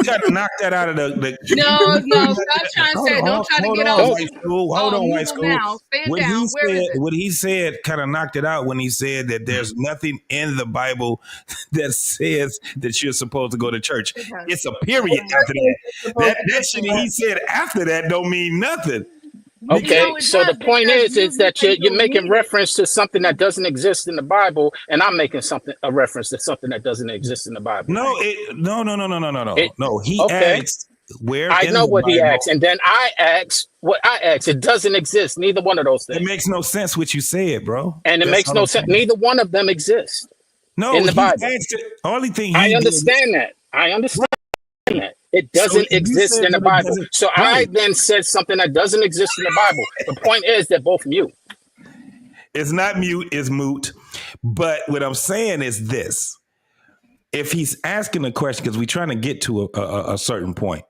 kind of knocked that out of the No. Stop trying to say. Don't try to get out. Hold on, white school. Stand down. What he said kind of knocked it out when he said that there's nothing in the Bible that says that you're supposed to go to church. It's a period after that. That shit he said after that don't mean nothing. Okay, so the point is that you're making reference to something that doesn't exist in the Bible, and I'm making a reference to something that doesn't exist in the Bible. No. He Where I in know the what he Bible- asked, and then I asked what I asked. It doesn't exist. Neither one of those things. It makes no sense what you said, bro. And it That's makes all no I'm sense. saying. Neither one of them exist No, in the he Bible. asked it. Only thing he I did- understand that. I understand that. It So doesn't if you exist said in the that it Bible. doesn't- So I Right. then said something that doesn't exist in the Bible. The point is they're both mute. It's not mute, it's moot. But what I'm saying is this. If he's asking a question, because we're trying to get to a certain point,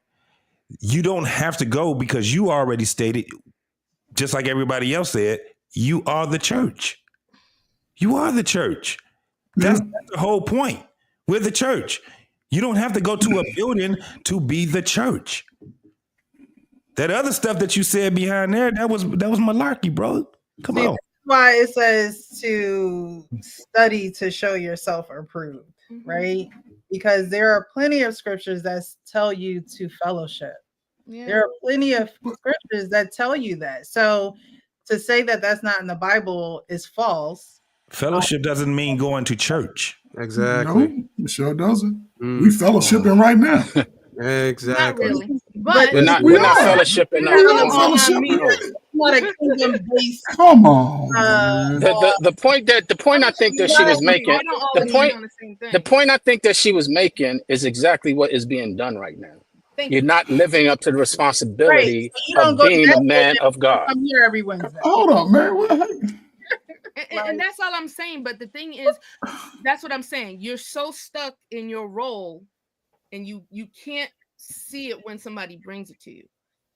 you don't have to go because you already stated, just like everybody else said, you are the church. You are the church. That's the whole point. We're the church. You don't have to go to a building to be the church. That other stuff that you said behind there, that was malarkey, bro. Come on. That's why it says to study to show yourself approved, right? Because there are plenty of scriptures that tell you to fellowship. There are plenty of scriptures that tell you that. So to say that that's not in the Bible is false. Fellowship doesn't mean going to church. Exactly. No, it sure doesn't. We fellowshipping right now. Exactly. Not really. But We're not fellowshipping. Come on. The point I think that she was making, the point I think that she was making is exactly what is being done right now. You're not living up to the responsibility of being a man of God. I'm here every Wednesday. Hold on, man. What happened? And that's all I'm saying. But the thing is, that's what I'm saying. You're so stuck in your role, and you can't see it when somebody brings it to you.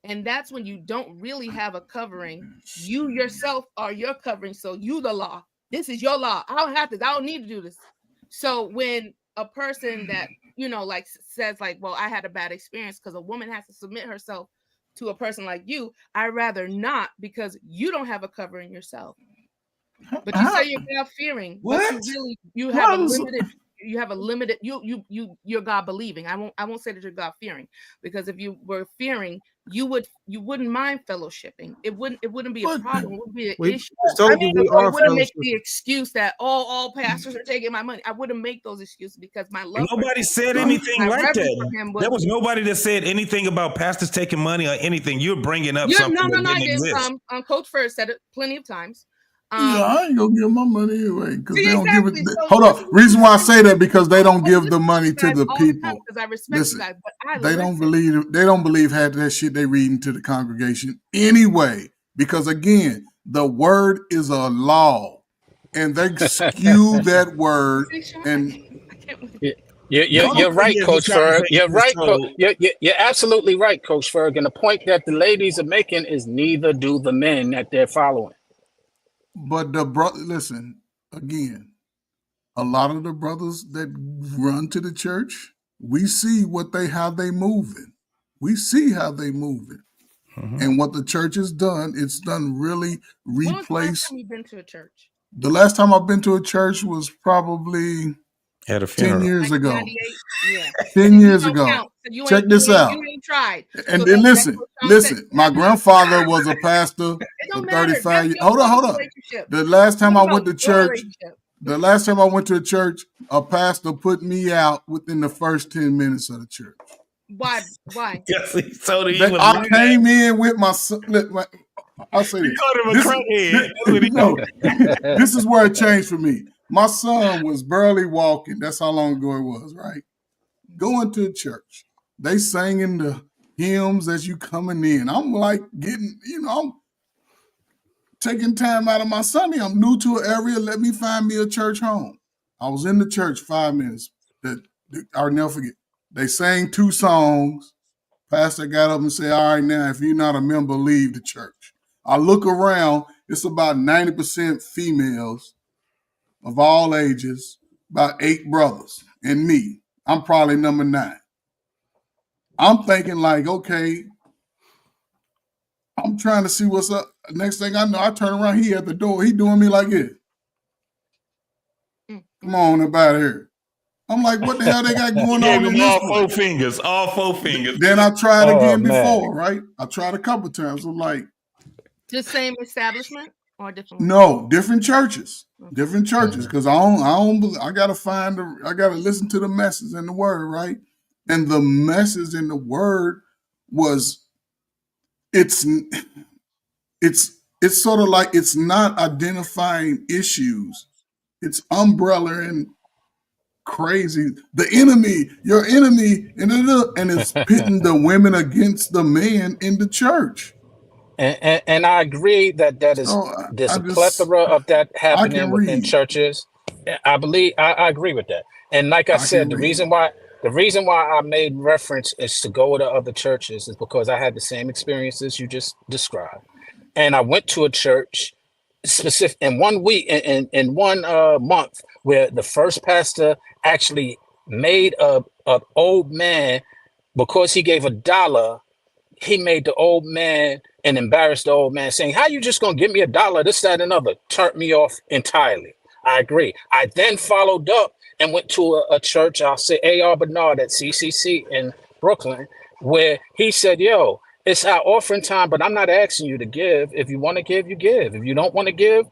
And that's when you don't really have a covering. You yourself are your covering. So you the law. This is your law. I don't have to. I don't need to do this. So when a person that, like says like, well, I had a bad experience because a woman has to submit herself to a person like you, I'd rather not, because you don't have a covering yourself. But you say you're God fearing, but you have a limited, you're God believing. I won't say that you're God fearing, because if you were fearing, you wouldn't mind fellowshipping. It wouldn't be a problem. It wouldn't be an issue. I wouldn't make the excuse that all pastors are taking my money. I wouldn't make those excuses, because my love. Nobody said anything like that. There was nobody that said anything about pastors taking money or anything. You're bringing up something that didn't exist. Coach First said it plenty of times. I ain't gonna give my money anyway because they don't give it. Hold on. Reason why I say that, because they don't give the money to the people. I respect you guys, but they don't believe half that shit they reading to the congregation anyway. Because again, the word is a law, and they skew that word. And you're right, Coach Ferg. You're right. You're absolutely right, Coach Ferg. And the point that the ladies are making is neither do the men that they're following. But listen, again, a lot of the brothers that run to the church, we see how they moving. We see how they moving. Mm-hmm. And what the church has done, it's done really replace. When was the last time you've been to a church? The last time I've been to a church was probably at a funeral. 10 years ago. Yeah. 10 years ago. So check this out. You ain't tried. And then listen. My grandfather was a pastor for 35 years. Hold on. The last time I went to church, a church, a pastor put me out within the first 10 minutes of the church. Why? Yes, so I came in with my son. I'll say this. You called him a crackhead. This is where it changed for me. My son was barely walking. That's how long ago it was, right? Going to church. They singing the hymns as you coming in. I'm like I'm taking time out of my Sunday. I'm new to an area. Let me find me a church home. I was in the church 5 minutes. I'll never forget. They sang 2 songs. Pastor got up and said, all right, now, if you're not a member, leave the church. I look around. It's about 90% females of all ages, about 8 brothers, and me. I'm probably number 9. I'm thinking like, okay, I'm trying to see what's up. Next thing I know, I turn around, he at the door. He doing me like this. Come on up out of here. I'm like, what the hell they got going on in this all 4 fingers. Then I tried again before, right? I tried a couple times. I'm like, the same establishment or different? No, different churches. Different churches. Because I gotta listen to the message in the word, right? And the message in the word was it's sort of like it's not identifying issues. It's umbrella and crazy. The enemy, your enemy, and it's pitting the women against the men in the church. And I agree that there's a plethora of that happening within churches. I believe I agree with that. And like I said, the reason why I made reference is to go to other churches is because I had the same experiences you just described. And I went to a church specific in 1 week, in 1 month, where the first pastor actually made a old man, because he gave $1, he made the old man and embarrassed the old man, saying, "How you just gonna give me $1? This, that, and another." Turned me off entirely. I agree. I then followed up and went to a church, I'll say A.R. Bernard at CCC in Brooklyn, where he said, "Yo, it's our offering time, but I'm not asking you to give. If you want to give, you give. If you don't want to give,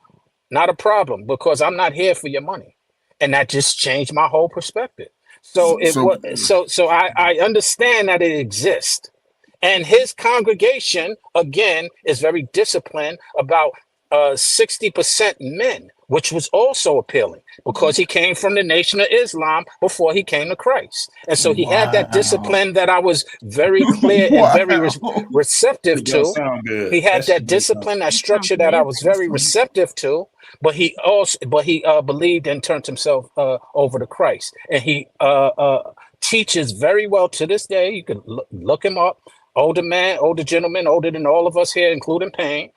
not a problem, because I'm not here for your money." And that just changed my whole perspective. So I understand that it exists. And his congregation, again, is very disciplined, about 60% men, which was also appealing because he came from the Nation of Islam before he came to Christ. And so he had that discipline that I was very clear and very receptive to. He had that discipline, that structure that I was very receptive to, but he believed and turned himself over to Christ. And he teaches very well to this day. You can look him up. Older man, older gentleman, older than all of us here, including Payne.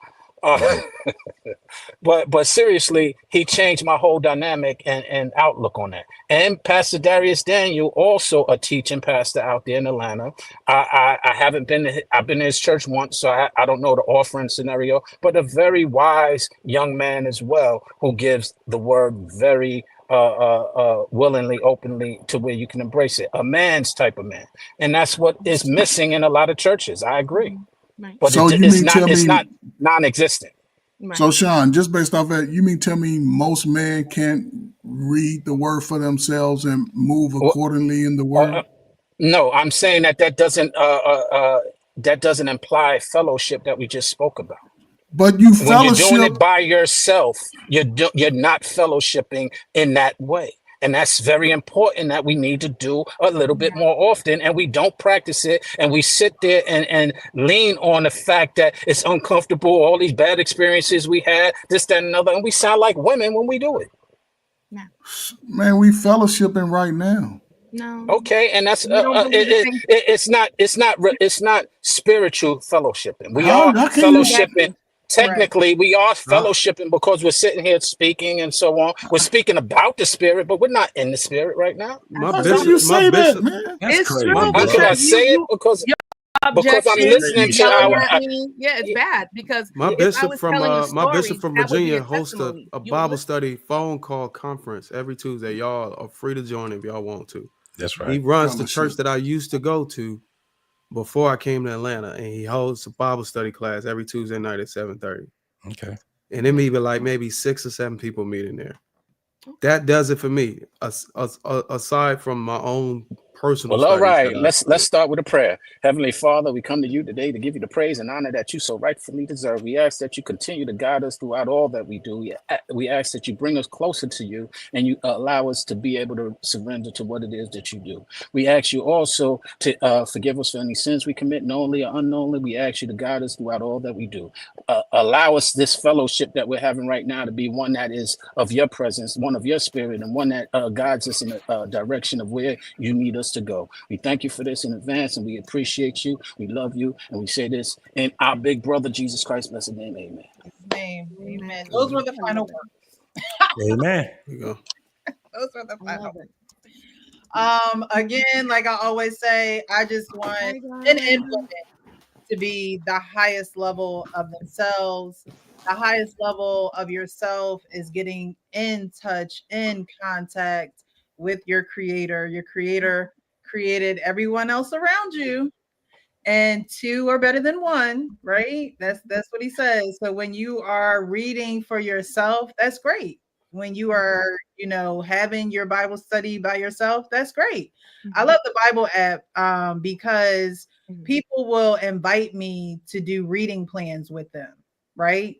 But seriously, he changed my whole dynamic and outlook on that. And Pastor Darius Daniel, also a teaching pastor out there in Atlanta. I've been in his church once, so I don't know the offering scenario, but a very wise young man as well, who gives the word very willingly, openly, to where you can embrace it. A man's type of man. And that's what is missing in a lot of churches. I agree. But So it's not non-existent. So Sean, just based off that, you mean tell me most men can't read the word for themselves and move accordingly in the word? No, I'm saying that doesn't imply fellowship that we just spoke about. But you When you're doing fellowship. it by yourself, you're not fellowshipping in that way. And that's very important, that we need to do a little bit more often, and we don't practice it, and we sit there and lean on the fact that it's uncomfortable, all these bad experiences we had, this, that, and another, and we sound like women when we do it. Man, we fellowshipping right now. No. Okay, and that's You don't believe the same- it's not spiritual fellowshipping. We How- are how can you- fellowshipping. Technically, we are fellowshipping because we're sitting here speaking and so on. We're speaking about the spirit, but we're not in the spirit right now. How can you say that, man? It's true. How can I because say it? you- Because your I'm objection, listening to yelling our. at me, yeah, it's bad because My if I bishop was from telling you my bishop stories, from that would be Virginia your hosts testimony. a You would Bible listen. study phone call conference every Tuesday. Y'all are free to join if y'all want to. That's He right. runs the church that I used to go to before I came to Atlanta, and he holds a Bible study class every Tuesday night at 7:30. Okay. And it may be like maybe 6 or 7 people meet in there. That does it for me. Aside from my own personal. Well, all studies right. that I Let's start with a prayer. Heavenly Father, we come to you today to give you the praise and honor that you so rightfully deserve. We ask that you continue to guide us throughout all that we do. We ask that you bring us closer to you and you allow us to be able to surrender to what it is that you do. We ask you also to forgive us for any sins we commit, knowingly or unknowingly. We ask you to guide us throughout all that we do. Allow us this fellowship that we're having right now to be one that is of your presence, one of your spirit, and one that guides us in the direction of where you need us to go. We thank you for this in advance, and we appreciate you. We love you, and we say this in our big brother Jesus Christ's blessed name. Amen. Amen. Those were the final words. Amen. There you go. Those were the final words. Again, like I always say, I just want men and women to be the highest level of themselves. The highest level of yourself is getting in touch, in contact with your creator. Your creator created everyone else around you, and two are better than one, right? That's what he says. So when you are reading for yourself, that's great. When you are, having your Bible study by yourself, that's great. I love the Bible app because people will invite me to do reading plans with them, right?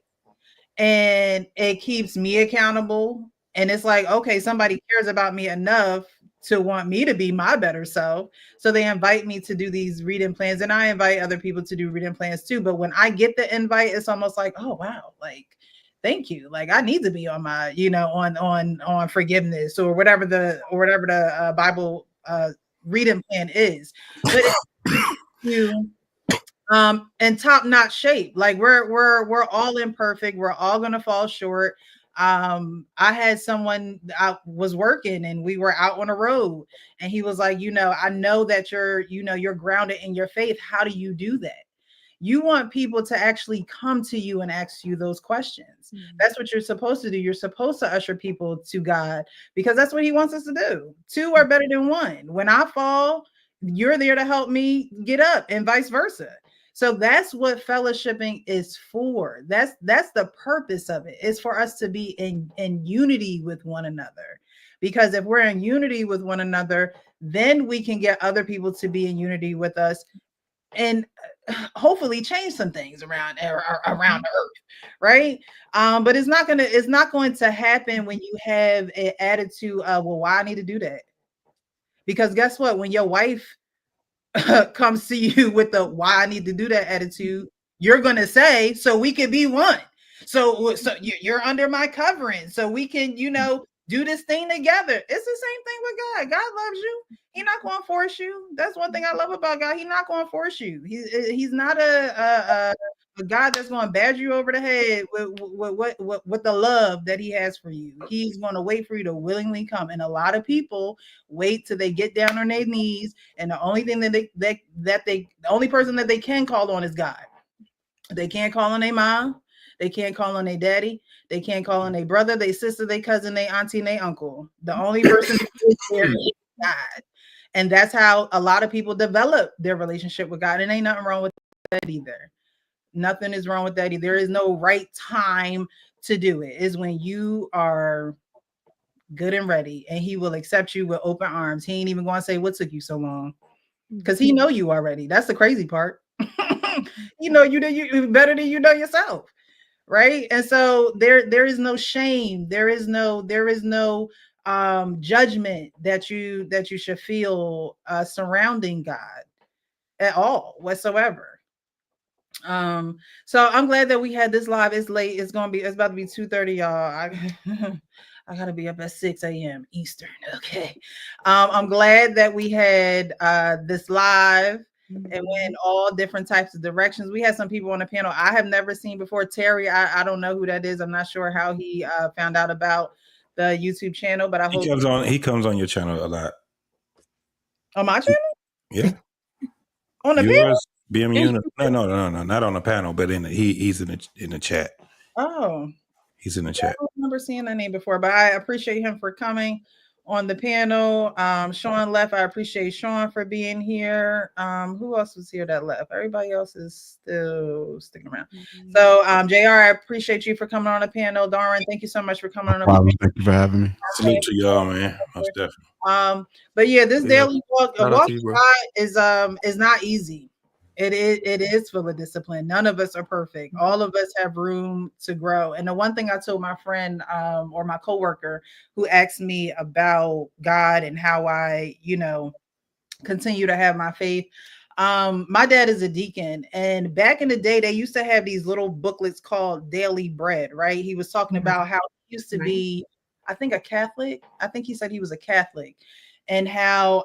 And it keeps me accountable. And it's like, okay, somebody cares about me enough to want me to be my better self. So they invite me to do these reading plans, and I invite other people to do reading plans too. But when I get the invite, it's almost like, oh wow, like thank you. Like I need to be on my, on forgiveness or whatever the Bible reading plan is. But you in top-notch shape. Like we're all imperfect. We're all gonna fall short. I had someone, I was working and we were out on the road, and he was like, I know that you're grounded in your faith. How do you do that? You want people to actually come to you and ask you those questions. That's what you're supposed to do. You're supposed to usher people to God, because that's what he wants us to do. Two are better than one. When I fall, you're there to help me get up, and vice versa. So that's what fellowshipping is for. That's the purpose of it. It's for us to be in unity with one another. Because if we're in unity with one another, then we can get other people to be in unity with us, and hopefully change some things around the earth, right? But it's not going to happen when you have an attitude of, well, why I need to do that? Because guess what? When your wife comes to you with the why I need to do that attitude, you're going to say, so we can be one. So you're under my covering, so we can, do this thing together. It's the same thing with God. God loves you. He's not going to force you. That's one thing I love about God. He's not going to force you. He's not a God that's going to badger you over the head with the love that he has for you. He's going to wait for you to willingly come. And a lot of people wait till they get down on their knees, and the only thing the only person that they can call on is God. They can't call on their mom. They can't call on their daddy. They can't call on their brother, their sister, their cousin, their auntie, and their uncle. The only person is there is God. And that's how a lot of people develop their relationship with God. And ain't nothing wrong with that either. Nothing is wrong with that either. There is no right time to do it. It's when you are good and ready, and he will accept you with open arms. He ain't even going to say, what took you so long? Because he know you already. That's the crazy part. You better than you know yourself. Right. And so there is no shame. There is no judgment that you should feel surrounding God at all whatsoever. So I'm glad that we had this live. It's late. It's about to be 2:30, y'all. I gotta be up at 6 a.m. Eastern. Okay. I'm glad that we had this live. It went all different types of directions. We had some people on the panel I have never seen before. Terry, I don't know who that is. I'm not sure how he found out about the YouTube channel, but he comes on your channel a lot. On my channel? Yeah. On the panel? BMU? No, not on the panel, but he's in the chat. Oh. He's in the chat. I don't remember seeing that name before, but I appreciate him for coming on the panel. Sean left. I appreciate Sean for being here. Who else was here that left? Everybody else is still sticking around. So JR, I appreciate you for coming on the panel. Darren, thank you so much for coming on the panel. Thank you for having me. Salute to y'all, man. Most definitely. But yeah, this daily walk with God is not easy. It is full of discipline. None of us are perfect. All of us have room to grow. And the one thing I told my friend or my coworker who asked me about God and how I, continue to have my faith. My dad is a deacon, and back in the day, they used to have these little booklets called Daily Bread, right? He was talking about how he used to be, I think, a Catholic. I think he said he was a Catholic, and how,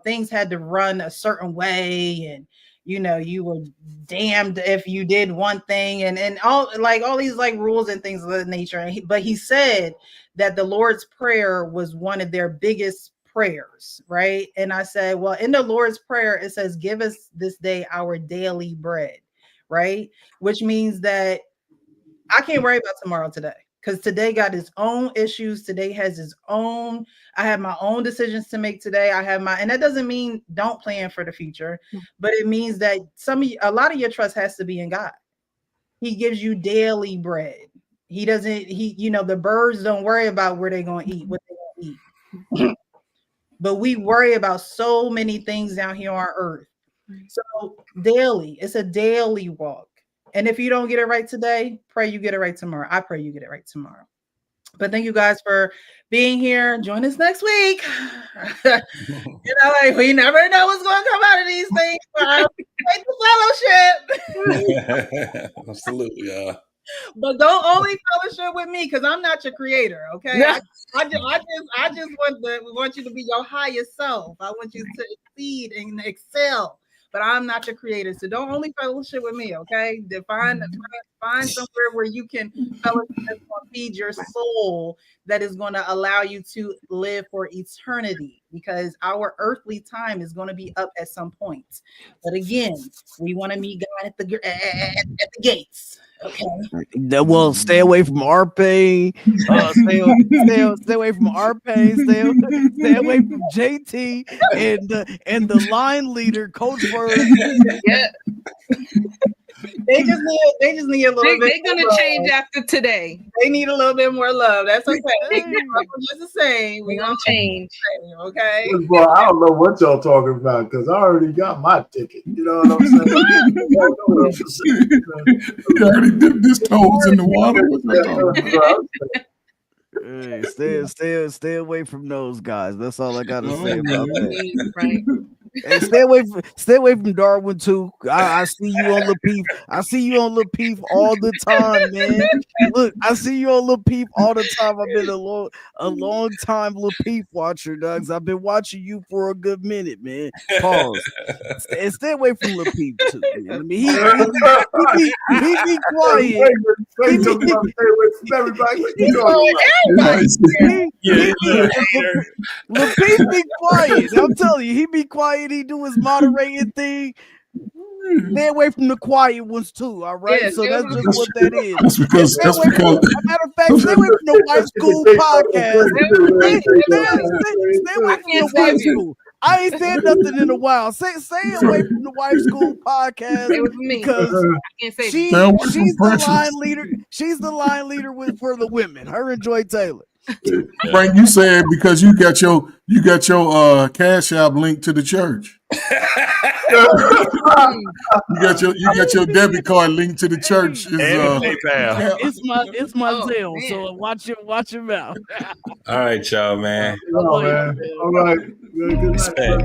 things had to run a certain way, and you were damned if you did one thing, and all these rules and things of that nature. But he said that the Lord's Prayer was one of their biggest prayers, right? And I said, well, in the Lord's Prayer, it says, give us this day our daily bread, right? Which means that I can't worry about tomorrow today, because today got its own issues. Today has its own, I have my own decisions to make today. And that doesn't mean don't plan for the future, but it means that a lot of your trust has to be in God. He gives you daily bread. The birds don't worry about where they're going to eat, what they're going to eat. But we worry about so many things down here on earth. So daily, it's a daily walk. And if you don't get it right today, pray you get it right tomorrow. I pray you get it right tomorrow. But thank you guys for being here. Join us next week. Like, we never know what's going to come out of these things. Take the fellowship. Absolutely. But don't only fellowship with me because I'm not your creator. Okay. Yeah. I just want you to be your highest self. I want you to exceed and excel. But I'm not your creator. So don't only fellowship with me, okay? Find somewhere where you can fellowship that's going to feed your soul, that is going to allow you to live for eternity, because our earthly time is going to be up at some point. But again, we want to meet God at the gates. Okay. Well, stay away from RP. Stay away from RP. Stay away from JT and the line leader, Coach Bird. Yeah. They just need a little bit. They're gonna change after today. They need a little bit more love. That's okay. Just the same. We're gonna change. Okay. Boy, I don't know what y'all talking about because I already got my ticket. You know what I'm saying? You already dipped his toes in the water. What you talking about? Hey, stay away from those guys. That's all I gotta say about that. Right. Hey, stay away from Darwin too. I see you on Lapeef. I see you on Lapeef all the time, man. Look, I see you on Lapeef all the time. I've been a long time Lapeef watcher, Dogs. I've been watching you for a good minute, man. Pause. Stay away from Lapeef too. Man. I mean, he be quiet. Lapeef be quiet. I'm telling you, he be quiet. He do his moderating thing. Stay away from the quiet ones too. All right, so that's just what that is. That's because. Matter of fact, stay away from the White School podcast. Stay away from the White School. I ain't said nothing in a while. Stay away from the White School podcast because she's the line leader. She's the line leader for the women. Her and Joy Taylor. Frank, you said because you got your Cash App link to the church. you got your debit card linked to the church. It's my Zelle, so watch your mouth. All right, y'all, man. All right. Respect.